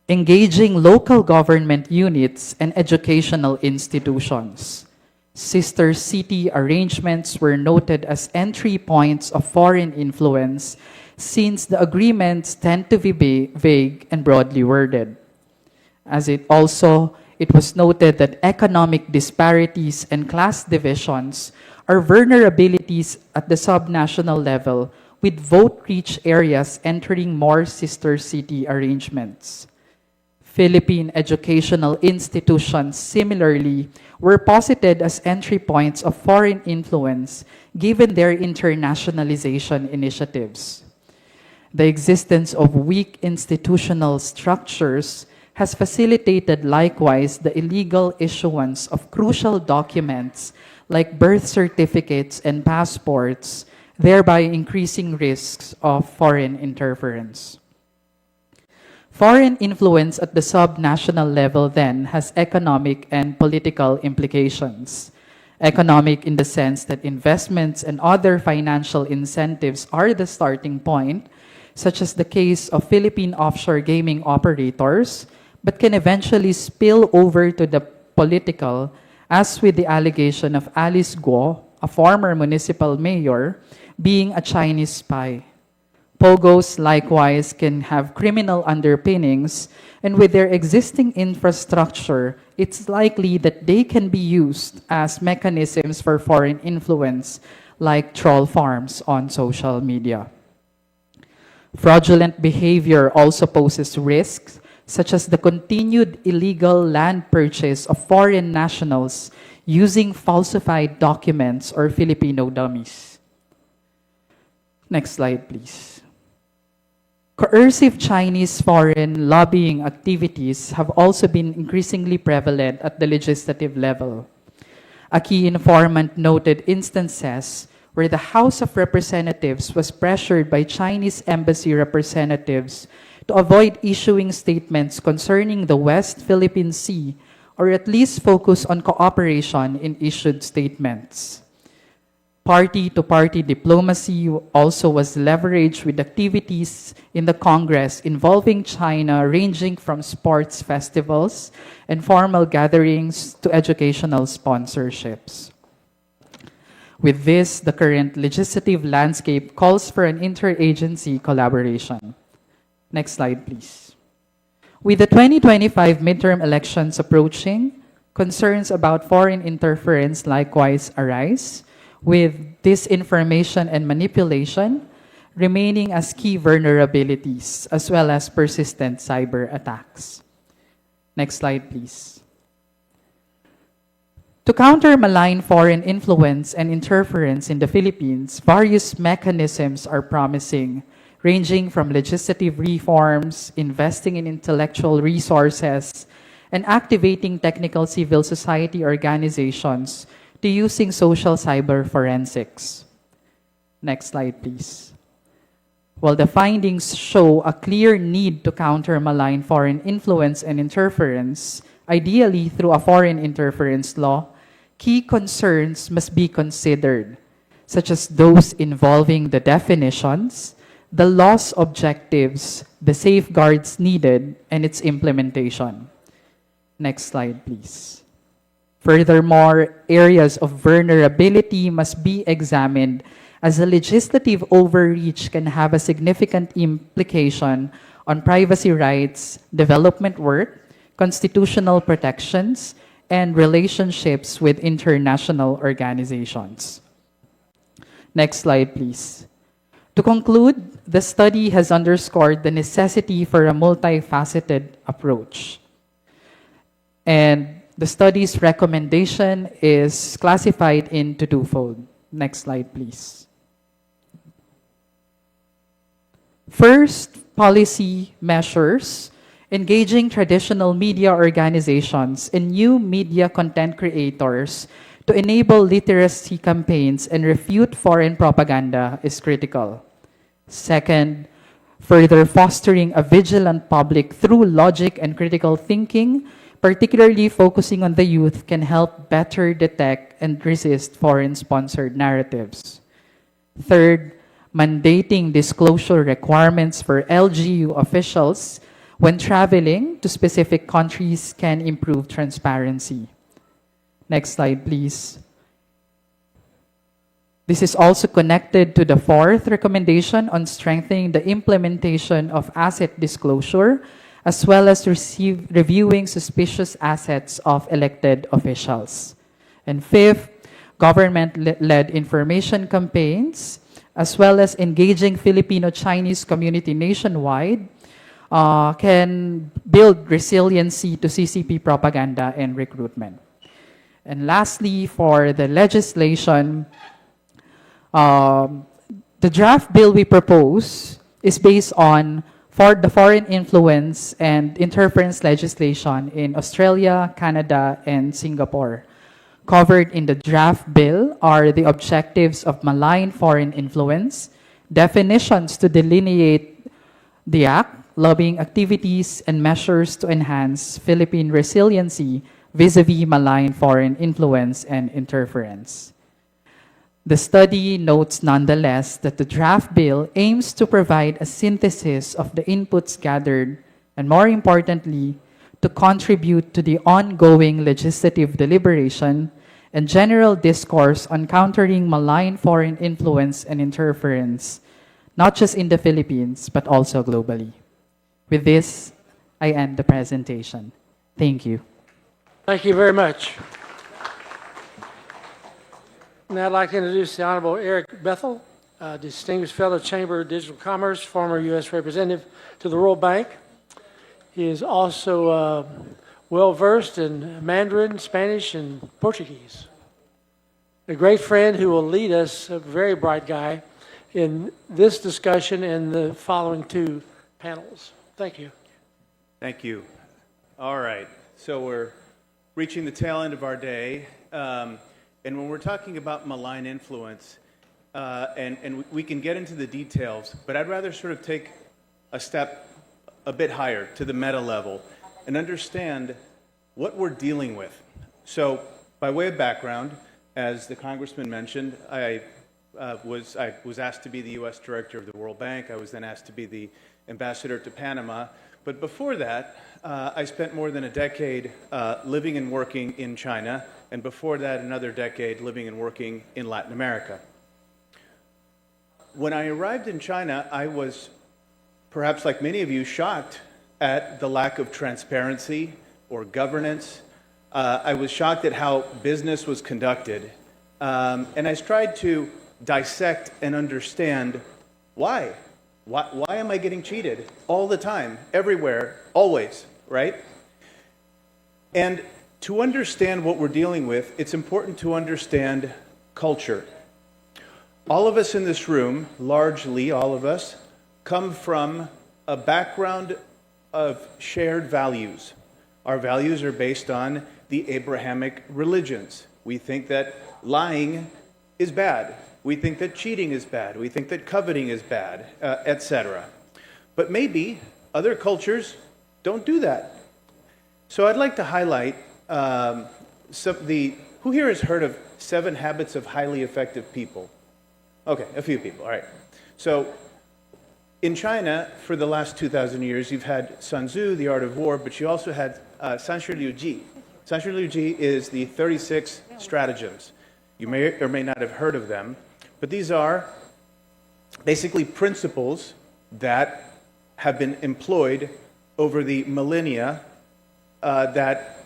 engaging local government units and educational institutions. Sister city arrangements were noted as entry points of foreign influence, since the agreements tend to be vague and broadly worded. As it also it was noted that economic disparities and class divisions are vulnerabilities at the subnational level, with vote-rich areas entering more sister city arrangements. Philippine educational institutions similarly were posited as entry points of foreign influence given their internationalization initiatives. The existence of weak institutional structures has facilitated likewise the illegal issuance of crucial documents like birth certificates and passports, thereby increasing risks of foreign interference. Foreign influence at the subnational level then has economic and political implications. Economic in the sense that investments and other financial incentives are the starting point, such as the case of Philippine offshore gaming operators, but can eventually spill over to the political, as with the allegation of Alice Guo, a former municipal mayor, being a Chinese spy. POGOs likewise can have criminal underpinnings, and with their existing infrastructure, it's likely that they can be used as mechanisms for foreign influence, like troll farms on social media. Fraudulent behavior also poses risks, such as the continued illegal land purchase of foreign nationals using falsified documents or Filipino dummies. Next slide, please. Coercive Chinese foreign lobbying activities have also been increasingly prevalent at the legislative level. A key informant noted instances where the House of Representatives was pressured by Chinese embassy representatives to avoid issuing statements concerning the West Philippine Sea, or at least focus on cooperation in issued statements. Party-to-party diplomacy also was leveraged with activities in the Congress involving China, ranging from sports festivals and formal gatherings to educational sponsorships. With this, the current legislative landscape calls for an interagency collaboration. Next slide, please. With the 2025 midterm elections approaching, concerns about foreign interference likewise arise, with disinformation and manipulation remaining as key vulnerabilities, as well as persistent cyber attacks. Next slide, please. To counter malign foreign influence and interference in the Philippines, various mechanisms are promising, ranging from legislative reforms, investing in intellectual resources, and activating technical civil society organizations to using social cyber forensics. Next slide, please. While the findings show a clear need to counter malign foreign influence and interference, ideally through a foreign interference law, key concerns must be considered, such as those involving the definitions, the law's objectives, the safeguards needed, and its implementation. Next slide, please. Furthermore, areas of vulnerability must be examined, as a legislative overreach can have a significant implication on privacy rights, development work, constitutional protections, and relationships with international organizations. Next slide, please. To conclude, the study has underscored the necessity for a multifaceted approach. And the study's recommendation is classified into twofold. Next slide, please. First, policy measures engaging traditional media organizations and new media content creators to enable literacy campaigns and refute foreign propaganda is critical. Second, further fostering a vigilant public through logic and critical thinking, particularly focusing on the youth, can help better detect and resist foreign-sponsored narratives. Third, mandating disclosure requirements for LGU officials when traveling to specific countries can improve transparency. Next slide, please. This is also connected to the fourth recommendation on strengthening the implementation of asset disclosure as well as reviewing suspicious assets of elected officials. And fifth, government-led information campaigns, as well as engaging Filipino-Chinese community nationwide, can build resiliency to CCP propaganda and recruitment. And lastly, for the legislation, the draft bill we propose is based on the foreign influence and interference legislation in Australia, Canada, and Singapore. Covered in the draft bill are the objectives of malign foreign influence, definitions to delineate the act, lobbying activities, and measures to enhance Philippine resiliency vis-a-vis malign foreign influence and interference. The study notes nonetheless that the draft bill aims to provide a synthesis of the inputs gathered and, more importantly, to contribute to the ongoing legislative deliberation and general discourse on countering malign foreign influence and interference, not just in the Philippines, but also globally. With this, I end the presentation. Thank you. Thank you very much. Now I'd like to introduce the Honorable Eric Bethel, Distinguished Fellow Chamber of Digital Commerce, former U.S. Representative to the World Bank. He is also well-versed in Mandarin, Spanish, and Portuguese. A great friend who will lead us, a very bright guy, in this discussion and the following two panels. Thank you. Thank you. All right, so we're reaching the tail end of our day. And when we're talking about malign influence, and we can get into the details, but I'd rather sort of take a step a bit higher to the meta level and understand what we're dealing with. So by way of background, as the Congressman mentioned, I was asked to be the U.S. Director of the World Bank. I was then asked to be the Ambassador to Panama. But before that, I spent more than a decade living and working in China, and before that, another decade living and working in Latin America. When I arrived in China, I was, perhaps like many of you, shocked at the lack of transparency or governance. I was shocked at how business was conducted. And I tried to dissect and understand why. Why am I getting cheated all the time, everywhere, always, right? And to understand what we're dealing with, it's important to understand culture. All of us in this room, largely all of us, come from a background of shared values. Our values are based on the Abrahamic religions. We think that lying is bad. We think that cheating is bad. We think that coveting is bad, etc. But maybe other cultures don't do that. So I'd like to highlight who here has heard of 7 Habits of Highly Effective People? Okay, a few people, all right. So in China, for the last 2,000 years, you've had Sun Tzu, The Art of War, but you also had Sanshi Liu Ji. Sanshi Liu Ji is the 36 stratagems. You may or may not have heard of them, but these are basically principles that have been employed over the millennia that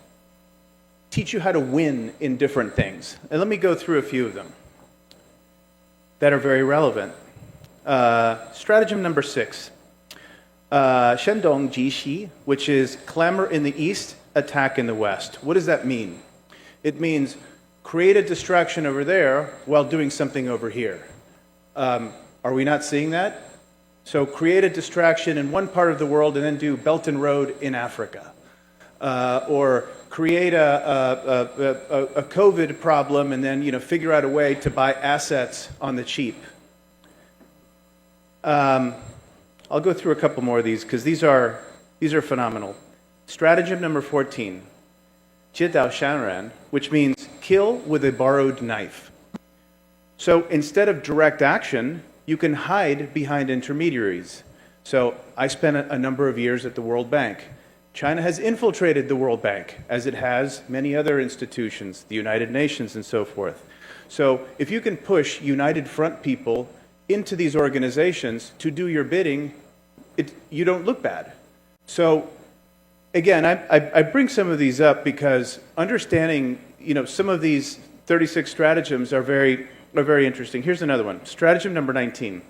teach you how to win in different things. And let me go through a few of them that are very relevant. Stratagem number 6, Shendong Jixi, which is clamor in the east, attack in the west. What does that mean? It means create a distraction over there while doing something over here. Are we not seeing that? So create a distraction in one part of the world and then do Belt and Road in Africa. Or create a COVID problem and then figure out a way to buy assets on the cheap. I'll go through a couple more of these because these are phenomenal. Stratagem number 14, 接刀相然, which means kill with a borrowed knife. So instead of direct action, you can hide behind intermediaries. So I spent a number of years at the World Bank. China has infiltrated the World Bank, as it has many other institutions, the United Nations and so forth. So if you can push United Front people into these organizations to do your bidding, you don't look bad. So again, I bring some of these up because understanding, some of these 36 stratagems are very interesting. Here's another one. Stratagem number 19.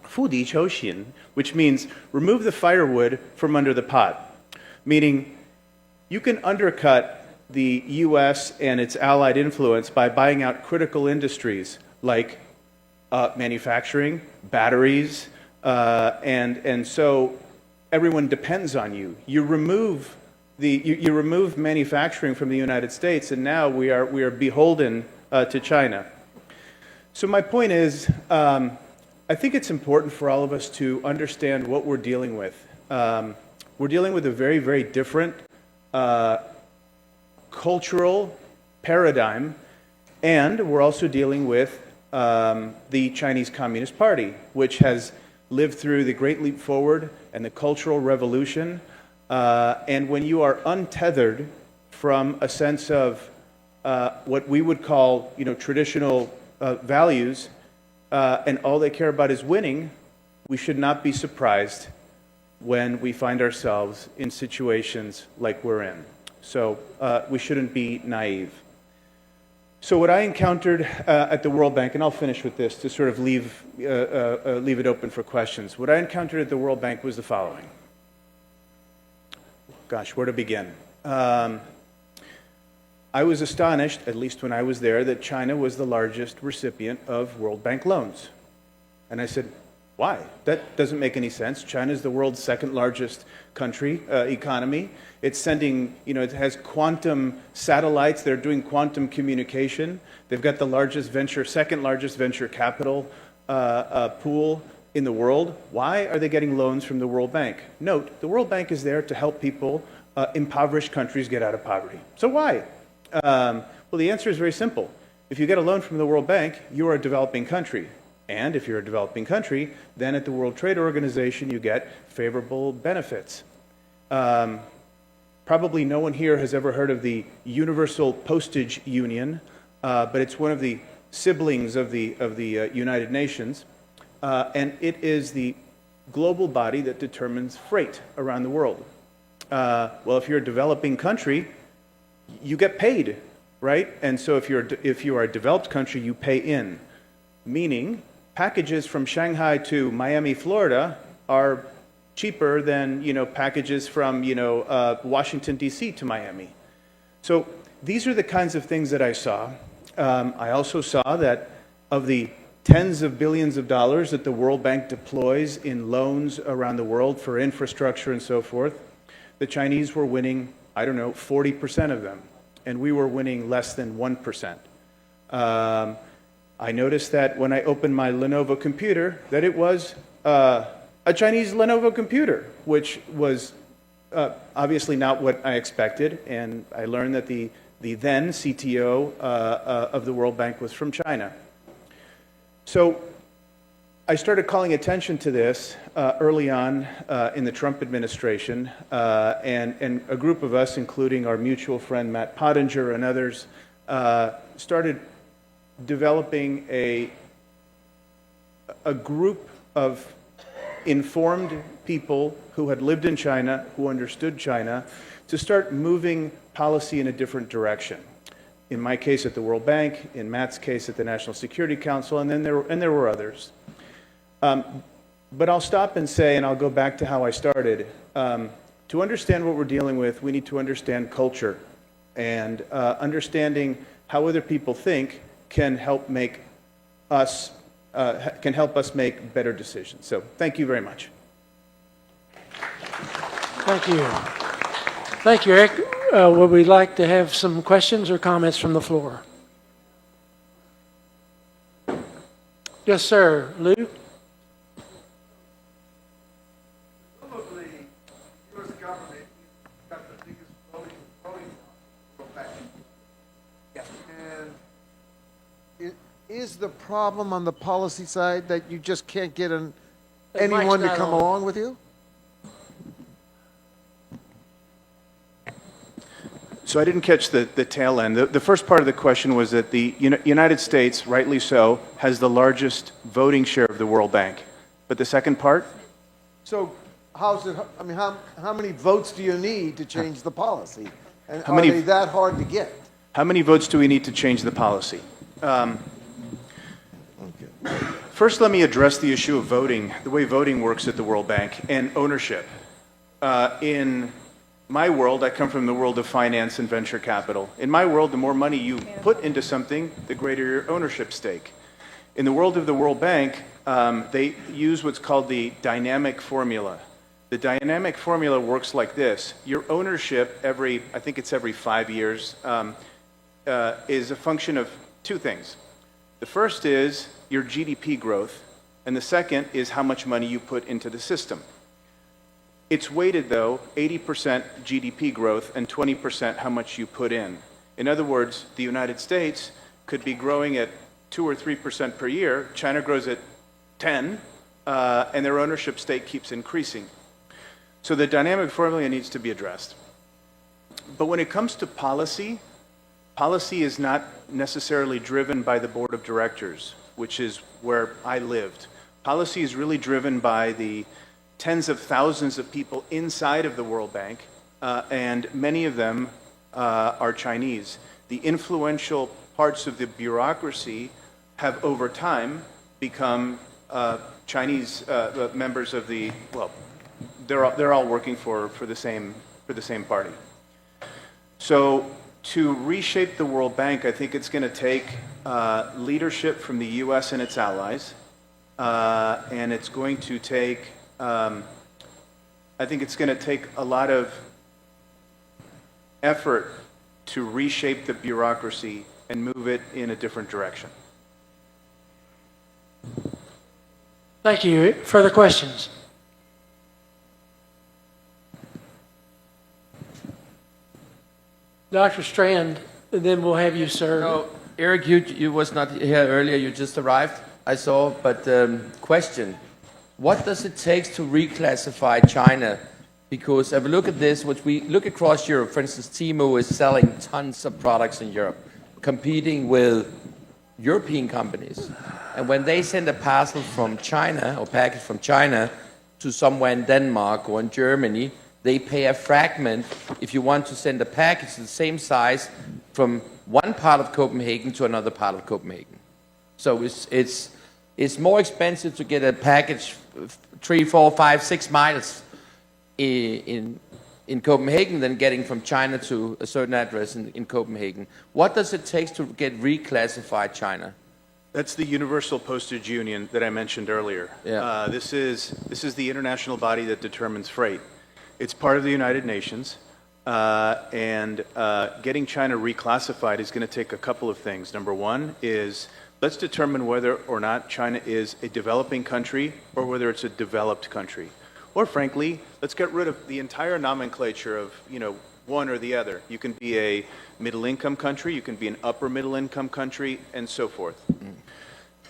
釜底抽薪, which means remove the firewood from under the pot, meaning you can undercut the U.S. and its allied influence by buying out critical industries like manufacturing, batteries, and so everyone depends on you. You remove manufacturing from the United States, and now we are beholden to China. So my point is, I think it's important for all of us to understand what we're dealing with. We're dealing with a very, very different cultural paradigm, and we're also dealing with the Chinese Communist Party, which has lived through the Great Leap Forward and the Cultural Revolution. And when you are untethered from a sense of what we would call, traditional values, and all they care about is winning, we should not be surprised when we find ourselves in situations like we're in. So we shouldn't be naive. So what I encountered at the World Bank, and I'll finish with this to sort of leave it open for questions. What I encountered at the World Bank was the following. Gosh, where to begin? I was astonished, at least when I was there, that China was the largest recipient of World Bank loans. And I said, why? That doesn't make any sense. China is the world's second largest country, economy. It's sending, it has quantum satellites. They're doing quantum communication. They've got the second largest venture capital pool in the world. Why are they getting loans from the World Bank? Note, the World Bank is there to help people, impoverished countries get out of poverty. So why? Well, the answer is very simple. If you get a loan from the World Bank, you are a developing country. And if you're a developing country, then at the World Trade Organization, you get favorable benefits. Probably no one here has ever heard of the Universal Postage Union, but it's one of the siblings of the United Nations. And it is the global body that determines freight around the world. Well, if you're a developing country, you get paid, right? And so if you are a developed country, you pay in, meaning packages from Shanghai to Miami, Florida are cheaper than packages from Washington D.C. to Miami. So these are the kinds of things that I saw. I also saw that of the tens of billions of dollars that the World Bank deploys in loans around the world for infrastructure and so forth, the Chinese were winning, 40% of them, and we were winning less than 1%. I noticed that when I opened my Lenovo computer, that it was a Chinese Lenovo computer, which was obviously not what I expected, and I learned that the then CTO of the World Bank was from China. So I started calling attention to this early on in the Trump administration, and a group of us, including our mutual friend Matt Pottinger and others, started developing a group of informed people who had lived in China, who understood China, to start moving policy in a different direction. In my case at the World Bank, in Matt's case at the National Security Council, and there were others. But I'll stop and say, and I'll go back to how I started, to understand what we're dealing with, we need to understand culture, and understanding how other people think can help us make better decisions. So thank you very much. Thank you. Thank you, Eric. Would we like to have some questions or comments from the floor? Yes, sir. Lou? Is the problem on the policy side that you just can't get anyone to come along with you? So I didn't catch the tail end. The first part of the question was that the United States, rightly so, has the largest voting share of the World Bank. But the second part? So how's it, I mean, how many votes do you need to change the policy? And How are many- they that hard to get? How many votes do we need to change the policy? First, let me address the issue of voting, the way voting works at the World Bank, and ownership. In my world, I come from the world of finance and venture capital. In my world, the more money you put into something, the greater your ownership stake. In the world of the World Bank, they use what's called the dynamic formula. The dynamic formula works like this. Your ownership I think it's every 5 years, is a function of two things. The first is your GDP growth, and the second is how much money you put into the system. It's weighted, though, 80% GDP growth and 20% how much you put in. In other words, the United States could be growing at 2 or 3% per year. China grows at 10, and their ownership stake keeps increasing. So the dynamic formula needs to be addressed. But when it comes to policy, policy is not necessarily driven by the board of directors, which is where I lived. Policy is really driven by the tens of thousands of people inside of the World Bank, and many of them are Chinese. The influential parts of the bureaucracy have over time become Chinese members of the, well, they're all working for the same party. So to reshape the World Bank, I think it's going to take leadership from the U.S. and its allies, and it's going to take, I think it's going to take a lot of effort to reshape the bureaucracy and move it in a different direction. Thank you. Further questions? Dr. Strand, and then we'll have you, sir. No, Eric, you was not here earlier. You just arrived, I saw. But question, what does it take to reclassify China? Because if we look at this, what we look across Europe, for instance, Temu is selling tons of products in Europe, competing with European companies. And when they send a parcel from China or package from China to somewhere in Denmark or in Germany, they pay a fragment if you want to send a package the same size from one part of Copenhagen to another part of Copenhagen. So it's more expensive to get a package 3, 4, 5, 6 miles in Copenhagen than getting from China to a certain address in Copenhagen. What does it take to get reclassified China? That's the Universal Postage Union that I mentioned earlier. Yeah. This is the international body that determines freight. It's part of the United Nations, and getting China reclassified is going to take a couple of things. Number one is let's determine whether or not China is a developing country or whether it's a developed country. Or frankly, let's get rid of the entire nomenclature of, one or the other. You can be a middle-income country, you can be an upper-middle-income country, and so forth.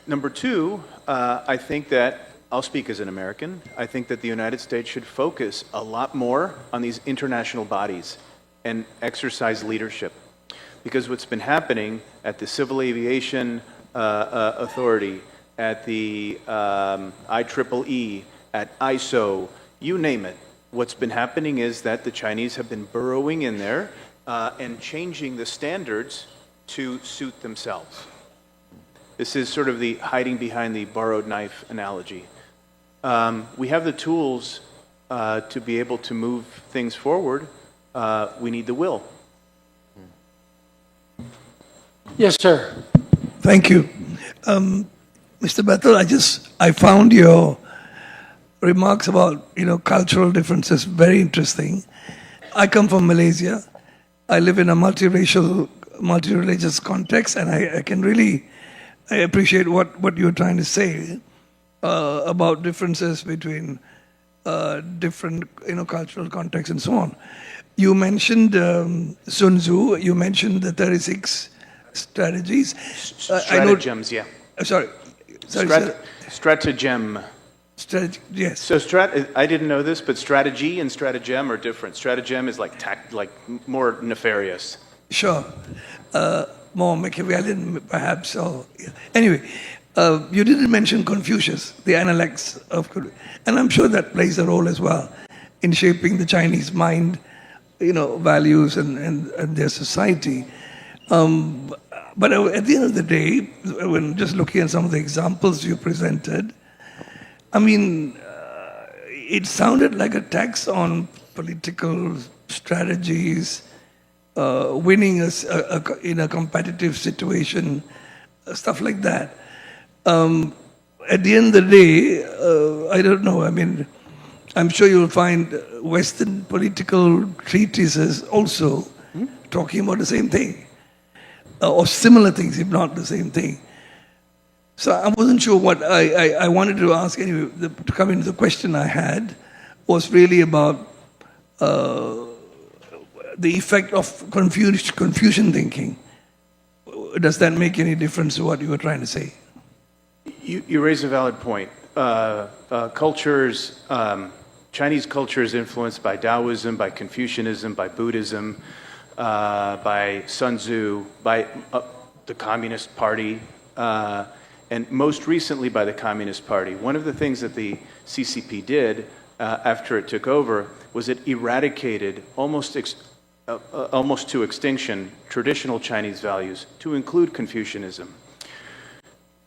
Number two, I think that I'll speak as an American. I think that the United States should focus a lot more on these international bodies and exercise leadership. Because what's been happening at the Civil Aviation Authority, at the IEEE, at ISO, you name it, what's been happening is that the Chinese have been burrowing in there and changing the standards to suit themselves. This is sort of the hiding behind the borrowed knife analogy. We have the tools to be able to move things forward. We need the will. Yes, sir. Thank you. Mr. Bethel, I found your remarks about, cultural differences very interesting. I come from Malaysia. I live in a multiracial, multi-religious context, and I appreciate what you're trying to say about differences between different, cultural contexts and so on. You mentioned Sun Tzu. You mentioned the 36 strategies. Stratagems, yeah. Sorry. Stratagem. Yes. So I didn't know this, but strategy and stratagem are different. Stratagem is like more nefarious. Sure. More Machiavellian, perhaps. Or, yeah. Anyway, You didn't mention Confucius, the analects of, and I'm sure that plays a role as well in shaping the Chinese mind, values and their society. But at the end of the day, when just looking at some of the examples you presented, I mean, it sounded like a tax on political strategies, winning in a competitive situation, stuff like that. At the end of the day, I don't know. I mean, I'm sure you'll find Western political treatises also talking about the same thing, or similar things, if not the same thing. So I wasn't sure what I wanted to ask anyway. To come into the question I had was really about the effect of Confucian thinking. Does that make any difference to what you were trying to say? You raise a valid point. Cultures, Chinese culture is influenced by Taoism, by Confucianism, by Buddhism, by Sun Tzu, by the Communist Party, and most recently by the Communist Party. One of the things that the CCP did after it took over was it eradicated almost to extinction traditional Chinese values to include Confucianism.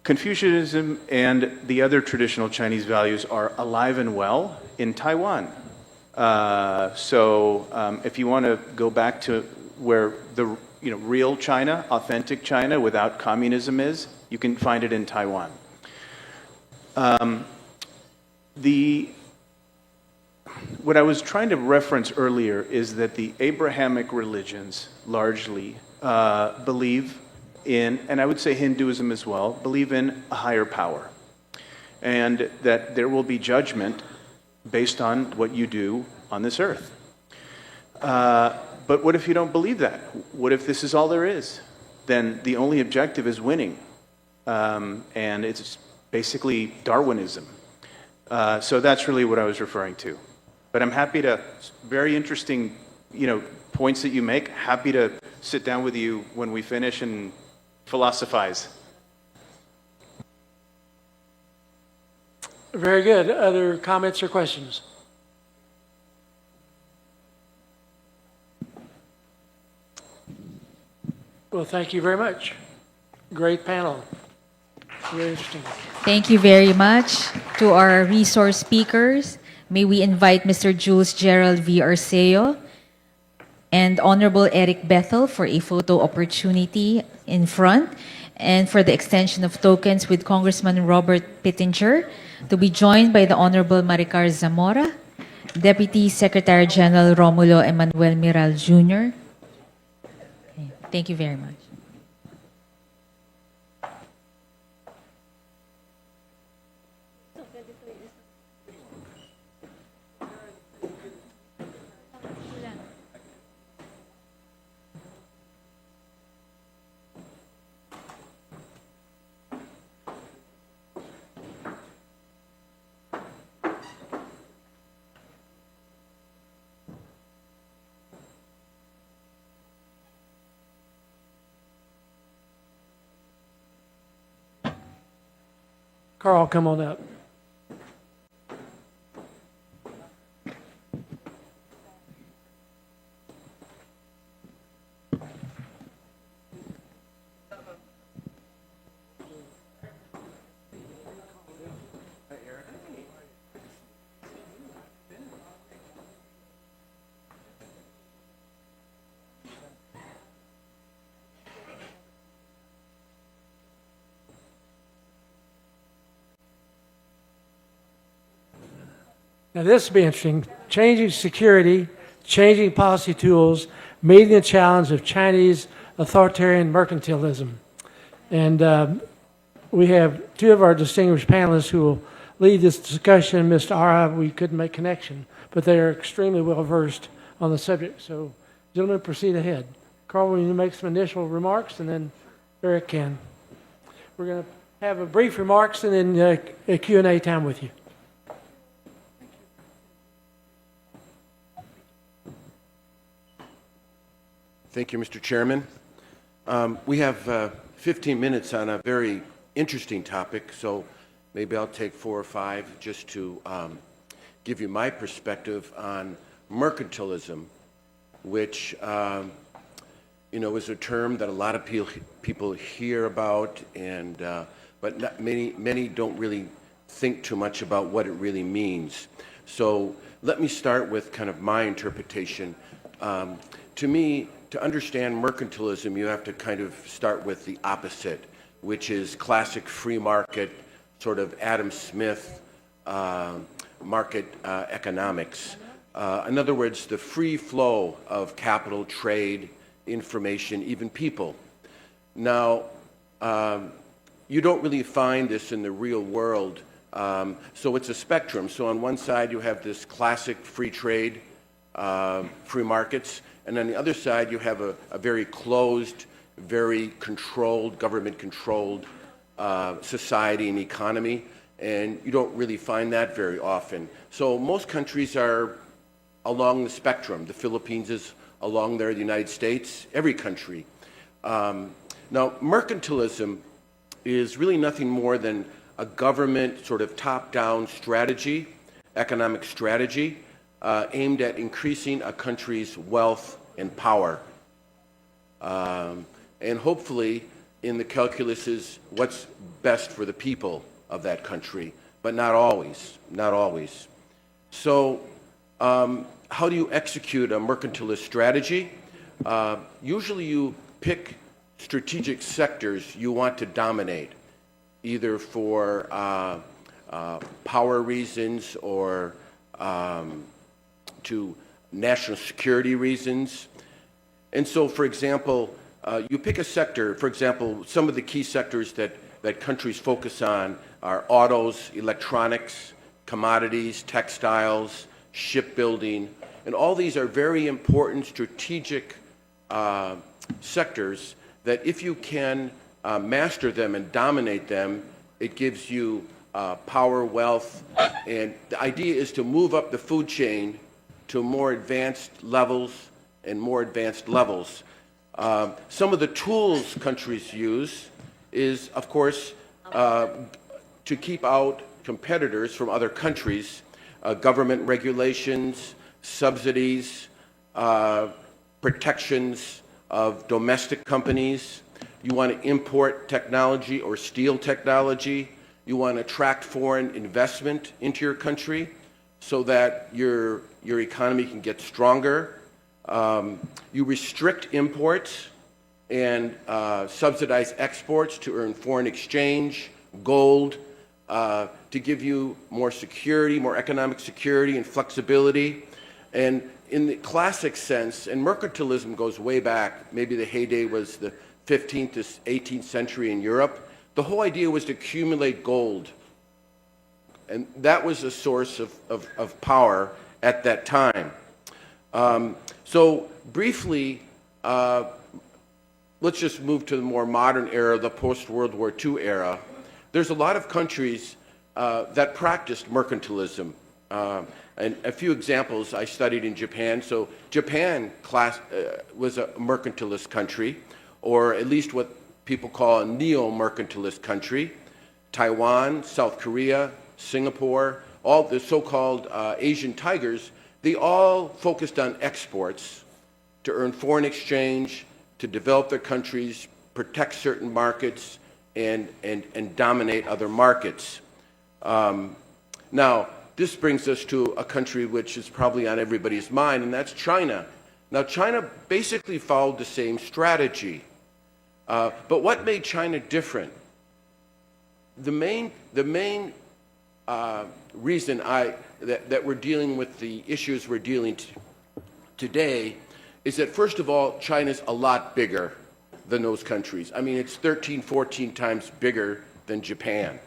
Confucianism and the other traditional Chinese values are alive and well in Taiwan. So if you want to go back to where the real China, authentic China without communism is, you can find it in Taiwan. What I was trying to reference earlier is that the Abrahamic religions largely believe in, and I would say Hinduism as well, believe in a higher power. And that there will be judgment based on what you do on this earth. But what if you don't believe that? What if this is all there is? Then the only objective is winning. And it's basically Darwinism. So that's really what I was referring to. But I'm happy to, very interesting, points that you make, happy to sit down with you when we finish and philosophize. Very good. Other comments or questions? Well, thank you very much. Great panel. Very interesting. Thank you very much to our resource speakers. May we invite Mr. Jules Gerald V. Arceo and Honorable Eric Bethel for a photo opportunity in front, and for the extension of tokens with Congressman Robert Pittenger, to be joined by the Honorable Maricar Zamora, Deputy Secretary General Romulo Emmanuel Miral Jr. Okay. Thank you very much. Carl, come on up. Now this will be interesting. Changing security, changing policy tools, meeting the challenge of Chinese authoritarian mercantilism. And we have two of our distinguished panelists who will lead this discussion. Mr. Ara, we couldn't make connection, but they are extremely well versed on the subject. So, gentlemen, proceed ahead. Carl, will you make some initial remarks, and then Eric can. We're going to have a brief remarks and then a Q&A time with you. Thank you, Mr. Chairman. We have 15 minutes on a very interesting topic, so maybe I'll take 4 or 5 just to give you my perspective on mercantilism, which is a term that a lot of people hear about, and but many don't really think too much about what it really means. So let me start with kind of my interpretation. To me, to understand mercantilism, you have to kind of start with the opposite, which is classic free market, sort of Adam Smith market economics. In other words, the free flow of capital, trade, information, even people. Now, you don't really find this in the real world, so it's a spectrum. So on one side, you have this classic free trade, free markets, and on the other side, you have a very closed, very controlled, government-controlled society and economy, and you don't really find that very often. So most countries are along the spectrum. The Philippines is along there, the United States, every country. Now, mercantilism is really nothing more than a government sort of top-down strategy, economic strategy, aimed at increasing a country's wealth and power. And hopefully, in the calculus is what's best for the people of that country, but not always, not always. So, how do you execute a mercantilist strategy? Usually you pick strategic sectors you want to dominate, either for power reasons or to national security reasons. And so, for example, you pick a sector, for example, some of the key sectors that countries focus on are autos, electronics, commodities, textiles, shipbuilding, and all these are very important strategic sectors that if you can master them and dominate them, it gives you power, wealth, and the idea is to move up the food chain to more advanced levels and more advanced levels. Some of the tools countries use is, of course, to keep out competitors from other countries, government regulations, subsidies, protections of domestic companies. You want to import technology or steal technology. You want to attract foreign investment into your country so that your economy can get stronger. You restrict imports and subsidize exports to earn foreign exchange, gold, to give you more security, more economic security and flexibility. And in the classic sense, and mercantilism goes way back, maybe the heyday was the 15th to 18th century in Europe, the whole idea was to accumulate gold. And that was a source of power at that time. So briefly, let's just move to the more modern era, the post-World War II era. There's a lot of countries that practiced mercantilism. And a few examples I studied in Japan. So Japan was a mercantilist country, or at least what people call a neo-mercantilist country. Taiwan, South Korea, Singapore, all the so-called Asian tigers, they all focused on exports to earn foreign exchange, to develop their countries, protect certain markets, and dominate other markets. Now, this brings us to a country which is probably on everybody's mind, and that's China. Now, China basically followed the same strategy. But what made China different? The main reason that we're dealing with the issues we're dealing today is that, first of all, China's a lot bigger than those countries. I mean, it's 13, 14 times bigger than Japan.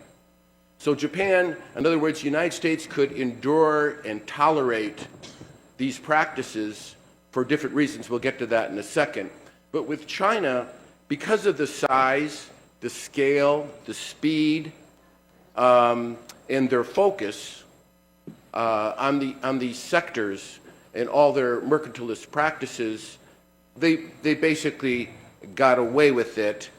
So Japan, in other words, the United States could endure and tolerate these practices for different reasons. We'll get to that in a second. But with China, because of the size, the scale, the speed, and their focus on these sectors and all their mercantilist practices, they basically got away with it.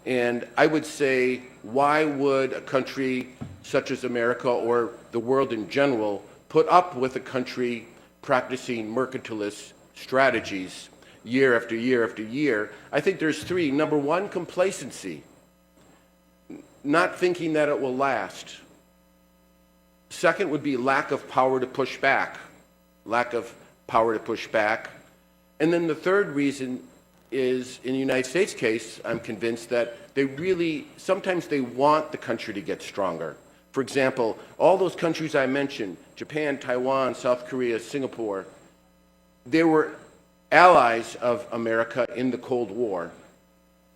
And I would say, why would a country such as America or the world in general put up with a country practicing mercantilist strategies year after year after year? I think there's three. Number one, complacency. Not thinking that it will last. Second would be lack of power to push back. Lack of power to push back. And then the third reason is, in the United States case, I'm convinced that sometimes they want the country to get stronger. For example, all those countries I mentioned, Japan, Taiwan, South Korea, Singapore, they were allies of America in the Cold War.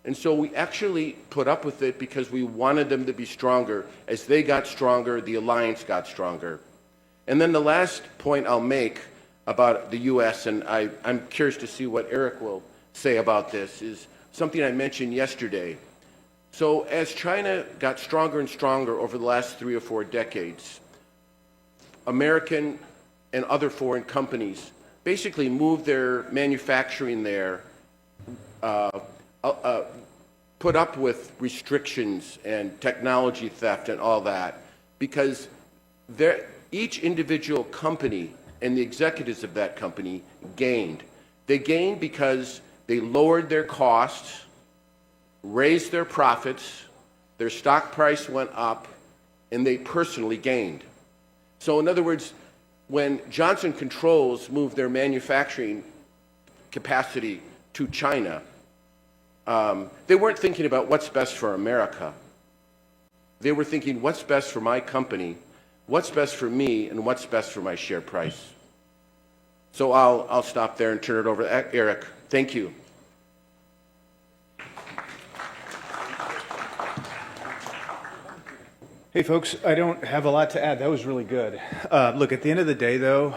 And so we actually put up with it because we wanted them to be stronger. As they got stronger, the alliance got stronger. And then the last point I'll make about the U.S., and I'm curious to see what Eric will say about this, is something I mentioned yesterday. So as China got stronger and stronger over the last 3 or 4 decades, American and other foreign companies basically moved their manufacturing there, put up with restrictions and technology theft and all that, because each individual company and the executives of that company gained. They gained because they lowered their costs, raised their profits, their stock price went up, and they personally gained. So in other words, when Johnson Controls moved their manufacturing capacity to China, they weren't thinking about what's best for America. They were thinking, what's best for my company, what's best for me, and what's best for my share price. So I'll stop there and turn it over to Eric. Thank you. Hey, folks, I don't have a lot to add. That was really good. Look, at the end of the day, though,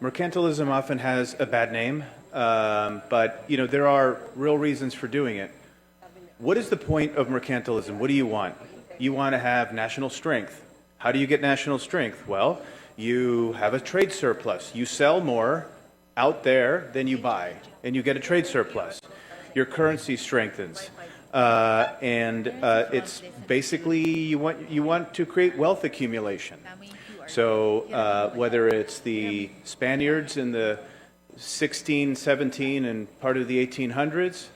mercantilism often has a bad name, but there are real reasons for doing it. What is the point of mercantilism? What do you want? You want to have national strength. How do you get national strength? Well, you have a trade surplus. You sell more out there than you buy, and you get a trade surplus. Your currency strengthens. It's basically you want to create wealth accumulation. So whether it's the Spaniards in the 1617 and part of the 1800s,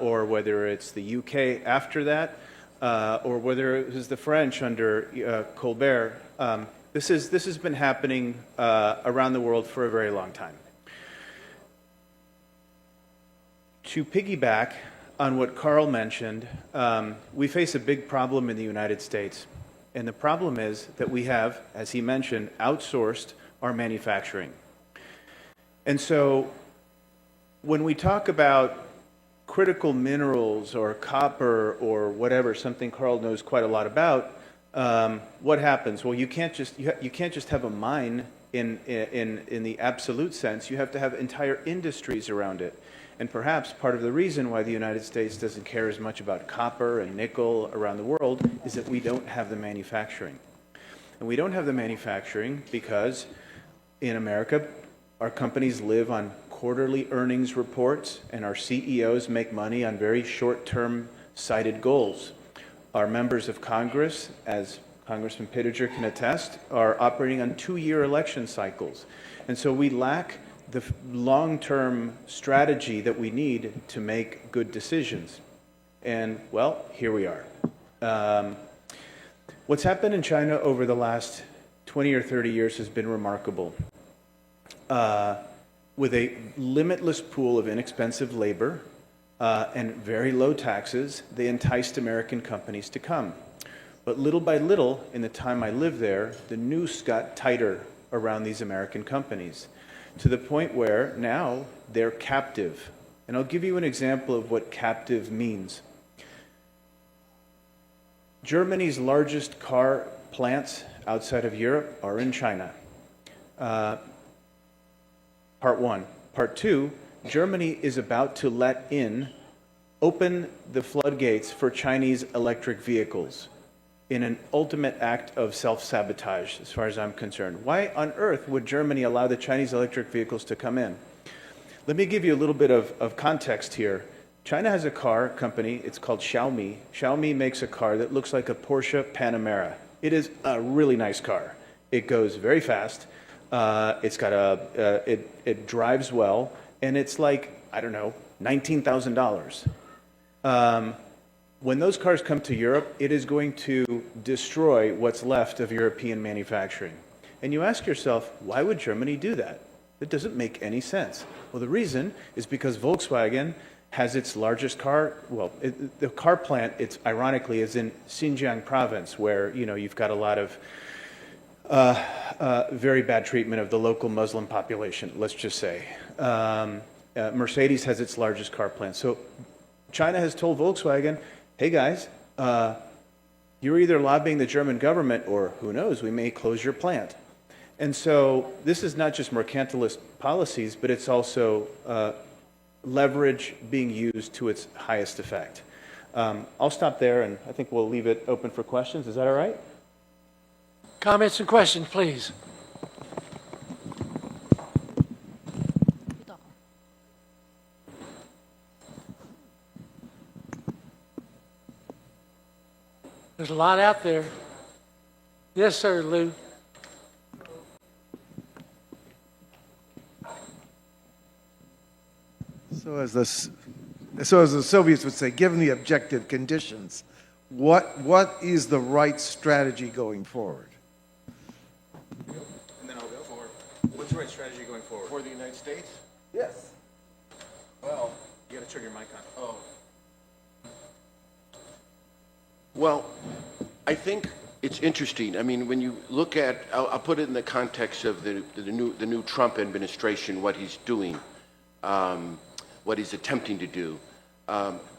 or whether it's the UK after that, or whether it was the French under Colbert, this has been happening around the world for a very long time. To piggyback on what Carl mentioned, we face a big problem in the United States. And the problem is that we have, as he mentioned, outsourced our manufacturing. And so when we talk about critical minerals or copper or whatever, something Carl knows quite a lot about, what happens? Well, you can't just have a mine in the absolute sense. You have to have entire industries around it. And perhaps part of the reason why the United States doesn't care as much about copper and nickel around the world is that we don't have the manufacturing. And we don't have the manufacturing because in America, our companies live on quarterly earnings reports and our CEOs make money on very short-term sighted goals. Our members of Congress, as Congressman Pittenger can attest, are operating on 2-year election cycles. And so we lack the long-term strategy that we need to make good decisions. And, well, here we are. What's happened in China over the last 20 or 30 years has been remarkable. With a limitless pool of inexpensive labor and very low taxes, they enticed American companies to come. But little by little, in the time I lived there, the noose got tighter around these American companies, to the point where now they're captive. And I'll give you an example of what captive means. Germany's largest car plants outside of Europe are in China. Part one. Part two, Germany is about to open the floodgates for Chinese electric vehicles in an ultimate act of self-sabotage, as far as I'm concerned. Why on earth would Germany allow the Chinese electric vehicles to come in? Let me give you a little bit of context here. China has a car company, it's called Xiaomi. Xiaomi makes a car that looks like a Porsche Panamera. It is a really nice car. It goes very fast. It drives well, and it's like, I don't know, $19,000. When those cars come to Europe, it is going to destroy what's left of European manufacturing. And you ask yourself, why would Germany do that? It doesn't make any sense. Well, the reason is because Volkswagen has its largest car, the car plant, it's ironically, is in Xinjiang province, where, you've got a lot of very bad treatment of the local Muslim population, let's just say. Mercedes has its largest car plant. So China has told Volkswagen, hey guys, you're either lobbying the German government or who knows, we may close your plant. And so this is not just mercantilist policies, but it's also leverage being used to its highest effect. I'll stop there, and I think we'll leave it open for questions. Is that all right? Comments and questions, please. There's a lot out there. Yes, sir, Lou. So as the Soviets would say, given the objective conditions, what is the right strategy going forward? And then I'll go for what's the right strategy going forward? For the United States? Yes. Well, you got to turn your mic on. Oh. Well, I think it's interesting. I mean, when you look at, I'll put it in the context of the new Trump administration, what he's doing, what he's attempting to do.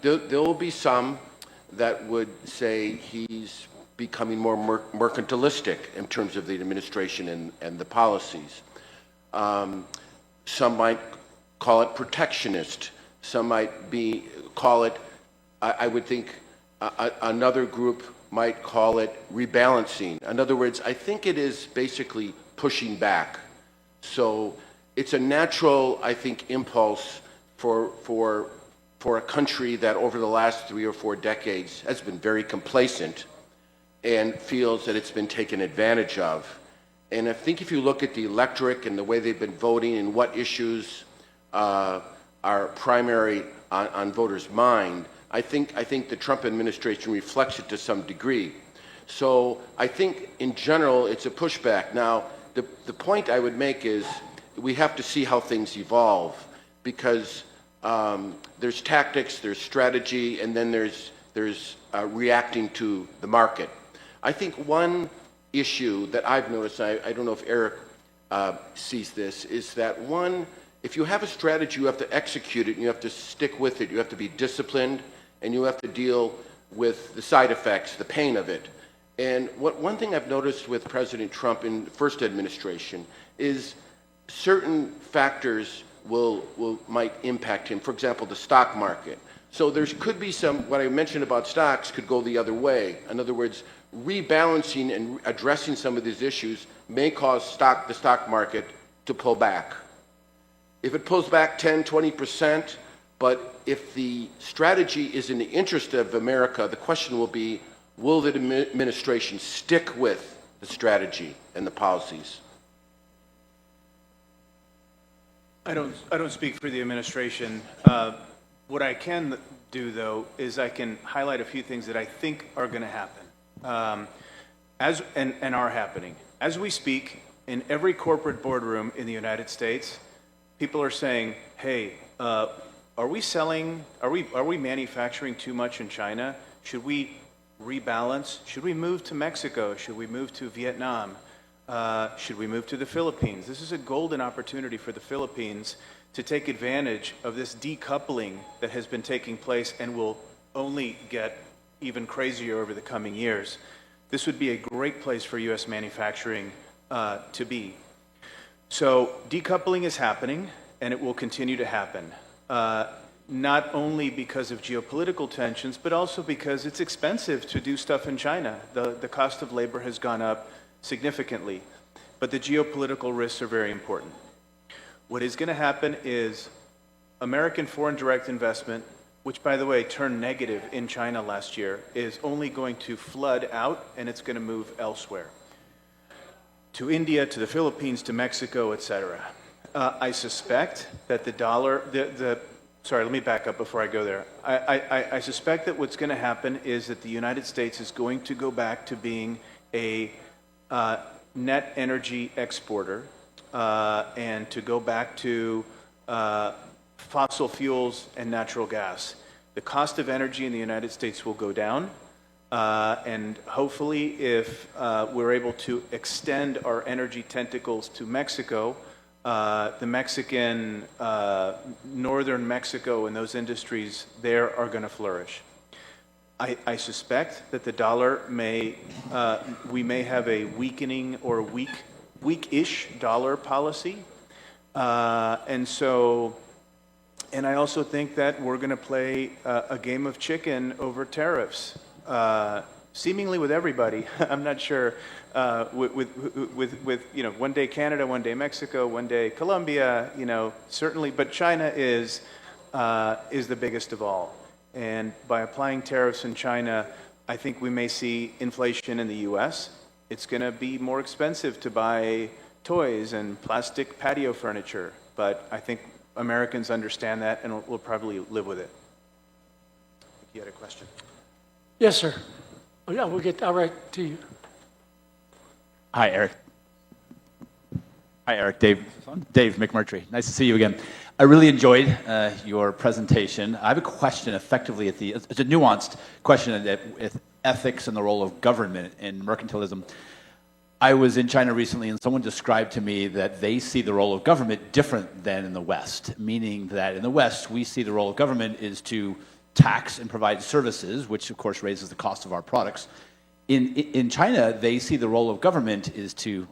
There will be some that would say he's becoming more mercantilistic in terms of the administration and the policies. Some might call it protectionist. Some might call it, I would think, another group might call it rebalancing. In other words, I think it is basically pushing back. So it's a natural, I think, impulse for a country that over the last 3 or 4 decades has been very complacent and feels that it's been taken advantage of. And I think if you look at the electorate and the way they've been voting and what issues are primary on voters' mind, I think the Trump administration reflects it to some degree. So I think in general it's a pushback. Now, the point I would make is we have to see how things evolve, because there's tactics, there's strategy, and then there's reacting to the market. I think one issue that I've noticed, I don't know if Eric sees this, is that if you have a strategy, you have to execute it, and you have to stick with it, you have to be disciplined, and you have to deal with the side effects, the pain of it. And one thing I've noticed with President Trump in the first administration is certain factors might impact him. For example, the stock market. So there could be what I mentioned about stocks could go the other way. In other words, rebalancing and addressing some of these issues may cause the stock market to pull back. If it pulls back 10, 20%, but if the strategy is in the interest of America, the question will be, will the administration stick with the strategy and the policies? I don't speak for the administration. What I can do, though, is I can highlight a few things that I think are going to happen, and are happening. As we speak, in every corporate boardroom in the United States, people are saying, hey, are we manufacturing too much in China? Should we rebalance? Should we move to Mexico? Should we move to Vietnam? Should we move to the Philippines? This is a golden opportunity for the Philippines to take advantage of this decoupling that has been taking place and will only get even crazier over the coming years. This would be a great place for U.S. manufacturing to be. So decoupling is happening, and it will continue to happen. Not only because of geopolitical tensions, but also because it's expensive to do stuff in China. The cost of labor has gone up significantly, but the geopolitical risks are very important. What is going to happen is American foreign direct investment which, by the way, turned negative in China last year, is only going to flood out and it's going to move elsewhere. To India, to the Philippines, to Mexico, etc. I suspect that the dollar, sorry, let me back up before I go there. I suspect that what's going to happen is that the United States is going to go back to being a net energy exporter and to go back to fossil fuels and natural gas. The cost of energy in the United States will go down. And hopefully, if we're able to extend our energy tentacles to Mexico, the Mexican, northern Mexico and those industries there are going to flourish. I suspect that the dollar we may have a weakening or weak-ish dollar policy. And I also think that we're going to play a game of chicken over tariffs. Seemingly with everybody. I'm not sure with one day Canada, one day Mexico, one day Colombia, certainly, but China is the biggest of all. And by applying tariffs in China, I think we may see inflation in the US. It's going to be more expensive to buy toys and plastic patio furniture, but I think Americans understand that and will probably live with it. You had a question? Yes, sir. Oh, yeah, I'll write to you. Hi, Eric. Hi, Eric. Dave McMurtry. Nice to see you again. I really enjoyed your presentation. I have a question effectively it's a nuanced question with ethics and the role of government in mercantilism. I was in China recently and someone described to me that they see the role of government different than in the West, meaning that in the West we see the role of government is to tax and provide services, which of course raises the cost of our products. In China, they see the role of government is to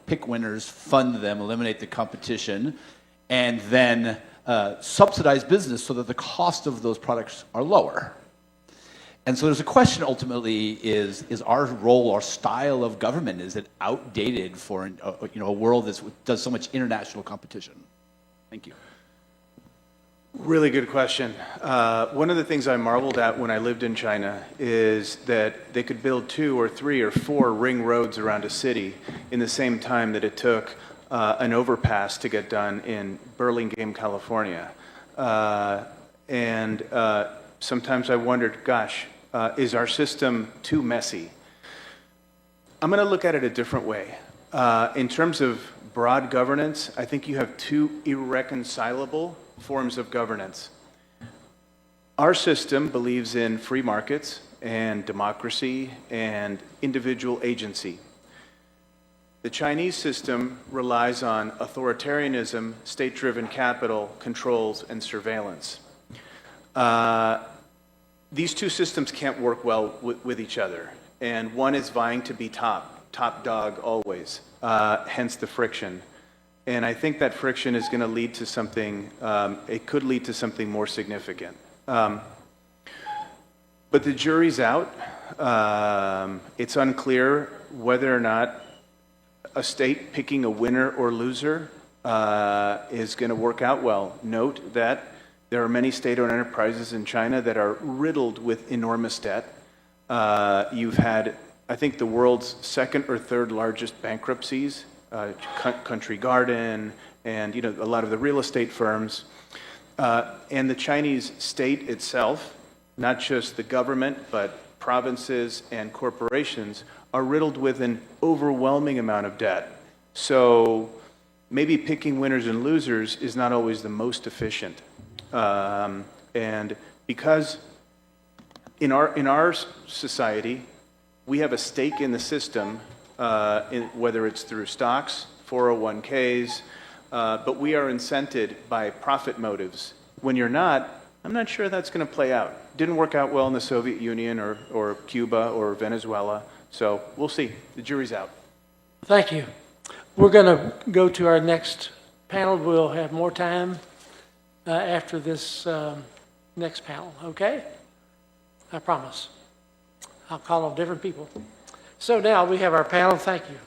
pick winners, fund them, eliminate the competition, and then subsidize business so that the cost of those products are lower. And so there's a question ultimately is our role or style of government, is it outdated for a world that does so much international competition? Thank you. Really good question. One of the things I marveled at when I lived in China is that they could build 2 or 3 or 4 ring roads around a city in the same time that it took an overpass to get done in Burlingame, California. And sometimes I wondered, gosh, is our system too messy? I'm going to look at it a different way. In terms of broad governance, I think you have 2 irreconcilable forms of governance. Our system believes in free markets and democracy and individual agency. The Chinese system relies on authoritarianism, state-driven capital, controls, and surveillance. These 2 systems can't work well with each other, and one is vying to be top dog always, hence the friction. And I think that friction is going to lead to something, it could lead to something more significant. But the jury's out. It's unclear whether or not a state picking a winner or loser is going to work out well. Note that there are many state-owned enterprises in China that are riddled with enormous debt. You've had, I think, the world's 2nd or 3rd largest bankruptcies. Country Garden, and a lot of the real estate firms, and the Chinese state itself, not just the government, but provinces and corporations, are riddled with an overwhelming amount of debt. So maybe picking winners and losers is not always the most efficient. And because in our society, we have a stake in the system, whether it's through stocks, 401ks, but we are incented by profit motives. When you're not, I'm not sure that's going to play out. Didn't work out well in the Soviet Union or Cuba or Venezuela, so we'll see. The jury's out. Thank you. We're going to go to our next panel. We'll have more time after this next panel, okay? I promise. I'll call on different people. So now we have our panel. Thank you.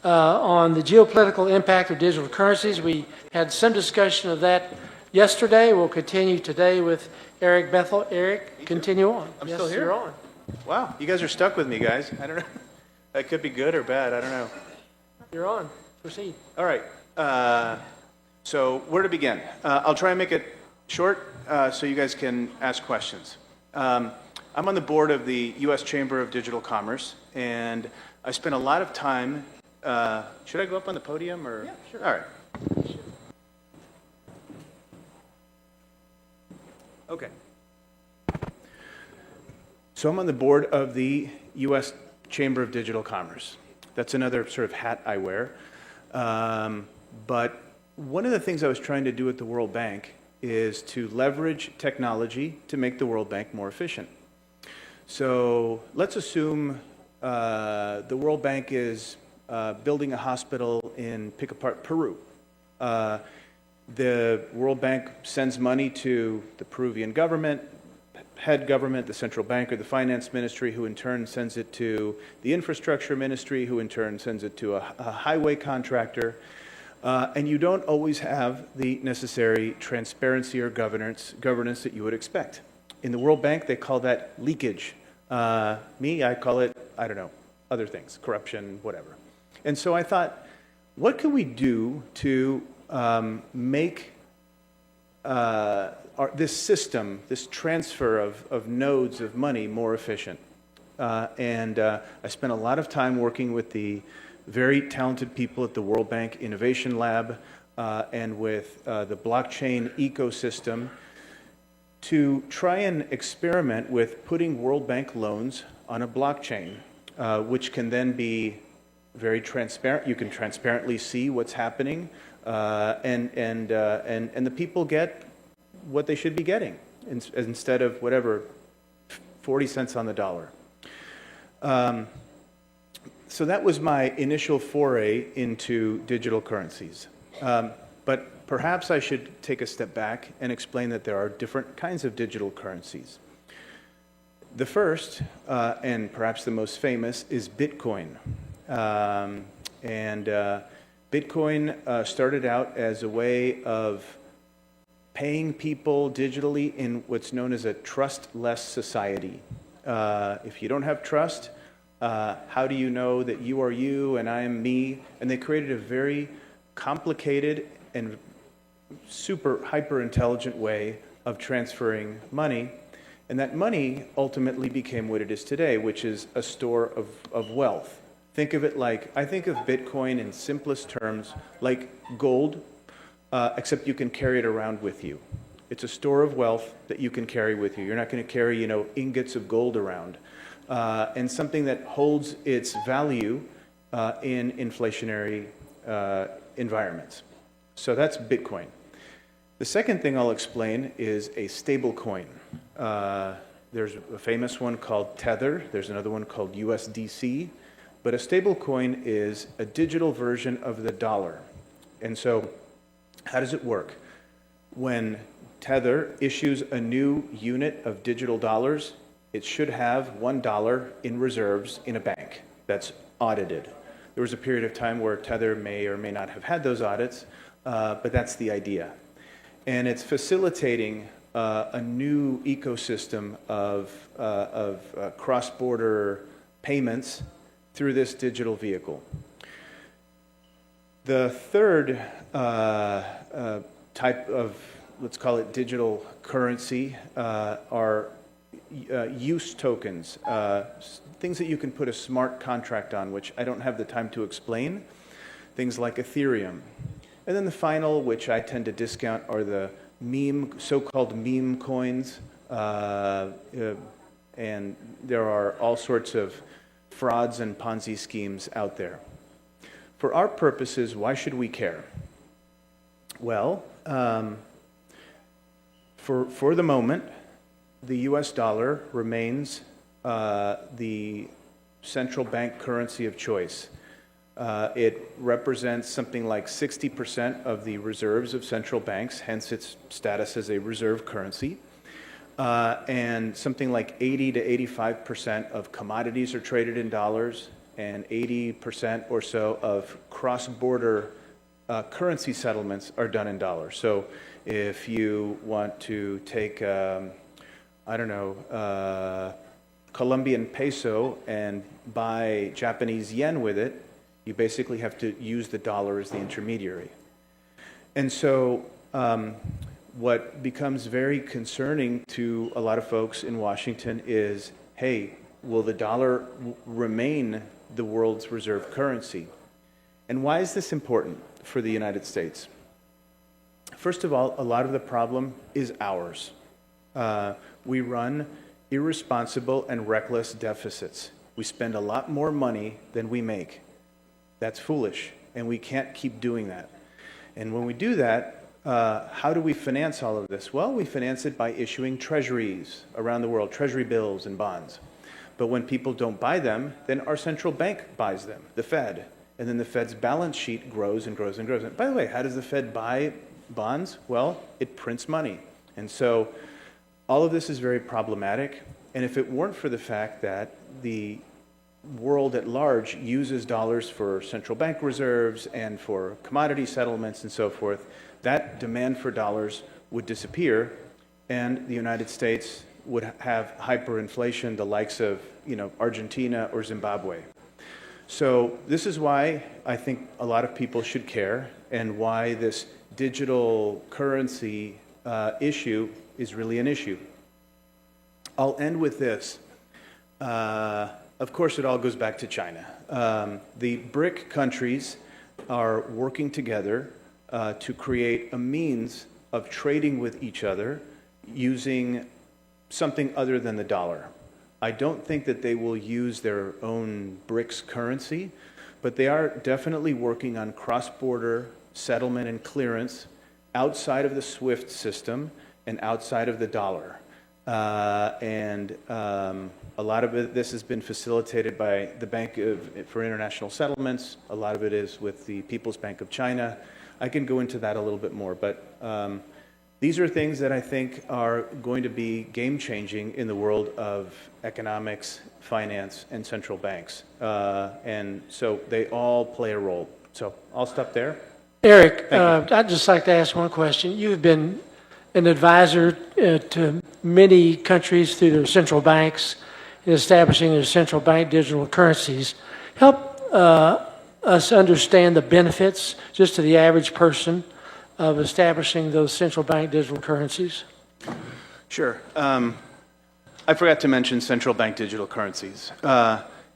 On the geopolitical impact of digital currencies. We had some discussion of that yesterday. We'll continue today with Eric Bethel. Eric, continue on. I'm Yes, still here? You're on. Wow, you guys are stuck with me, guys. I don't know. That could be good or bad. I don't know. You're on. Proceed. All right. So where to begin? I'll try and make it short so you guys can ask questions. I'm on the board of the U.S. Chamber of Digital Commerce, and I spent a lot of time. Should I go up on the podium or? Yeah, sure. All right. Okay. So I'm on the board of the U.S. Chamber of Digital Commerce. That's another sort of hat I wear. But one of the things I was trying to do at the World Bank is to leverage technology to make the World Bank more efficient. So let's assume the World Bank is building a hospital in pick apart Peru. The World Bank sends money to the Peruvian government, head government, the central bank, or the finance ministry, who in turn sends it to the infrastructure ministry, who in turn sends it to a highway contractor. And you don't always have the necessary transparency or governance that you would expect. In the World Bank, they call that leakage. I call it, I don't know, other things, corruption, whatever. And so I thought, what can we do to make this system, this transfer of nodes of money more efficient? I spent a lot of time working with the very talented people at the World Bank Innovation Lab and with the blockchain ecosystem to try and experiment with putting World Bank loans on a blockchain, which can then be very transparent. You can transparently see what's happening, and the people get what they should be getting instead of whatever 40 cents on the dollar. So that was my initial foray into digital currencies. But perhaps I should take a step back and explain that there are different kinds of digital currencies. The first, and perhaps the most famous, is Bitcoin. Bitcoin started out as a way of paying people digitally in what's known as a trustless society. If you don't have trust, how do you know that you are you and I am me? And they created a very complicated and super hyper intelligent way of transferring money. And that money ultimately became what it is today, which is a store of wealth. Think of it like, I think of Bitcoin in simplest terms like gold, except you can carry it around with you. It's a store of wealth that you can carry with you. You're not going to carry, ingots of gold around. And something that holds its value in inflationary environments. So that's Bitcoin. The second thing I'll explain is a stable coin. There's a famous one called Tether. There's another one called USDC. But a stable coin is a digital version of the dollar. And so how does it work? When Tether issues a new unit of digital dollars, it should have $1 in reserves in a bank that's audited. There was a period of time where Tether may or may not have had those audits, but that's the idea. And it's facilitating a new ecosystem of cross-border payments through this digital vehicle. The third type of, let's call it digital currency, are use tokens, things that you can put a smart contract on, which I don't have the time to explain, things like Ethereum. And then the final, which I tend to discount, are the so-called meme coins, and there are all sorts of frauds and Ponzi schemes out there. For our purposes, why should we care? Well, for the moment, the US dollar remains the central bank currency of choice. It represents something like 60% of the reserves of central banks, hence its status as a reserve currency. And something like 80 to 85% of commodities are traded in dollars, and 80% or so of cross-border currency settlements are done in dollars. So if you want to take, Colombian peso and buy Japanese yen with it, you basically have to use the dollar as the intermediary. And so what becomes very concerning to a lot of folks in Washington is, hey, will the dollar remain the world's reserve currency? And why is this important for the United States? First of all, a lot of the problem is ours. We run irresponsible and reckless deficits. We spend a lot more money than we make. That's foolish, and we can't keep doing that. And when we do that, how do we finance all of this? Well, we finance it by issuing treasuries around the world, treasury bills and bonds. But when people don't buy them, then our central bank buys them, the Fed. And then the Fed's balance sheet grows and grows and grows. And by the way, how does the Fed buy bonds? Well, it prints money. And so all of this is very problematic. And if it weren't for the fact that the world at large uses dollars for central bank reserves and for commodity settlements and so forth, that demand for dollars would disappear, and the United States would have hyperinflation, the likes of Argentina or Zimbabwe. So this is why I think a lot of people should care, and why this digital currency issue is really an issue. I'll end with this. Of course, it all goes back to China. The BRIC countries are working together to create a means of trading with each other using something other than the dollar. I don't think that they will use their own BRICS currency, but they are definitely working on cross-border settlement and clearance outside of the SWIFT system and outside of the dollar. A lot of this has been facilitated by the Bank for International Settlements. A lot of it is with the People's Bank of China. I can go into that a little bit more, but these are things that I think are going to be game-changing in the world of economics, finance, and central banks. And so they all play a role. So I'll stop there. Eric, I'd just like to ask one question. You've been an advisor to many countries through their central banks in establishing their central bank digital currencies. Help us understand the benefits, just to the average person, of establishing those central bank digital currencies. Sure. I forgot to mention central bank digital currencies.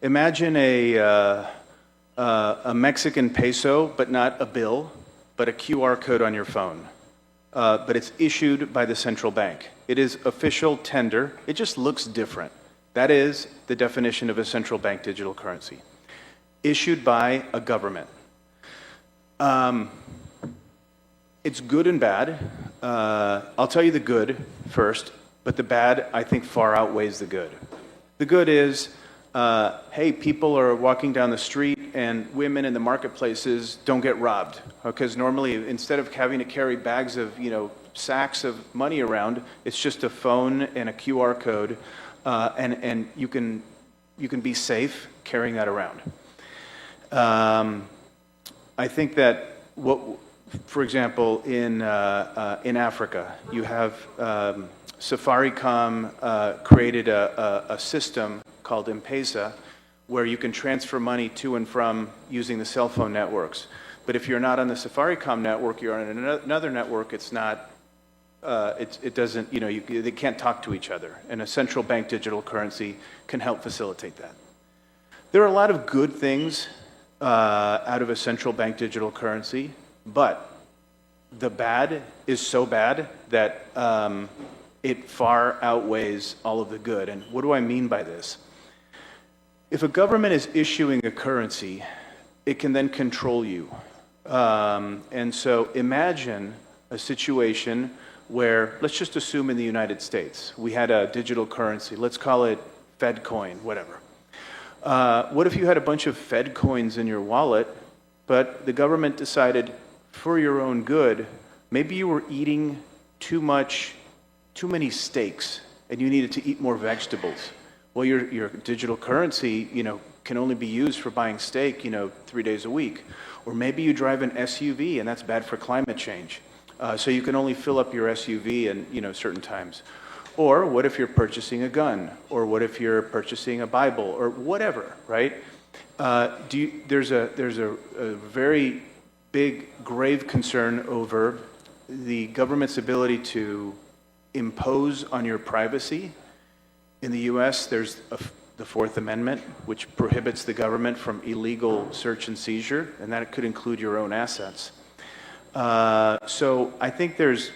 Imagine a Mexican peso, but not a bill, but a QR code on your phone. But it's issued by the central bank. It is official tender. It just looks different. That is the definition of a central bank digital currency. Issued by a government. It's good and bad. I'll tell you the good first, but the bad, I think, far outweighs the good. The good is, hey, people are walking down the street and women in the marketplaces don't get robbed. Because normally, instead of having to carry bags of, sacks of money around, it's just a phone and a QR code, and you can be safe carrying that around. I think that for example, in Africa, you have Safaricom created a system called M-Pesa, where you can transfer money to and from using the cell phone networks. But if you're not on the Safaricom network, you're on another network. It's not. It doesn't. They can't talk to each other, and a central bank digital currency can help facilitate that. There are a lot of good things out of a central bank digital currency. But the bad is so bad that it far outweighs all of the good. And what do I mean by this? If a government is issuing a currency, it can then control you. And so imagine a situation where, let's just assume in the United States, we had a digital currency. Let's call it Fed coin, whatever. What if you had a bunch of Fed coins in your wallet, but the government decided, for your own good, maybe you were eating too many steaks and you needed to eat more vegetables. Well, your digital currency, can only be used for buying steak, 3 days a week. Or maybe you drive an SUV and that's bad for climate change. So you can only fill up your SUV in, certain times. Or what if you're purchasing a gun? Or what if you're purchasing a Bible? Or whatever, right? There's a very big, grave concern over the government's ability to impose on your privacy. In the U.S., there's the Fourth Amendment, which prohibits the government from illegal search and seizure, and that could include your own assets. So I think there's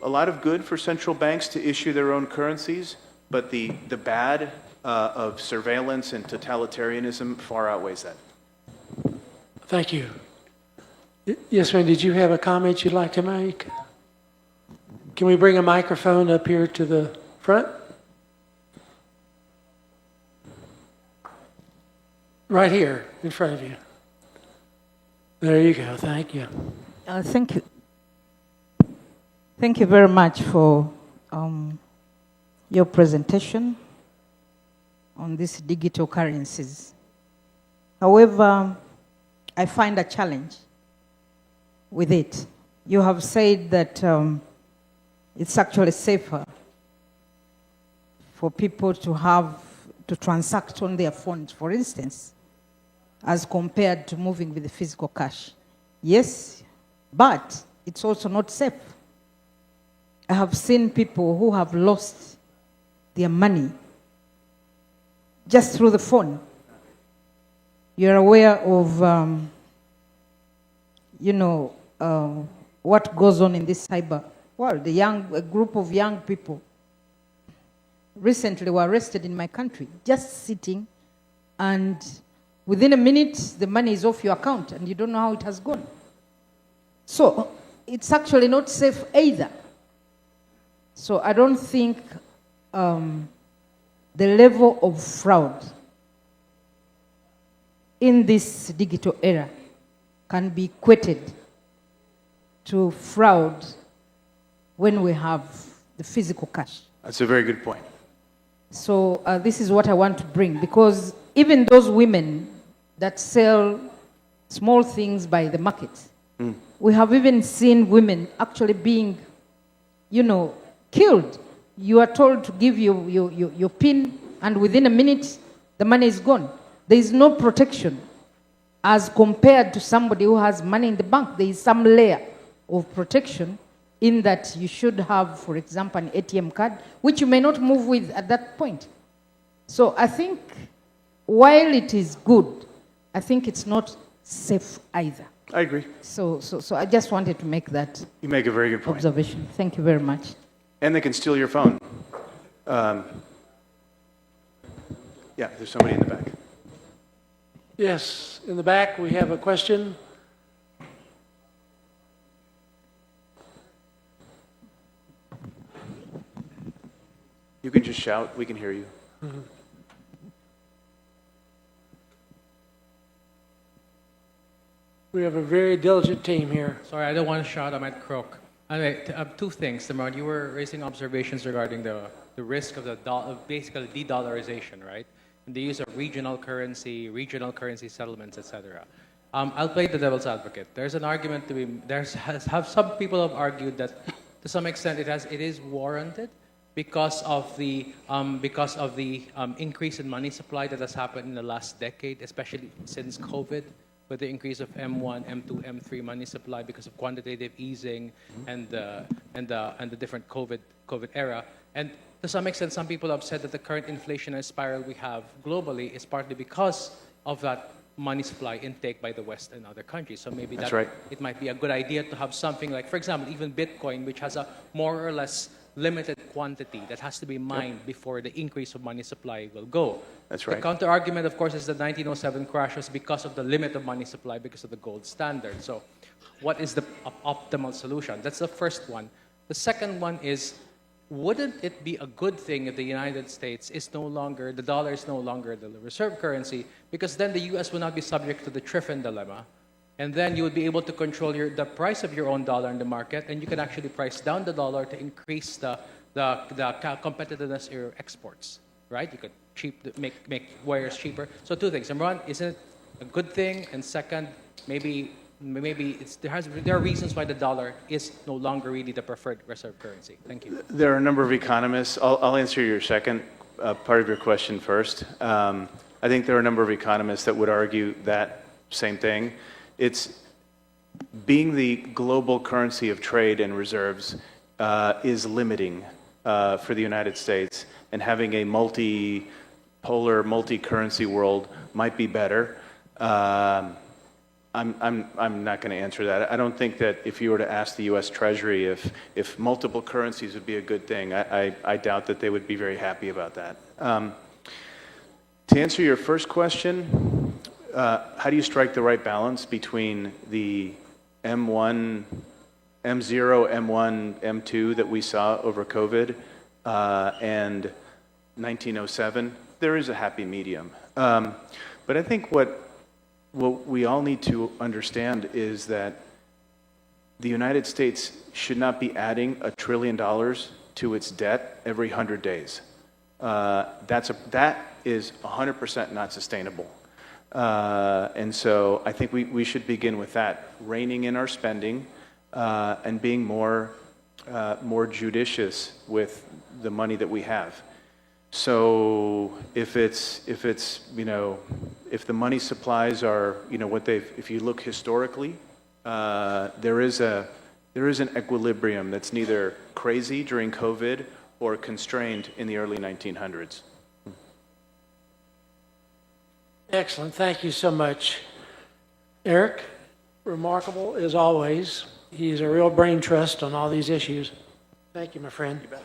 a lot of good for central banks to issue their own currencies, but the bad of surveillance and totalitarianism far outweighs that. Thank you. Yes, ma'am, did you have a comment you'd like to make? Can we bring a microphone up here to the front? Right here, in front of you. There you go, thank you. Thank you. Thank you very much for your presentation on these digital currencies. However, I find a challenge with it. You have said that it's actually safer for people to transact on their phones, for instance, as compared to moving with the physical cash. Yes, but it's also not safe. I have seen people who have lost their money just through the phone. You're aware of, what goes on in this cyber world. A group of young people recently were arrested in my country, just sitting, and within a minute, the money is off your account, and you don't know how it has gone. So it's actually not safe either. So I don't think the level of fraud in this digital era can be equated to fraud when we have the physical cash. That's a very good point. So this is what I want to bring, because even those women that sell small things by the market, we have even seen women actually being, killed. You are told to give your PIN, and within a minute, the money is gone. There is no protection as compared to somebody who has money in the bank. There is some layer of protection in that you should have, for example, an ATM card, which you may not move with at that point. So I think while it is good, I think it's not safe either. I agree. So I just wanted to make that You make a very good point. observation. Thank you very much. And they can steal your phone. Yeah, there's somebody in the back. Yes, in the back, we have a question. You can just shout. We can hear you. We have a very diligent team here. Sorry, I don't want to shout. I might croak. Anyway, two things. Timur, you were raising observations regarding the risk of basically de-dollarization, right? And the use of regional currency settlements, etc. I'll play the devil's advocate. There's an argument to be. Some people have argued that to some extent it is warranted because of the increase in money supply that has happened in the last decade, especially since COVID, with the increase of M1, M2, M3 money supply because of quantitative easing and the different COVID era. And to some extent, some people have said that the current inflationary spiral we have globally is partly because of that money supply intake by the West and other countries. So maybe That's right. It might be a good idea to have something like, for example, even Bitcoin, which has a more or less limited quantity that has to be mined before the increase of money supply will go. That's right. The counter-argument, of course, is the 1907 crash was because of the limit of money supply because of the gold standard. So what is the optimal solution? That's the first one. The second one is, wouldn't it be a good thing if the United States is no longer, the dollar is no longer the reserve currency, because then the US will not be subject to the Triffin dilemma. And then you would be able to control the price of your own dollar in the market, and you can actually price down the dollar to increase the competitiveness of your exports, right? You could make wires cheaper. So two things. Number one, isn't it a good thing? And second, maybe there are reasons why the dollar is no longer really the preferred reserve currency. Thank you. There are a number of economists. I'll answer your second part of your question first. I think there are a number of economists that would argue that same thing. It's being the global currency of trade and reserves is limiting for the United States, and having a multi-polar, multi-currency world might be better. I'm not going to answer that. I don't think that if you were to ask the U.S. Treasury if multiple currencies would be a good thing, I doubt that they would be very happy about that. To answer your first question, how do you strike the right balance between the M0, M1, M2 that we saw over COVID and 1907? There is a happy medium. But I think what we all need to understand is that the United States should not be adding $1 trillion to its debt every 100 days. That is 100% not sustainable. And so I think we should begin with that, reining in our spending and being more judicious with the money that we have. So if the money supplies are if you look historically, there is an equilibrium that's neither crazy during COVID or constrained in the early 1900s. Excellent. Thank you so much. Eric, remarkable as always. He's a real brain trust on all these issues. Thank you, my friend. You bet.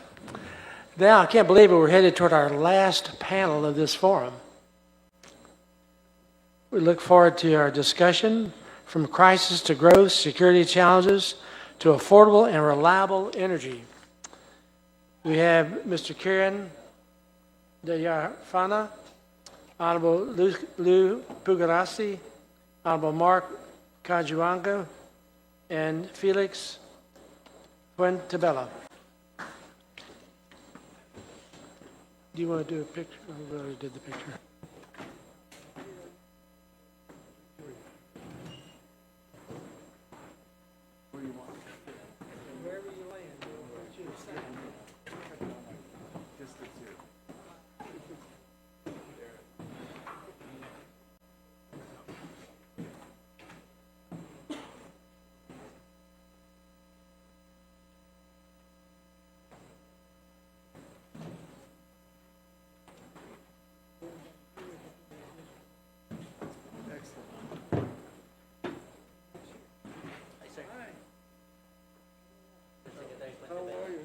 Now, I can't believe it. We're headed toward our last panel of this forum. We look forward to our discussion, from crisis to growth, security challenges, to affordable and reliable energy. We have Mr. Kiran Dayafana, Honorable Lou Pugarasi, Honorable Mark Kajuanga, and Felix Fuentabella. Do you want to do a picture? We already did the picture. Where do you want? Wherever you land, we'll choose. Just the two.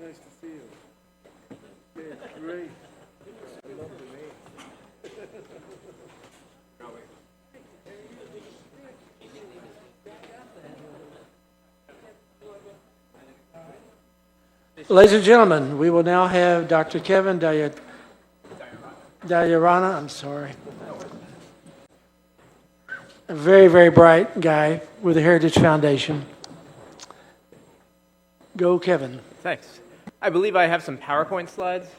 Nice to see you. Yeah, great. I love the name. Ladies and gentlemen, we will now have Dr. Kevin Dayarana. I'm sorry. A very, very bright guy with the Heritage Foundation. Go, Kevin. Thanks. I believe I have some PowerPoint slides.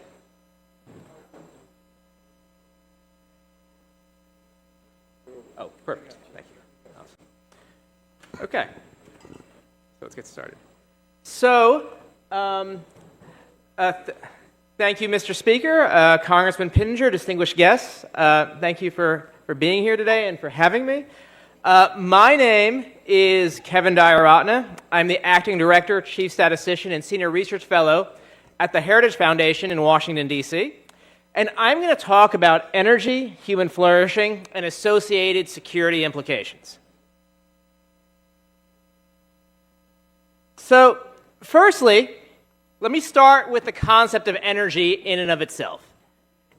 Oh, perfect. Thank you. Awesome. Okay. So let's get started. So, thank you, Mr. Speaker, Congressman Pittenger, distinguished guests. Thank you for being here today and for having me. My name is Kevin Dyaratna. I'm the Acting Director, Chief Statistician, and Senior Research Fellow at the Heritage Foundation in Washington, D.C. And I'm going to talk about energy, human flourishing, and associated security implications. So, firstly, let me start with the concept of energy in and of itself.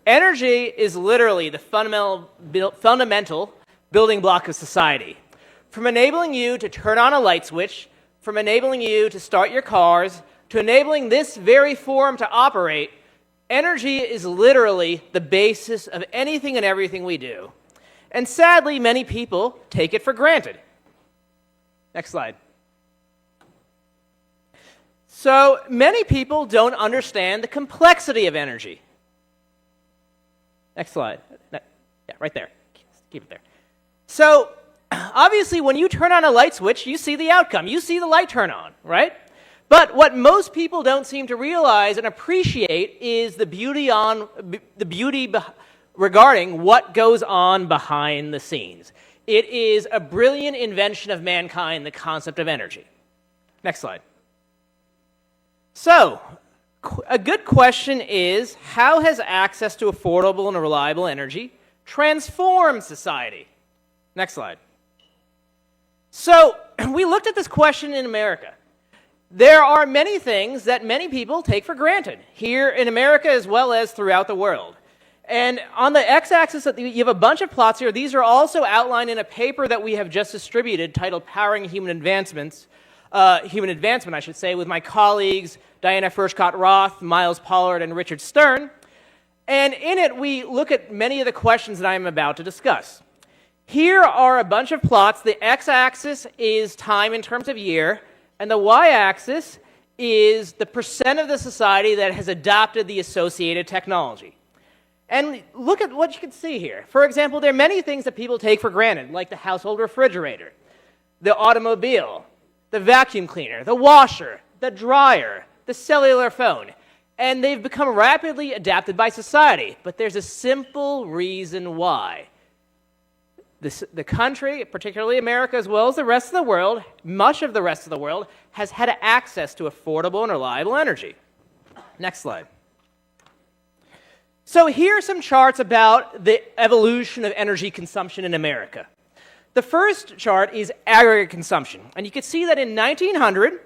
Energy is literally the fundamental building block of society. From enabling you to turn on a light switch, from enabling you to start your cars, to enabling this very forum to operate, energy is literally the basis of anything and everything we do. And sadly, many people take it for granted. Next slide. So many people don't understand the complexity of energy. Next slide. Yeah, right there. Keep it there. So, obviously, when you turn on a light switch, you see the outcome. You see the light turn on, right? But what most people don't seem to realize and appreciate is the beauty regarding what goes on behind the scenes. It is a brilliant invention of mankind, the concept of energy. Next slide. So, a good question is, how has access to affordable and reliable energy transformed society? Next slide. So, we looked at this question in America. There are many things that many people take for granted, here in America as well as throughout the world. And on the x-axis, you have a bunch of plots here. These are also outlined in a paper that we have just distributed titled Powering Human Advancement, I should say, with my colleagues Diana Furchtgott-Roth, Miles Pollard, and Richard Stern. And in it, we look at many of the questions that I am about to discuss. Here are a bunch of plots. The x-axis is time in terms of year, and the y-axis is the percent of the society that has adopted the associated technology. And look at what you can see here. For example, there are many things that people take for granted, like the household refrigerator, the automobile, the vacuum cleaner, the washer, the dryer, the cellular phone. And they've become rapidly adapted by society. But there's a simple reason why. The country, particularly America as well as the rest of the world, much of the rest of the world, has had access to affordable and reliable energy. Next slide. So here are some charts about the evolution of energy consumption in America. The first chart is aggregate consumption. And you can see that in 1900,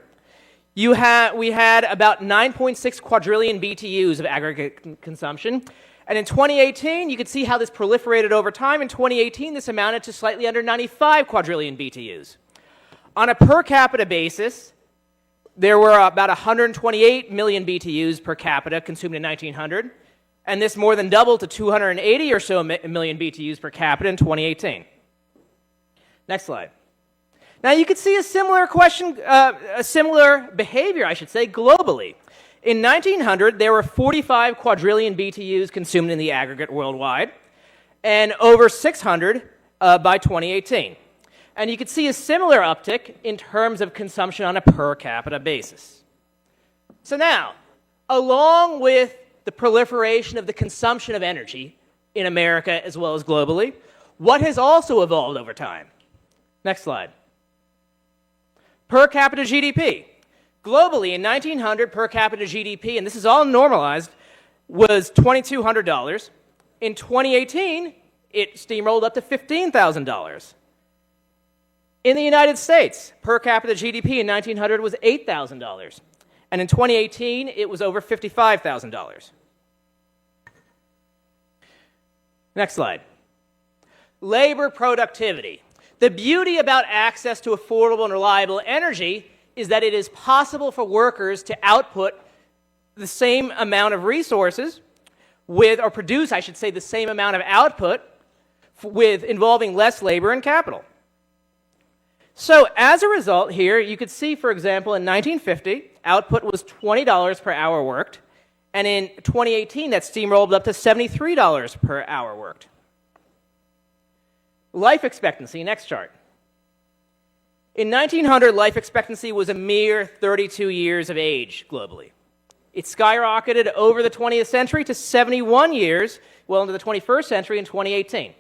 we had about 9.6 quadrillion BTUs of aggregate consumption. And in 2018, you can see how this proliferated over time. In 2018, this amounted to slightly under 95 quadrillion BTUs. On a per capita basis, there were about 128 million BTUs per capita consumed in 1900. And this more than doubled to 280 or so million BTUs per capita in 2018. Next slide. Now you can see a similar behavior, I should say, globally. In 1900, there were 45 quadrillion BTUs consumed in the aggregate worldwide, and over 600 by 2018. And you can see a similar uptick in terms of consumption on a per capita basis. So now, along with the proliferation of the consumption of energy in America as well as globally, what has also evolved over time? Next slide. Per capita GDP. Globally, in 1900, per capita GDP, and this is all normalized, was $2,200. In 2018, it steamrolled up to $15,000. In the United States, per capita GDP in 1900 was $8,000. And in 2018, it was over $55,000. Next slide. Labor productivity. The beauty about access to affordable and reliable energy is that it is possible for workers to output the same amount of resources or produce, I should say, the same amount of output with involving less labor and capital. So as a result here, you could see, for example, in 1950, output was $20 per hour worked, and in 2018, that steamrolled up to $73 per hour worked. Life expectancy, next chart. In 1900, life expectancy was a mere 32 years of age globally. It skyrocketed over the 20th century to 71 years, well into the 21st century in 2018.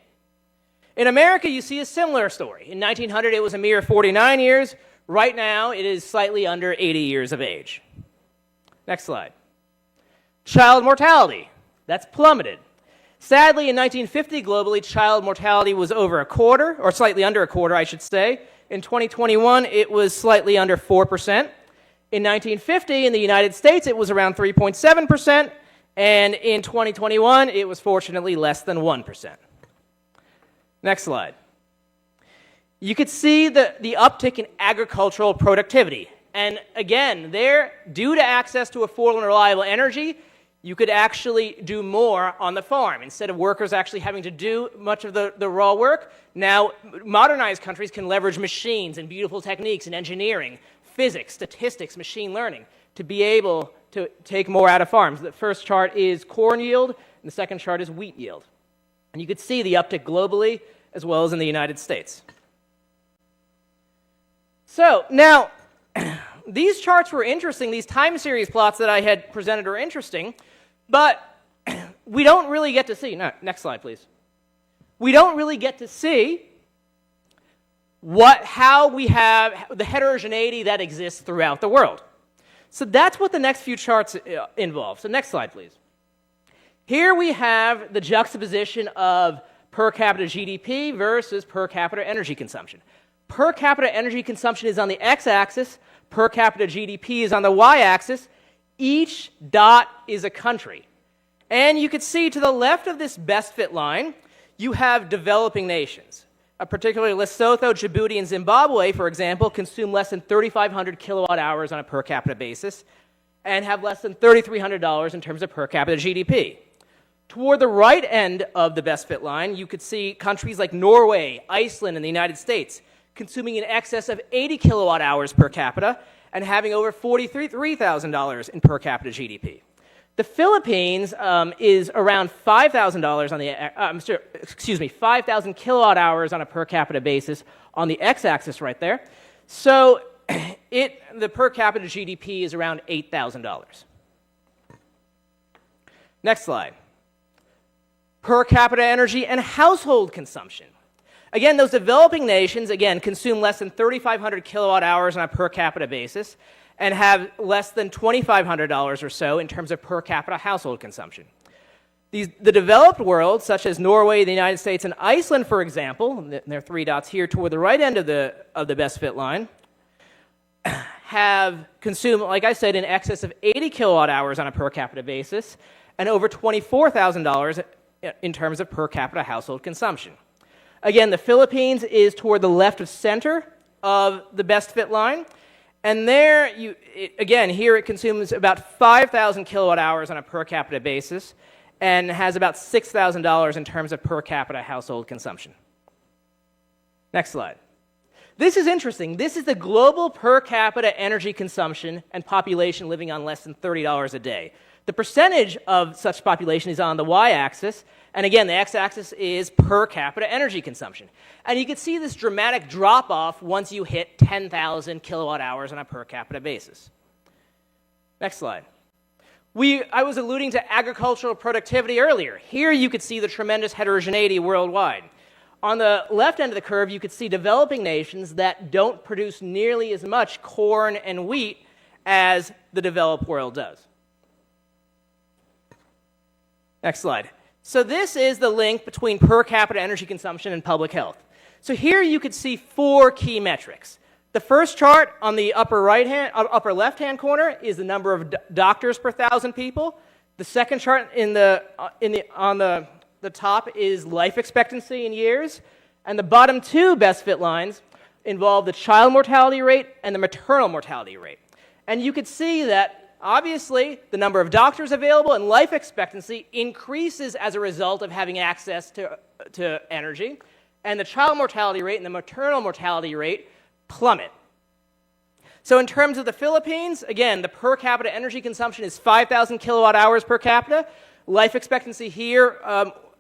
In America, you see a similar story. In 1900, it was a mere 49 years. Right now, it is slightly under 80 years of age. Next slide. Child mortality. That's plummeted. Sadly, in 1950, globally, child mortality was over a quarter, or slightly under a quarter, I should say. In 2021, it was slightly under 4%. In 1950, in the United States, it was around 3.7%. And in 2021, it was fortunately less than 1%. Next slide. You could see the uptick in agricultural productivity. And again, there, due to access to affordable and reliable energy, you could actually do more on the farm. Instead of workers actually having to do much of the raw work, now modernized countries can leverage machines and beautiful techniques in engineering, physics, statistics, machine learning to be able to take more out of farms. The first chart is corn yield, and the second chart is wheat yield. And you could see the uptick globally as well as in the United States. So now, these charts were interesting. These time series plots that I had presented are interesting, but we don't really get to see. No, next slide, please. We don't really get to see how we have the heterogeneity that exists throughout the world. So that's what the next few charts involve. So next slide, please. Here we have the juxtaposition of per capita GDP versus per capita energy consumption. Per capita energy consumption is on the x-axis, per capita GDP is on the y-axis. Each dot is a country. And you can see to the left of this best fit line, you have developing nations. Particularly Lesotho, Djibouti, and Zimbabwe, for example, consume less than 3,500 kilowatt hours on a per capita basis and have less than $3,300 in terms of per capita GDP. Toward the right end of the best fit line, you could see countries like Norway, Iceland, and the United States consuming in excess of 80 kilowatt hours per capita and having over $43,000 in per capita GDP. The Philippines is around $5,000 on the 5,000 kilowatt hours on a per capita basis on the x-axis right there. So the per capita GDP is around $8,000. Next slide. Per capita energy and household consumption. Again, those developing nations, again, consume less than 3,500 kilowatt hours on a per capita basis and have less than $2,500 or so in terms of per capita household consumption. The developed world, such as Norway, the United States, and Iceland, for example, and there are three dots here toward the right end of the best fit line, have consumed, like I said, in excess of 80 kilowatt hours on a per capita basis and over $24,000 in terms of per capita household consumption. Again, the Philippines is toward the left of center of the best fit line. And there, here it consumes about 5,000 kilowatt hours on a per capita basis and has about $6,000 in terms of per capita household consumption. Next slide. This is interesting. This is the global per capita energy consumption and population living on less than $30 a day. The percentage of such population is on the y-axis, and again, the x-axis is per capita energy consumption. And you can see this dramatic drop-off once you hit 10,000 kilowatt hours on a per capita basis. Next slide. I was alluding to agricultural productivity earlier. Here you could see the tremendous heterogeneity worldwide. On the left end of the curve, you could see developing nations that don't produce nearly as much corn and wheat as the developed world does. Next slide. So this is the link between per capita energy consumption and public health. So here you could see four key metrics. The first chart on the upper left-hand corner is the number of doctors per 1,000 people. The second chart on the top is life expectancy in years. And the bottom two best fit lines involve the child mortality rate and the maternal mortality rate. And you could see that obviously, the number of doctors available and life expectancy increases as a result of having access to energy, and the child mortality rate and the maternal mortality rate plummet. So in terms of the Philippines, again, the per capita energy consumption is 5,000 kilowatt hours per capita. Life expectancy here,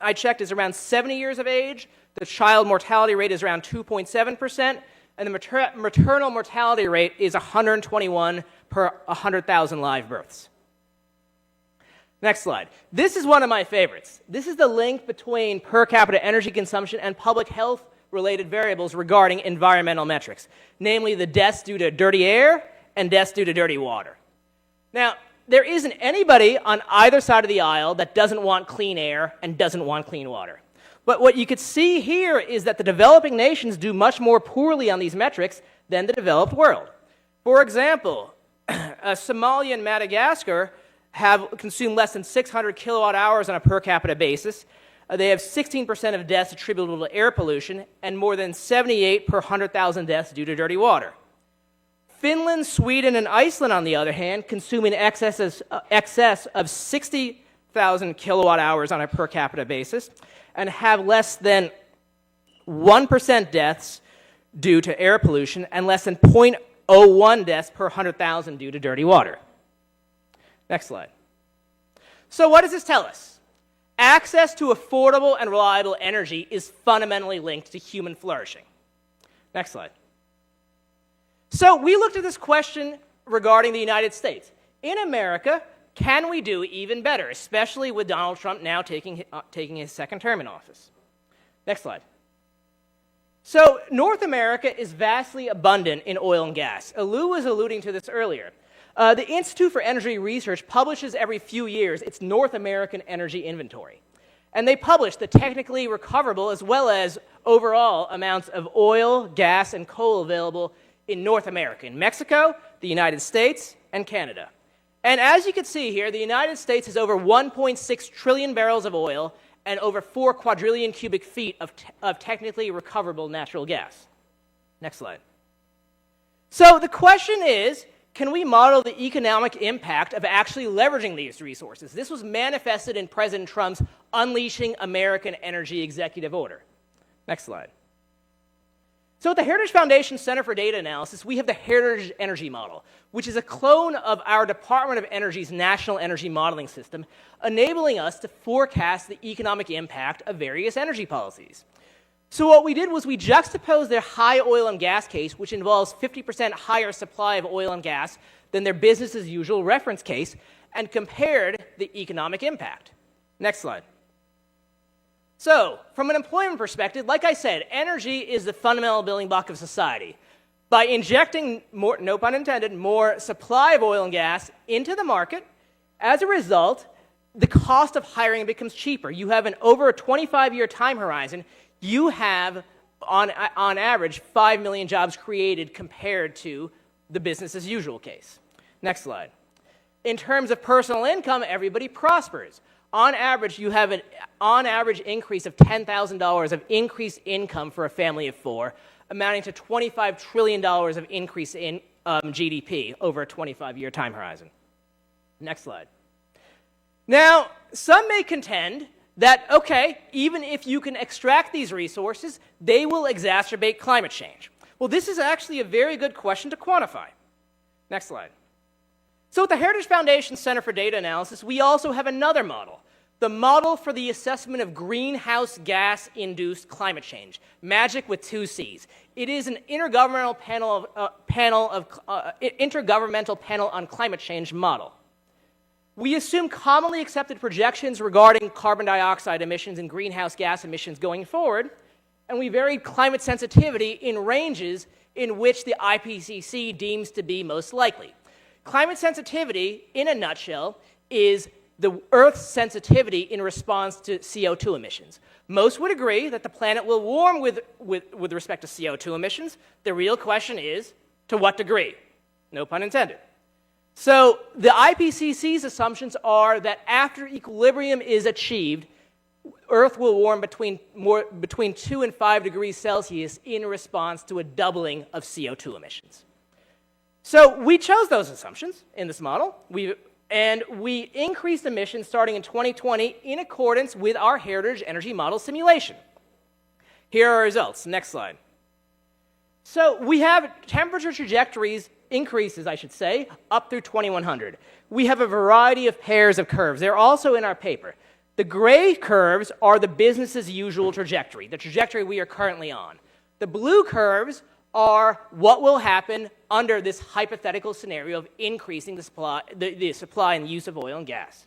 I checked, is around 70 years of age. The child mortality rate is around 2.7%, and the maternal mortality rate is 121 per 100,000 live births. Next slide. This is one of my favorites. This is the link between per capita energy consumption and public health related variables regarding environmental metrics, namely the deaths due to dirty air and deaths due to dirty water. Now, there isn't anybody on either side of the aisle that doesn't want clean air and doesn't want clean water. But what you could see here is that the developing nations do much more poorly on these metrics than the developed world. For example, Somalia and Madagascar have consumed less than 600 kilowatt hours on a per capita basis. They have 16% of deaths attributable to air pollution and more than 78 per 100,000 deaths due to dirty water. Finland, Sweden, and Iceland, on the other hand, consume in excess of 60,000 kilowatt hours on a per capita basis and have less than 1% deaths due to air pollution and less than 0.01 deaths per 100,000 due to dirty water. Next slide. So what does this tell us? access to affordable and reliable energy is fundamentally linked to human flourishing. Next slide. So we looked at this question regarding the United States. In America, can we do even better, especially with Donald Trump now taking his second term in office? Next slide. So North America is vastly abundant in oil and gas. Lou was alluding to this earlier. The Institute for Energy Research publishes every few years its North American energy inventory. And they publish the technically recoverable as well as overall amounts of oil, gas, and coal available in North America, in Mexico, the United States, and Canada. And as you can see here, the United States has over 1.6 trillion barrels of oil and over 4 quadrillion cubic feet of technically recoverable natural gas. Next slide. So the question is, can we model the economic impact of actually leveraging these resources? This was manifested in President Trump's Unleashing American Energy Executive Order. Next slide. So at the Heritage Foundation Center for Data Analysis, we have the Heritage Energy Model, which is a clone of our Department of Energy's National Energy Modeling System, enabling us to forecast the economic impact of various energy policies. So what we did was we juxtaposed their high oil and gas case, which involves 50% higher supply of oil and gas than their business as usual reference case, and compared the economic impact. Next slide. So, from an employment perspective, like I said, energy is the fundamental building block of society. By injecting more, no pun intended, more supply of oil and gas into the market, as a result, the cost of hiring becomes cheaper. You have over a 25-year time horizon, you have, on average, 5 million jobs created compared to the business as usual case. Next slide. In terms of personal income, everybody prospers. On average, you have an on-average increase of $10,000 of increased income for a family of 4, amounting to $25 trillion of increase in GDP over a 25-year time horizon. Next slide. Now, some may contend that, okay, even if you can extract these resources, they will exacerbate climate change. Well, this is actually a very good question to quantify. Next slide. So at the Heritage Foundation Center for Data Analysis, we also have another model, the model for the assessment of greenhouse gas-induced climate change, MAGIC with 2 C's. It is an intergovernmental panel on climate change model. We assume commonly accepted projections regarding carbon dioxide emissions and greenhouse gas emissions going forward, and we varied climate sensitivity in ranges in which the IPCC deems to be most likely. Climate sensitivity, in a nutshell, is the Earth's sensitivity in response to CO2 emissions. Most would agree that the planet will warm with respect to CO2 emissions. The real question is, to what degree? No pun intended. So the IPCC's assumptions are that after equilibrium is achieved, Earth will warm between 2 and 5 degrees Celsius in response to a doubling of CO2 emissions. So we chose those assumptions in this model, and we increased emissions starting in 2020 in accordance with our Heritage Energy Model simulation. Here are our results. Next slide. So we have temperature trajectories, increases, I should say, up through 2100. We have a variety of pairs of curves. They're also in our paper. The gray curves are the business as usual trajectory, the trajectory we are currently on. The blue curves are what will happen under this hypothetical scenario of increasing the supply and use of oil and gas.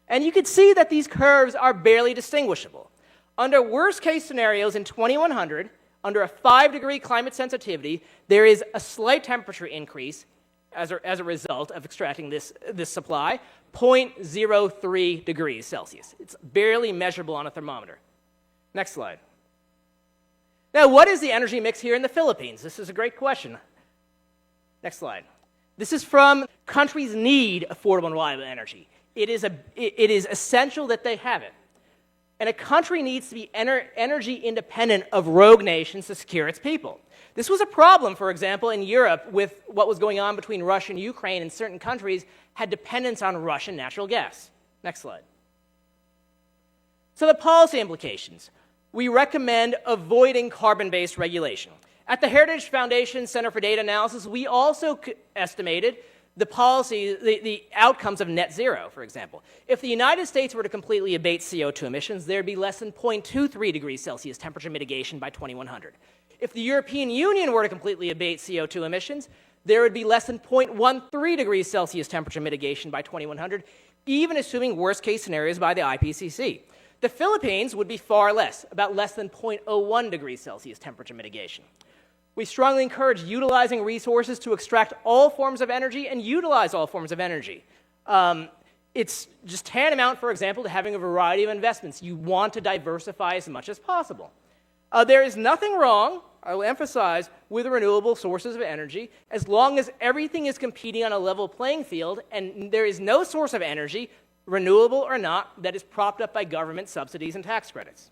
And you can see that these curves are barely distinguishable. Under worst-case scenarios in 2100, under a 5-degree climate sensitivity, there is a slight temperature increase as a result of extracting this supply, 0.03 degrees Celsius. It's barely measurable on a thermometer. Next slide. Now, what is the energy mix here in the Philippines? This is a great question. Next slide. This is from countries need affordable and reliable energy. It is essential that they have it. And a country needs to be energy independent of rogue nations to secure its people. This was a problem, for example, in Europe with what was going on between Russia and Ukraine, and certain countries had dependence on Russian natural gas. Next slide. So the policy implications. We recommend avoiding carbon-based regulation. At the Heritage Foundation Center for Data Analysis, we also estimated the policy, the outcomes of net zero, for example. If the United States were to completely abate CO2 emissions, there'd be less than 0.23 degrees Celsius temperature mitigation by 2100. If the European Union were to completely abate CO2 emissions, there would be less than 0.13 degrees Celsius temperature mitigation by 2100, even assuming worst-case scenarios by the IPCC. The Philippines would be far less, about less than 0.01 degrees Celsius temperature mitigation. We strongly encourage utilizing resources to extract all forms of energy and utilize all forms of energy. It's just tantamount, for example, to having a variety of investments. You want to diversify as much as possible. There is nothing wrong, I will emphasize, with renewable sources of energy as long as everything is competing on a level playing field and there is no source of energy, renewable or not, that is propped up by government subsidies and tax credits.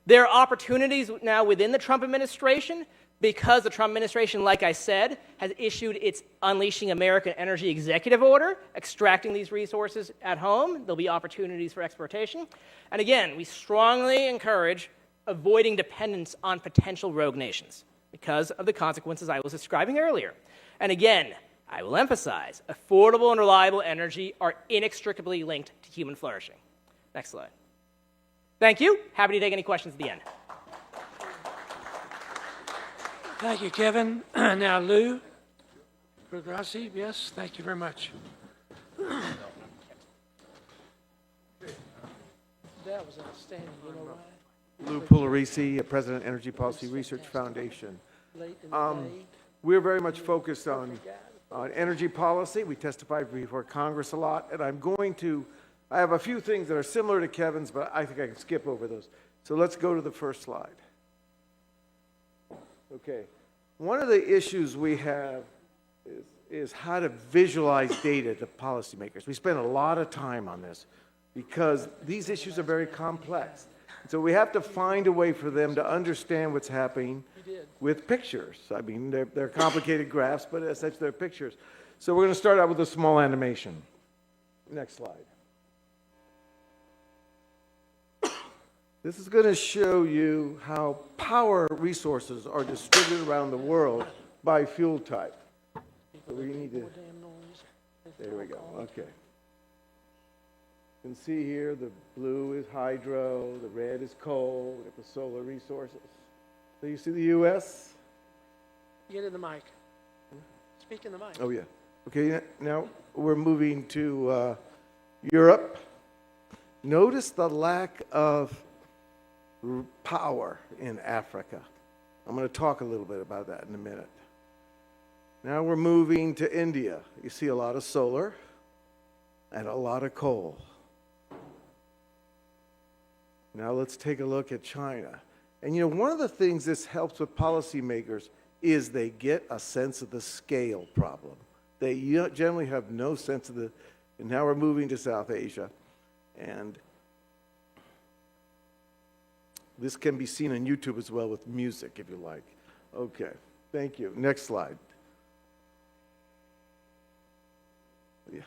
There are opportunities now within the Trump administration because the Trump administration, like I said, has issued its Unleashing American Energy Executive Order, extracting these resources at home. There'll be opportunities for exportation. And again, we strongly encourage avoiding dependence on potential rogue nations because of the consequences I was describing earlier. And again, I will emphasize, affordable and reliable energy are inextricably linked to human flourishing. Next slide. Thank you. Happy to take any questions at the end. Thank you, Kevin. Now, Lou Prograssi, yes, thank you very much. That was outstanding. You know why? Lou Pugliese, President, Energy Policy Research Foundation. We're very much focused on energy policy. We testified before Congress a lot, and I have a few things that are similar to Kevin's, but I think I can skip over those. So let's go to the first slide. Okay. One of the issues we have is how to visualize data to policymakers. We spend a lot of time on this because these issues are very complex. So we have to find a way for them to understand what's happening with pictures. I mean, they're complicated graphs, but as such, they're pictures. So we're going to start out with a small animation. Next slide. This is going to show you how power resources are distributed around the world by fuel type. So we need to, there we go, okay. You can see here the blue is hydro, the red is coal, we have the solar resources. So you see the U.S.? Get in the mic. Speak in the mic. Oh, yeah. Okay, now we're moving to Europe. Notice the lack of power in Africa. I'm going to talk a little bit about that in a minute. Now we're moving to India. You see a lot of solar and a lot of coal. Now let's take a look at China. And you know, one of the things this helps with policymakers is they get a sense of the scale problem. They generally have no sense of and now we're moving to South Asia. And this can be seen on YouTube as well with music, if you like. Okay, thank you. Next slide. Yeah.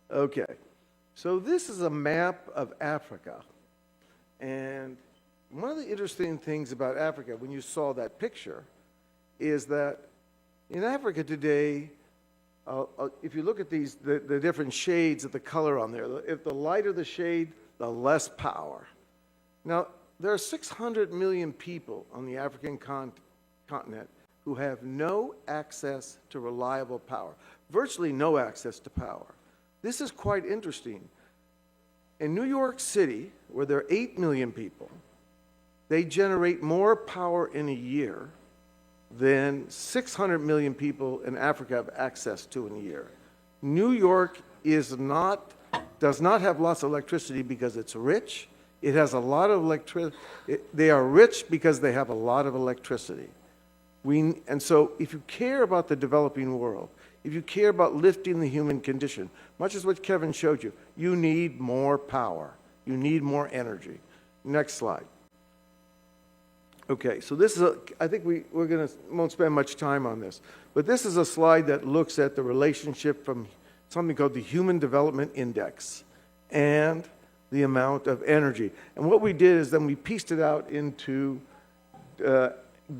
Okay, so this is a map of Africa. And one of the interesting things about Africa, when you saw that picture, is that in Africa today, if you look at these, the different shades of the color on there, if the lighter the shade, the less power. Now, there are 600 million people on the African continent who have no access to reliable power, virtually no access to power. This is quite interesting. In New York City, where there are 8 million people, they generate more power in a year than 600 million people in Africa have access to in a year. New York does not have lots of electricity because it's rich. It has a lot of electricity. They are rich because they have a lot of electricity. And so if you care about the developing world, if you care about lifting the human condition, much as what Kevin showed you, you need more power. You need more energy. Next slide. Okay, so this is I think won't spend much time on this, but this is a slide that looks at the relationship from something called the Human Development Index and the amount of energy. And what we did is then we pieced it out into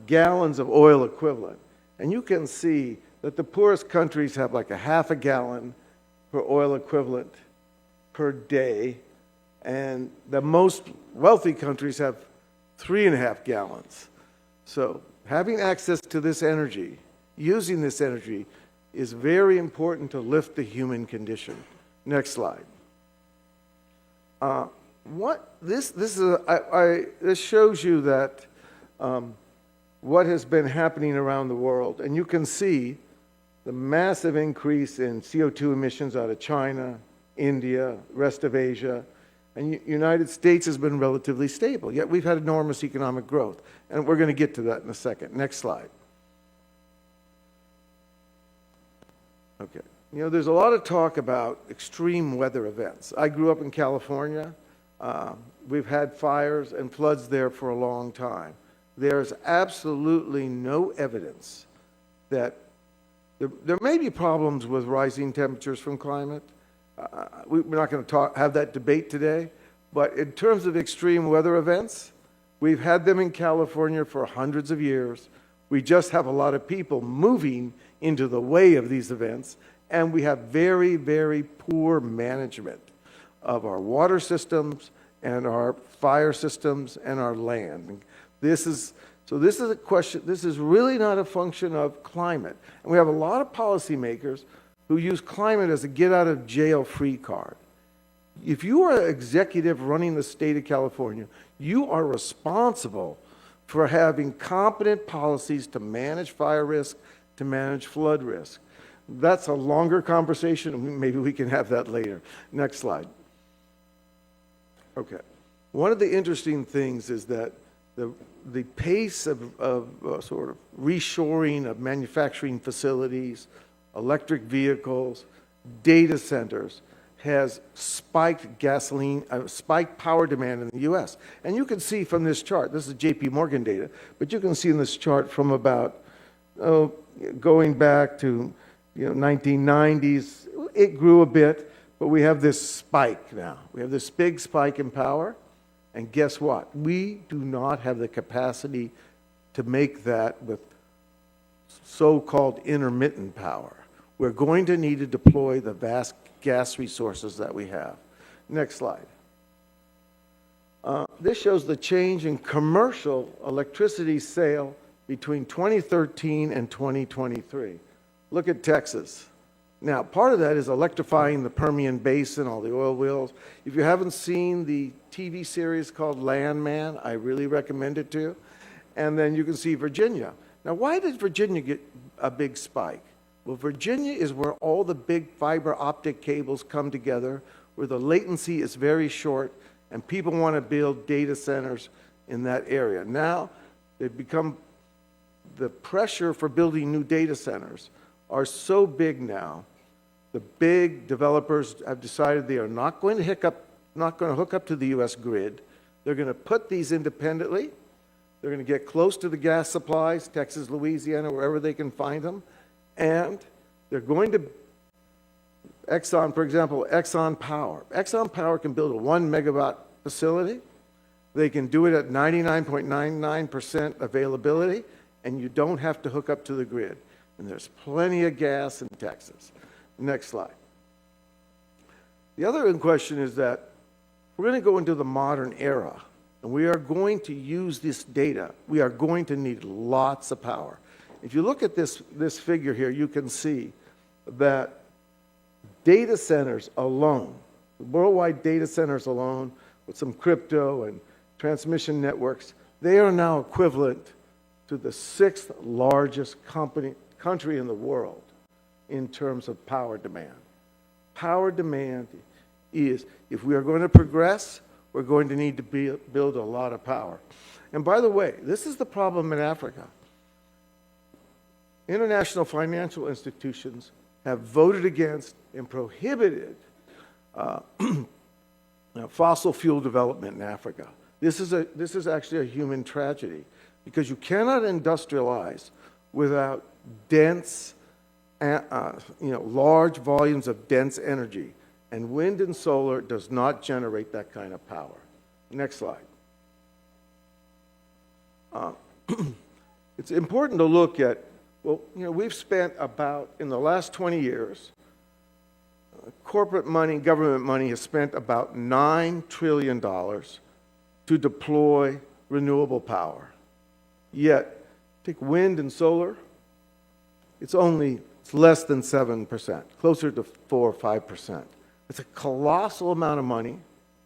gallons of oil equivalent. And you can see that the poorest countries have like a half a gallon per oil equivalent per day, and the most wealthy countries have 3.5 gallons. So having access to this energy, using this energy, is very important to lift the human condition. Next slide. This shows you that what has been happening around the world, and you can see the massive increase in CO2 emissions out of China, India, rest of Asia, and United States has been relatively stable, yet we've had enormous economic growth, and we're going to get to that in a second. Next slide. Okay. You know, there's a lot of talk about extreme weather events. I grew up in California. We've had fires and floods there for a long time. There's absolutely no evidence that there may be problems with rising temperatures from climate. We're not going to have that debate today, but in terms of extreme weather events, we've had them in California for hundreds of years. We just have a lot of people moving into the way of these events, and we have very, very poor management of our water systems and our fire systems and our land. This is a question, this is really not a function of climate. And we have a lot of policymakers who use climate as a get-out-of-jail-free card. If you are an executive running the state of California, you are responsible for having competent policies to manage fire risk, to manage flood risk. That's a longer conversation. Maybe we can have that later. Next slide. Okay. One of the interesting things is that the pace of sort of reshoring of manufacturing facilities, electric vehicles, data centers has spiked spiked power demand in the U.S. And you can see from this chart, this is JP Morgan data, but you can see in this chart from about going back to 1990s, it grew a bit, but we have this spike now. We have this big spike in power, and guess what? We do not have the capacity to make that with so-called intermittent power. We're going to need to deploy the vast gas resources that we have. Next slide. This shows the change in commercial electricity sale between 2013 and 2023. Look at Texas. Now, part of that is electrifying the Permian Basin, all the oil wells. If you haven't seen the TV series called Landman, I really recommend it to you. And then you can see Virginia. Now, why did Virginia get a big spike? Well, Virginia is where all the big fiber optic cables come together, where the latency is very short, and people want to build data centers in that area. Now, they've become, the pressure for building new data centers are so big now, the big developers have decided they are not going to hook up to the U.S. grid. They're going to put these independently. They're going to get close to the gas supplies, Texas, Louisiana, wherever they can find them. And they're going to, Exxon, for example, Exxon Power. Exxon Power can build a 1 megawatt facility. They can do it at 99.99% availability, and you don't have to hook up to the grid. And there's plenty of gas in Texas. Next slide. The other question is that we're going to go into the modern era, and we are going to use this data. We are going to need lots of power. If you look at this figure here, you can see that data centers alone, worldwide data centers alone, with some crypto and transmission networks, they are now equivalent to the 6th largest country in the world in terms of power demand. Power demand is, if we are going to progress, we're going to need to build a lot of power. And by the way, this is the problem in Africa. International financial institutions have voted against and prohibited fossil fuel development in Africa. This is actually a human tragedy, because you cannot industrialize without dense, large volumes of dense energy. And wind and solar does not generate that kind of power. Next slide. It's important to look at Well, we've spent about, in the last 20 years, corporate money, government money has spent about $9 trillion to deploy renewable power. Yet, take wind and solar, it's less than 7%, closer to 4 or 5%. It's a colossal amount of money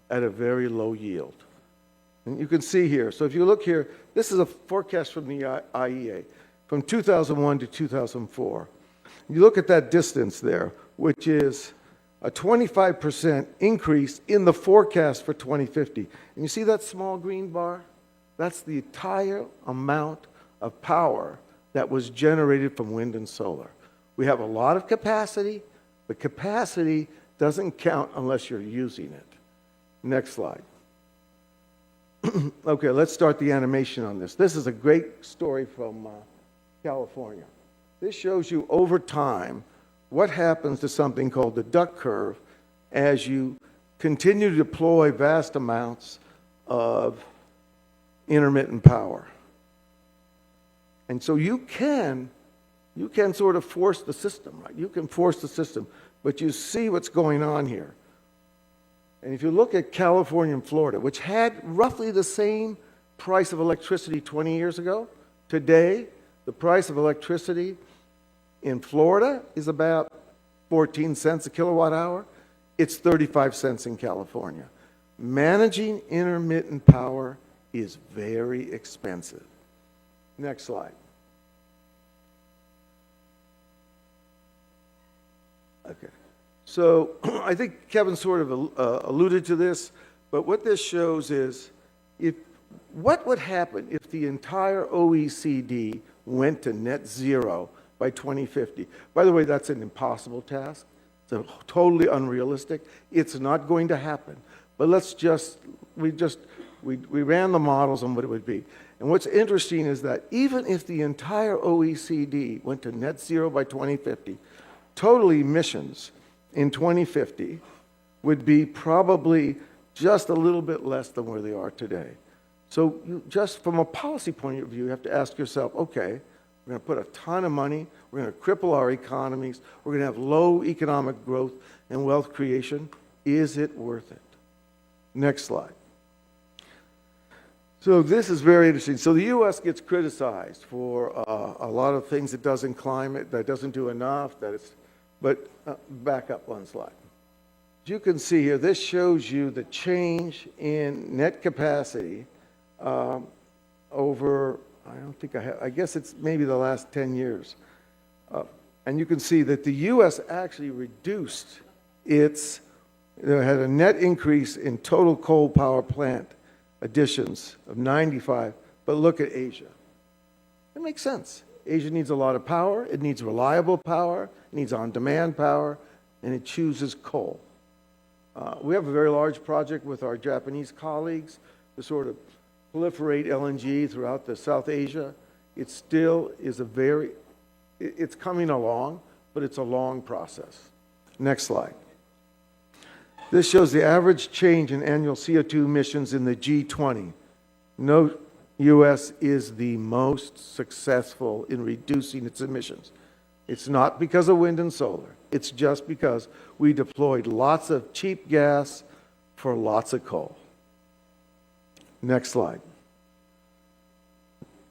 at a very low yield. And you can see here, so if you look here, this is a forecast from the IEA from 2001 to 2004. You look at that distance there, which is a 25% increase in the forecast for 2050. And you see that small green bar? That's the entire amount of power that was generated from wind and solar. We have a lot of capacity, but capacity doesn't count unless you're using it. Next slide. Okay, let's start the animation on this. This is a great story from California. This shows you over time what happens to something called the duck curve as you continue to deploy vast amounts of intermittent power. And so you can sort of force the system, right? You can force the system, but you see what's going on here. And if you look at California and Florida, which had roughly the same price of electricity 20 years ago, today the price of electricity in Florida is about 14 cents a kilowatt hour. It's 35 cents in California. Managing intermittent power is very expensive. Next slide. Okay. So I think Kevin sort of alluded to this, but what this shows is what would happen if the entire OECD went to net zero by 2050. By the way, that's an impossible task. It's totally unrealistic. It's not going to happen. But we ran the models on what it would be. And what's interesting is that even if the entire OECD went to net zero by 2050, total emissions in 2050 would be probably just a little bit less than where they are today. So just from a policy point of view, you have to ask yourself, okay, we're going to put a ton of money, we're going to cripple our economies, we're going to have low economic growth and wealth creation. Is it worth it? Next slide. So this is very interesting. So the U.S. gets criticized for a lot of things it does in climate, that it doesn't do enough, but back up one slide. As you can see here, this shows you the change in net capacity over, I guess it's maybe the last 10 years. And you can see that the U.S. actually reduced had a net increase in total coal power plant additions of 95, but look at Asia. It makes sense. Asia needs a lot of power, it needs reliable power, it needs on-demand power, and it chooses coal. We have a very large project with our Japanese colleagues to sort of proliferate LNG throughout the South Asia. It still is it's coming along, but it's a long process. Next slide. This shows the average change in annual CO2 emissions in the G20. Note, U.S. is the most successful in reducing its emissions. It's not because of wind and solar. It's just because we deployed lots of cheap gas for lots of coal. Next slide.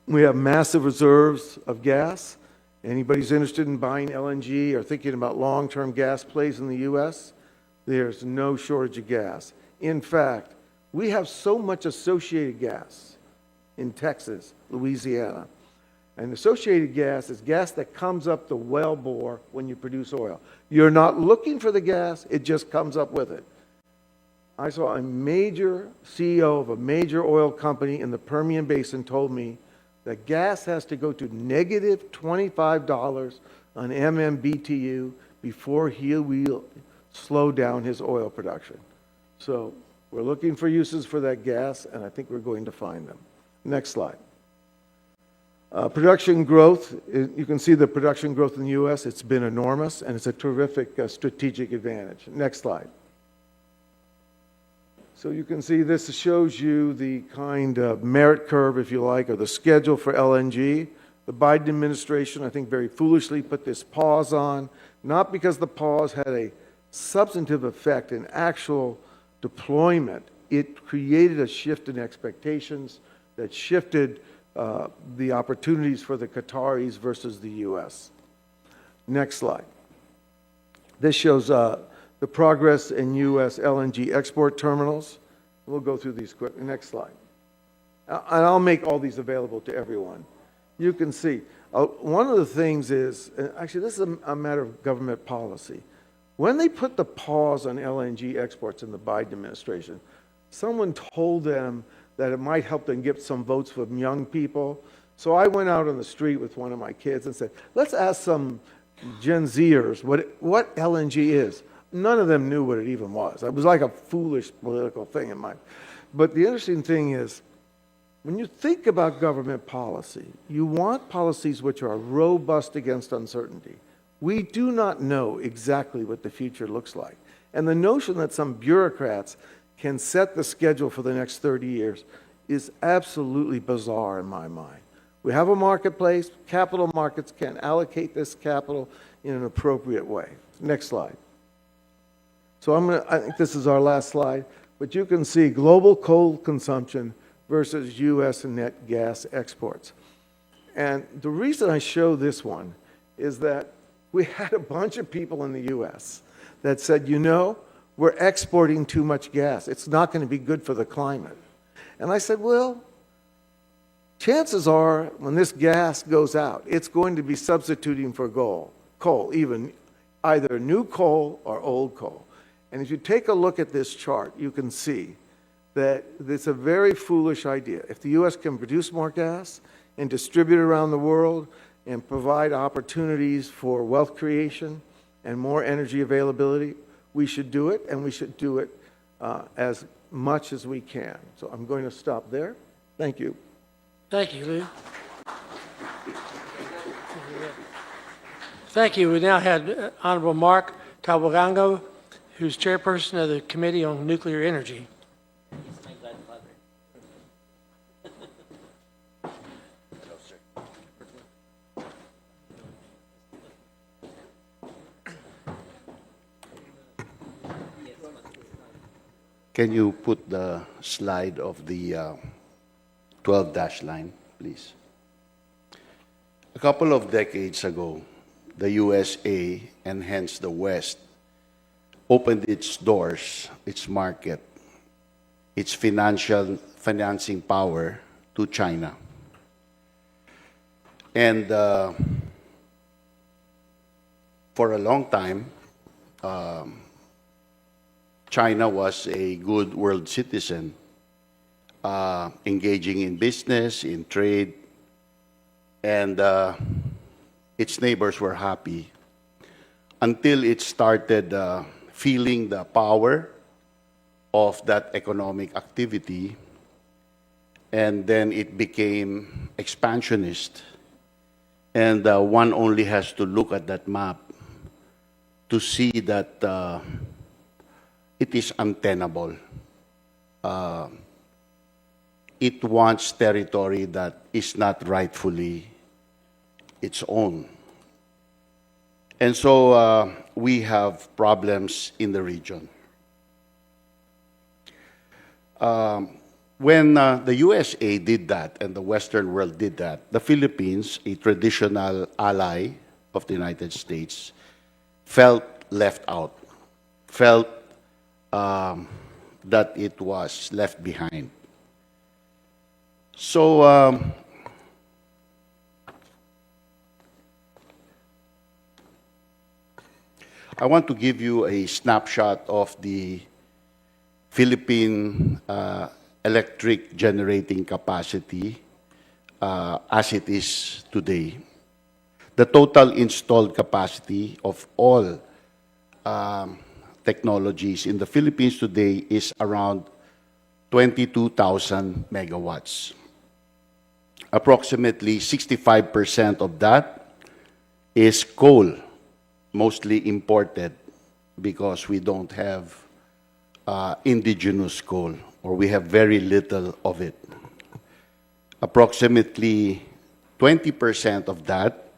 We have massive reserves of gas. Anybody who's interested in buying LNG or thinking about long-term gas plays in the U.S., there's no shortage of gas. In fact, we have so much associated gas in Texas, Louisiana. And associated gas is gas that comes up the wellbore when you produce oil. You're not looking for the gas, it just comes up with it. I saw a major CEO of a major oil company in the Permian Basin told me that gas has to go to negative $25 on MMBTU before he will slow down his oil production. So we're looking for uses for that gas, and I think we're going to find them. Next slide. Production growth, you can see the production growth in the U.S. It's been enormous, and it's a terrific strategic advantage. Next slide. So you can see this shows you the kind of merit curve, if you like, or the schedule for LNG. The Biden administration, I think very foolishly, put this pause on, not because the pause had a substantive effect in actual deployment. It created a shift in expectations that shifted the opportunities for the Qataris versus the U.S. Next slide. This shows the progress in U.S. LNG export terminals. We'll go through these quick. Next slide. And I'll make all these available to everyone. You can see, one of the things is, actually this is a matter of government policy. When they put the pause on LNG exports in the Biden administration, someone told them that it might help them get some votes from young people. So I went out on the street with one of my kids and said, let's ask some Gen Zers what LNG is. None of them knew what it even was. It was like a foolish political thing in mind. But the interesting thing is, when you think about government policy, you want policies which are robust against uncertainty. We do not know exactly what the future looks like. And the notion that some bureaucrats can set the schedule for the next 30 years is absolutely bizarre in my mind. We have a marketplace. Capital markets can allocate this capital in an appropriate way. Next slide. So I think this is our last slide, but you can see global coal consumption versus U.S. net gas exports. And the reason I show this one is that we had a bunch of people in the U.S. that said, you know, we're exporting too much gas. It's not going to be good for the climate. And I said, well, chances are when this gas goes out, it's going to be substituting for coal, even either new coal or old coal. And if you take a look at this chart, you can see that it's a very foolish idea. If the U.S. can produce more gas and distribute it around the world and provide opportunities for wealth creation and more energy availability, we should do it, and we should do it as much as we can. So I'm going to stop there. Thank you. Thank you, Lou. Thank you. We now have Honorable Mark Tawagango, who's chairperson of the Committee on Nuclear Energy. Can you put the slide of the 12-dash line, please? A couple of decades ago, the USA, and hence the West, opened its doors, its market, its financing power to China. And for a long time, China was a good world citizen, engaging in business, in trade, and its neighbors were happy until it started feeling the power of that economic activity, and then it became expansionist. And one only has to look at that map to see that it is untenable. It wants territory that is not rightfully its own. And so we have problems in the region. When the USA did that and the Western world did that, the Philippines, a traditional ally of the United States, felt left out, felt that it was left behind. So I want to give you a snapshot of the Philippine electric generating capacity as it is today. The total installed capacity of all technologies in the Philippines today is around 22,000 megawatts. Approximately 65% of that is coal, mostly imported because we don't have indigenous coal, or we have very little of it. Approximately 20% of that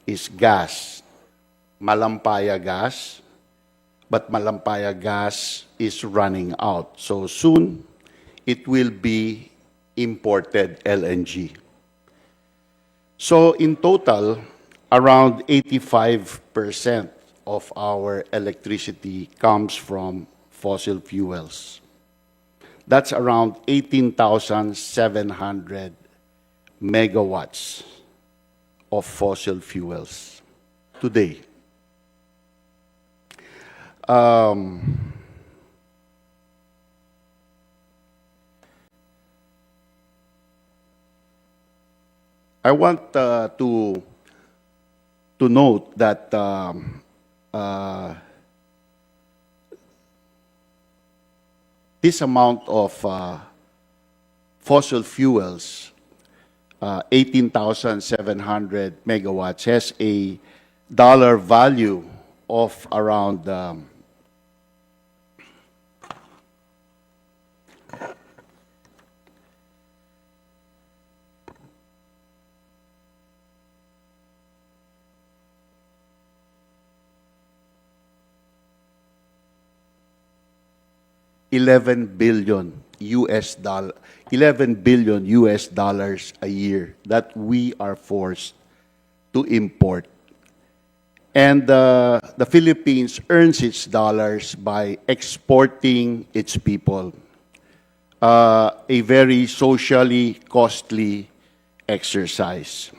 is gas, Malampaya gas, but Malampaya gas is running out. So soon, it will be imported LNG. So in total, around 85% of our electricity comes from fossil fuels. That's around 18,700 megawatts of fossil fuels today. I want to note that this amount of fossil fuels, 18,700 megawatts, has a dollar value of around $11 billion US dollars a year that we are forced to import. And the Philippines earns its dollars by exporting its people. A very socially costly exercise.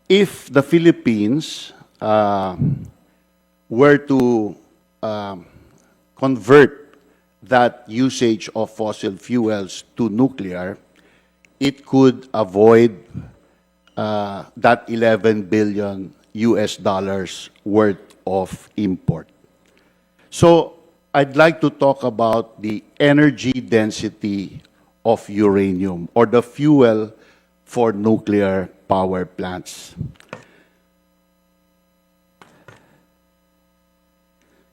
If the Philippines were to convert that usage of fossil fuels to nuclear, it could avoid that 11 billion US dollars worth of import. So I'd like to talk about the energy density of uranium, or the fuel for nuclear power plants.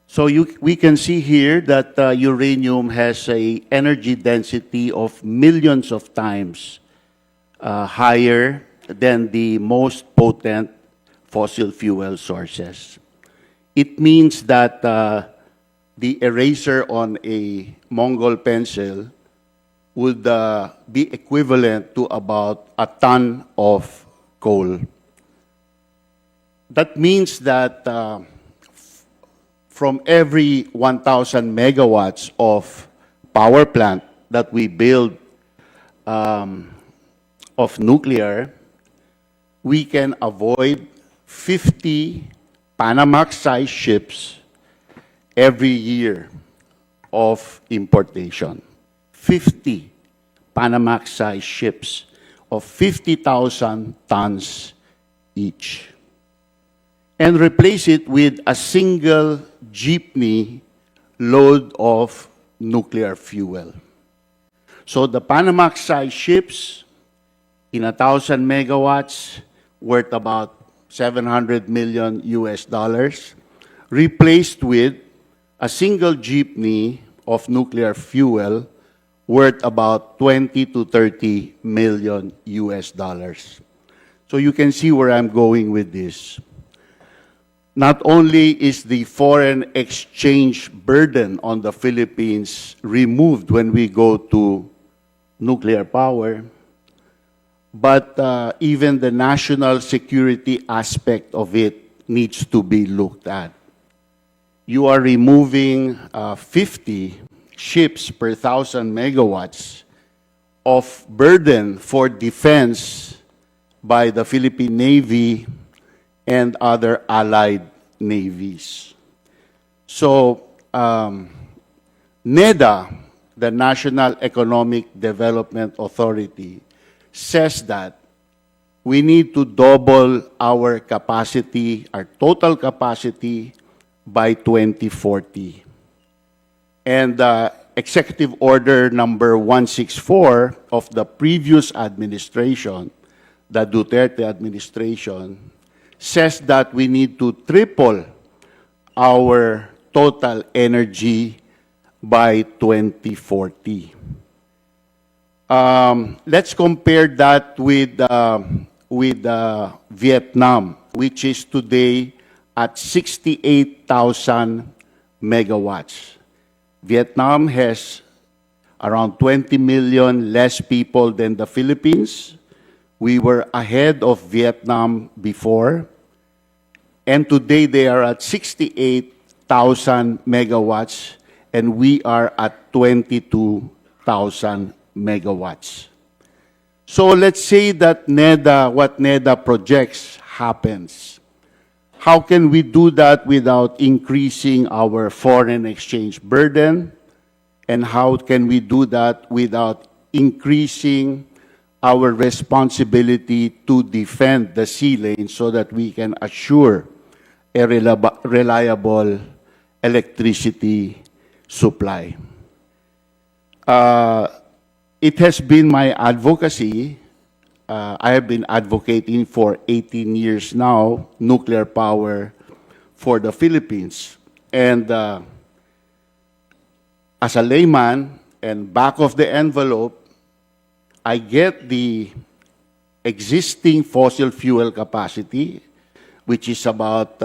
So we can see here that uranium has an energy density of millions of times higher than the most potent fossil fuel sources. It means that the eraser on a Mongol pencil would be equivalent to about a ton of coal. That means that from every 1,000 megawatts of power plant that we build of nuclear, we can avoid 50 Panamax-sized ships every year of importation. 50 Panamax-sized ships of 50,000 tons each. And replace it with a single jeepney load of nuclear fuel. So the Panamax-sized ships in 1,000 megawatts, worth about 700 million US dollars, replaced with a single jeepney of nuclear fuel worth about 20 to 30 million US dollars. So you can see where I'm going with this. Not only is the foreign exchange burden on the Philippines removed when we go to nuclear power, but even the national security aspect of it needs to be looked at. You are removing 50 ships per 1,000 megawatts of burden for defense by the Philippine Navy and other allied navies. So, NEDA, the National Economic Development Authority, says that we need to double our capacity, our total capacity, by 2040. And Executive Order number 164 of the previous administration, the Duterte administration, says that we need to triple our total energy by 2040. Let's compare that with Vietnam, which is today at 68,000 megawatts. Vietnam has around 20 million less people than the Philippines. We were ahead of Vietnam before, and today they are at 68,000 megawatts, and we are at 22,000 megawatts. So let's say that what NEDA projects happens. How can we do that without increasing our foreign exchange burden? And how can we do that without increasing our responsibility to defend the sea lane so that we can assure a reliable electricity supply? It has been my advocacy. I have been advocating for 18 years now, nuclear power for the Philippines. And as a layman and back of the envelope, I get the existing fossil fuel capacity, which is about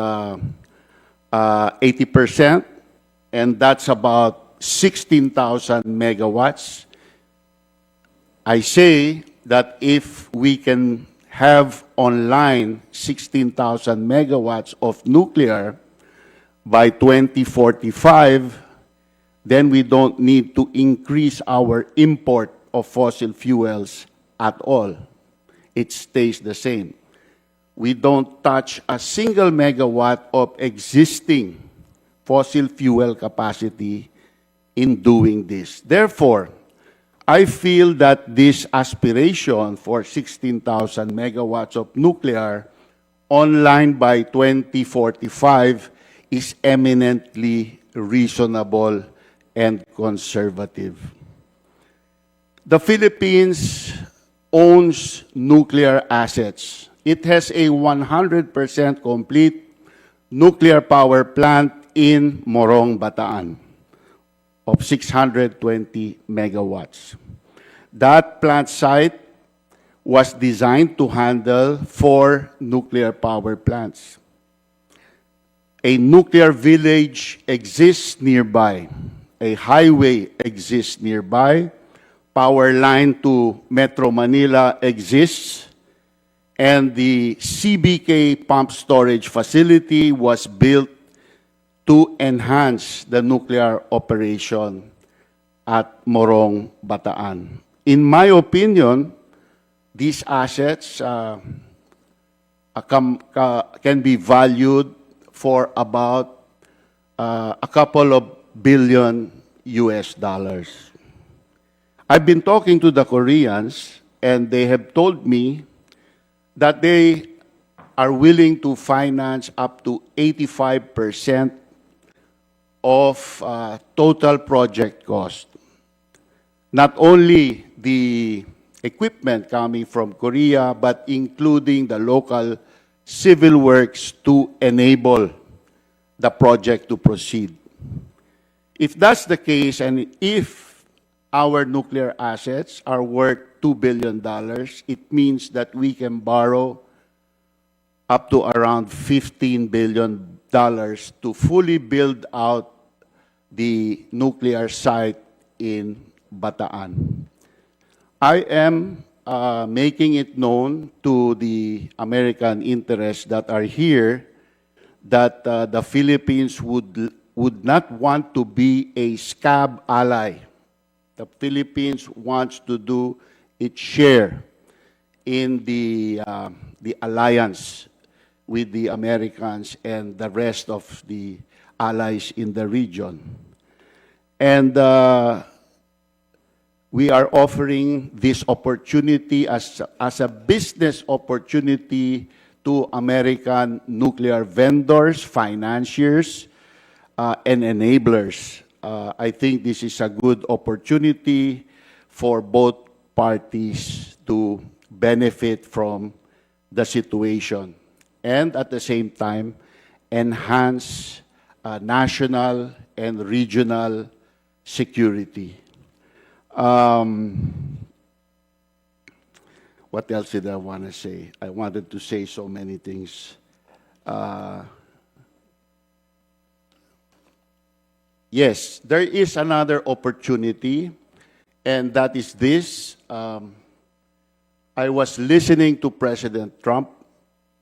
80%, and that's about 16,000 megawatts. I say that if we can have online 16,000 megawatts of nuclear by 2045, then we don't need to increase our import of fossil fuels at all. It stays the same. We don't touch a single megawatt of existing fossil fuel capacity in doing this. Therefore, I feel that this aspiration for 16,000 megawatts of nuclear online by 2045 is eminently reasonable and conservative. The Philippines owns nuclear assets. It has a 100% complete nuclear power plant in Morong, Bataan of 620 megawatts. That plant site was designed to handle 4 nuclear power plants. A nuclear village exists nearby. A highway exists nearby. Power line to Metro Manila exists. And the CBK pump storage facility was built to enhance the nuclear operation at Morong, Bataan. In my opinion, these assets can be valued for about a couple of billion US dollars. I've been talking to the Koreans, and they have told me that they are willing to finance up to 85% of total project cost. Not only the equipment coming from Korea, but including the local civil works to enable the project to proceed. If that's the case, and if our nuclear assets are worth $2 billion, it means that we can borrow up to around $15 billion to fully build out the nuclear site in Bataan. I am making it known to the American interests that are here that the Philippines would not want to be a scab ally. The Philippines wants to do its share in the alliance with the Americans and the rest of the allies in the region. And we are offering this opportunity as a business opportunity to American nuclear vendors, financiers, and enablers. I think this is a good opportunity for both parties to benefit from the situation and at the same time enhance national and regional security. What else did I want to say? I wanted to say so many things. Yes, there is another opportunity, and that is this. I was listening to President Trump,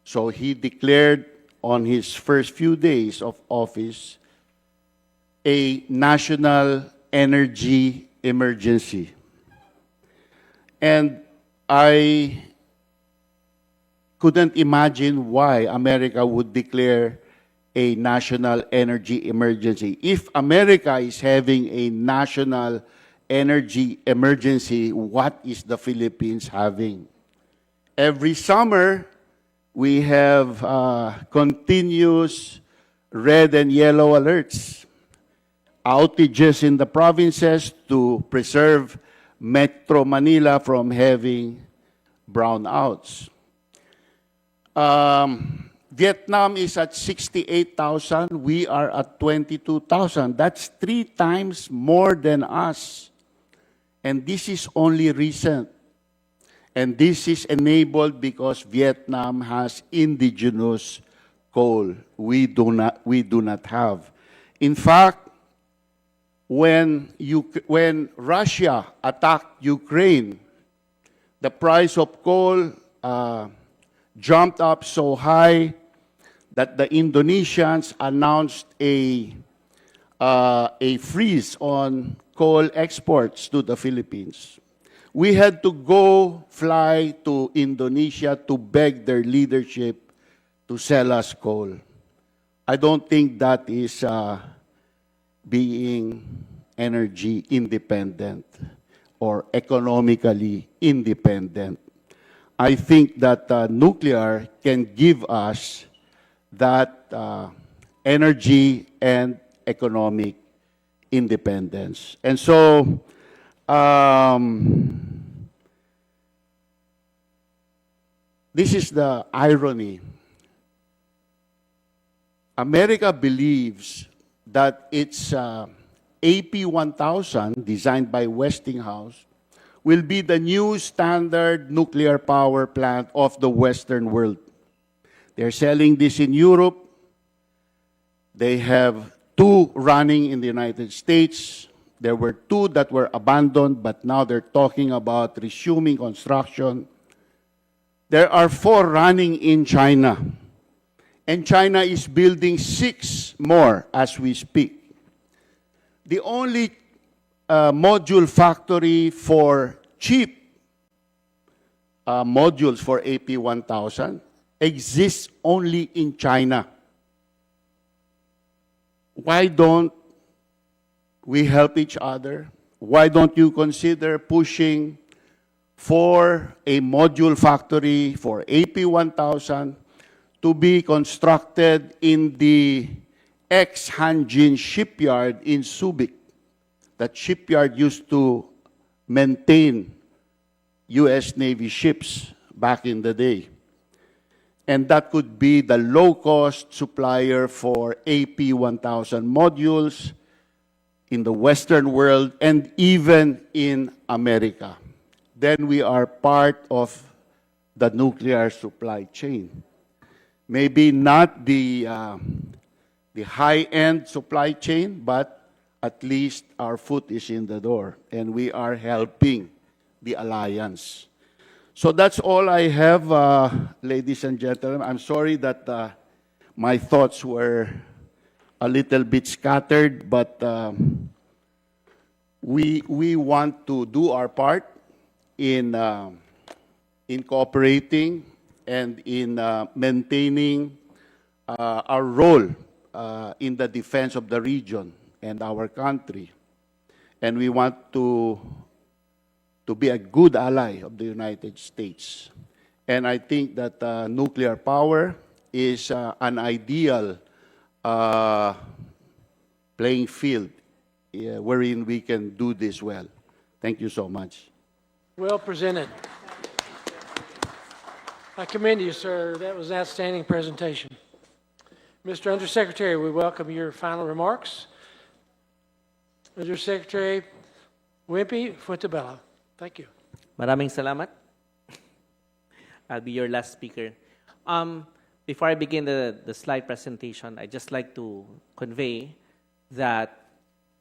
so he declared on his first few days of office a national energy emergency. And I couldn't imagine why America would declare a national energy emergency. If America is having a national energy emergency, what is the Philippines having? Every summer, we have continuous red and yellow alerts, outages in the provinces to preserve Metro Manila from having brownouts. Vietnam is at 68,000. We are at 22,000. That's 3 times more than us. And this is only recent. And this is enabled because Vietnam has indigenous coal. We do not have. In fact, when Russia attacked Ukraine, the price of coal jumped up so high that the Indonesians announced a freeze on coal exports to the Philippines. We had to go fly to Indonesia to beg their leadership to sell us coal. I don't think that is being energy independent or economically independent. I think that nuclear can give us that energy and economic independence. And so, this is the irony. America believes that its AP1000, designed by Westinghouse, will be the new standard nuclear power plant of the Western world. They're selling this in Europe. They have 2 running in the United States. There were 2 that were abandoned, but now they're talking about resuming construction. There are 4 running in China. And China is building 6 more as we speak. The only module factory for cheap modules for AP1000 exists only in China. Why don't we help each other? Why don't you consider pushing for a module factory for AP1000 to be constructed in the ex-Hanjin shipyard in Subic? That shipyard used to maintain U.S. Navy ships back in the day. And that could be the low-cost supplier for AP1000 modules in the Western world and even in America. Then we are part of the nuclear supply chain. Maybe not the high-end supply chain, but at least our foot is in the door, and we are helping the alliance. So that's all I have, ladies and gentlemen. I'm sorry that my thoughts were a little bit scattered, but we want to do our part in cooperating and in maintaining our role in the defense of the region and our country. And we want to be a good ally of the United States. And I think that nuclear power is an ideal playing field wherein we can do this well. Thank you so much. Well presented. I commend you, sir. That was an outstanding presentation. Mr. Undersecretary, we welcome your final remarks. Undersecretary Wimpy Fuentabella. Thank you. Maraming salamat. I'll be your last speaker. Before I begin the slide presentation, I'd just like to convey that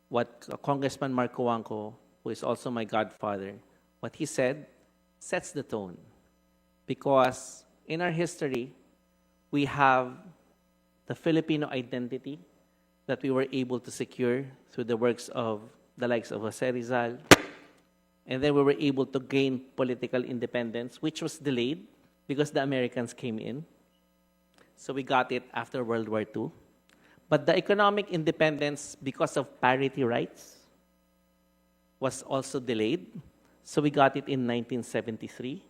what Congressman Marco Wangco, who is also my godfather, what he said sets the tone. Because in our history, we have the Filipino identity that we were able to secure through the works of the likes of Jose Rizal. And then we were able to gain political independence, which was delayed because the Americans came in. So we got it after World War II. But the economic independence, because of parity rights, was also delayed. So we got it in 1973,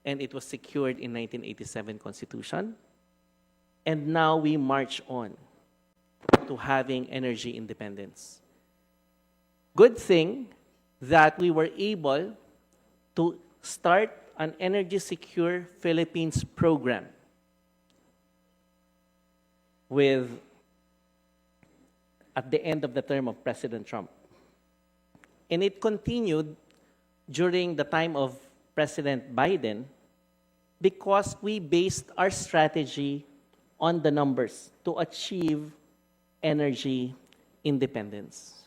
and it was secured in 1987 Constitution. And now we march on to having energy independence. Good thing that we were able to start an Energy Secure Philippines program at the end of the term of President Trump. And it continued during the time of President Biden because we based our strategy on the numbers to achieve energy independence.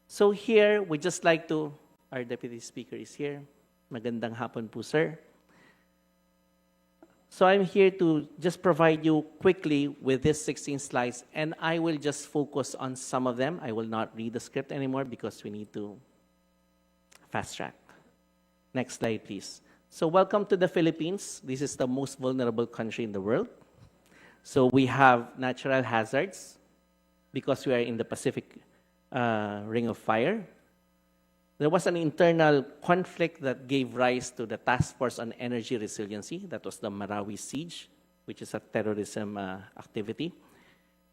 So here, we just like to, our Deputy Speaker is here. Magandang hapon po, sir. So I'm here to just provide you quickly with this 16 slides, and I will just focus on some of them. I will not read the script anymore because we need to fast track. Next slide, please. So welcome to the Philippines. This is the most vulnerable country in the world. So we have natural hazards because we are in the Pacific Ring of Fire. There was an internal conflict that gave rise to the Task Force on Energy Resiliency. That was the Marawi Siege, which is a terrorism activity.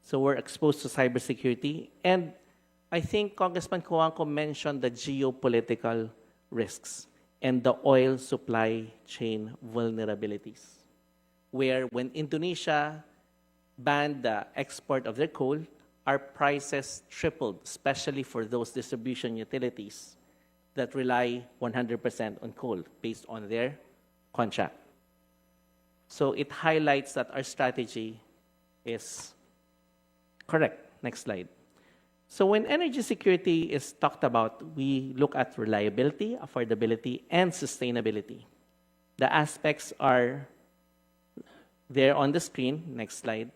So we're exposed to cybersecurity. And I think Congressman Coanco mentioned the geopolitical risks and the oil supply chain vulnerabilities, where when Indonesia banned the export of their coal, our prices tripled, especially for those distribution utilities that rely 100% on coal based on their contract. So it highlights that our strategy is correct. Next slide. So when energy security is talked about, we look at reliability, affordability, and sustainability. The aspects are there on the screen. Next slide.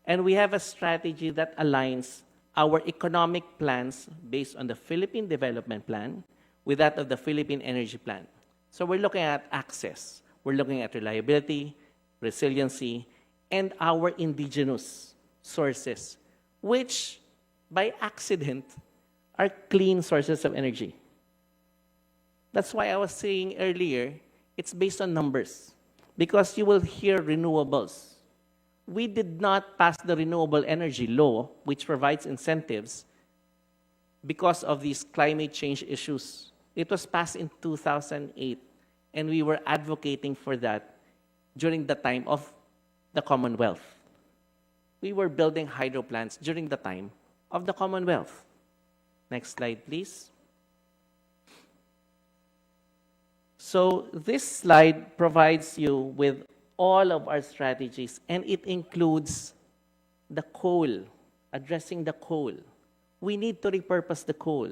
And we have a strategy that aligns our economic plans based on the Philippine Development Plan with that of the Philippine Energy Plan. So we're looking at access. We're looking at reliability, resiliency, and our indigenous sources, which by accident are clean sources of energy. That's why I was saying earlier, it's based on numbers, because you will hear renewables. We did not pass the renewable energy law, which provides incentives because of these climate change issues. It was passed in 2008, and we were advocating for that during the time of the Commonwealth. We were building hydro plants during the time of the Commonwealth. Next slide, please. So this slide provides you with all of our strategies, and it includes the coal, addressing the coal. We need to repurpose the coal.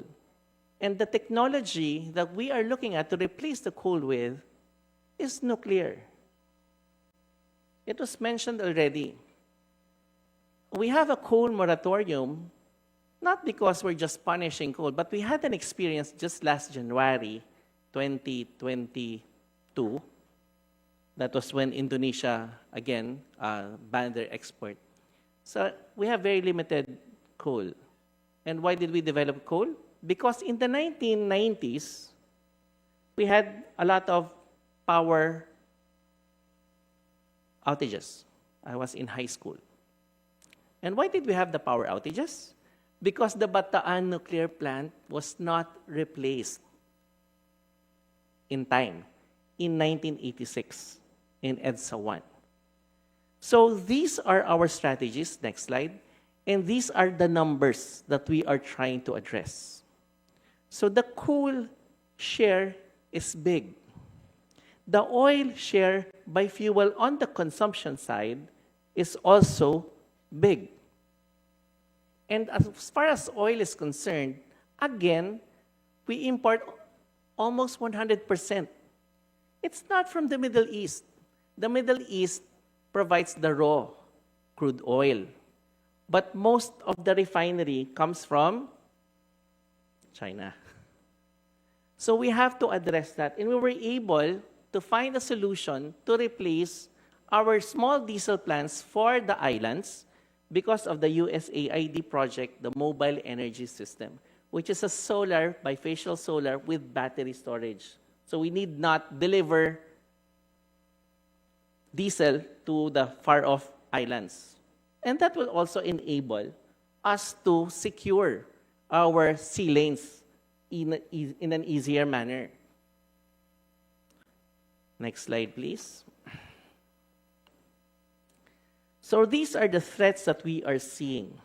And the technology that we are looking at to replace the coal with is nuclear. It was mentioned already. We have a coal moratorium, not because we're just punishing coal, but we had an experience just last January 2022. That was when Indonesia, again, banned their export. So we have very limited coal. And why did we develop coal? Because in the 1990s, we had a lot of power outages. I was in high school. And why did we have the power outages? Because the Bataan nuclear plant was not replaced in time, in 1986, in EDSA 1. So these are our strategies. Next slide. And these are the numbers that we are trying to address. So the coal share is big. the oil share by fuel on the consumption side is also big. And as far as oil is concerned, again, we import almost 100%. It's not from the Middle East. The Middle East provides the raw crude oil. But most of the refinery comes from China. So we have to address that. And we were able to find a solution to replace our small diesel plants for the islands because of the USAID project, the Mobile Energy System, which is a solar, bifacial solar with battery storage. So we need not deliver diesel to the far-off islands. And that will also enable us to secure our sea lanes in an easier manner. Next slide, please. So these are the threats that we are seeing.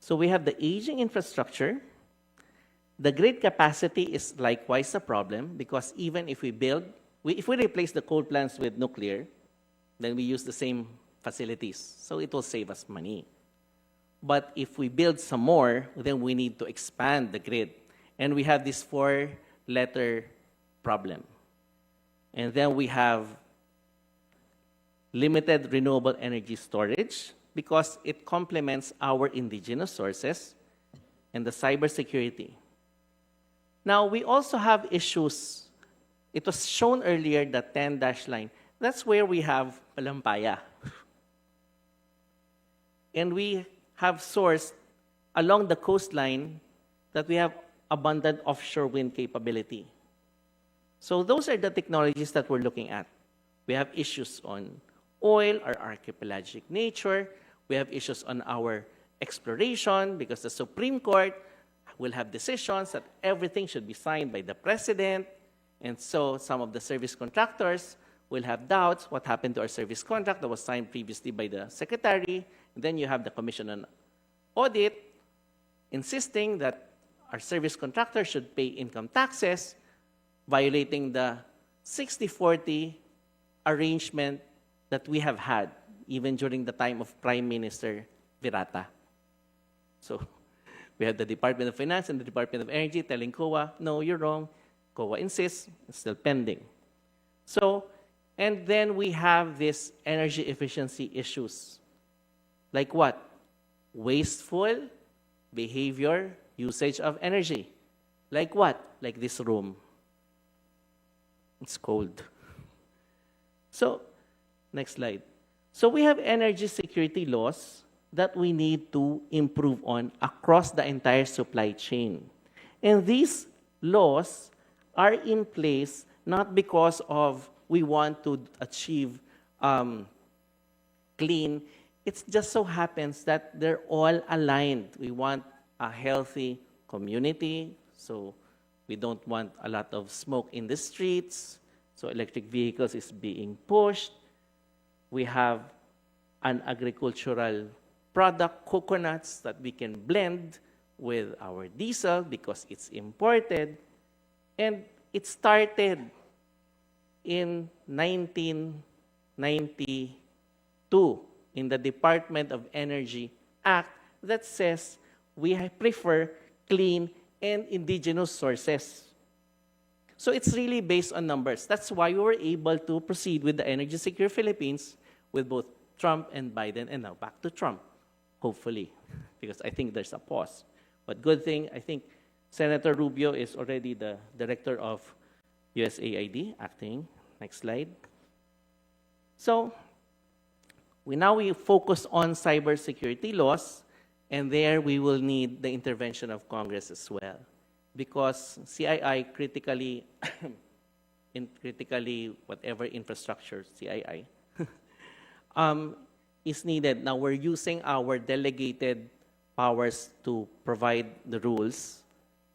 So we have the aging infrastructure. The grid capacity is likewise a problem because even if we replace the coal plants with nuclear, then we use the same facilities. So it will save us money. But if we build some more, then we need to expand the grid. And we have this 4-letter problem. And then we have limited renewable energy storage because it complements our indigenous sources and the cybersecurity. Now, we also have issues. It was shown earlier, the 10-dash line. That's where we have Palampaya. And we have sourced along the coastline that we have abundant offshore wind capability. So those are the technologies that we're looking at. We have issues on oil, our archipelagic nature. We have issues on our exploration because the Supreme Court will have decisions that everything should be signed by the President. And so some of the service contractors will have doubts what happened to our service contract that was signed previously by the Secretary. And then you have the Commission on Audit insisting that our service contractor should pay income taxes, violating the 60-40 arrangement that we have had even during the time of Prime Minister Virata. So we have the Department of Finance and the Department of Energy telling COA, no, you're wrong. COA insists, it's still pending. So, and then we have these energy efficiency issues. Like what? Wasteful behavior, usage of energy. Like what? Like this room. It's cold. So, next slide. So we have energy security laws that we need to improve on across the entire supply chain. And these laws are in place not because of we want to achieve clean. It just so happens that they're all aligned. We want a healthy community, so we don't want a lot of smoke in the streets. So electric vehicles is being pushed. We have an agricultural product, coconuts, that we can blend with our diesel because it's imported. And it started in 1992 in the Department of Energy Act that says we prefer clean and indigenous sources. So it's really based on numbers. That's why we were able to proceed with the Energy Secure Philippines with both Trump and Biden, and now back to Trump, hopefully, because I think there's a pause. But good thing, I think Senator Rubio is already the director of USAID, acting. Next slide. So we focus on cybersecurity laws, and there we will need the intervention of Congress as well. Because CII critically, whatever infrastructure, CII, is needed. Now we're using our delegated powers to provide the rules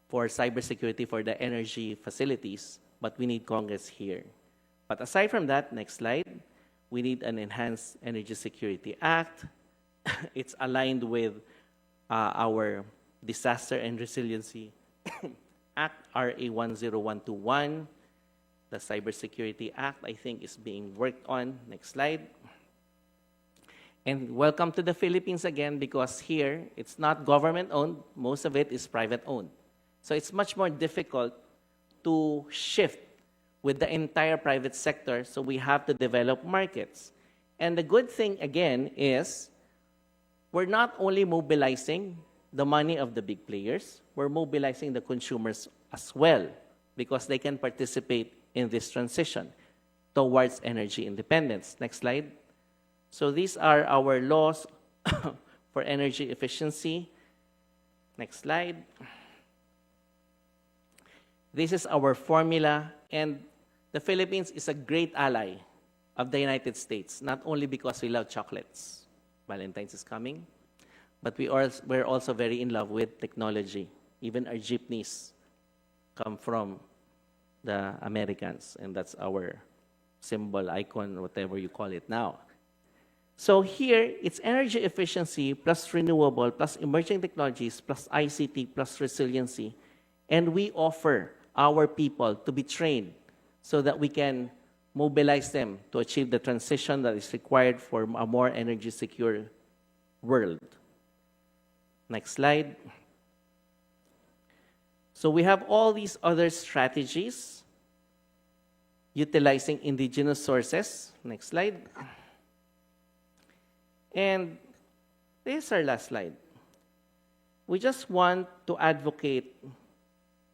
for cybersecurity for the energy facilities, but we need Congress here. But aside from that, next slide, we need an Enhanced Energy Security Act. It's aligned with our Disaster and Resiliency Act, RA 10121. The Cybersecurity Act, I think, is being worked on. Next slide. And welcome to the Philippines again, because here it's not government-owned. Most of it is private-owned. So it's much more difficult to shift with the entire private sector, so we have to develop markets. And the good thing, again, is we're not only mobilizing the money of the big players, we're mobilizing the consumers as well, because they can participate in this transition towards energy independence. Next slide. So these are our laws for energy efficiency. Next slide. This is our formula, and the Philippines is a great ally of the United States, not only because we love chocolates, Valentine's is coming, but we're also very in love with technology. Even our jeepneys come from the Americans, and that's our symbol, icon, whatever you call it now. So here, it's energy efficiency plus renewable plus emerging technologies plus ICT plus resiliency, and we offer our people to be trained so that we can mobilize them to achieve the transition that is required for a more energy secure world. Next slide. So we have all these other strategies utilizing indigenous sources. Next slide. And this is our last slide. We just want to advocate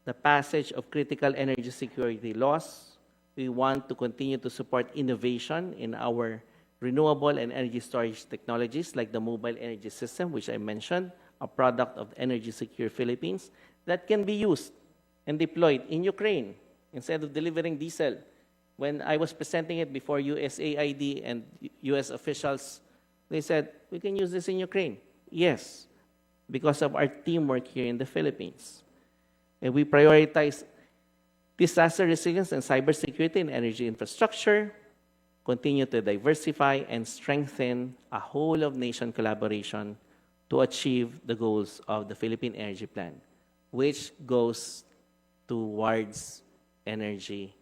the passage of critical energy security laws. We want to continue to support innovation in our renewable and energy storage technologies like the mobile energy system, which I mentioned, a product of Energy Secure Philippines, that can be used and deployed in Ukraine instead of delivering diesel. When I was presenting it before USAID and US officials, they said, we can use this in Ukraine. Yes, because of our teamwork here in the Philippines. And we prioritize disaster resilience and cybersecurity in energy infrastructure, continue to diversify and strengthen a whole-of-nation collaboration to achieve the goals of the Philippine Energy Plan, which goes towards energy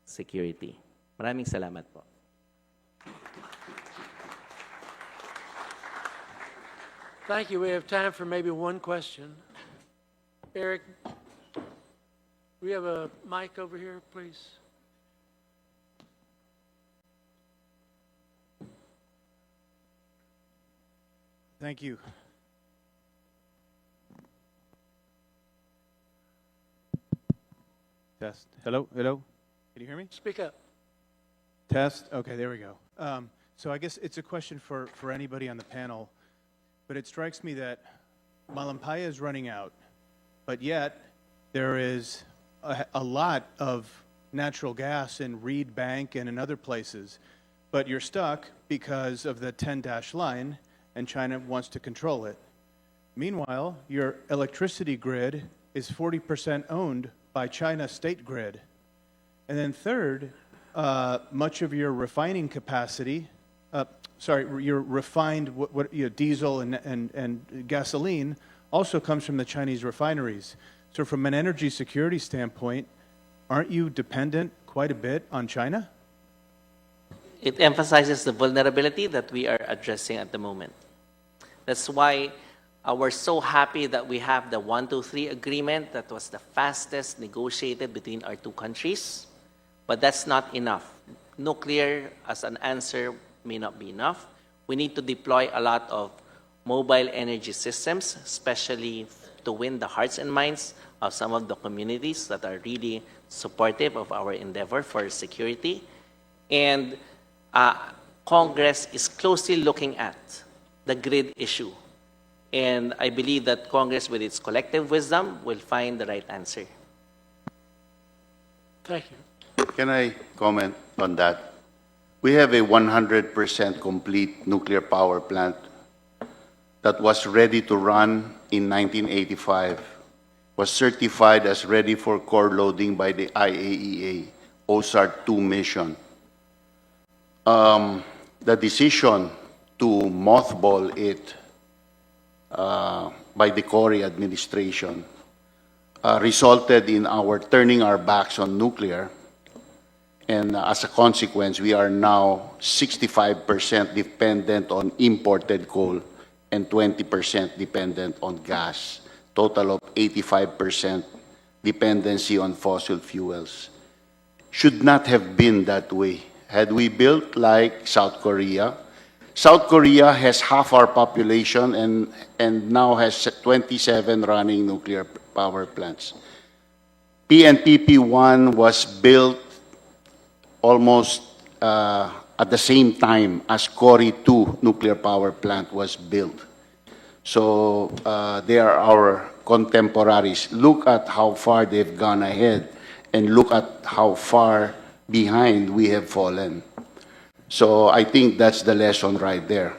security. Maraming salamat po. Thank you. We have time for maybe one question. Eric, we have a mic over here, please. Thank you. Test. Hello? Hello? Can you hear me? Speak up. Test. Okay, there we go. So I guess it's a question for anybody on the panel, but it strikes me that Malampaya is running out, but yet there is a lot of natural gas in Reed Bank and in other places, but you're stuck because of the 10-dash line, and China wants to control it. Meanwhile, your electricity grid is 40% owned by China State Grid. And then third, much of your refining capacity, your refined diesel and gasoline also comes from the Chinese refineries. So from an energy security standpoint, aren't you dependent quite a bit on China? It emphasizes the vulnerability that we are addressing at the moment. That's why we're so happy that we have the 123 agreement that was the fastest negotiated between our two countries. But that's not enough. Nuclear as an answer may not be enough. We need to deploy a lot of mobile energy systems, especially to win the hearts and minds of some of the communities that are really supportive of our endeavor for security. And Congress is closely looking at the grid issue. And I believe that Congress, with its collective wisdom, will find the right answer. Thank you. Can I comment on that? We have a 100% complete nuclear power plant that was ready to run in 1985, was certified as ready for core loading by the IAEA, OSAR 2 mission. The decision to mothball it by the Cory administration resulted in our turning our backs on nuclear And as a consequence, we are now 65% dependent on imported coal and 20% dependent on gas, total of 85% dependency on fossil fuels. Should not have been that way. Had we built like South Korea, South Korea has half our population and now has 27 running nuclear power plants. PNPP-1 was built almost at the same time as Cory 2 nuclear power plant was built. So they are our contemporaries. Look at how far they've gone ahead and look at how far behind we have fallen. So I think that's the lesson right there.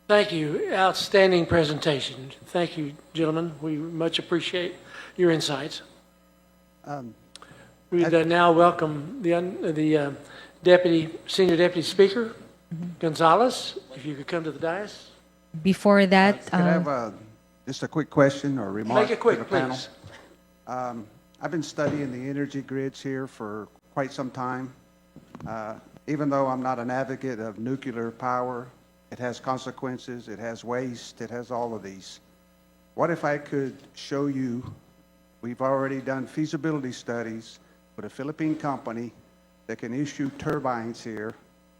Thank you. Outstanding presentation. Thank you, gentlemen. We much appreciate your insights. We'd now welcome the Senior Deputy Speaker, Gonzalez, if you could come to the dais. Before that... Could I have just a quick question or remark? Make it quick, to the panel? please. I've been studying the energy grids here for quite some time. Even though I'm not an advocate of nuclear power, it has consequences, it has waste, it has all of these. What if I could show you, we've already done feasibility studies with a Philippine company that can issue turbines here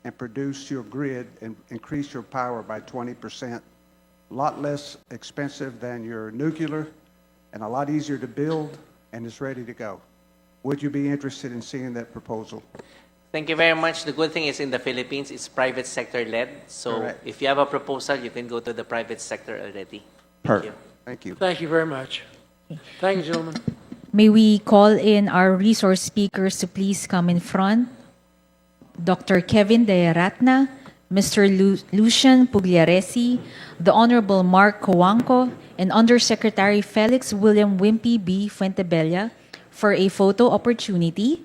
and produce your grid and increase your power by 20%. A lot less expensive than your nuclear and a lot easier to build, and it's ready to go. Would you be interested in seeing that proposal? Thank you very much. The good thing is in the Philippines, it's private sector led. So Correct. if you have a proposal, you can go to the private sector already. Perfect. Thank you. Thank you very much. Thank you, gentlemen. May we call in our resource speakers to please come in front. Dr. Kevin Dayaratna, Mr. Lucian Pugliaresi, the Honorable Mark Coanco, and Undersecretary Felix William Wimpy B. Fuentebella for a photo opportunity.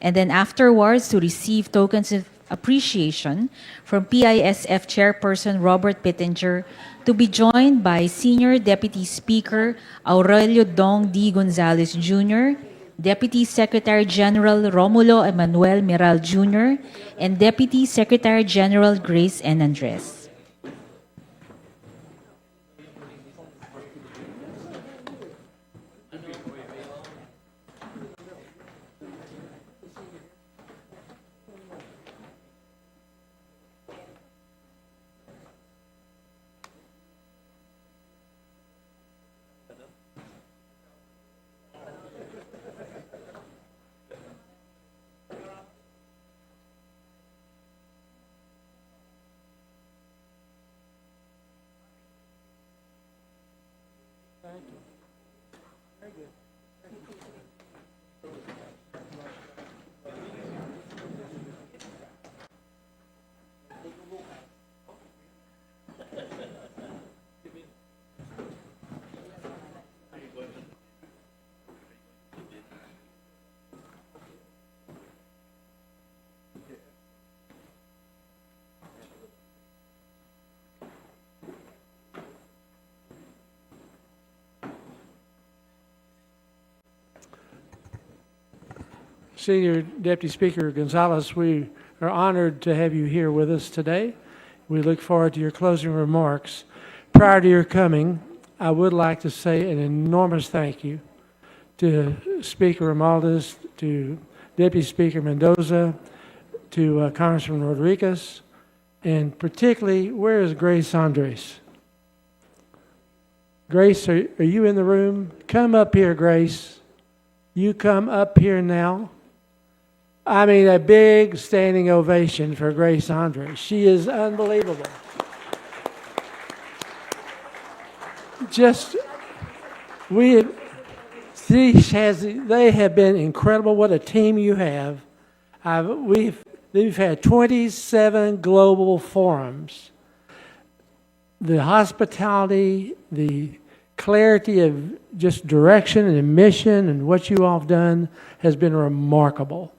And then afterwards to receive tokens of appreciation from PISF Chairperson Robert Pittenger, to be joined by Senior Deputy Speaker Aurelio Dong D. Gonzales Jr., Deputy Secretary General Romulo Emmanuel Miral Jr., and Deputy Secretary General Grace N. Andres. Senior Deputy Speaker Gonzalez, we are honored to have you here with us today. We look forward to your closing remarks. Prior to your coming, I would like to say an enormous thank you to Speaker Romualdez, to Deputy Speaker Mendoza, to Congressman Rodriguez, and particularly, where is Grace Andres? Grace, are you in the room? Come up here, Grace. You come up here now. I mean, a big standing ovation for Grace Andres. She is unbelievable. They have been incredible. What a team you have. We've had 27 global forums. The hospitality, the clarity of just direction and mission and what you all have done has been remarkable,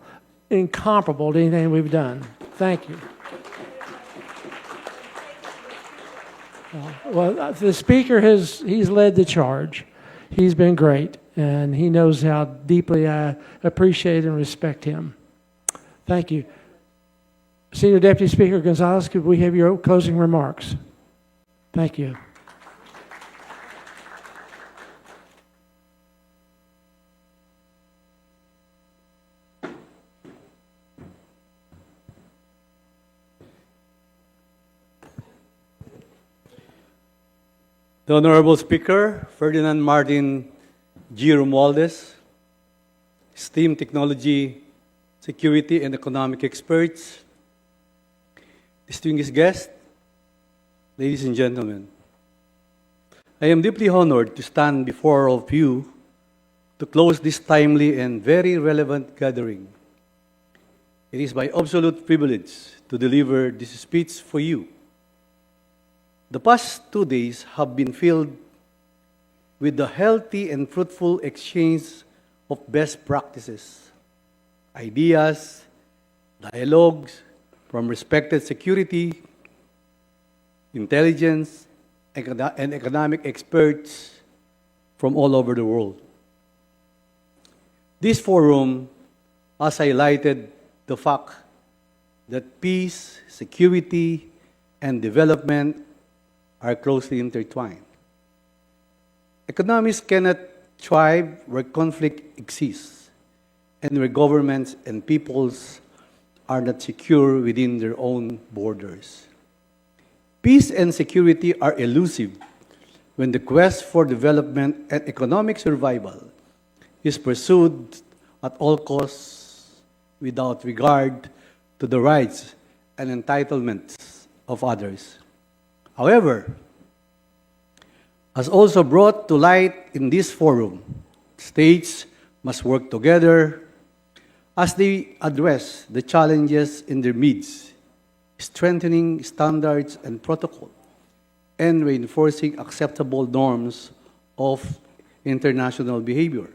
incomparable to anything we've done. Thank you. Well, the speaker he's led the charge. He's been great. and he knows how deeply I appreciate and respect him. Thank you. Senior Deputy Speaker Gonzalez, could we have your closing remarks? Thank you. The Honorable Speaker, Ferdinand Martin G. Romualdez, esteemed technology, security, and economic experts, distinguished guests, ladies and gentlemen, I am deeply honored to stand before all of you to close this timely and very relevant gathering. It is my absolute privilege to deliver this speech for you. The past 2 days have been filled with the healthy and fruitful exchange of best practices, ideas, dialogues from respected security, intelligence, and economic experts from all over the world. This forum has highlighted the fact that peace, security, and development are closely intertwined. Economies cannot thrive where conflict exists and where governments and peoples are not secure within their own borders. Peace and security are elusive when the quest for development and economic survival is pursued at all costs without regard to the rights and entitlements of others. However, as also brought to light in this forum, states must work together as they address the challenges in their midst, strengthening standards and protocol, and reinforcing acceptable norms of international behavior.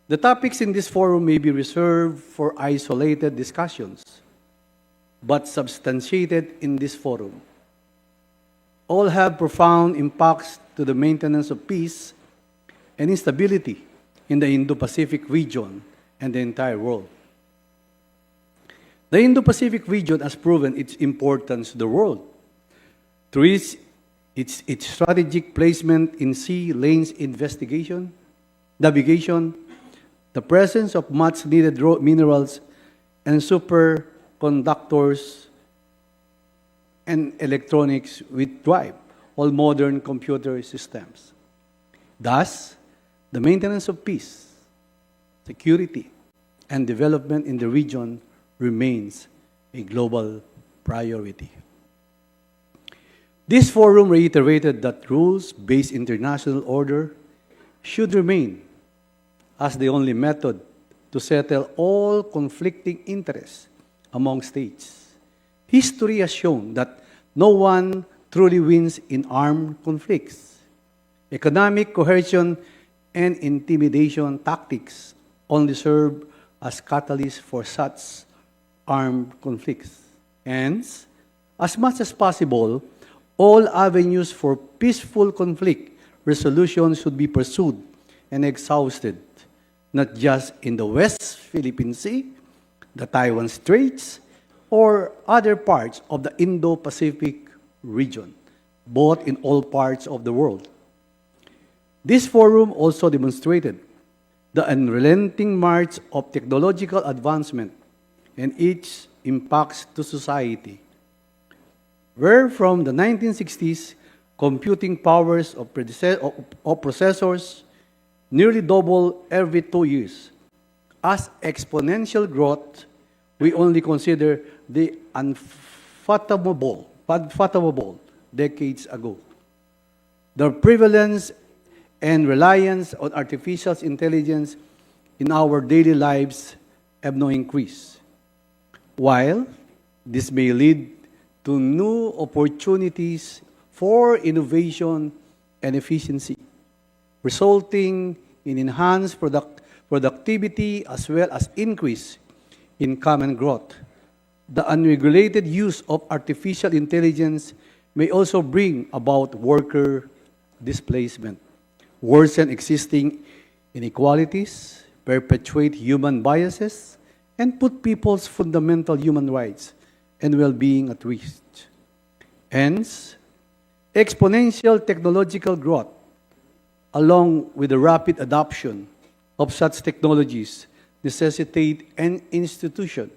The topics in this forum may be reserved for isolated discussions, but substantiated in this forum. All have profound impacts to the maintenance of peace and stability in the Indo-Pacific region and the entire world. The Indo-Pacific region has proven its importance to the world through its strategic placement in sea lanes investigation, navigation, the presence of much-needed raw minerals and superconductors and electronics with drive, all modern computer systems. Thus, the maintenance of peace, security, and development in the region remains a global priority. This forum reiterated that rules-based international order should remain as the only method to settle all conflicting interests among states. History has shown that no one truly wins in armed conflicts. Economic coercion and intimidation tactics only serve as catalysts for such armed conflicts. Hence, as much as possible, all avenues for peaceful conflict resolution should be pursued and exhausted, not just in the West Philippine Sea, the Taiwan Straits, or other parts of the Indo-Pacific region, but in all parts of the world. This forum also demonstrated the unrelenting march of technological advancement and its impacts to society, where from the 1960s, computing powers of processors nearly double every 2 years. As exponential growth, we only consider the unfathomable decades ago. The prevalence and reliance on artificial intelligence in our daily lives have no increase. While this may lead to new opportunities for innovation and efficiency, resulting in enhanced productivity as well as increase in common growth. The unregulated use of artificial intelligence may also bring about worker displacement, worsen existing inequalities, perpetuate human biases, and put people's fundamental human rights and well-being at risk. Hence, exponential technological growth, along with the rapid adoption of such technologies, necessitate an institution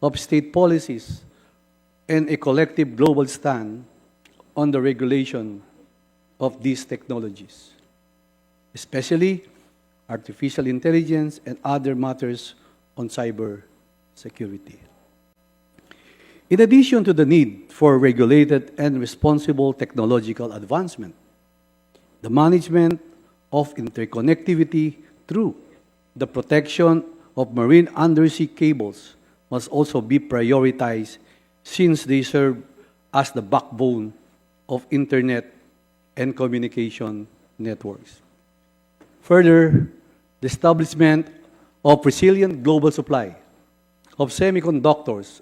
of state policies and a collective global stand on the regulation of these technologies, especially artificial intelligence and other matters on cyber security. In addition to the need for regulated and responsible technological advancement, the management of interconnectivity through the protection of marine undersea cables must also be prioritized, since they serve as the backbone of internet and communication networks. Further, the establishment of resilient global supply of semiconductors,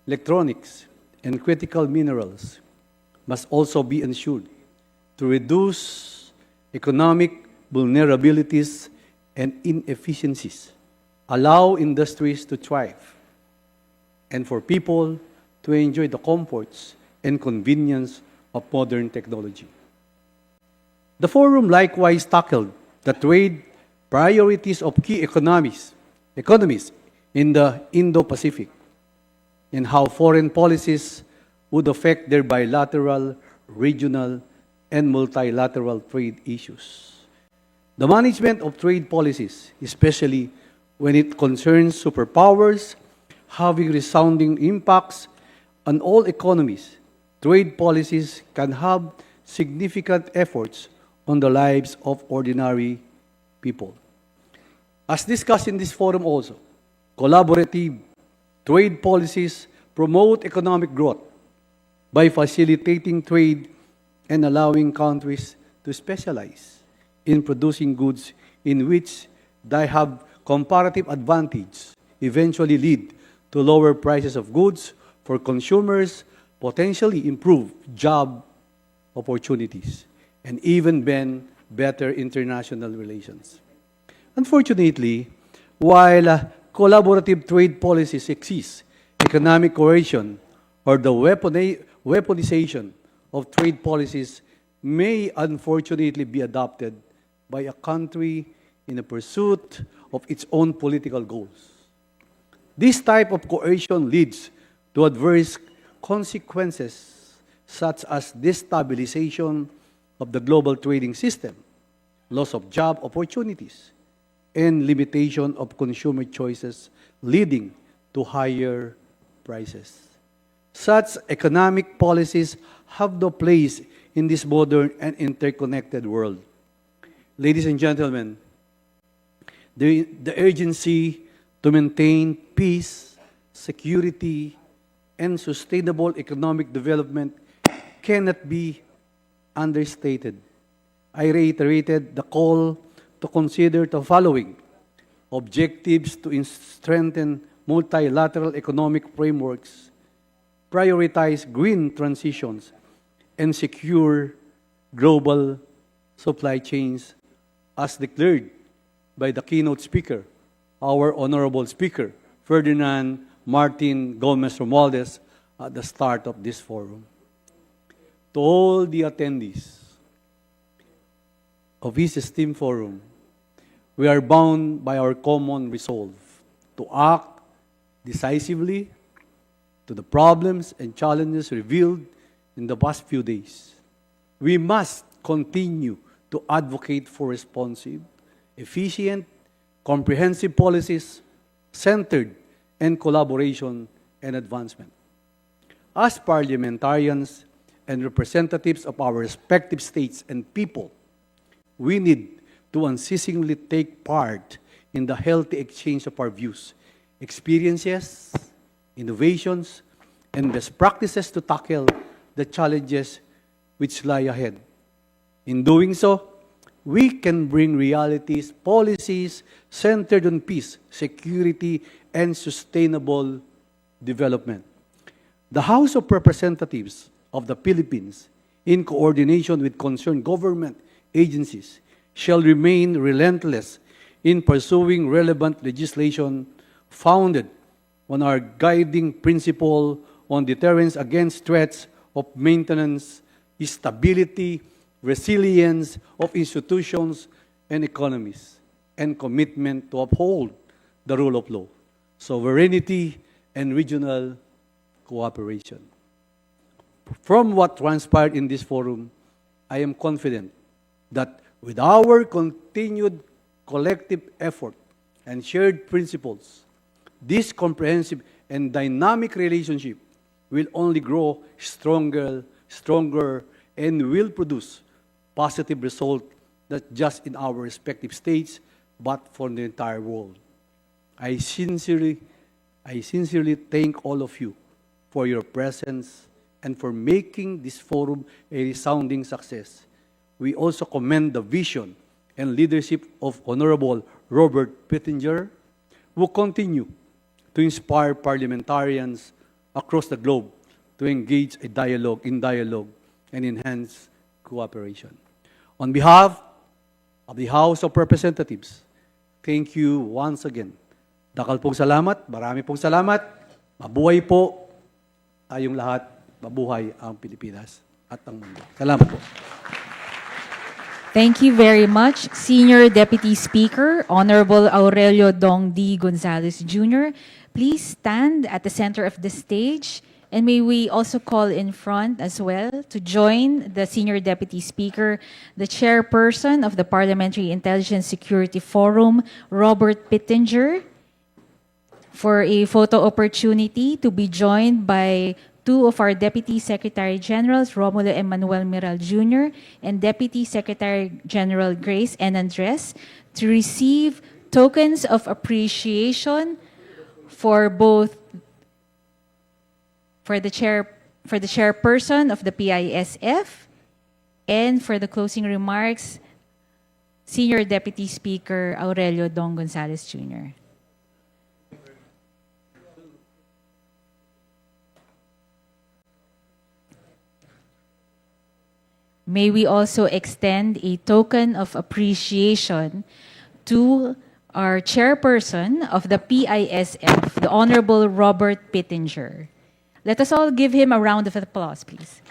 electronics, and critical minerals must also be ensured to reduce economic vulnerabilities and inefficiencies, allow industries to thrive, and for people to enjoy the comforts and convenience of modern technology. The forum likewise tackled the trade priorities of key economies in the Indo-Pacific and how foreign policies would affect their bilateral, regional, and multilateral trade issues. The management of trade policies, especially when it concerns superpowers, having resounding impacts on all economies, trade policies can have significant efforts on the lives of ordinary people. As discussed in this forum also, collaborative trade policies promote economic growth by facilitating trade and allowing countries to specialize in producing goods in which they have comparative advantage, eventually lead to lower prices of goods for consumers, potentially improve job opportunities, and even better international relations. Unfortunately, while collaborative trade policies exist, economic coercion or the weaponization of trade policies may unfortunately be adopted by a country in the pursuit of its own political goals. This type of coercion leads to adverse consequences such as destabilization of the global trading system, loss of job opportunities, and limitation of consumer choices, leading to higher prices. Such economic policies have no place in this modern and interconnected world. Ladies and gentlemen, the urgency to maintain peace, security, and sustainable economic development cannot be understated. I reiterated the call to consider the following objectives to strengthen multilateral economic frameworks, prioritize green transitions, and secure global supply chains as declared by the keynote speaker, our honorable speaker, Ferdinand Martin Gomez Romualdez, at the start of this forum. To all the attendees of this esteemed forum, we are bound by our common resolve to act decisively to the problems and challenges revealed in the past few days. We must continue to advocate for responsive, efficient, comprehensive policies centered in collaboration and advancement. As parliamentarians and representatives of our respective states and people, we need to unceasingly take part in the healthy exchange of our views, experiences, innovations, and best practices to tackle the challenges which lie ahead. In doing so, we can bring realities, policies centered on peace, security, and sustainable development. The House of Representatives of the Philippines, in coordination with concerned government agencies, shall remain relentless in pursuing relevant legislation founded on our guiding principle on deterrence against threats of maintenance, stability, resilience of institutions and economies, and commitment to uphold the rule of law, sovereignty, and regional cooperation. From what transpired in this forum, I am confident that with our continued collective effort and shared principles, this comprehensive and dynamic relationship will only grow stronger, and will produce positive results not just in our respective states, but for the entire world. I sincerely thank all of you for your presence and for making this forum a resounding success. We also commend the vision and leadership of Honorable Robert Pittenger, who continue to inspire parliamentarians across the globe to engage in dialogue and enhance cooperation. On behalf of the House of Representatives, thank you once again. Dakal pong salamat, marami pong salamat. Mabuhay po tayong lahat. Mabuhay ang Pilipinas at ang mundo. Salamat po. Thank you very much, Senior Deputy Speaker, Honorable Aurelio Dong D. Gonzales Jr. Please stand at the center of the stage, and may we also call in front as well to join the Senior Deputy Speaker, the Chairperson of the Parliamentary Intelligence Security Forum, Robert Pittenger, for a photo opportunity to be joined by two of our Deputy Secretary Generals, Romulo Emmanuel Miral Jr. and Deputy Secretary General Grace N. Andres, to receive tokens of appreciation for both for the chairperson of the PISF and for the closing remarks, Senior Deputy Speaker Aurelio Dong Gonzales Jr. May we also extend a token of appreciation to our chairperson of the PISF, the Honorable Robert Pittenger. Let us all give him a round of applause, please.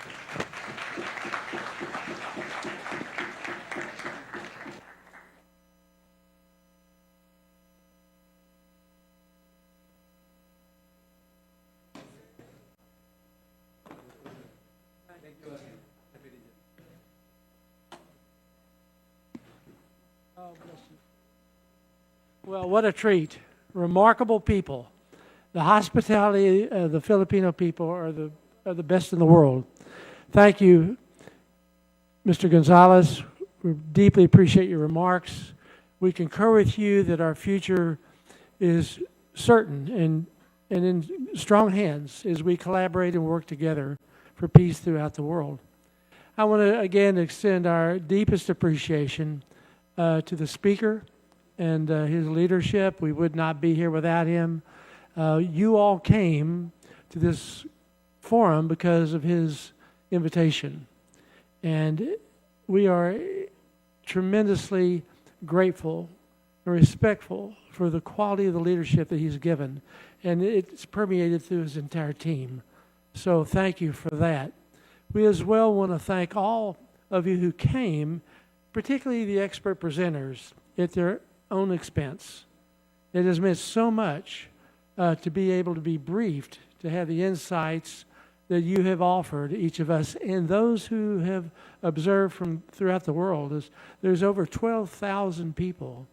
Well, what a treat. Remarkable people. The hospitality of the Filipino people are the best in the world. Thank you, Mr. Gonzalez. We deeply appreciate your remarks. We concur with you that our future is certain and in strong hands as we collaborate and work together for peace throughout the world. I want to again extend our deepest appreciation to the speaker and his leadership. We would not be here without him. You all came to this forum because of his invitation. And we are tremendously grateful and respectful for the quality of the leadership that he's given. And it's permeated through his entire team. So thank you for that. We as well want to thank all of you who came, particularly the expert presenters, at their own expense. It has meant so much to be able to be briefed, to have the insights that you have offered each of us and those who have observed from throughout the world. There's over 12,000 people,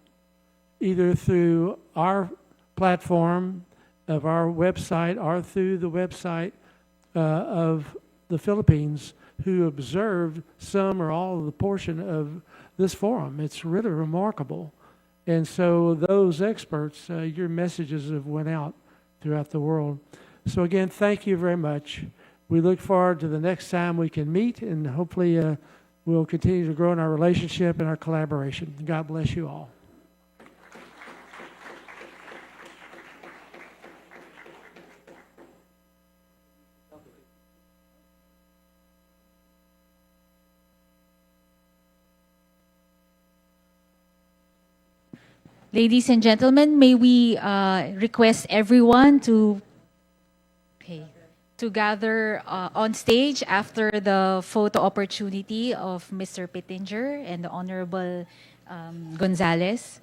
either through our platform of our website or through the website of the Philippines, who observed some or all of the portion of this forum. It's really remarkable. And so those experts, your messages have went out throughout the world. So again, thank you very much. We look forward to the next time we can meet, and hopefully we'll continue to grow in our relationship and our collaboration. God bless you all. Ladies and gentlemen, may we request everyone to gather on stage after the photo opportunity of Mr. Pittenger and the Honorable Gonzales.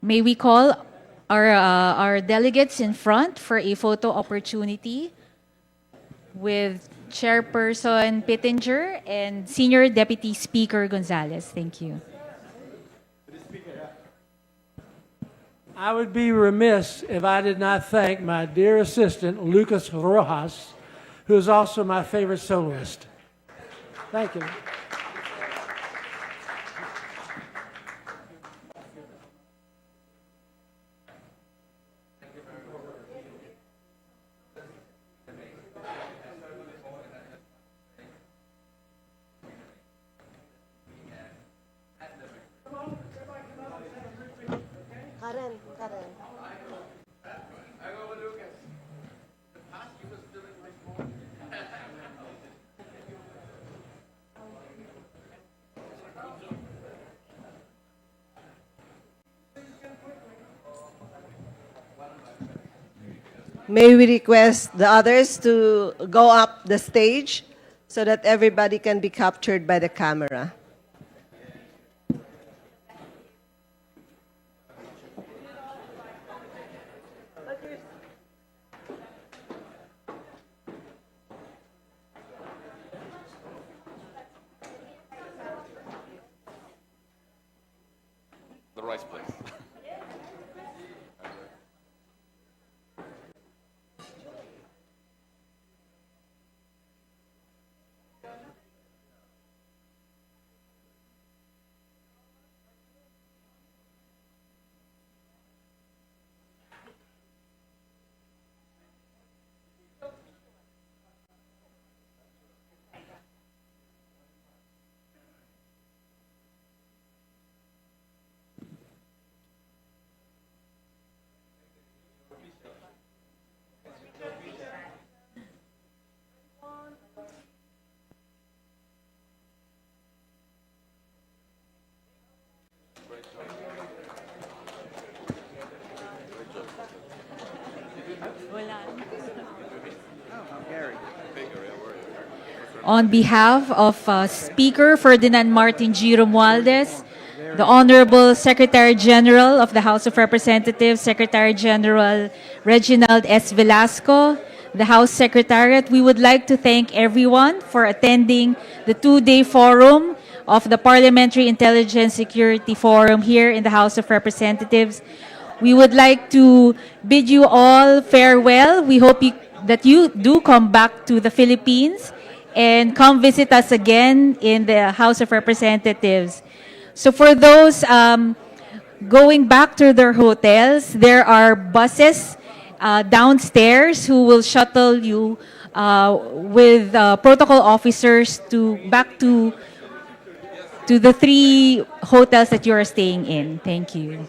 May we call our delegates in front for a photo opportunity with Chairperson Pittenger and Senior Deputy Speaker Gonzales. Thank you. I would be remiss if I did not thank my dear assistant, Lucas Rojas, who is also my favorite soloist. Thank you. May we request the others to go up the stage so that everybody can be captured by the camera. The rice place. On behalf of Speaker Ferdinand Martin G. Romualdez, the Honorable Secretary General of the House of Representatives, Secretary General Reginald S. Velasco, the House Secretariat, we would like to thank everyone for attending the two-day forum of the Parliamentary Intelligence Security Forum here in the House of Representatives. We would like to bid you all farewell. We hope that you do come back to the Philippines and come visit us again in the House of Representatives. So for those going back to their hotels, there are buses downstairs who will shuttle you with protocol officers back to the 3 hotels that you are staying in. Thank you.